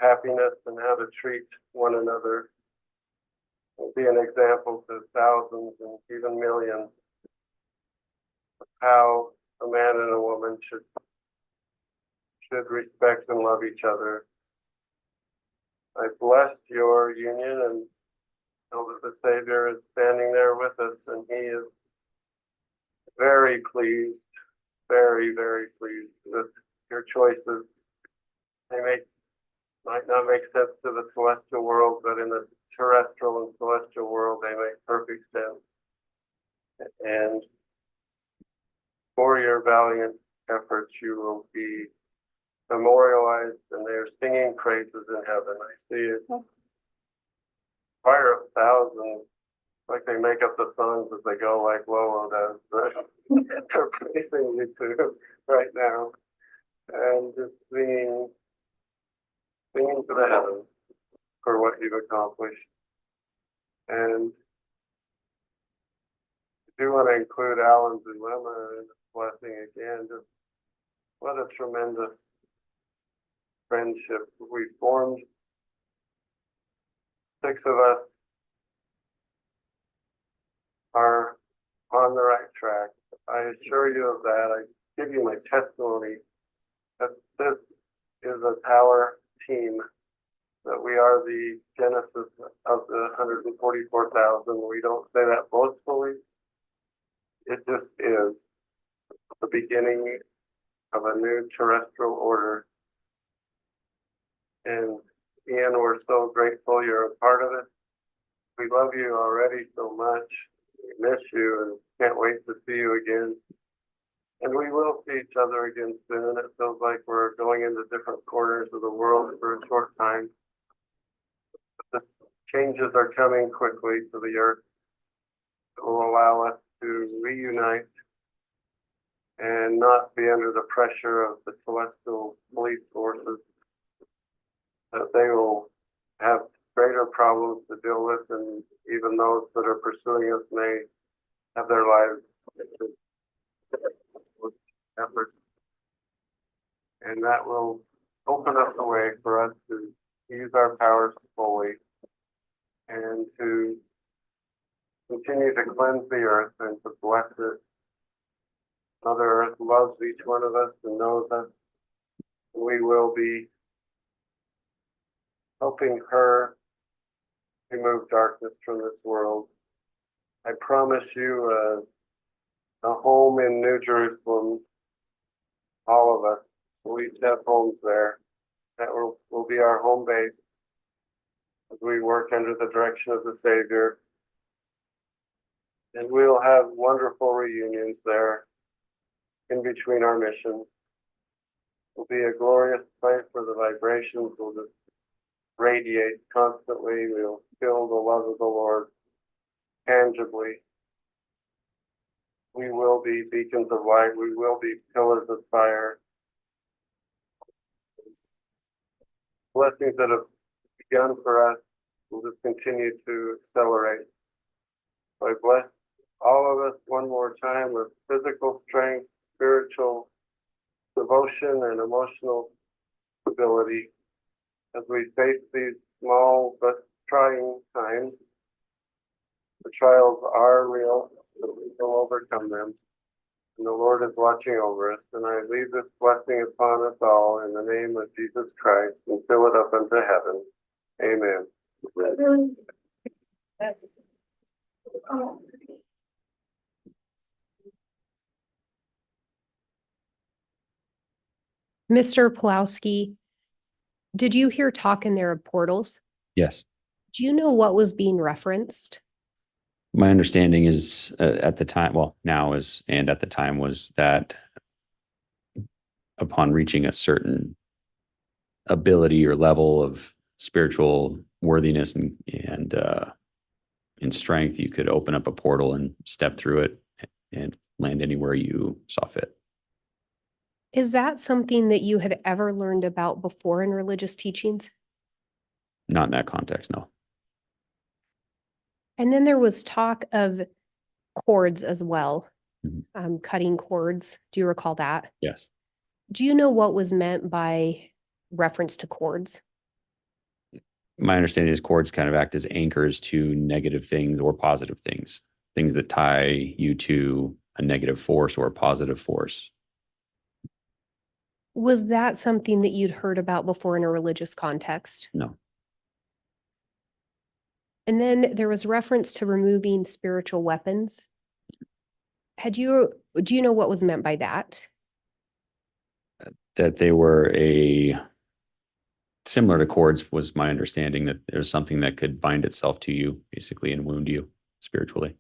happiness and how to treat one another. Will be an example to thousands and even millions of how a man and a woman should respect and love each other. I bless your union and know that the Savior is standing there with us, and he is very pleased, very, very pleased with your choices. They might not make sense to the celestial world, but in the terrestrial and celestial world, they make perfect sense. And for your valiant efforts, you will be memorialized, and they're singing praises in heaven. I see it. Choir of thousands, like they make up the songs as they go, like Lolo does. They're praising you too right now, and just singing to the heavens for what you've accomplished. And I do want to include Alan's dilemma in this blessing again. Just what a tremendous friendship we formed. 6 of us are on the right track. I assure you of that. I give you my testimony that this is a power team, that we are the genesis of the 144,000. We don't say that boastfully. It just is the beginning of a new terrestrial order. And Ian, we're so grateful you're a part of it. We love you already so much. We miss you and can't wait to see you again. And we will see each other again soon. It feels like we're going into different corners of the world for a short time. The changes are coming quickly to the earth that will allow us to reunite and not be under the pressure of the celestial police forces, that they will have greater problems to deal with, and even those that are pursuing us may have their lives with effort. And that will open up the way for us to use our powers fully and to continue to cleanse the earth and to bless it. Mother Earth loves each one of us and knows us. We will be helping her remove darkness from this world. I promise you a home in New Jerusalem. All of us will each have homes there. That will be our home base as we work under the direction of the Savior. And we'll have wonderful reunions there in between our missions. It'll be a glorious place where the vibrations will just radiate constantly. We'll feel the love of the Lord tangibly. We will be beacons of light. We will be pillars of fire. Blessings that have begun for us will just continue to accelerate. So I bless all of us one more time with physical strength, spiritual devotion, and emotional stability as we face these small but trying times. The trials are real, but we will overcome them. And the Lord is watching over us. And I leave this blessing upon us all in the name of Jesus Christ and fill it up unto heaven. Amen. Mr. Pawlowski, did you hear talk in there of portals? Yes. Do you know what was being referenced? My understanding is at the time, well, now is, and at the time was that upon reaching a certain ability or level of spiritual worthiness and strength, you could open up a portal and step through it and land anywhere you saw fit. Is that something that you had ever learned about before in religious teachings? Not in that context, no. And then there was talk of cords as well, Mhm. cutting cords. Do you recall that? Yes. Do you know what was meant by reference to cords? My understanding is cords kind of act as anchors to negative things or positive things, things that tie you to a negative force or a positive force. Was that something that you'd heard about before in a religious context? No. And then there was reference to removing spiritual weapons. Do you know what was meant by that? That they were similar to cords was my understanding, that there's something that could bind itself to you basically and wound you spiritually.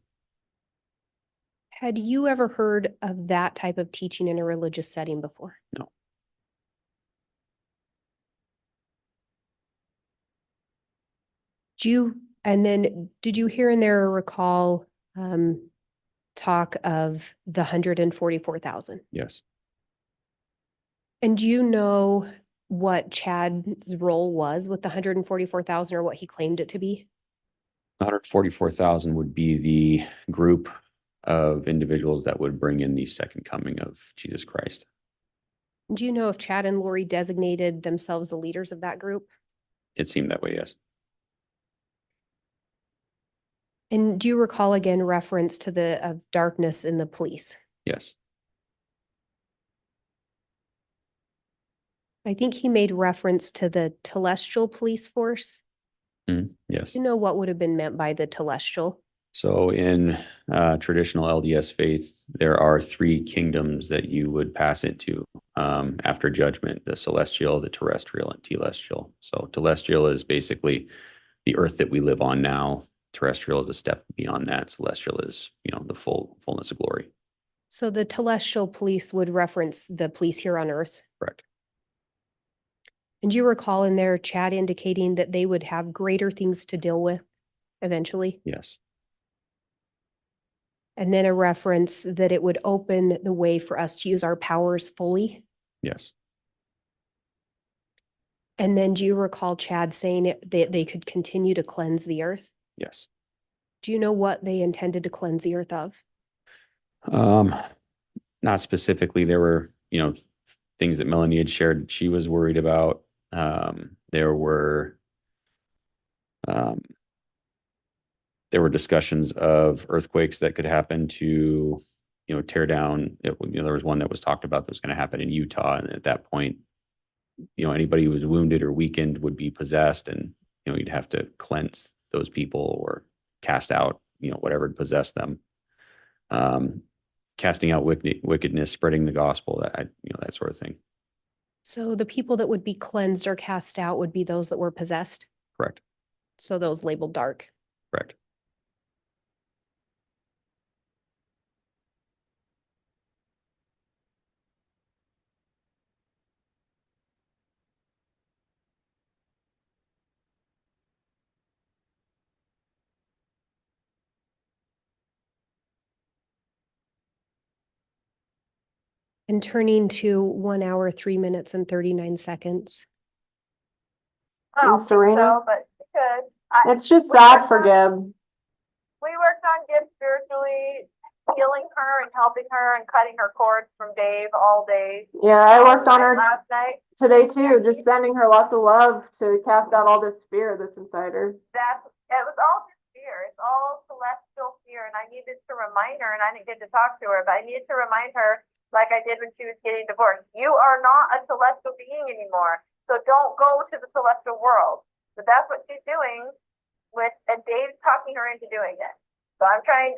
Had you ever heard of that type of teaching in a religious setting before? No. And then did you hear in there or recall talk of the 144,000? Yes. And do you know what Chad's role was with the 144,000 or what he claimed it to be? 144,000 would be the group of individuals that would bring in the second coming of Jesus Christ. Do you know if Chad and Lori designated themselves the leaders of that group? It seemed that way, yes. And do you recall again reference to the of darkness in the police? Yes. I think he made reference to the telestial police force. Yes. Do you know what would have been meant by the telestial? So in traditional LDS faith, there are three kingdoms that you would pass into after judgment: the celestial, the terrestrial, and telestial. So telestial is basically the earth that we live on now. Terrestrial is a step beyond that. Celestial is, the fullness of glory. So the telestial police would reference the police here on earth. Correct. And do you recall in there Chad indicating that they would have greater things to deal with eventually? Yes. And then a reference that it would open the way for us to use our powers fully. Yes. And then do you recall Chad saying that they could continue to cleanse the earth? Yes. Do you know what they intended to cleanse the earth of? Not specifically. There were, things that Melanie had shared she was worried about. There were discussions of earthquakes that could happen to, tear down. There was one that was talked about that was going to happen in Utah, and at that point, anybody who was wounded or weakened would be possessed, and you'd have to cleanse those people or cast out, whatever had possessed them. Casting out wickedness, spreading the gospel, that sort of thing. So the people that would be cleansed or cast out would be those that were possessed? Correct. So those labeled dark. Correct. And turning to 1 hour, 3 minutes and 39 seconds. And Serena? So, but she could. It's just sad for Gib. We worked on Gib spiritually, healing her and helping her and cutting her cords from Dave all day. Yeah, I worked on her Last night. today too, just sending her lots of love to cast out all this fear that's inside her. It was all just fear. It's all celestial fear. And I needed to remind her, and I didn't get to talk to her, but I needed to remind her, like I did when she was getting divorced. You are not a celestial being anymore. So don't go to the celestial world. But that's what she's doing and Dave's talking her into doing it. So I need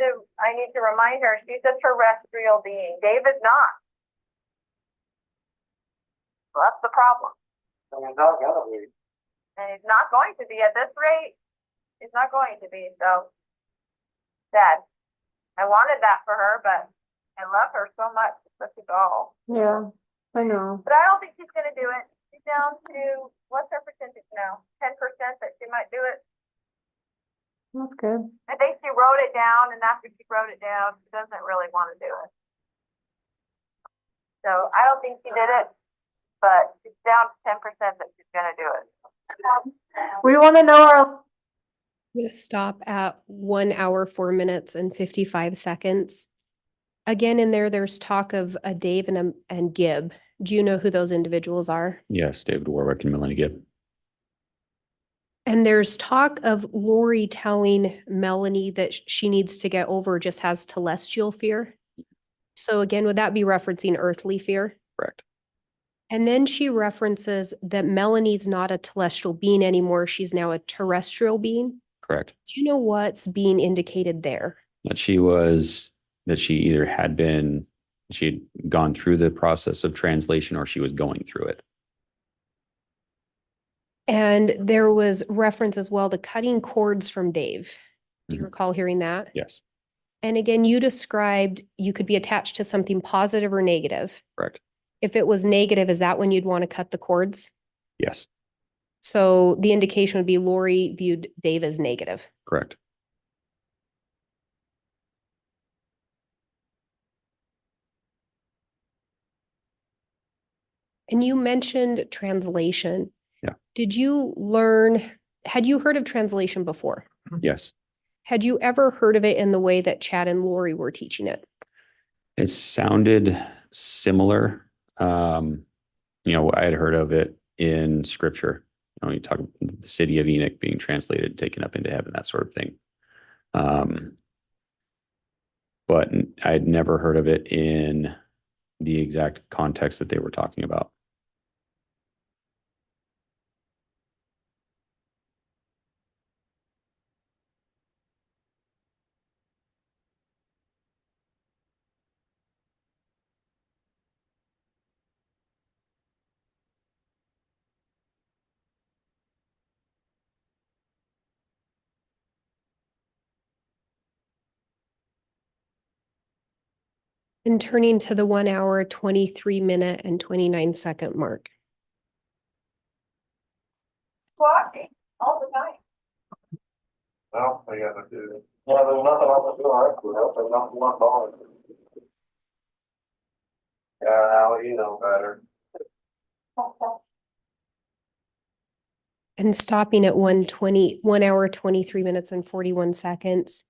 to remind her, she's a terrestrial being. Dave is not. Well, that's the problem. And he's not gonna be. And he's not going to be at this rate. He's not going to be. So sad. I wanted that for her, but I love her so much. It's such a doll. Yeah, I know. But I don't think she's gonna do it. She's down to, what's her percentage now? 10% that she might do it. That's good. I think she wrote it down, and after she wrote it down, she doesn't really want to do it. So I don't think she did it, but she's down to 10% that she's gonna do it. We want to know our. I'm going to stop at 1 hour, 4 minutes and 55 seconds. Again, in there's talk of a Dave and Gib. Do you know who those individuals are? Yes, David Warwick and Melanie Gibb. And there's talk of Lori telling Melanie that she needs to get over just has telestial fear. So again, would that be referencing earthly fear? Correct. And then she references that Melanie's not a telestial being anymore. She's now a terrestrial being. Correct. Do you know what's being indicated there? That she either she had gone through the process of translation or she was going through it. And there was reference as well to cutting cords from Dave. Do you recall hearing that? Yes. And again, you described you could be attached to something positive or negative. Correct. If it was negative, is that when you'd want to cut the cords? Yes. So the indication would be Lori viewed Dave as negative. Correct. And you mentioned translation. Yeah. Had you heard of translation before? Yes. Had you ever heard of it in the way that Chad and Lori were teaching it? It sounded similar. I had heard of it in scripture. You talk about the city of Enoch being translated, taken up into heaven, that sort of thing. But I had never heard of it in the exact context that they were talking about. And turning to the 1 hour, 23-minute and 29-second mark. Walking all the time. Well, I gotta do it. Yeah, there's nothing else to do, I could help, but not one dollar. Yeah, Al, you know better. And stopping at 1 hour, 23 minutes and 41 seconds.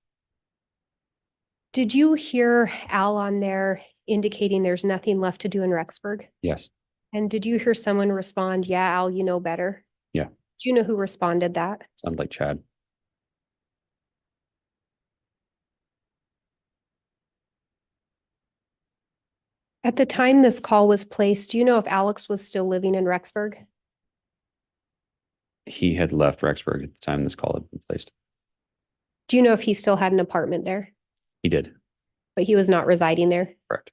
Did you hear Al on there indicating there's nothing left to do in Rexburg? Yes. And did you hear someone respond, yeah, Al, you know better? Yeah. Do you know who responded that? Sounded like Chad. At the time this call was placed, do you know if Alex was still living in Rexburg? He had left Rexburg at the time this call had been placed. Do you know if he still had an apartment there, He did. but he was not residing there? Correct.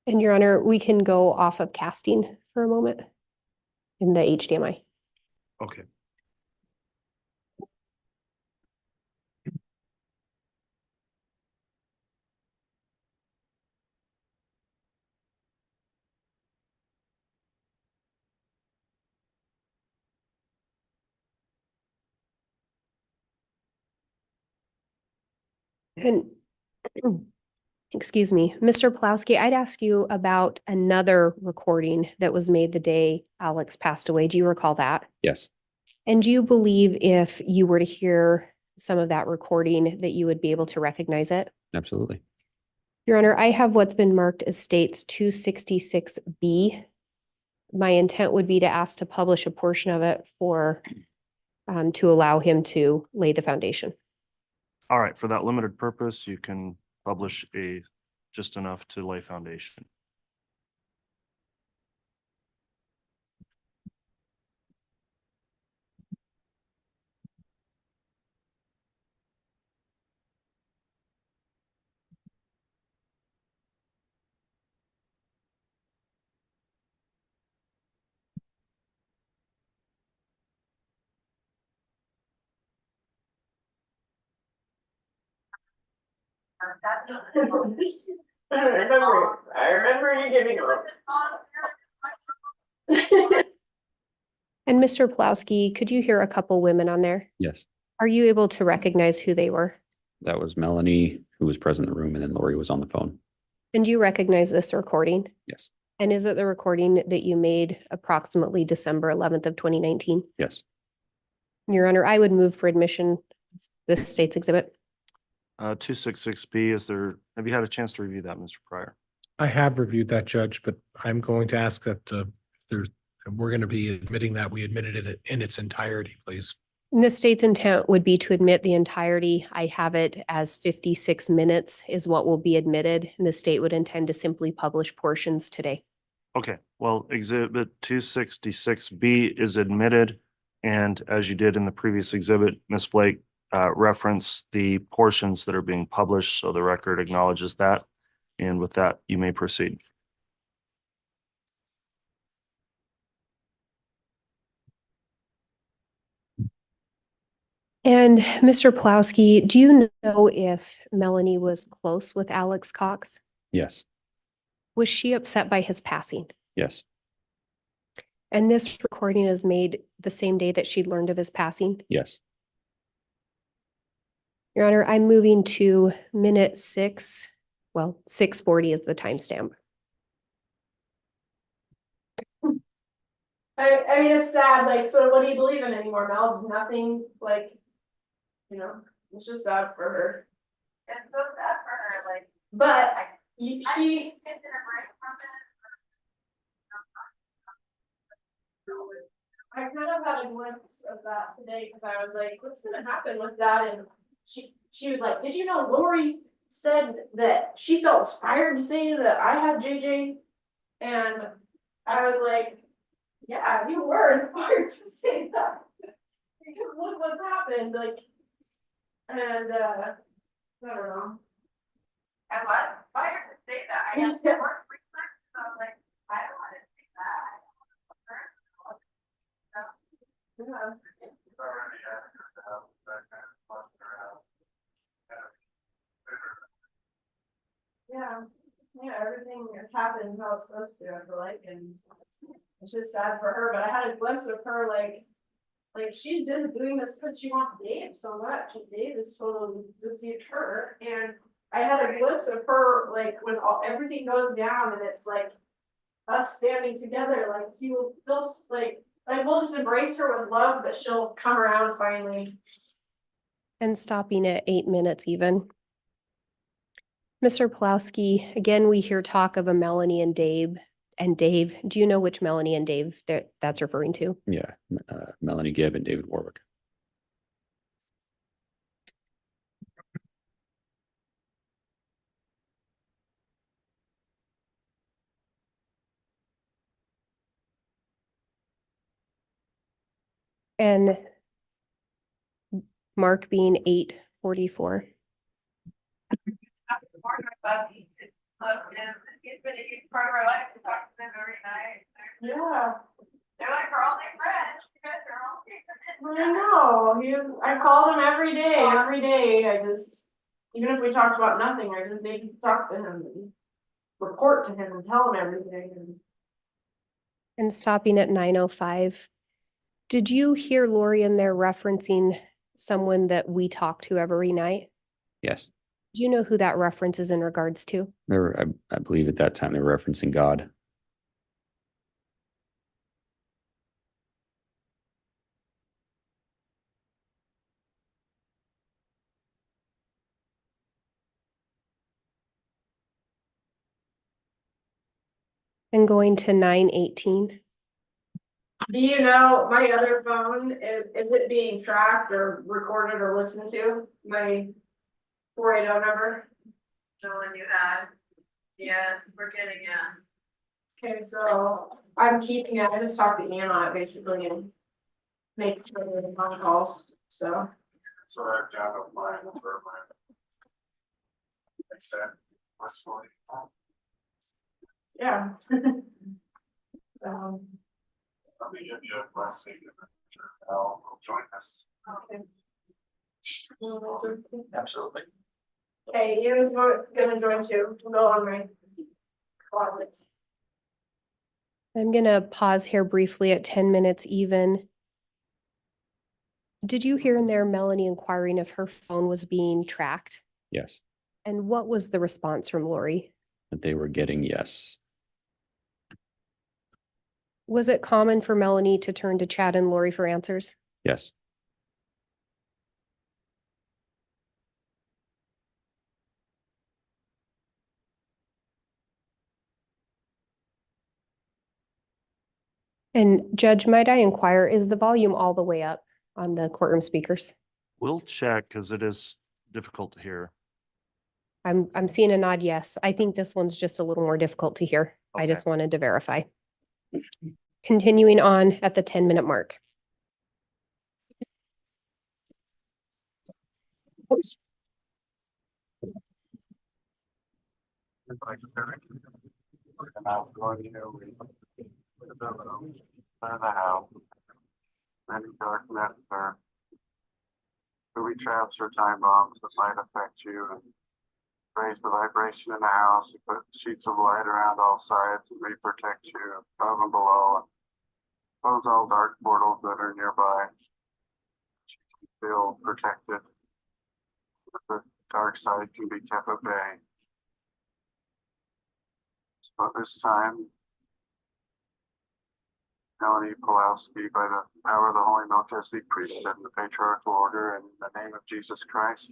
And Your Honor, we can go off of casting for a moment in the HDMI. Okay. And excuse me, Mr. Pawlowski, I'd ask you about another recording that was made the day Alex passed away. Do you recall that? Yes. And do you believe if you were to hear some of that recording that you would be able to recognize it? Absolutely. Your Honor, I have what's been marked as states 266B. My intent would be to ask to publish a portion of it for to allow him to lay the foundation. All right, for that limited purpose, you can publish just enough to lay foundation. I remember you giving And Mr. Pawlowski, could you hear a couple women on there? Yes. Are you able to recognize who they were? That was Melanie, who was present in the room, and then Lori was on the phone. And do you recognize this recording? Yes. And is it the recording that you made approximately December 11th of 2019? Yes. Your Honor, I would move for admission this state's exhibit. 266B, have you had a chance to review that, Mr. Pryor? I have reviewed that, Judge, but I'm going to ask that we're going to be admitting that we admitted it in its entirety, please. And the state's intent would be to admit the entirety. I have it as 56 minutes is what will be admitted, and the state would intend to simply publish portions today. Okay, well, exhibit 266B is admitted. And as you did in the previous exhibit, Ms. Blake referenced the portions that are being published. So the record acknowledges that. And with that, you may proceed. And Mr. Pawlowski, do you know if Melanie was close with Alex Cox? Yes. Was she upset by his passing? Yes. And this recording is made the same day that she learned of his passing? Yes. Your Honor, I'm moving to minute 6. Well, 6:40 is the timestamp. I mean, it's sad, like, so what do you believe in anymore, Mel? It's nothing, like, it's just sad for her. It's so sad for her, like, But She. I kind of had a glimpse of that today because I was like, what's gonna happen with that? And she was like, did you know Lori said that she felt inspired to say that I had JJ? And I was like, yeah, you were inspired to say that. Because look what's happened, like, and I don't know. I was inspired to say that. I have to work research, so I was like, I don't want to say that. Yeah. Yeah, yeah, everything has happened how it's supposed to, I feel like, and it's just sad for her, but I had a glimpse of her like she's just doing this because she wants Dave so much, and Dave is totally deceived her, and I had a glimpse of her, like, when everything goes down and it's like us standing together, like, he will feel like we'll just embrace her with love, but she'll come around finally. And stopping at 8 minutes even. Mr. Pawlowski, again, we hear talk of a Melanie and Dave. And Dave, do you know which Melanie and Dave that's referring to? Yeah, Melanie Gibb and David Warwick. And Mark being 8:44. He's been a huge part of our life. We talk to them every night. Yeah. They're like our only friends. You guys are all I know, I call him every day, I just, even if we talked about nothing, I just need to talk to him and report to him and tell him everything. And stopping at 9:05. Did you hear Lori in there referencing someone that we talk to every night? Yes, Do you know who that reference is in regards to? I believe at that time they were referencing God. And going to 9:18. Do you know, my other phone, is it being tracked or recorded or listened to, my 480 number? Nolan, you had. Yes, we're getting yes. Okay, so I'm keeping it, I just talked to Ian on it basically and make sure there's phone calls, so. So I've got a line for my. Westwood. Yeah. Let me give you a blessing. Al will join us. Okay. Absolutely. Okay, Ian's gonna join too, we'll go on my. Closet. I'm gonna pause here briefly at 10 minutes even. Did you hear in there Melanie inquiring if her phone was being tracked? Yes, And what was the response from Lori? that they were getting yes. Was it common for Melanie to turn to Chad and Lori for answers? Yes, And Judge, might I inquire, is the volume all the way up on the courtroom speakers? We'll check because it is difficult to hear. I'm seeing a nod yes. I think this one's just a little more difficult to hear. I Okay. just wanted to verify. Continuing on at the 10-minute mark. And I'm going to the house. Many darkness or booby traps or time bombs that might affect you, and raise the vibration in the house. You put sheets of light around all sides and may protect you above and below. And close all dark portals that are nearby. You feel protected. The dark side can be kept at bay. So at this time, Melani Pawlowski, by the power of the Holy Melchizedek priesthood and the patriarchal order, and in the name of Jesus Christ,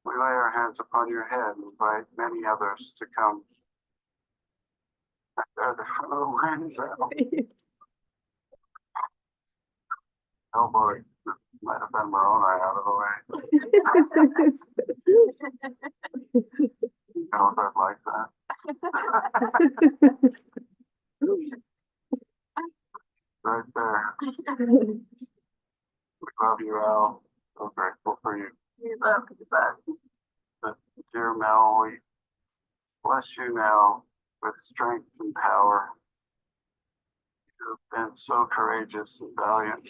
We lay our hands upon your head and invite many others to come. There, the front of the lens out. Oh boy, might have been Moroni out of the way. You know, I'd like that. Right there. We love you, Al. So grateful for you. We love you back. But dear Mel, we bless you now with strength and power. You've been so courageous and valiant,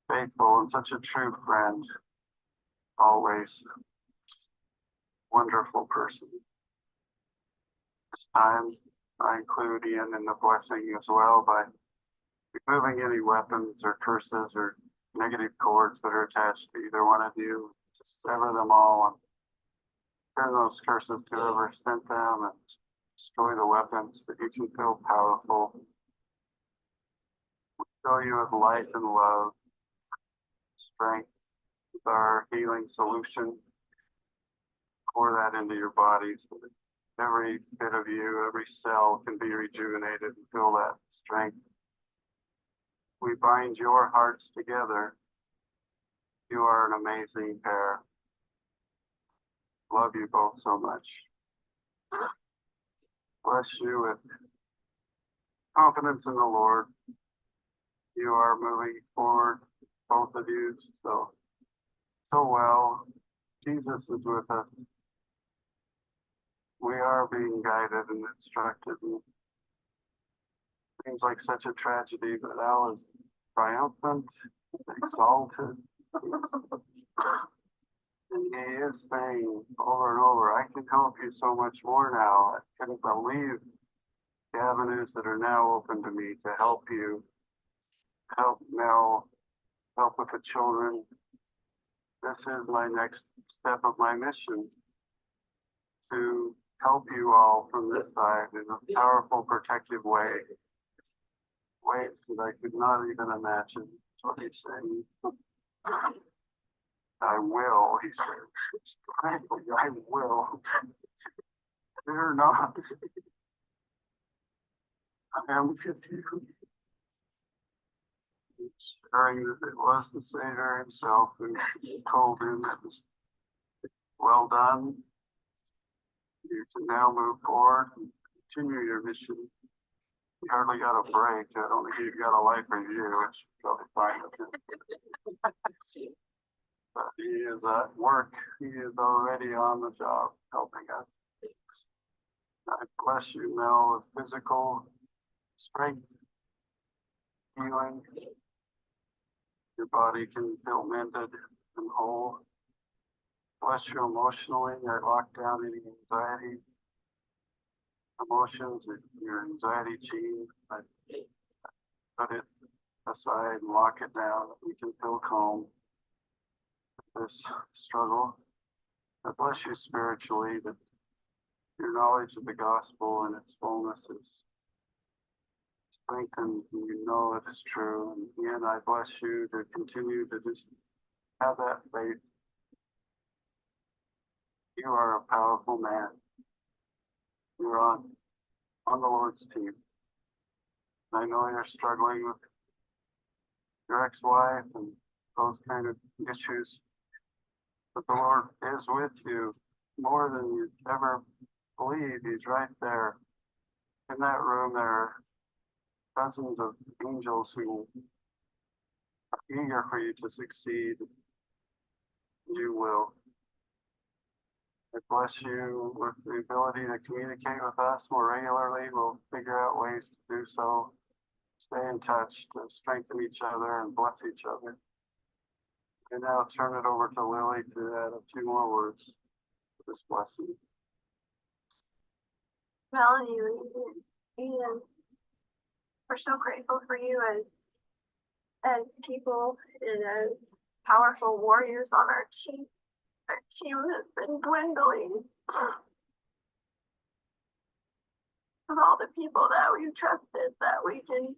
faithful, and such a true friend. Always wonderful person. This time, I include Ian in the blessing as well by removing any weapons or curses or negative cords that are attached to either one of you. Just sever them all and turn those curses to whoever sent them and destroy the weapons that you can feel powerful. We fill you with light and love, strength with our healing solution. Pour that into your bodies so that every bit of you, every cell can be rejuvenated and feel that strength. We bind your hearts together. You are an amazing pair. Love you both so much. Bless you with confidence in the Lord. You are moving forward, both of you, so well. Jesus is with us. We are being guided and instructed. And seems like such a tragedy, but Al is triumphant, exalted. And he is saying over and over, I can help you so much more now. I couldn't believe the avenues that are now open to me to help you, help Mel, help with the children. This is my next step of my mission, to help you all from this side in a powerful, protective way. Ways that I could not even imagine. That's what he's saying. I will, he said. Frankly, I will. Fear not. I am with you. Sharing that it was the Savior himself who told him it was well done. You can now move forward and continue your mission. You hardly got a break. I don't think you've got a life review, which is probably fine with him. But he is at work. He is already on the job helping us. I bless you, Mel, with physical strength, healing. Your body can feel mended and whole. Bless you emotionally. I lock down any anxiety, emotions, your anxiety gene. I put it aside and lock it down. We can feel calm with this struggle. I bless you spiritually that your knowledge of the gospel and its fullness is strengthened, and you know it is true. And again, I bless you to continue to just have that faith. You are a powerful man. You're on the Lord's team. I know you're struggling with your ex-wife and those kind of issues, but the Lord is with you more than you ever believe. He's right there. In that room, there are dozens of angels who are eager for you to succeed. You will. I bless you with the ability to communicate with us more regularly. We'll figure out ways to do so. Stay in touch to strengthen each other and bless each other. And now turn it over to Lily to add a few more words to this blessing. Melanie, Ian, we're so grateful for you as people and as powerful warriors on our team. Our team has been dwindling of all the people that we've trusted, that we can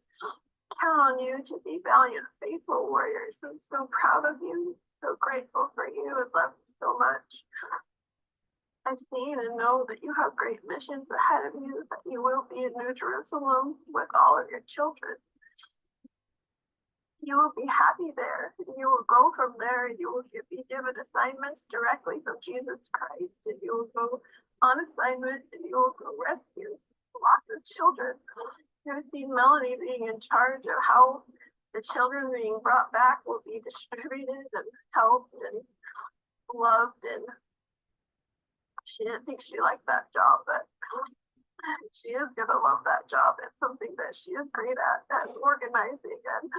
count on you to be valiant, faithful warriors. I'm so proud of you, so grateful for you. I'd love to so much. I've seen and know that you have great missions ahead of you, that you will be in New Jerusalem with all of your children. You will be happy there. You will go from there and you will be given assignments directly from Jesus Christ. And you will go on assignment and you will go rescue lots of children. You've seen Melanie being in charge of how the children being brought back will be distributed and helped and loved. And she didn't think she liked that job, but she is going to love that job. It's something that she is great at organizing and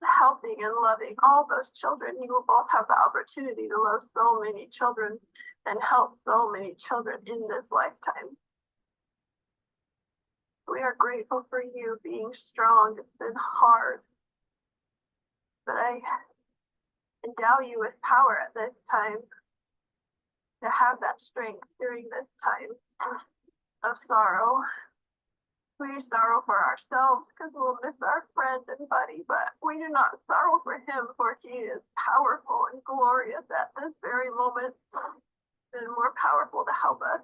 helping and loving all those children. You will both have the opportunity to love so many children and help so many children in this lifetime. We are grateful for you being strong. It's been hard, but I endow you with power at this time to have that strength during this time of sorrow. We sorrow for ourselves because we'll miss our friend and buddy, but we do not sorrow for him, for he is powerful and glorious at this very moment and more powerful to help us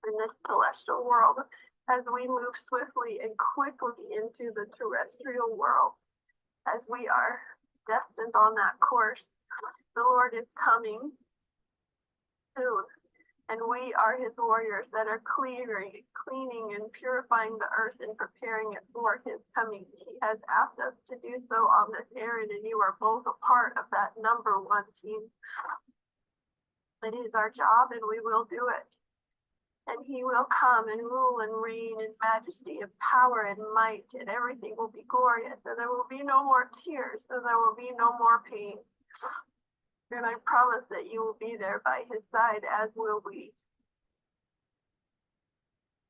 in this celestial world as we move swiftly and quickly into the terrestrial world. As we are destined on that course, the Lord is coming soon. And we are his warriors that are cleaning and purifying the earth and preparing it for his coming. He has asked us to do so on this errand, and you are both a part of that number one team. It is our job, and we will do it. And he will come and rule and reign in majesty and power and might, and everything will be glorious. And there will be no more tears, and there will be no more pain. And I promise that you will be there by his side, as will we.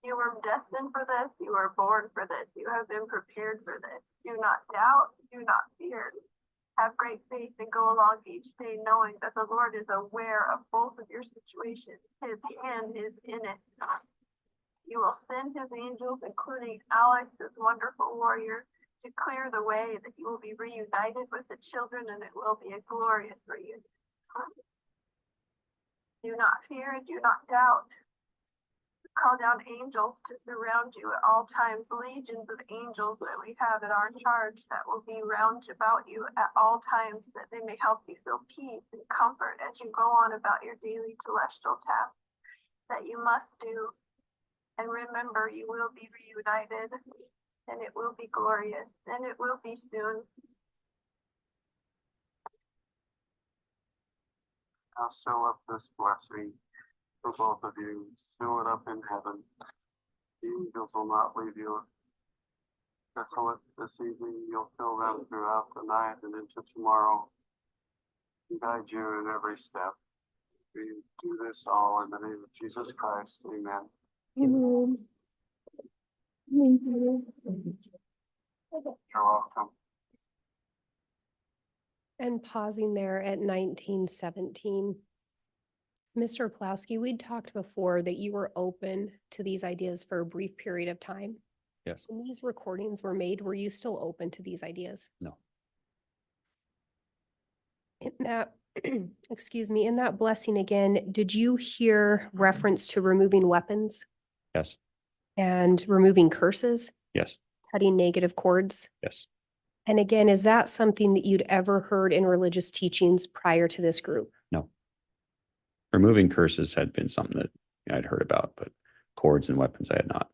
You were destined for this. You were born for this. You have been prepared for this. Do not doubt. Do not fear. Have great faith and go along each day knowing that the Lord is aware of both of your situations. His hand is in it. You will send his angels, including Alex, this wonderful warrior, to clear the way that you will be reunited with the children, and it will be a glorious reunion. Do not fear and do not doubt. Call down angels to surround you at all times, legions of angels that we have at our charge that will be round about you at all times, that they may help you feel peace and comfort as you go on about your daily celestial tasks that you must do. And remember, you will be reunited. And it will be glorious, and it will be soon. I'll seal up this blessing for both of you. Seal it up in heaven. The angels will not leave you desolate this evening. You'll feel them throughout the night and into tomorrow. And guide you in every step. We do this all in the name of Jesus Christ. Amen. Amen. Thank you. You're welcome. And pausing there at 1917. Mr. Pawlowski, we'd talked before that you were open to these ideas for a brief period of time. Yes. When these recordings were made, were you still open to these ideas? No. In that, excuse me, in that blessing again, did you hear reference to removing weapons Yes. and removing curses, Yes. cutting negative cords? Yes. And again, is that something that you'd ever heard in religious teachings prior to this group? No. Removing curses had been something that I'd heard about, but cords and weapons I had not.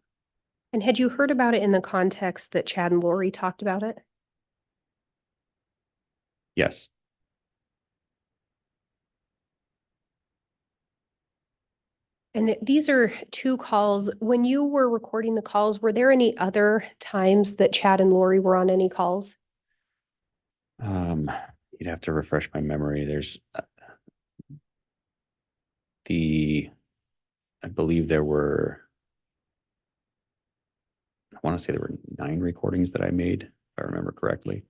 And had you heard about it in the context that Chad and Lori talked about it? Yes. And these are two calls. When you were recording the calls, were there any other times that Chad and Lori were on any calls? You'd have to refresh my memory. There's I believe there were, I want to say there were 9 recordings that I made, if I remember correctly.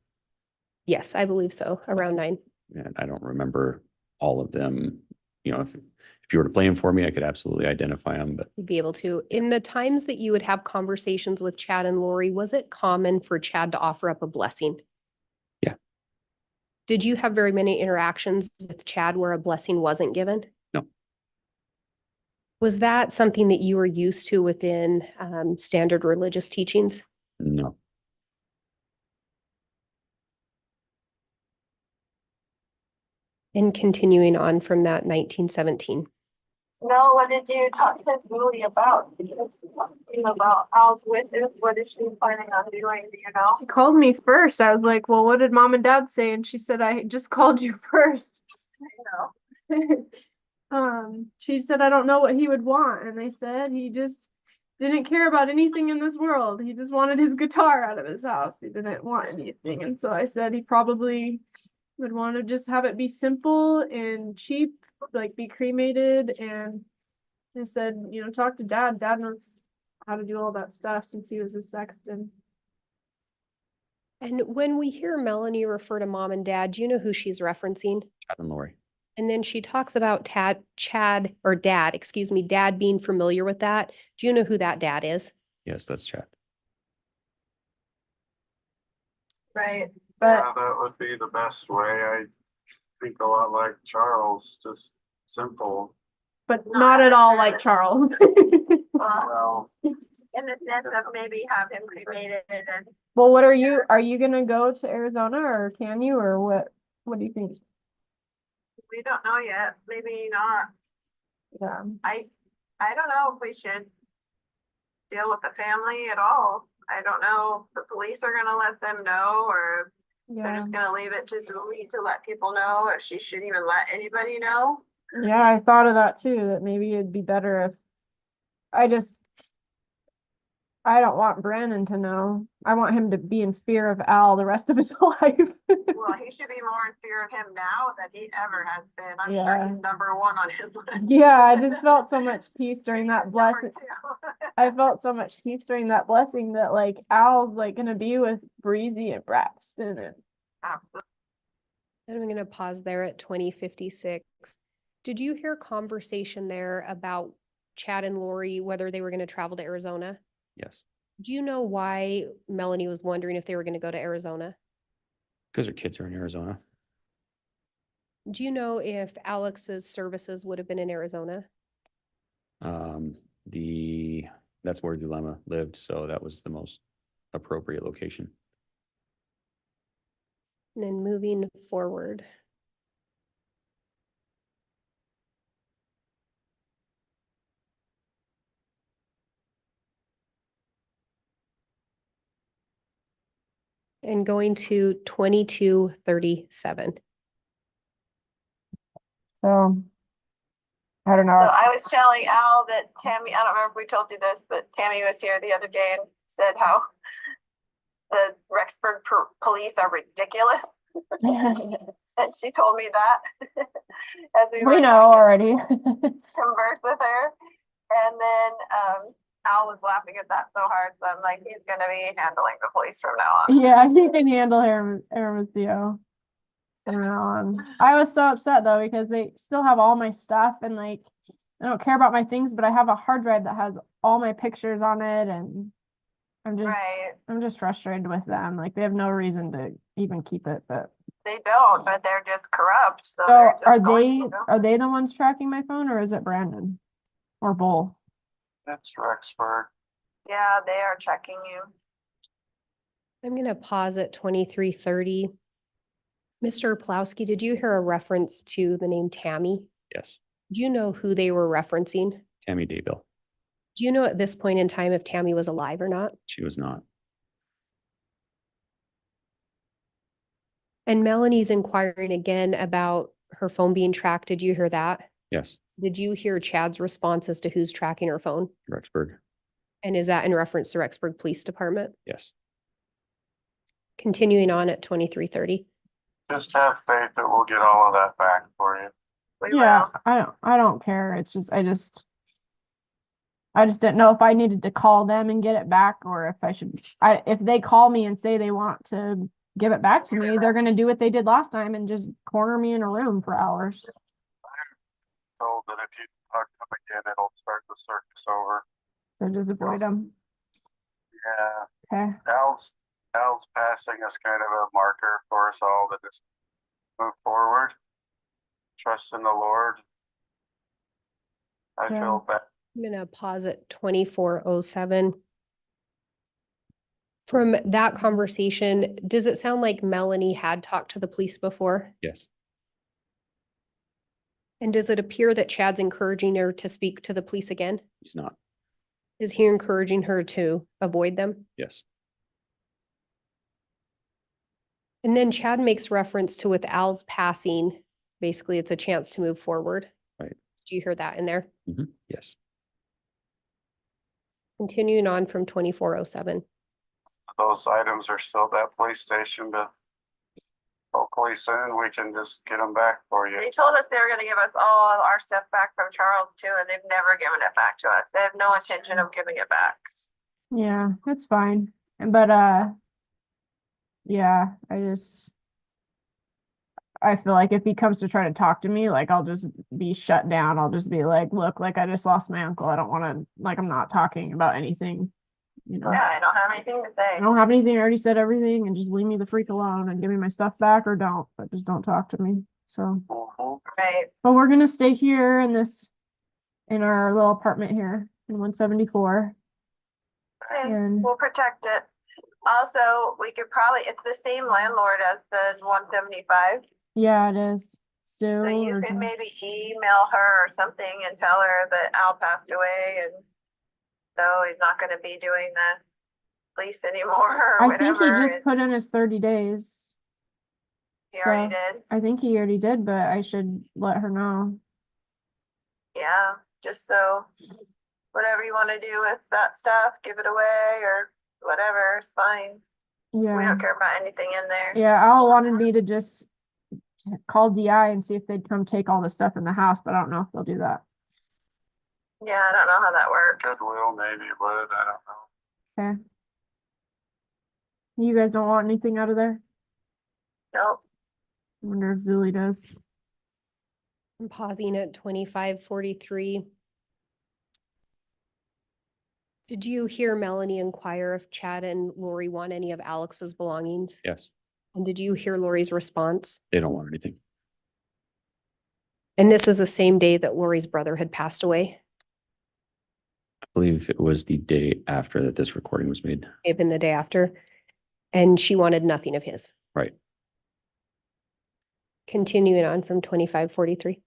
Yes, I believe so, around 9. And I don't remember all of them. You know, if you were to play them for me, I could absolutely identify them, but You'd be able to. In the times that you would have conversations with Chad and Lori, was it common for Chad to offer up a blessing? Yeah. Did you have very many interactions with Chad where a blessing wasn't given? No. Was that something that you were used to within standard religious teachings? No. And continuing on from that 1917. No, what did you talk to Julie about? Did you talk to him about Al's witness? What is she planning on doing? Do you know? She called me first. I was like, well, what did mom and dad say? And she said, I just called you first. I know. She said, I don't know what he would want. And I said, he just didn't care about anything in this world. He just wanted his guitar out of his house. He didn't want anything. And so I said, he probably would want to just have it be simple and cheap, like be cremated. And I said, you know, talk to dad. Dad knows how to do all that stuff since he was a sexton. And when we hear Melanie refer to mom and dad, do you know who she's referencing? Chad and Lori. And then she talks about Chad or dad, excuse me, dad being familiar with that. Do you know who that dad is? Yes, that's Chad. Right. But Yeah, that would be the best way. I think a lot like Charles, just simple. but not at all like Charles. Well, In the sense of maybe have him cremated and Well, what are you gonna go to Arizona or can you, or what do you think? we don't know yet. Maybe not. Yeah. I don't know if we should deal with the family at all. I don't know if the police are gonna let them know or they're Yeah. just gonna leave it to Zoe to let people know if she should even let anybody know. Yeah, I thought of that too, that maybe it'd be better if I don't want Brandon to know. I want him to be in fear of Al the rest of his life. Well, he should be more in fear of him now than he ever has been. I'm sure Yeah. he's number one on his list. Yeah, I just felt so much peace during that Number blessing. two. I felt so much peace during that blessing that like Al's like gonna be with Breezy and Braxton and Absolutely. And I'm going to pause there at 2056. Did you hear conversation there about Chad and Lori, whether they were going to travel to Arizona? Yes. Do you know why Melanie was wondering if they were going to go to Arizona? Because her kids are in Arizona. Do you know if Alex's services would have been in Arizona? That's where Dilemma lived, so that was the most appropriate location. And then moving forward. And going to 2237. so I don't So know. I was telling Al that Tammy, I don't remember if we told you this, but Tammy was here the other day and said how the Rexburg police are ridiculous. And she told me that as we We were know trying to already. converse with her. And then Al was laughing at that so hard, so I'm like, he's gonna be handling the police from now on. Yeah, he can handle Hermosillo from now on. I was so upset though because they still have all my stuff and like I don't care about my things, but I have a hard drive that has all my pictures on it and Right. I'm just frustrated with them. Like they have no reason to even keep it, but They don't, but they're just corrupt. So so they're just are going to. are they the ones tracking my phone or is it Brandon? Or both? it's Rexburg. Yeah, they are checking you. I'm going to pause at 2330. Mr. Pawlowski, did you hear a reference to the name Tammy? Yes. Do you know who they were referencing? Tammy Daybell. Do you know at this point in time if Tammy was alive or not? She was not. And Melanie's inquiring again about her phone being tracked. Did you hear that? Yes. Did you hear Chad's response as to who's tracking her phone? Rexburg. And is that in reference to Rexburg Police Department? Yes. Continuing on at 2330. Just have faith that we'll get all of that back for you. We Yeah, will. I don't care. It's just I just didn't know if I needed to call them and get it back or if I should if they call me and say they want to give it back to me, they're gonna do what they did last time and just corner me in a room for hours. Told that if you talk to them again, it'll start the circus over. So just avoid them. Yeah, Okay. Al's passing is kind of a marker for us all that it's move forward. Trust in the Lord. I Yeah. feel bad. I'm gonna pause at 2407. From that conversation, does it sound like Melanie had talked to the police before? Yes. And does it appear that Chad's encouraging her to speak to the police again? He's not. Is he encouraging her to avoid them? Yes. And then Chad makes reference to with Al's passing, basically it's a chance to move forward. Right. Do you hear that in there? Yes. Continuing on from 2407. Those items are still at that police station to hopefully soon we can just get them back for you. They told us they were gonna give us all of our stuff back from Charles too, and they've never given it back to us. They have no intention of giving it back. Yeah, that's fine. But yeah, I feel like if he comes to try to talk to me, like I'll just be shut down. I'll just be like, look, like I just lost my uncle. I don't want to, like I'm not talking about anything, you know. Yeah, I don't have anything to I say. don't have anything. I already said everything, and just leave me the freak alone and give me my stuff back or don't, but just don't talk to me. So, Right. but we're gonna stay here in our little apartment here in 174. Okay, And we'll protect it. Also, we could probably, it's the same landlord as the 175. yeah, it is. Sue, So you or could Jen- maybe email her or something and tell her that Al passed away and so he's not gonna be doing the lease anymore or I think he whatever. just put in his 30 days. He already so- did. I think he already did, but I should let her know. Yeah, just so whatever you wanna do with that stuff, give it away or whatever, it's fine. We Yeah. don't care about anything in there. Yeah, Al wanted me to just call DI and see if they'd come take all the stuff in the house, but I don't know if they'll do that. Yeah, I don't know how that works. Goodwill maybe would, I don't know. Okay. You guys don't want anything out of there? Nope. I wonder if Zuli does. I'm pausing at 2543. Did you hear Melanie inquire if Chad and Lori want any of Alex's belongings? Yes. And did you hear Lori's response? They don't want anything. And this is the same day that Lori's brother had passed away, I believe it was the day after that this recording was made. even the day after. And she wanted nothing of his. Right. Continuing on from 2543.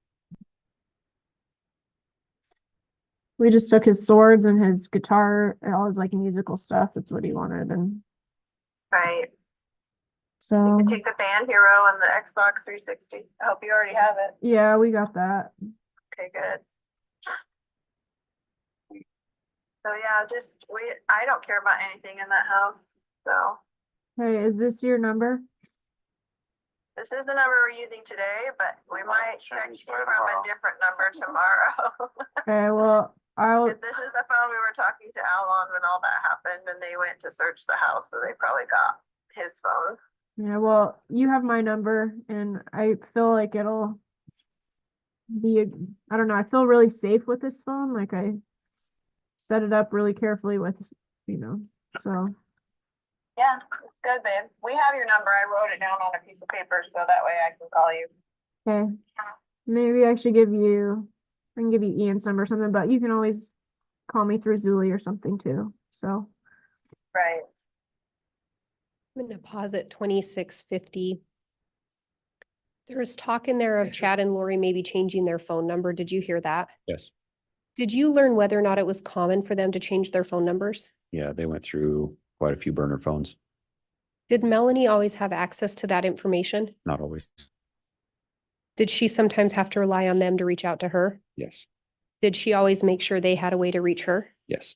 We just took his swords and his guitar and all his like musical stuff. That's what he wanted. And Right. so, You take the Band Hero and the Xbox 360. I hope you already have it. yeah, we got that. Okay, good. So yeah, I don't care about anything in that house, so. Hey, is this your number? This is the number we're using today, but we might check Change you by from a tomorrow. different number tomorrow. Okay, well, I'll, 'Cause this is the phone we were talking to Al on when all that happened and they went to search the house, so they probably got his phone. yeah, well, you have my number and I feel like it'll be, I don't know, I feel really safe with this phone. Like I set it up really carefully with, so. Yeah, it's good, babe. We have your number. I wrote it down on a piece of paper so that way I can call you. Okay, maybe I can give you Ian's number or something, but you can always call me through Zuli or something too, so. Right. I'm going to pause at 2650. There was talk in there of Chad and Lori maybe changing their phone number. Did you hear that? Yes. Did you learn whether or not it was common for them to change their phone numbers? Yeah, they went through quite a few burner phones. Did Melanie always have access to that information? Not always. Did she sometimes have to rely on them to reach out to her? Yes. Did she always make sure they had a way to reach her? Yes.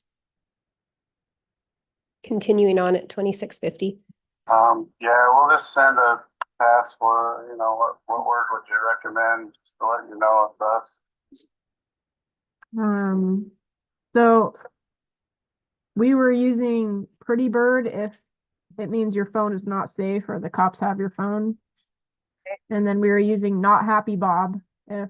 Continuing on at 2650. Yeah, we'll just send a password, what word would you recommend, just to let you know it's us. So we were using Pretty Bird if it means your phone is not safe or the cops have your phone. And then we were using Not Happy Bob if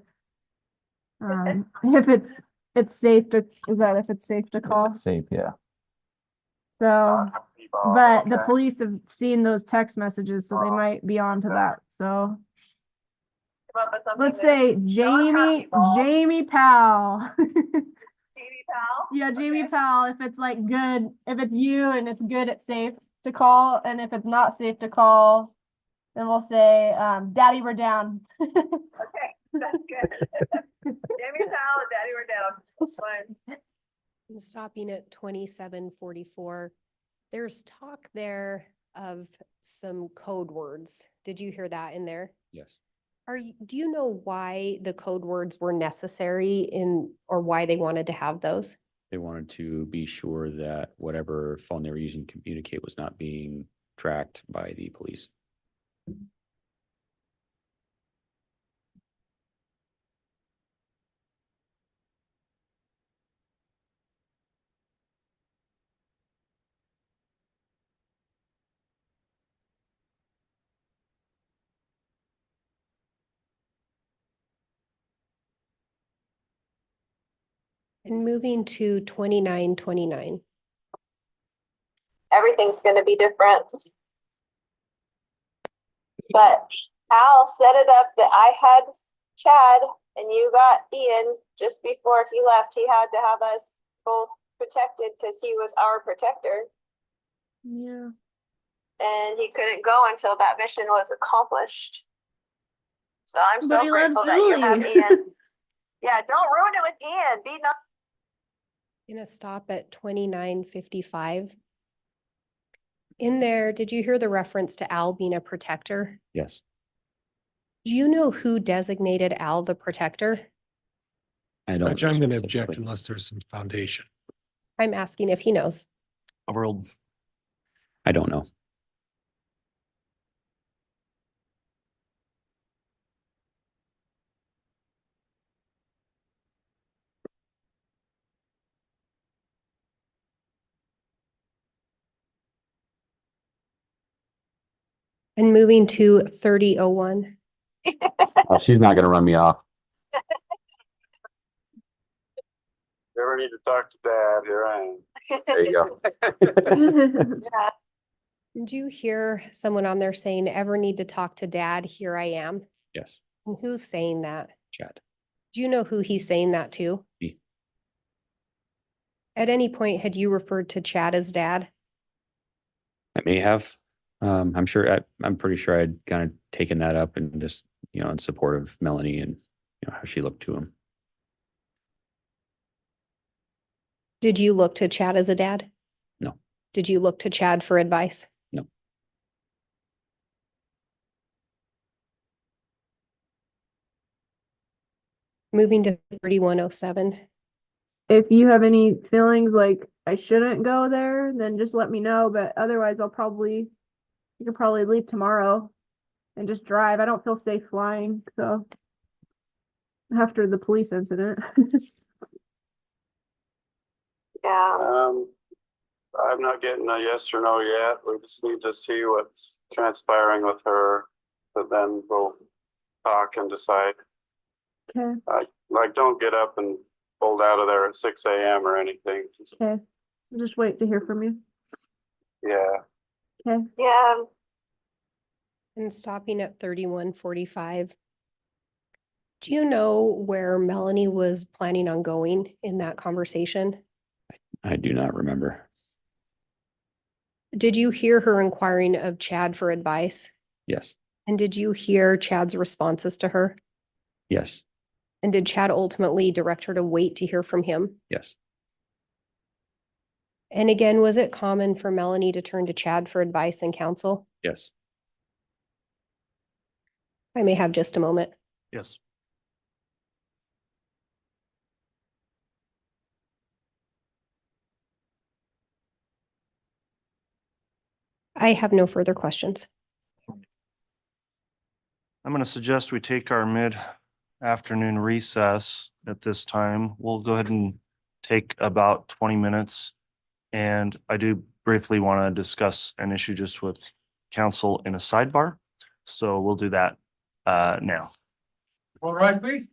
it's safe to, is that if it's safe to call? Safe, yeah. So, but the Okay. police have seen those text messages, so they might be on to that, so. come up with something. Let's that- say Don't hurt people. Jamie Powell. Katie Powell? Yeah, Jamie Okay. Powell, if it's like good, if it's you and it's good, it's safe to call, and if it's not safe to call, then we'll say, Daddy, we're down. Okay, that's good. Jamie Powell and Daddy, we're down. Fine. And stopping at 2744, there's talk there of some code words. Did you hear that in there? Yes. Do you know why the code words were necessary or why they wanted to have those? They wanted to be sure that whatever phone they were using to communicate was not being tracked by the police. And moving to 2929. Everything's gonna be different. But Al set it up that I had Chad and you got Ian just before he left. He had to have us both protected because he was our protector. Yeah. And he couldn't go until that mission was accomplished. So I'm But so he loves grateful that you have Julie. Ian. Yeah, don't ruin it with Ian. Be nice. Gonna stop at 2955. In there, did you hear the reference to Al being a protector? Yes. Do you know who designated Al the protector? I don't. Judge, I'm going to object specifically. unless there's some foundation. I'm asking if he knows. Overruled. I don't know. And moving to 3001. Oh, she's not gonna run me off. You ever need to talk to Dad? Here I am. There you go. Yeah. Did you hear someone on there saying, ever need to talk to Dad? Here I am. Yes, And who's saying that? Chad. Do you know who he's saying that to? Me. At any point, had you referred to Chad as dad? I may have. I'm sure. I'm pretty sure I'd kind of taken that up and just, in support of Melanie and how she looked to him. Did you look to Chad as a dad? No. Did you look to Chad for advice? No. Moving to 3107. If you have any feelings like I shouldn't go there, then just let me know. But otherwise, you could probably leave tomorrow and just drive. I don't feel safe flying, so after the police incident. Yeah. I'm not getting a yes or no yet. We just need to see what's transpiring with her, but then we'll talk and decide. Okay, Like, don't get up and pulled out of there at 6 a.m. or anything. Just, okay. I'll just wait to hear from you. yeah. Okay. Yeah. And stopping at 3145. Do you know where Melanie was planning on going in that conversation? I do not remember. Did you hear her inquiring of Chad for advice? Yes. And did you hear Chad's responses to her? Yes. And did Chad ultimately direct her to wait to hear from him? Yes. And again, was it common for Melanie to turn to Chad for advice and counsel? Yes. I may have just a moment. Yes. I have no further questions. I'm going to suggest we take our mid-afternoon recess at this time. We'll go ahead and take about 20 minutes. And I do briefly want to discuss an issue just with council in a sidebar. So we'll do that now. All rise, please.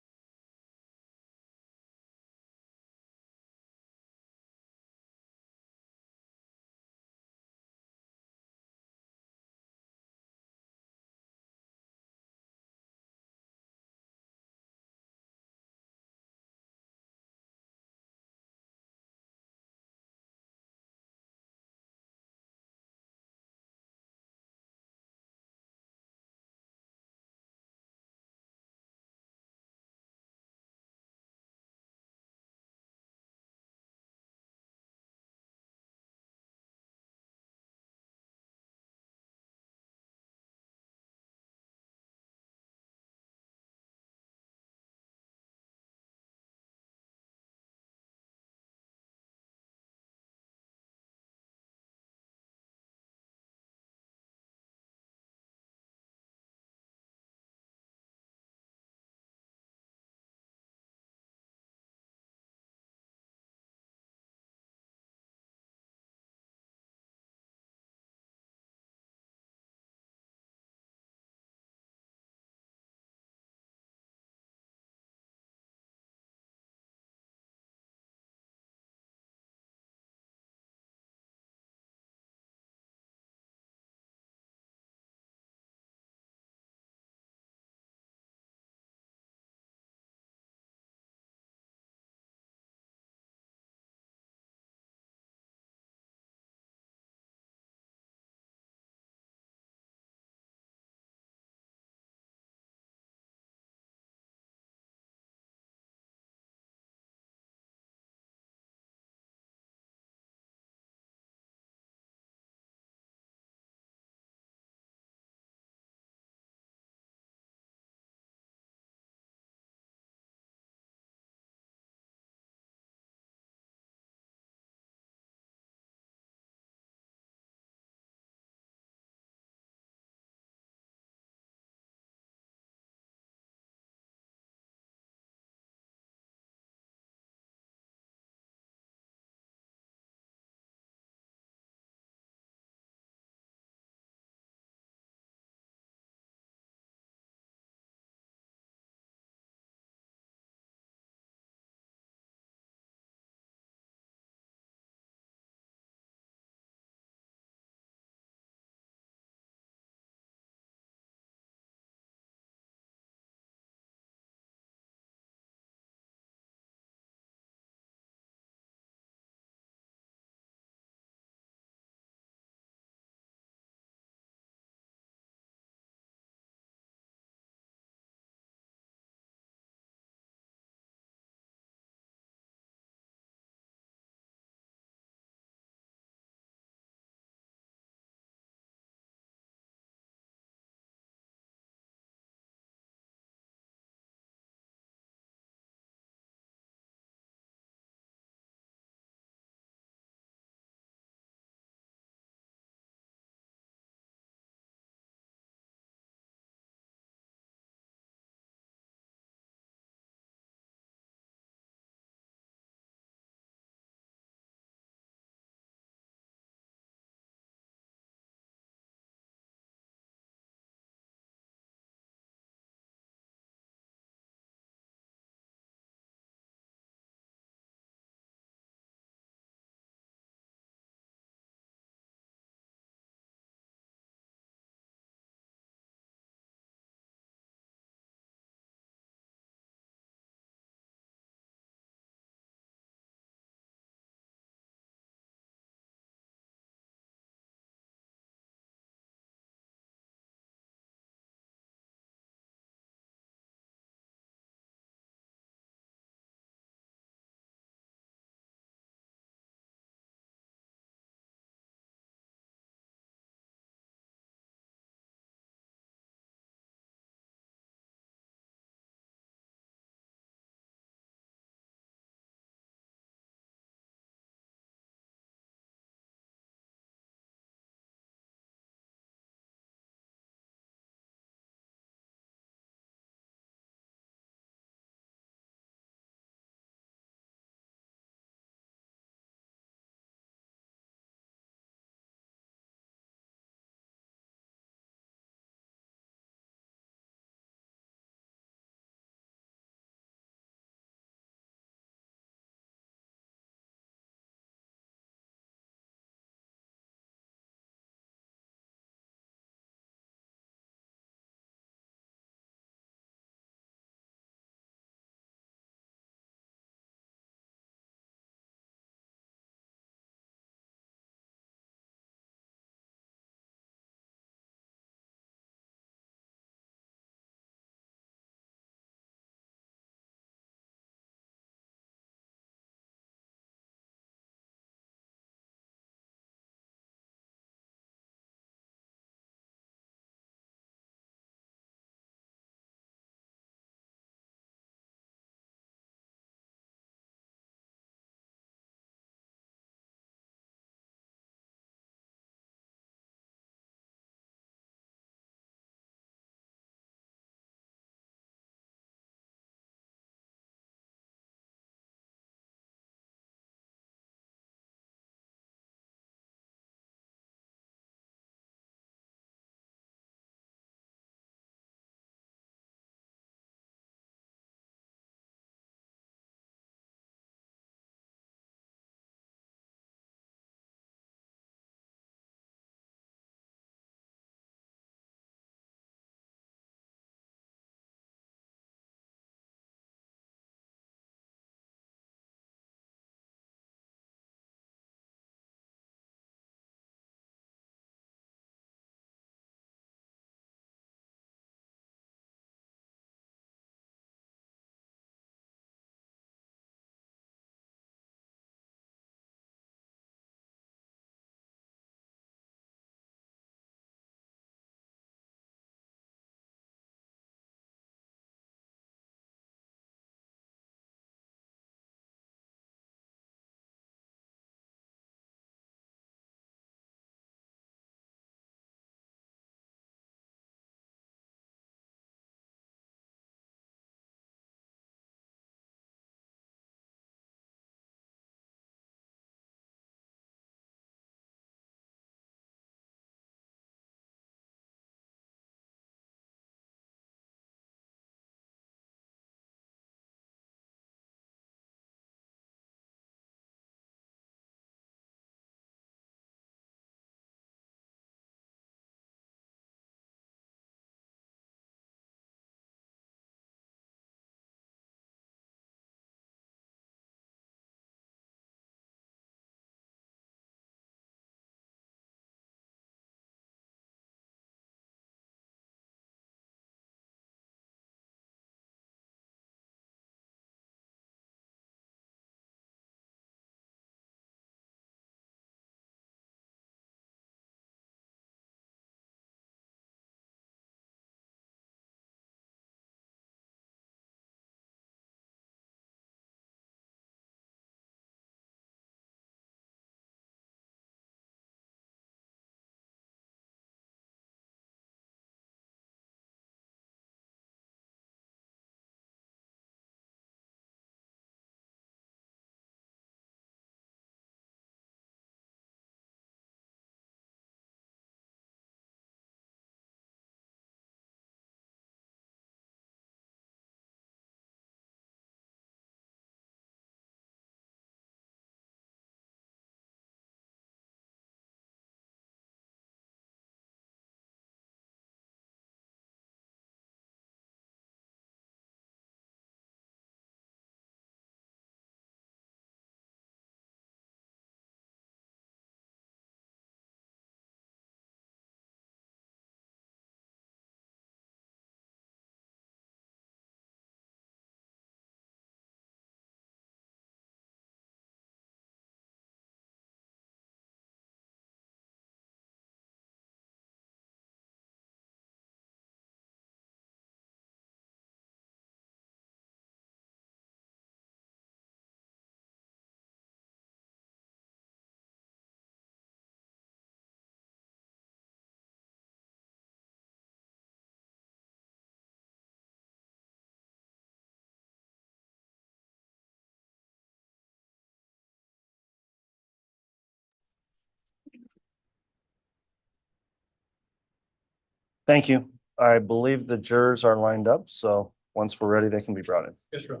Thank you. I believe the jurors are lined up, so once we're ready, they can be brought in. Yes, sir.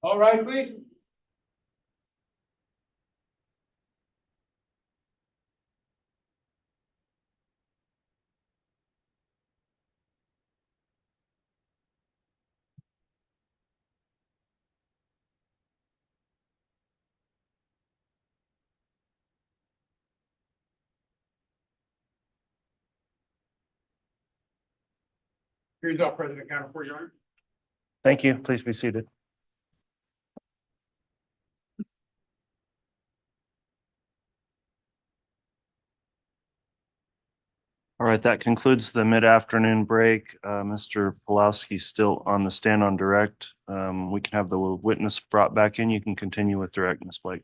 All right, please. Here's our President Counter for Your Honor. Thank you. Please be seated. All right, that concludes the mid-afternoon break. Mr. Pawlowski still on the stand on direct. We can have the witness brought back in. You can continue with direct, Ms. Blake.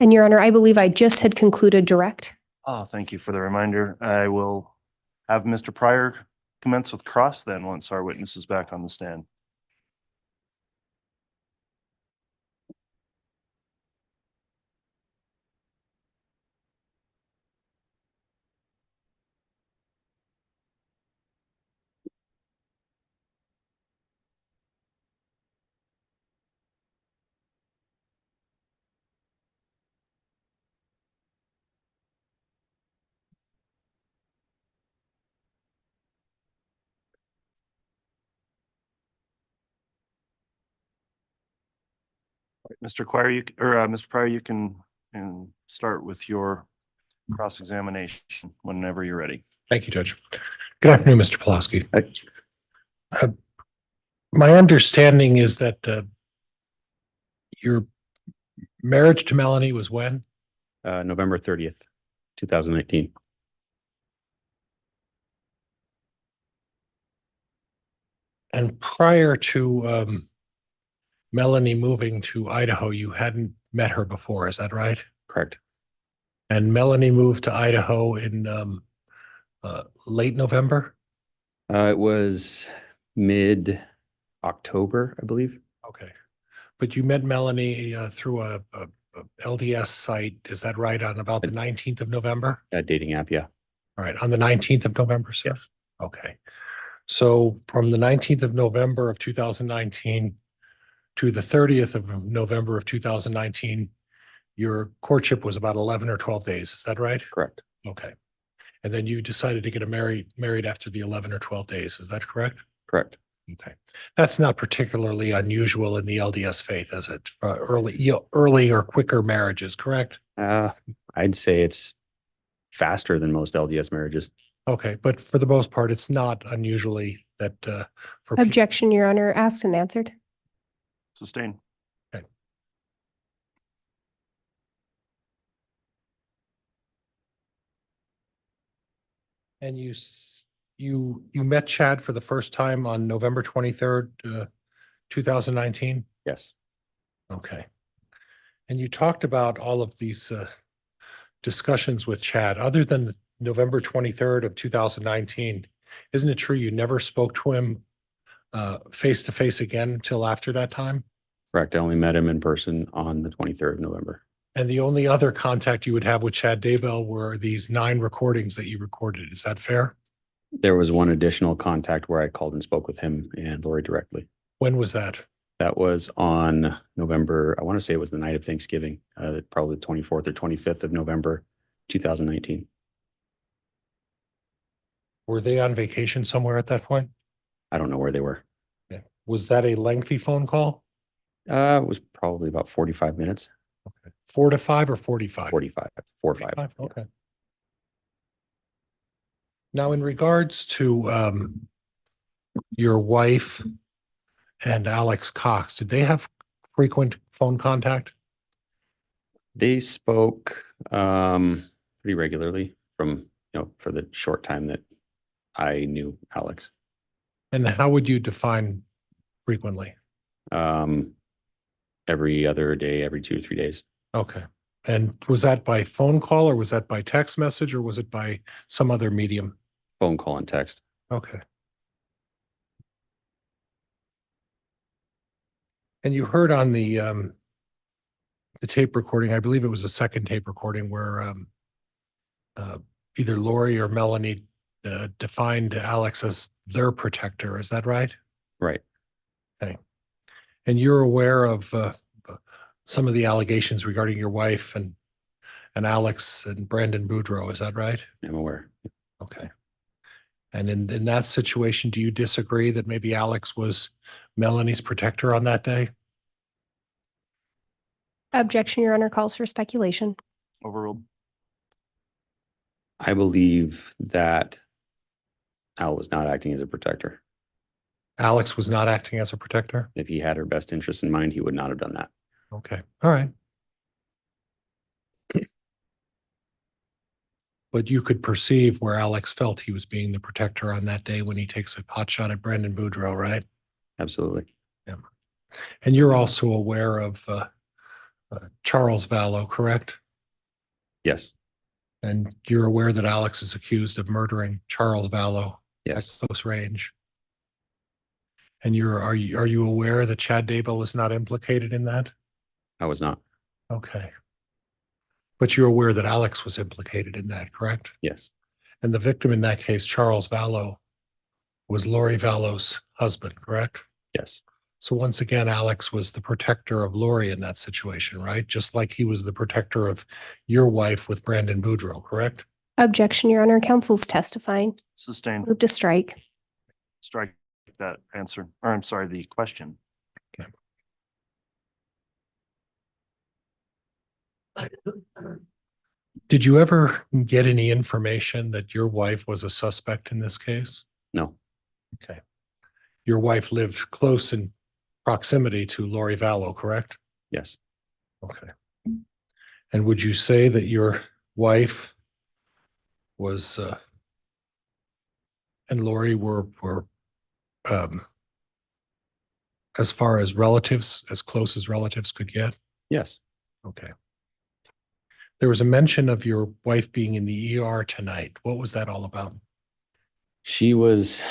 And Your Honor, I believe I just had concluded direct. Oh, thank you for the reminder. I will have Mr. Pryor commence with cross then once our witness is back on the stand. Mr. Mr. Pryor, you can start with your cross-examination whenever you're ready. Thank you, Judge. Good afternoon, Mr. Pawlowski. My understanding is that your marriage to Melanie was when? November 30th, 2019. And prior to Melanie moving to Idaho, you hadn't met her before, is that right? Correct. And Melanie moved to Idaho in late November? It was mid-October, I believe. Okay. But you met Melanie through a LDS site, is that right, on about the 19th of November? A dating app, yeah. All right, on the 19th of November, sir? Yes. Okay. So from the 19th of November of 2019 to the 30th of November of 2019, your courtship was about 11 or 12 days, is that right? Correct. Okay. And then you decided to get married after the 11 or 12 days, is that correct? Correct. Okay. That's not particularly unusual in the LDS faith, is it? Early or quicker marriages, correct? I'd say it's faster than most LDS marriages. Okay, but for the most part, it's not unusually that for people. Objection, Your Honor. Asked and answered. Sustain. Okay. And you met Chad for the first time on November 23rd, 2019? Yes. Okay. And you talked about all of these discussions with Chad, other than November 23rd of 2019. Isn't it true you never spoke to him face to face again until after that time? Correct. I only met him in person on the 23rd of November. And the only other contact you would have with Chad Daybell were these 9 recordings that you recorded. Is that fair? There was one additional contact where I called and spoke with him and Lori directly. When was that? That was on November, I want to say it was the night of Thanksgiving, probably the 24th or 25th of November, 2019. Were they on vacation somewhere at that point? I don't know where they were. Yeah. Was that a lengthy phone call? It was probably about 45 minutes. Okay. 4 to 5 or 45? 45, 4 or 5. 45, okay. Now, in regards to your wife and Alex Cox, did they have frequent phone contact? They spoke pretty regularly for the short time that I knew Alex. And how would you define frequently? Every other day, every 2 or 3 days. Okay. And was that by phone call or was that by text message or was it by some other medium? Phone call and text. Okay. And you heard on the the tape recording, I believe it was the second tape recording where either Lori or Melanie defined Alex as their protector. Is that right? Right. Okay. And you're aware of some of the allegations regarding your wife and Alex and Brandon Boudreaux. Is that right? I'm aware. Okay. And in that situation, do you disagree that maybe Alex was Melanie's protector on that day? Objection, Your Honor, calls for speculation. Overruled. I believe that Al was not acting as a protector. Alex was not acting as a protector? If he had her best interest in mind, he would not have done that. Okay, all right. But you could perceive where Alex felt he was being the protector on that day when he takes a pot shot at Brandon Boudreaux, right? Absolutely. Yeah. And you're also aware of Charles Vallow, correct? Yes. And you're aware that Alex is accused of murdering Charles Vallow Yes. at close range. And are you aware that Chad Daybell is not implicated in that? I was not. Okay. But you're aware that Alex was implicated in that, correct? Yes. And the victim in that case, Charles Vallow, was Lori Vallow's husband, correct? Yes. So once again, Alex was the protector of Lori in that situation, right? Just like he was the protector of your wife with Brandon Boudreaux, correct? Objection, Your Honor, counsel's testifying. Sustained. Move to strike. Strike that answer, or I'm sorry, the question. Did you ever get any information that your wife was a suspect in this case? No. Okay. Your wife lived close in proximity to Lori Vallow, correct? Yes. Okay. And would you say that your wife was and Lori were as far as relatives, as close as relatives could get? Yes. Okay. There was a mention of your wife being in the ER tonight. What was that all about? She was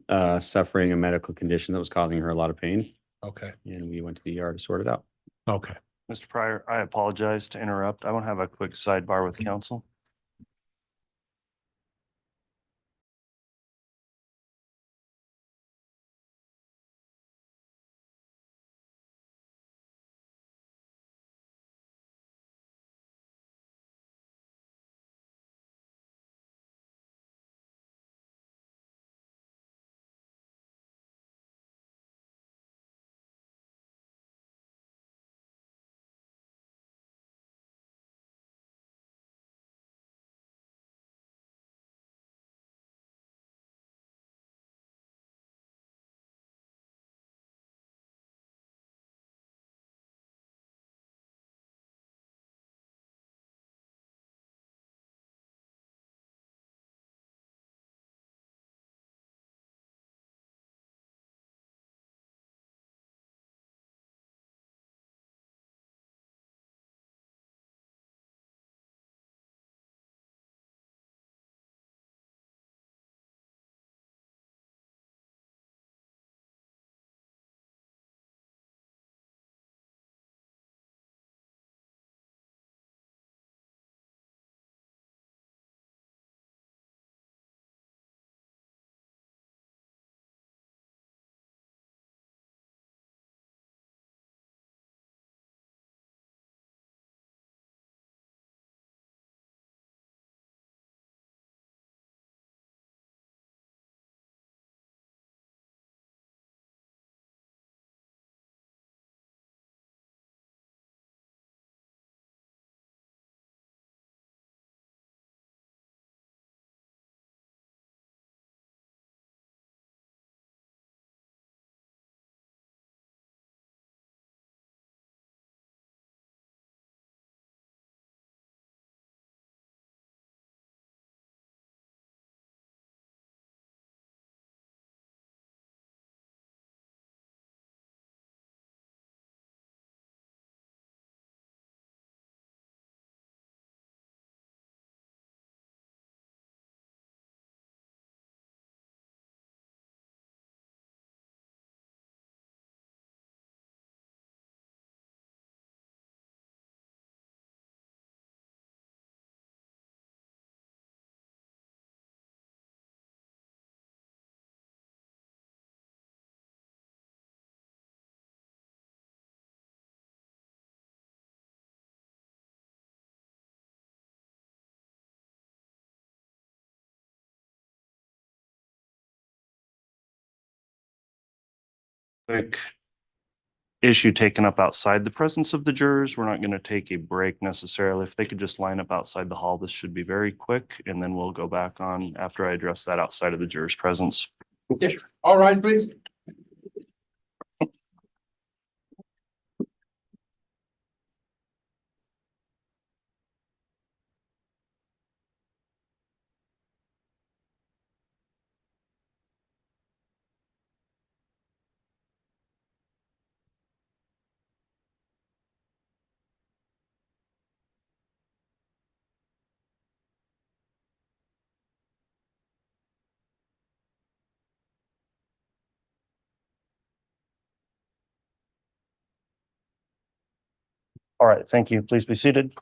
suffering a medical condition that was causing her a lot of pain, Okay. and we went to the ER to sort it out. Okay. Mr. Pryor, I apologize to interrupt. I want to have a quick sidebar with counsel. quick issue taken up outside the presence of the jurors. We're not going to take a break necessarily. If they could just line up outside the hall, this should be very quick, and then we'll go back on after I address that outside of the jurors' presence. Yes, sir. All rise, please. All right, thank you. Please be seated.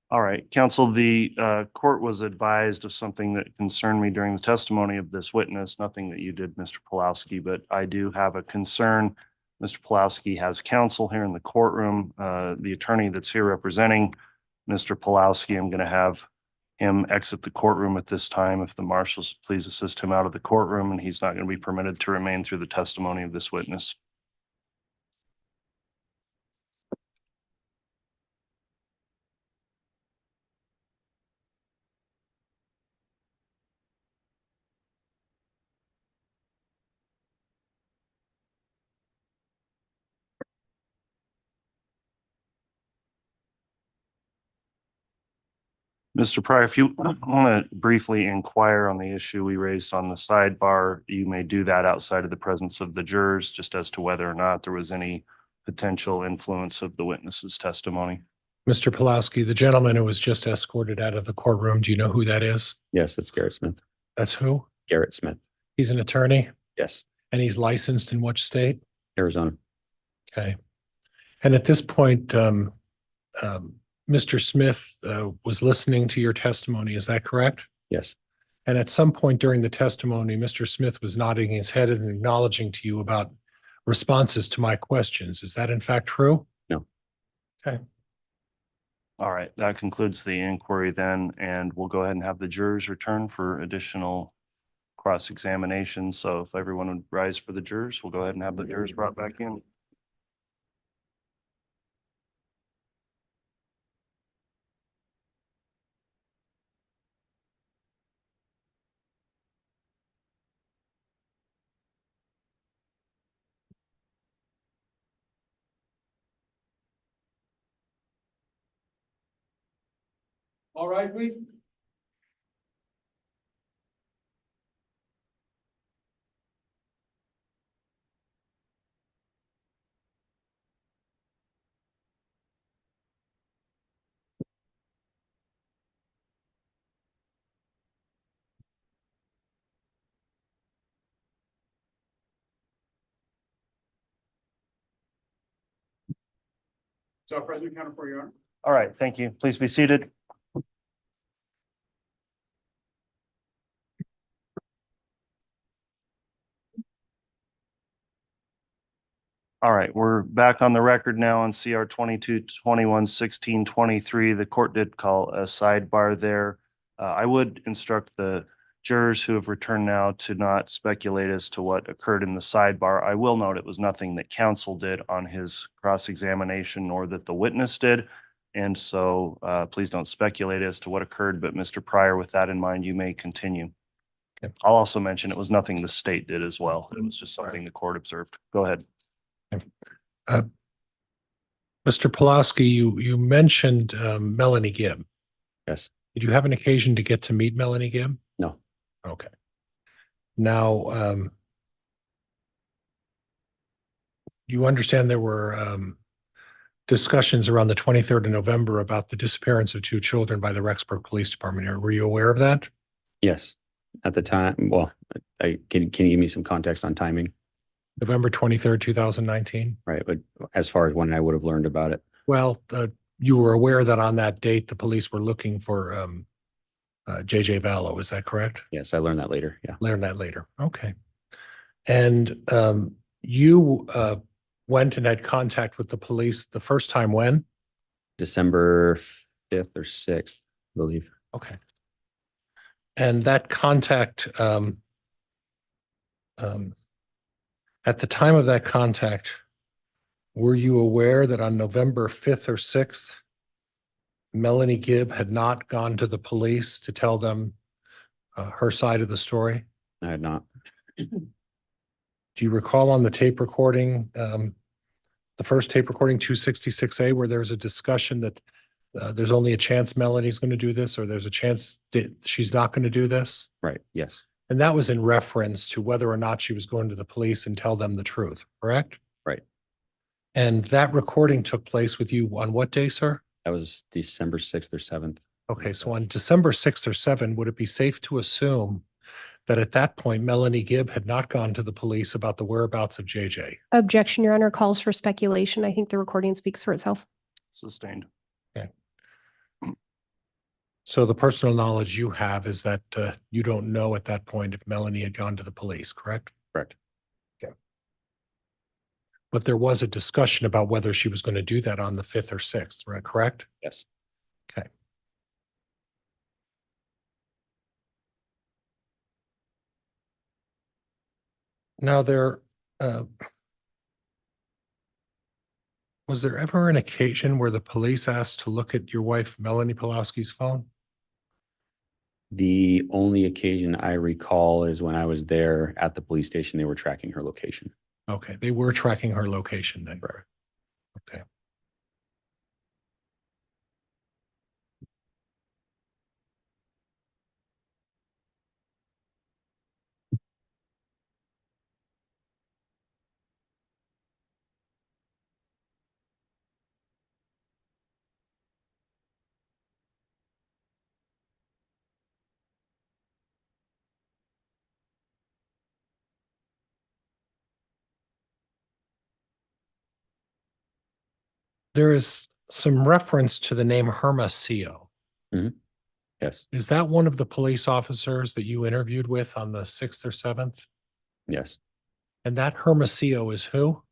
All right, counsel, the court was advised of something that concerned me during the testimony of this witness, nothing that you did, Mr. Pawlowski, but I do have a concern. Mr. Pawlowski has counsel here in the courtroom. The attorney that's here representing Mr. Pawlowski, I'm going to have him exit the courtroom at this time. If the marshals please assist him out of the courtroom, and he's not going to be permitted to remain through the testimony of this witness. Mr. Pryor, if you want to briefly inquire on the issue we raised on the sidebar, you may do that outside of the presence of the jurors, just as to whether or not there was any potential influence of the witness's testimony. Mr. Pawlowski, the gentleman who was just escorted out of the courtroom, do you know who that is? Yes, it's Garrett Smith. That's who? Garrett Smith. He's an attorney Yes, and he's licensed in which state? Arizona. Okay. And at this point, Mr. Smith was listening to your testimony. Is that correct? Yes, And at some point during the testimony, Mr. Smith was nodding his head and acknowledging to you about responses to my questions. Is that in fact true? No. Okay. All right, that concludes the inquiry then, and we'll go ahead and have the jurors return for additional cross-examination. So if everyone would rise for the jurors, we'll go ahead and have the jurors brought back in. All rise, please. So President Counter for your honor. All right, thank you. Please be seated. All right, we're back on the record now on CR 22-21-16-23. The court did call a sidebar there. I would instruct the jurors who have returned now to not speculate as to what occurred in the sidebar. I will note it was nothing that counsel did on his cross-examination nor that the witness did. And so please don't speculate as to what occurred. But Mr. Pryor, with that in mind, you may continue. Okay. I'll also mention it was nothing the state did as well. It was just something the court observed. Go ahead. Mr. Pawlowski, you mentioned Melani Gibb. yes, Did you have an occasion to get to meet Melani Gibb? no, Okay. Now, you understand there were discussions around the 23rd of November about the disappearance of 2 children by the Rexburg Police Department. Were you aware of that? yes. At the time, well, can you give me some context on timing? November 23rd, 2019? Right, but as far as when I would have learned about it. Well, you were aware that on that date, the police were looking for JJ Vallow. Is that correct? Yes, I learned that later. Yeah. Learn that later. Okay. And you went and had contact with the police the first time when? December 5th or 6th, I believe. Okay. And that contact At the time of that contact, were you aware that on November 5th or 6th, Melanie Gibb had not gone to the police to tell them her side of the story? I had not. Do you recall on the tape recording, the first tape recording 266A, where there's a discussion that there's only a chance Melanie's going to do this, or there's a chance that she's not going to do this? Right, yes, And that was in reference to whether or not she was going to the police and tell them the truth, correct? right. And that recording took place with you on what day, sir? That was December 6th or 7th. Okay, so on December 6th or 7th, would it be safe to assume that at that point, Melanie Gibb had not gone to the police about the whereabouts of JJ? Objection, Your Honor, calls for speculation. I think the recording speaks for itself. Sustained. So the personal knowledge you have is that you don't know at that point if Melanie had gone to the police, correct? Correct. But there was a discussion about whether she was going to do that on the 5th or 6th, right? Correct? Yes. Okay. Now was there ever an occasion where the police asked to look at your wife, Melanie Pawlowski's phone? The only occasion I recall is when I was there at the police station, they were tracking her location. Okay, they were tracking her location then. Right. Okay. There is some reference to the name Hermosillo. Yes, Is that one of the police officers that you interviewed with on the 6th or 7th? yes. And that Hermosillo is who?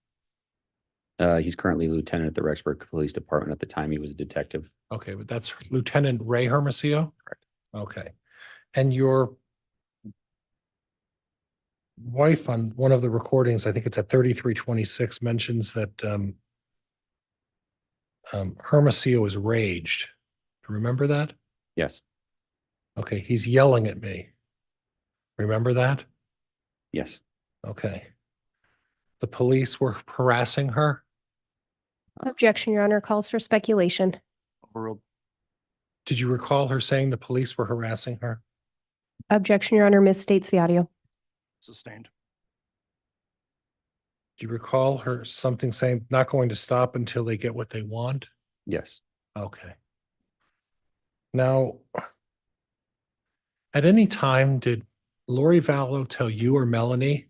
He's currently lieutenant at the Rexburg Police Department. At the time, he was a detective. Okay, but that's Lieutenant Ray Hermosillo? Correct. Okay. And your wife on one of the recordings, I think it's at 3326, mentions that Hermosillo is raged. Do you remember that? Yes, Okay, he's yelling at me. Remember that? yes. Okay. The police were harassing her? Objection, Your Honor, calls for speculation. Overruled. Did you recall her saying the police were harassing her? Objection, Your Honor, misstates the audio. Sustained. Do you recall her something saying not going to stop until they get what they want? Yes. Okay. Now, at any time, did Lori Vallow tell you or Melanie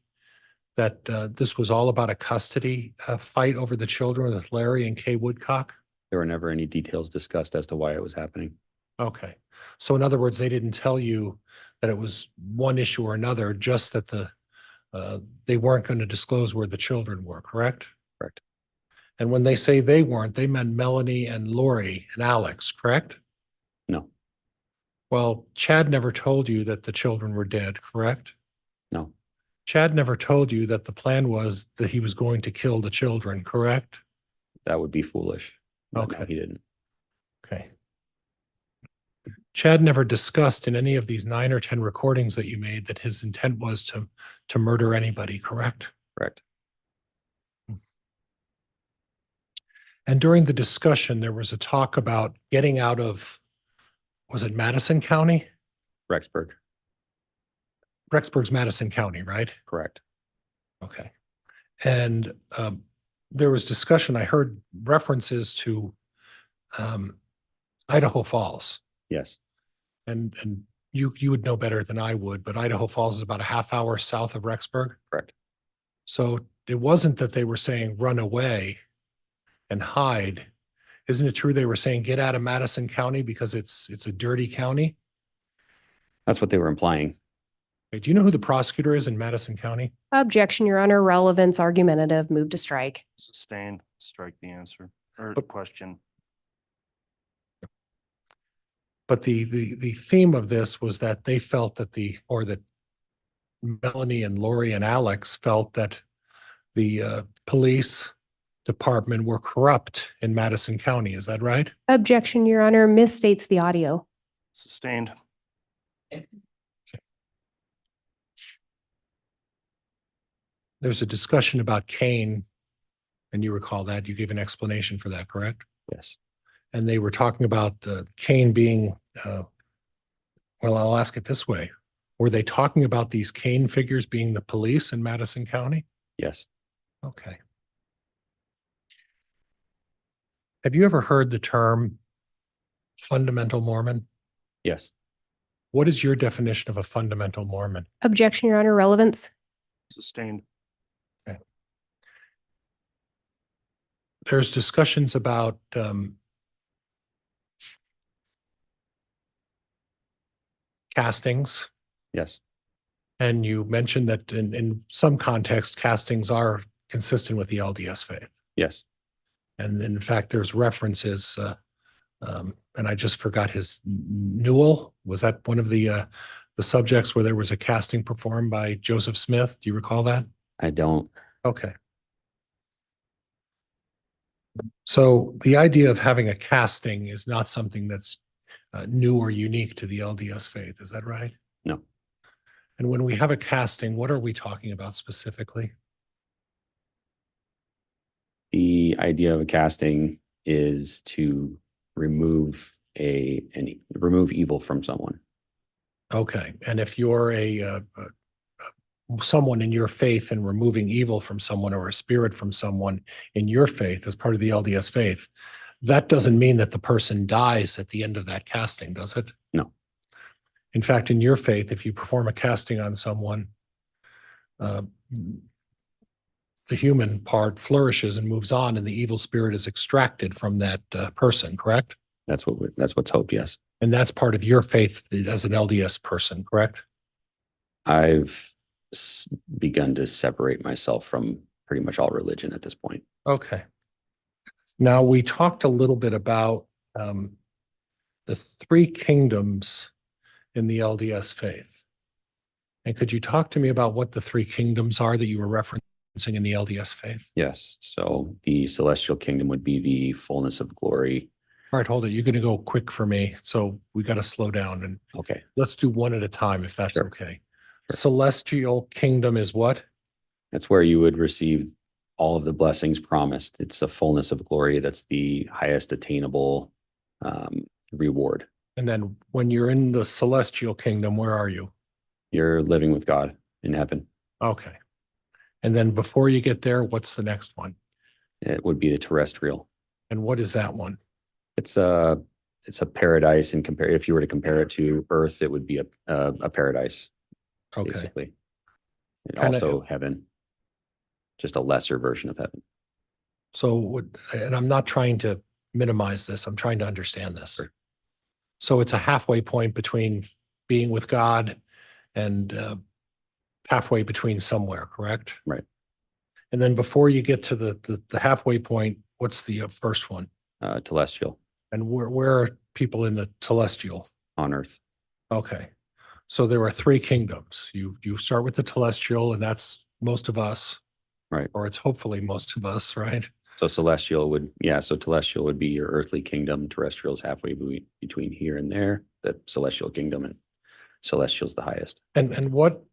that this was all about a custody fight over the children with Larry and Kay Woodcock? There were never any details discussed as to why it was happening. Okay. So in other words, they didn't tell you that it was one issue or another, just that they weren't going to disclose where the children were, correct? Correct. And when they say they weren't, they meant Melanie and Lori and Alex, correct? No, Well, Chad never told you that the children were dead, correct? no, Chad never told you that the plan was that he was going to kill the children, correct? that would be foolish. But no, Okay. he didn't. Okay. Chad never discussed in any of these 9 or 10 recordings that you made that his intent was to murder anybody, correct? Correct. And during the discussion, there was a talk about getting out of, was it Madison County? Rexburg. Rexburg's Madison County, right? Correct. Okay. And there was discussion, I heard references to Idaho Falls. Yes. And you would know better than I would, but Idaho Falls is about a half hour south of Rexburg. Correct. So it wasn't that they were saying run away and hide. Isn't it true they were saying get out of Madison County because it's a dirty county? That's what they were implying. Okay, do you know who the prosecutor is in Madison County? Objection, Your Honor, relevance argumentative, move to strike. Sustained. Strike the answer or But- question. But the theme of this was that they felt that that Melanie and Lori and Alex felt that the police department were corrupt in Madison County. Is that right? Objection, Your Honor, misstates the audio. Sustained. There's a discussion about Cain, and you recall that. You gave an explanation for that, correct? Yes. And they were talking about Cain being, well, I'll ask it this way. Were they talking about these Cain figures being the police in Madison County? Yes. Okay. Have you ever heard the term fundamental Mormon? Yes. What is your definition of a fundamental Mormon? Objection, Your Honor, relevance. Sustained. There's discussions about castings, Yes. and you mentioned that in some context, castings are consistent with the LDS faith. Yes. And in fact, there's references, and I just forgot his Newell. Was that one of the subjects where there was a casting performed by Joseph Smith? Do you recall that? I don't. Okay. So the idea of having a casting is not something that's new or unique to the LDS faith. Is that right? No. And when we have a casting, what are we talking about specifically? The idea of a casting is to remove remove evil from someone. Okay. And if you're someone in your faith and removing evil from someone or a spirit from someone in your faith as part of the LDS faith, that doesn't mean that the person dies at the end of that casting, does it? No. In fact, in your faith, if you perform a casting on someone, the human part flourishes and moves on, and the evil spirit is extracted from that person, correct? That's what's hoped. Yes. And that's part of your faith as an LDS person, correct? I've begun to separate myself from pretty much all religion at this point. Okay. Now, we talked a little bit about the three kingdoms in the LDS faith. And could you talk to me about what the three kingdoms are that you were referencing in the LDS faith? Yes. So the celestial kingdom would be the fullness of glory. All right, hold it. You're going to go quick for me. So we got to slow down and Okay. let's do one at a time if that's Sure. okay. Sure. Celestial kingdom is what? That's where you would receive all of the blessings promised. It's a fullness of glory. That's the highest attainable reward. And then when you're in the celestial kingdom, where are you? You're living with God in heaven. Okay. And then before you get there, what's the next one? It would be the terrestrial. And what is that one? It's a paradise, and if you were to compare it to Earth, it would be a paradise, Okay. basically. And Kinda- also heaven, just a lesser version of heaven. So, and I'm not trying to minimize this, I'm trying to understand this. Sure. So it's a halfway point between being with God and halfway between somewhere, correct? Right. And then before you get to the halfway point, what's the first one? Telestial And where are people in the telestial? on Earth. Okay. So there are three kingdoms. You start with the telestial, and that's most of us. Right. Or it's hopefully most of us, right? So so telestial would be your earthly kingdom. Terrestrial is halfway between here and there. The celestial kingdom, and celestial is the highest. And what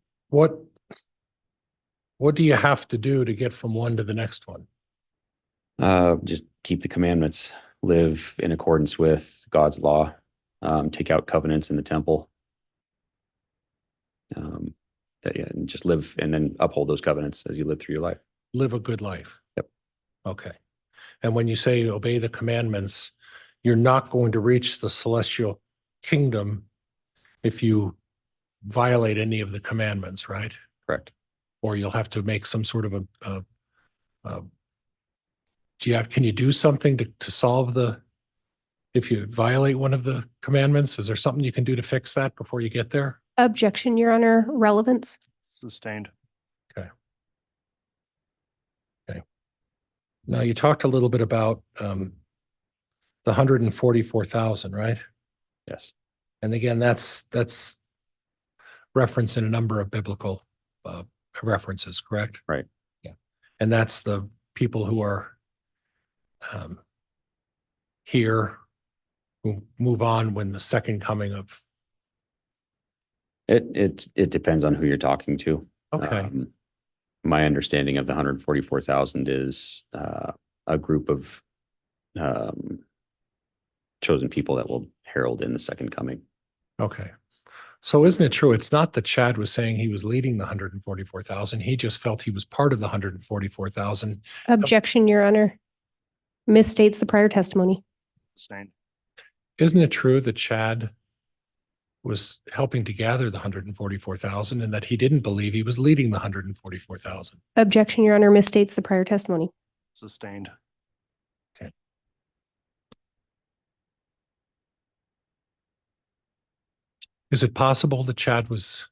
do you have to do to get from one to the next one? Just keep the commandments, live in accordance with God's law, take out covenants in the temple. And just live and then uphold those covenants as you live through your life. Live a good life. Yep. Okay. And when you say obey the commandments, you're not going to reach the celestial kingdom if you violate any of the commandments, right? Correct. Or you'll have to make some sort of can you do something to solve if you violate one of the commandments? Is there something you can do to fix that before you get there? Objection, Your Honor, relevance. Sustained. Now, you talked a little bit about the 144,000, right? Yes. And again, that's referenced in a number of biblical references, correct? Right. Yeah. And that's the people who are here who move on when the second coming of, It depends on who you're talking to. okay, My understanding of the 144,000 is a group of chosen people that will herald in the second coming. okay. So isn't it true? It's not that Chad was saying he was leading the 144,000. He just felt he was part of the 144,000. Objection, Your Honor. Misstates the prior testimony. Sustained. Isn't it true that Chad was helping to gather the 144,000 and that he didn't believe he was leading the 144,000? Objection, Your Honor. Misstates the prior testimony. Sustained. Is it possible that Chad was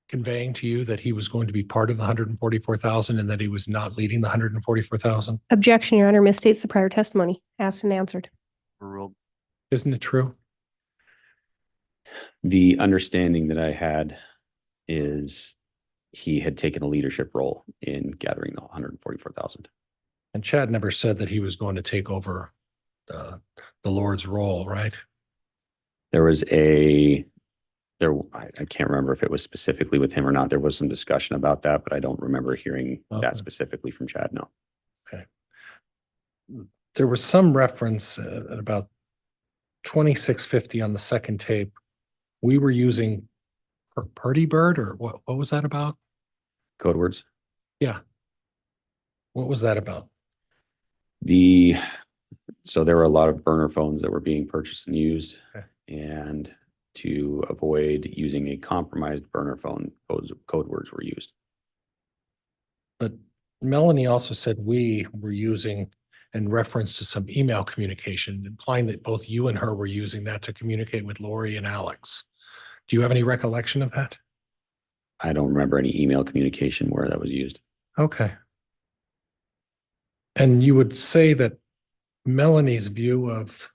conveying to you that he was going to be part of the 144,000 and that he was not leading the 144,000? Objection, Your Honor. Misstates the prior testimony. Asked and answered. Overruled. Isn't it true? The understanding that I had is he had taken a leadership role in gathering the 144,000. And Chad never said that he was going to take over the Lord's role, right? There was I can't remember if it was specifically with him or not. There was some discussion about that, but I don't remember hearing Okay. that specifically from Chad. No. Okay. There was some reference at about 2650 on the second tape. We were using Purdy Bird, or what was that about? Code words. Yeah. What was that about? So there were a lot of burner phones that were being purchased and used. Okay. And to avoid using a compromised burner phone, code words were used. But Melanie also said we were using in reference to some email communication, implying that both you and her were using that to communicate with Lori and Alex. Do you have any recollection of that? I don't remember any email communication where that was used. Okay. And you would say that Melanie's view of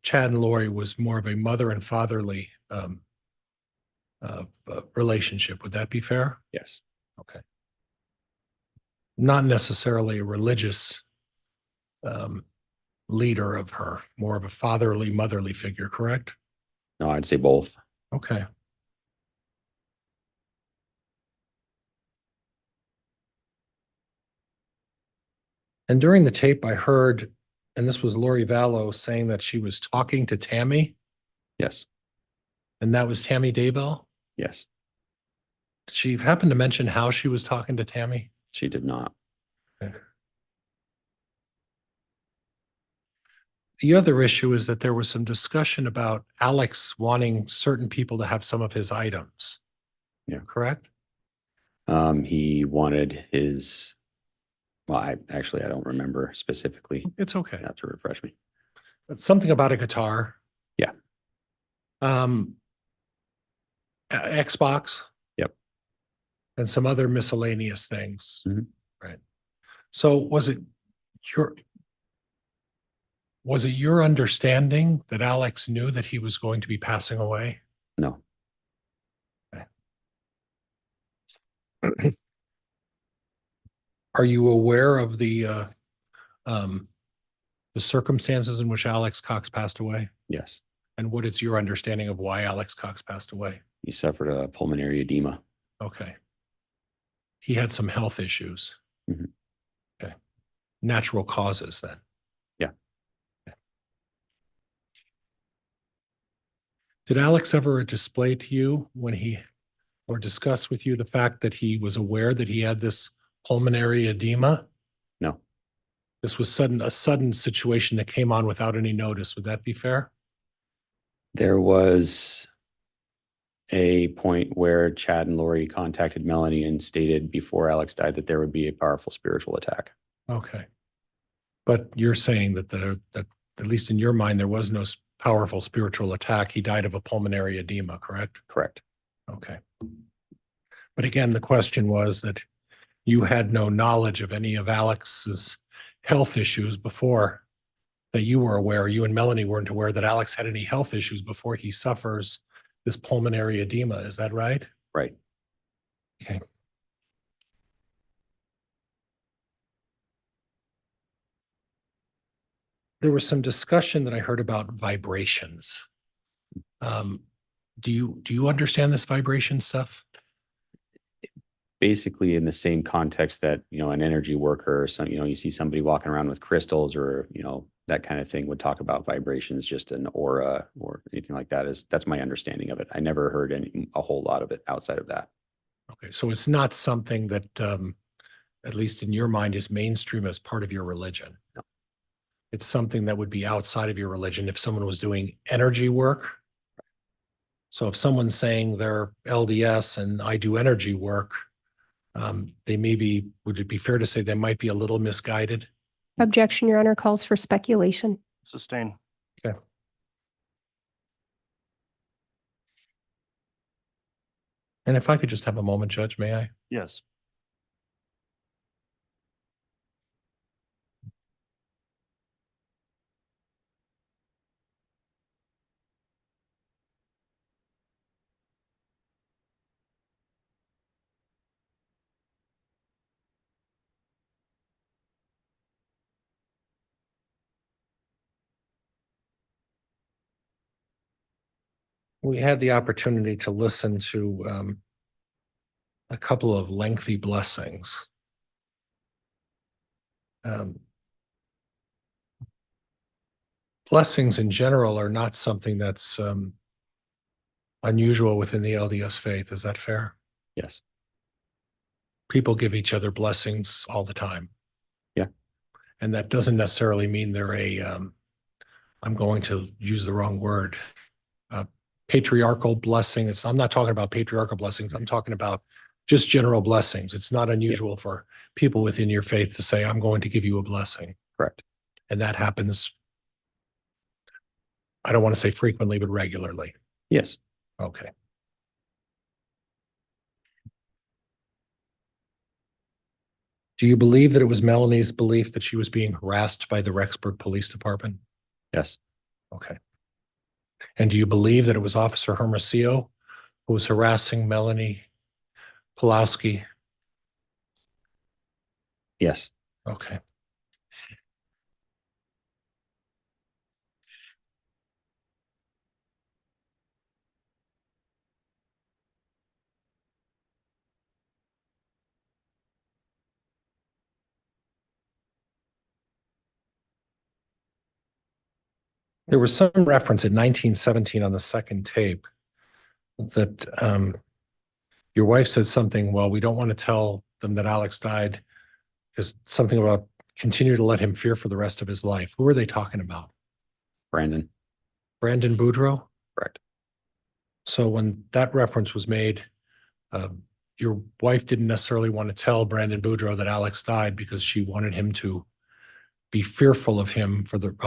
Chad and Lori was more of a mother and fatherly relationship. Would that be fair? Yes. Okay. Not necessarily a religious leader of her, more of a fatherly, motherly figure, correct? No, I'd say both. Okay. And during the tape, I heard, and this was Lori Vallow saying that she was talking to Tammy, Yes. and that was Tammy Daybell. Yes. Did she happen to mention how she was talking to Tammy? She did not. Okay. The other issue is that there was some discussion about Alex wanting certain people to have some of his items. Yeah. Correct? He wanted his, well, I don't remember specifically. It's okay. You have to refresh me. But something about a guitar. Yeah. Xbox. Yep. And some other miscellaneous things. Mhm. Right. So was it your understanding that Alex knew that he was going to be passing away? No. Are you aware of the circumstances in which Alex Cox passed away? Yes. And what is your understanding of why Alex Cox passed away? He suffered a pulmonary edema. Okay. He had some health issues. Mhm. Okay. Natural causes then. Yeah. Okay. Did Alex ever display to you or discuss with you the fact that he was aware that he had this pulmonary edema? No. This was a sudden situation that came on without any notice. Would that be fair? There was a point where Chad and Lori contacted Melanie and stated before Alex died that there would be a powerful spiritual attack. Okay. But you're saying that that at least in your mind, there was no powerful spiritual attack. He died of a pulmonary edema, correct? Correct. Okay. But again, the question was that you had no knowledge of any of Alex's health issues before that you were aware, you and Melanie weren't aware that Alex had any health issues before he suffers this pulmonary edema. Is that right? Right. Okay. There was some discussion that I heard about vibrations. Do you understand this vibration stuff? Basically in the same context that, an energy worker or some, you see somebody walking around with crystals or, that kind of thing would talk about vibrations, just an aura or anything like that. That's my understanding of it. I never heard a whole lot of it outside of that. Okay, so it's not something that, at least in your mind, is mainstream as part of your religion. No. It's something that would be outside of your religion if someone was doing energy work. So if someone's saying they're LDS and I do energy work, would it be fair to say they might be a little misguided? Objection, Your Honor, calls for speculation. Sustain. Okay. And if I could just have a moment, Judge, may I? Yes. We had the opportunity to listen to a couple of lengthy blessings. Blessings in general are not something that's unusual within the LDS faith. Is that fair? Yes. People give each other blessings all the time. Yeah. And that doesn't necessarily mean they're I'm going to use the wrong word, patriarchal blessing. I'm not talking about patriarchal blessings. I'm talking about just general blessings. It's not unusual for people within your faith to say, I'm going to give you a blessing. Correct. And that happens, I don't want to say frequently, but regularly. Yes. Okay. Do you believe that it was Melanie's belief that she was being harassed by the Rexburg Police Department? Yes. Okay. And do you believe that it was Officer Hermosillo who was harassing Melani Pawlowski? Yes. Okay. There was some reference in 1917 on the second tape that your wife said something, well, we don't want to tell them that Alex died, because something about continue to let him fear for the rest of his life. Who are they talking about? Brandon. Brandon Boudreaux? Correct. So when that reference was made, your wife didn't necessarily want to tell Brandon Boudreaux that Alex died because she wanted him to be fearful of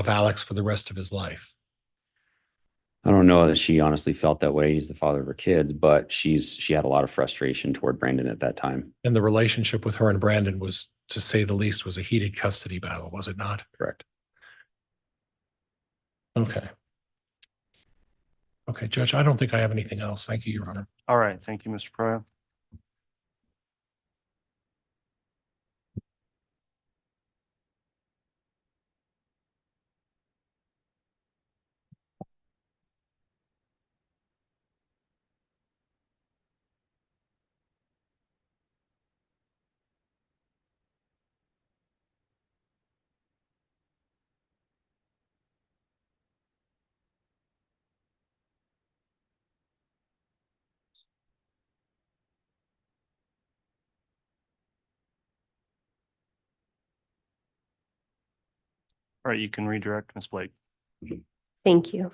Alex for the rest of his life. I don't know that she honestly felt that way. He's the father of her kids, but she had a lot of frustration toward Brandon at that time. And the relationship with her and Brandon was, to say the least, was a heated custody battle, was it not? Correct. Okay. Okay, Judge, I don't think I have anything else. Thank you, Your Honor. All right. Thank you, Mr. Pryor. All right, you can redirect Ms. Blake. Thank you.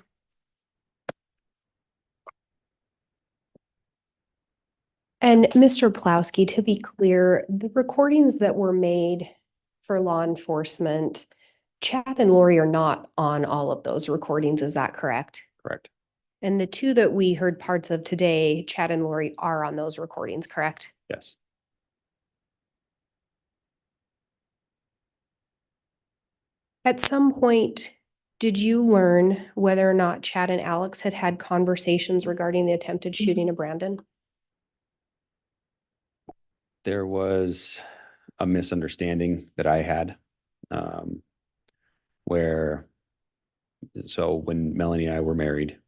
And Mr. Pawlowski, to be clear, the recordings that were made for law enforcement, Chad and Lori are not on all of those recordings. Is that correct? Correct. And the two that we heard parts of today, Chad and Lori are on those recordings, correct? Yes. At some point, Did you learn whether or not Chad and Alex had had conversations regarding the attempted shooting of Brandon? There was a misunderstanding that I had, where, so when Melanie and I were married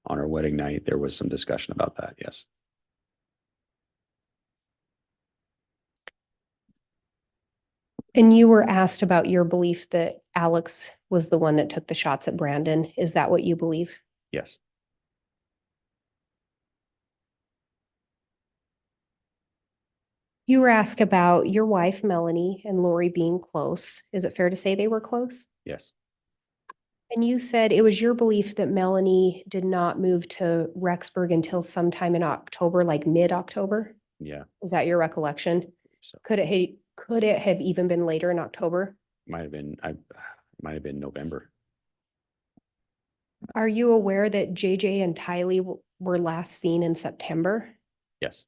on our wedding night, there was some discussion about that, yes. And you were asked about your belief that Alex was the one that took the shots at Brandon. Is that what you believe? Yes, You were asked about your wife, Melanie, and Lori being close. Is it fair to say they were close? yes, And you said it was your belief that Melanie did not move to Rexburg until sometime in October, like mid-October? yeah. Is that your recollection? So Could it have even been later in October? might have been November. Are you aware that JJ and Tylee were last seen in September? Yes,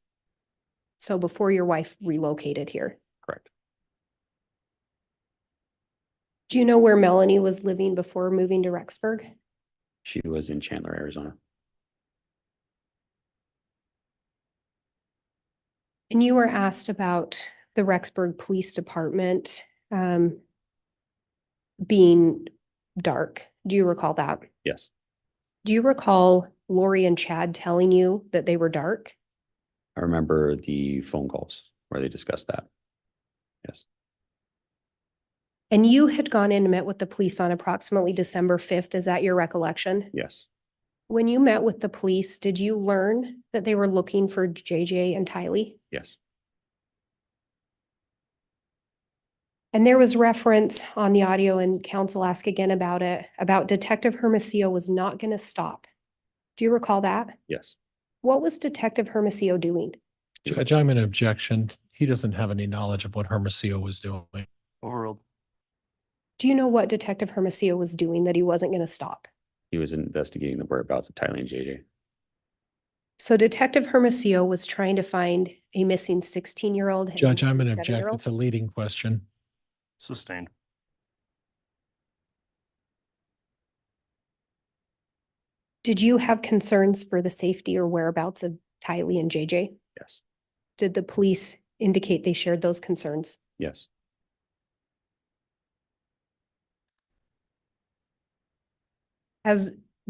So before your wife relocated here? correct. Do you know where Melanie was living before moving to Rexburg? She was in Chandler, Arizona. And you were asked about the Rexburg Police Department being dark. Do you recall that? Yes, Do you recall Lori and Chad telling you that they were dark? I remember the phone calls where they discussed that. Yes, And you had gone in and met with the police on approximately December 5th. Is that your recollection? yes, When you met with the police, did you learn that they were looking for JJ and Tylee? yes, And there was reference on the audio, and counsel asked again about it, about Detective Hermosillo was not going to stop. Do you recall that? yes. What was Detective Hermosillo doing? Judge, I'm in objection. He doesn't have any knowledge of what Hermosillo was doing. Overruled. Do you know what Detective Hermosillo was doing that he wasn't going to stop? He was investigating the whereabouts of Tylee and JJ. So Detective Hermosillo was trying to find a missing 16-year-old. and Judge, I'm in missing objection. 7-year-old. It's a leading question. Sustained. Did you have concerns for the safety or whereabouts of Tylee and JJ? Yes, Did the police indicate they shared those concerns? yes,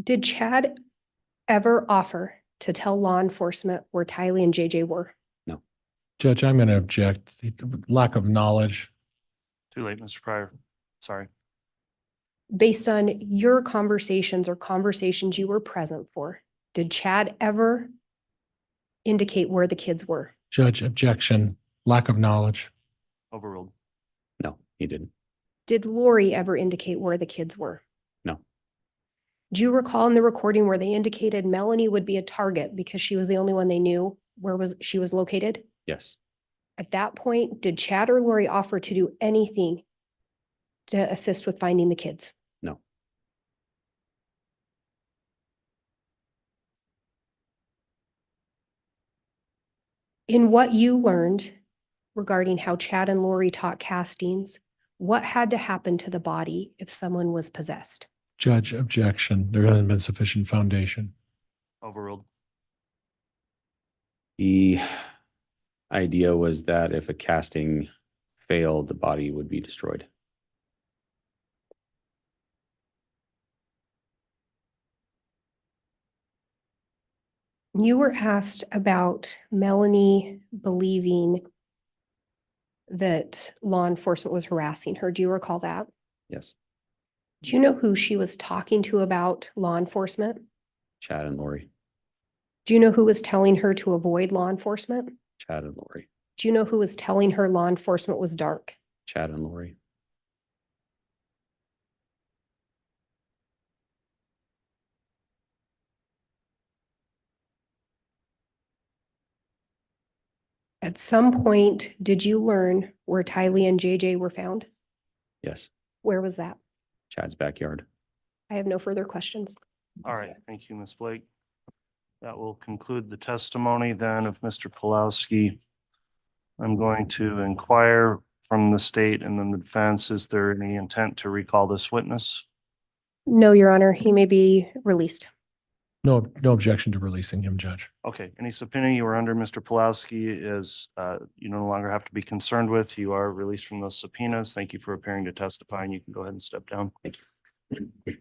Did Chad ever offer to tell law enforcement where Tylee and JJ were? no, Judge, I'm going to object. Lack of knowledge. Too late, Mr. Pryor. Sorry. Based on your conversations or conversations you were present for, did Chad ever indicate where the kids were? Judge, objection. Lack of knowledge. Overruled. no, he didn't. Did Lori ever indicate where the kids were? No, Do you recall in the recording where they indicated Melanie would be a target because she was the only one they knew where she was located? yes, At that point, did Chad or Lori offer to do anything to assist with finding the kids? no, In what you learned regarding how Chad and Lori taught castings, what had to happen to the body if someone was possessed? Judge, objection. There hasn't been sufficient foundation. Overruled. the idea was that if a casting failed, the body would be destroyed. You were asked about Melanie believing that law enforcement was harassing her. Do you recall that? Yes, Do you know who she was talking to about law enforcement? Chad and Lori, Do you know who was telling her to avoid law enforcement? Chad and Lori, Do you know who was telling her law enforcement was dark? Chad and Lori, At some point, did you learn where Tylee and JJ were found? yes, Where was that? Chad's backyard. I have no further questions. All right. Thank you, Ms. Blake. That will conclude the testimony then of Mr. Pawlowski. I'm going to inquire from the state and then the defense, is there any intent to recall this witness? No, Your Honor, he may be released. No objection to releasing him, Judge. Okay, any subpoena you were under, Mr. Pawlowski, is you no longer have to be concerned with. You are released from those subpoenas. Thank you for appearing to testify, and you can go ahead and step down. Thank you.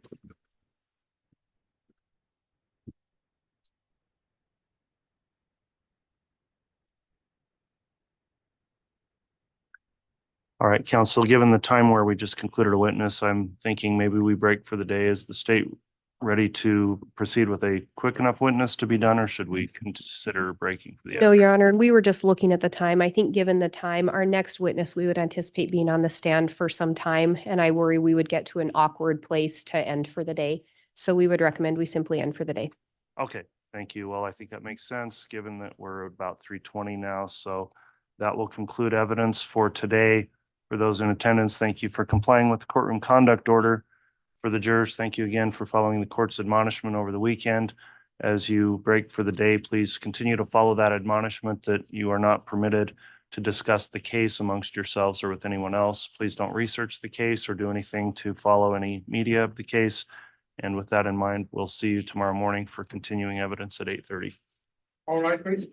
All right, counsel, given the time where we just concluded a witness, I'm thinking maybe we break for the day. Is the state ready to proceed with a quick enough witness to be done, or should we consider breaking for the? No, Your Honor, we were just looking at the time. I think given the time, our next witness, we would anticipate being on the stand for some time, and I worry we would get to an awkward place to end for the day. So we would recommend we simply end for the day. Okay, thank you. Well, I think that makes sense, given that we're about 3:20 now. So that will conclude evidence for today. For those in attendance, thank you for complying with the courtroom conduct order. For the jurors, thank you again for following the court's admonishment over the weekend. As you break for the day, please continue to follow that admonishment that you are not permitted to discuss the case amongst yourselves or with anyone else. Please don't research the case or do anything to follow any media of the case. And with that in mind, we'll see you tomorrow morning for continuing evidence at 8:30. All rise, please.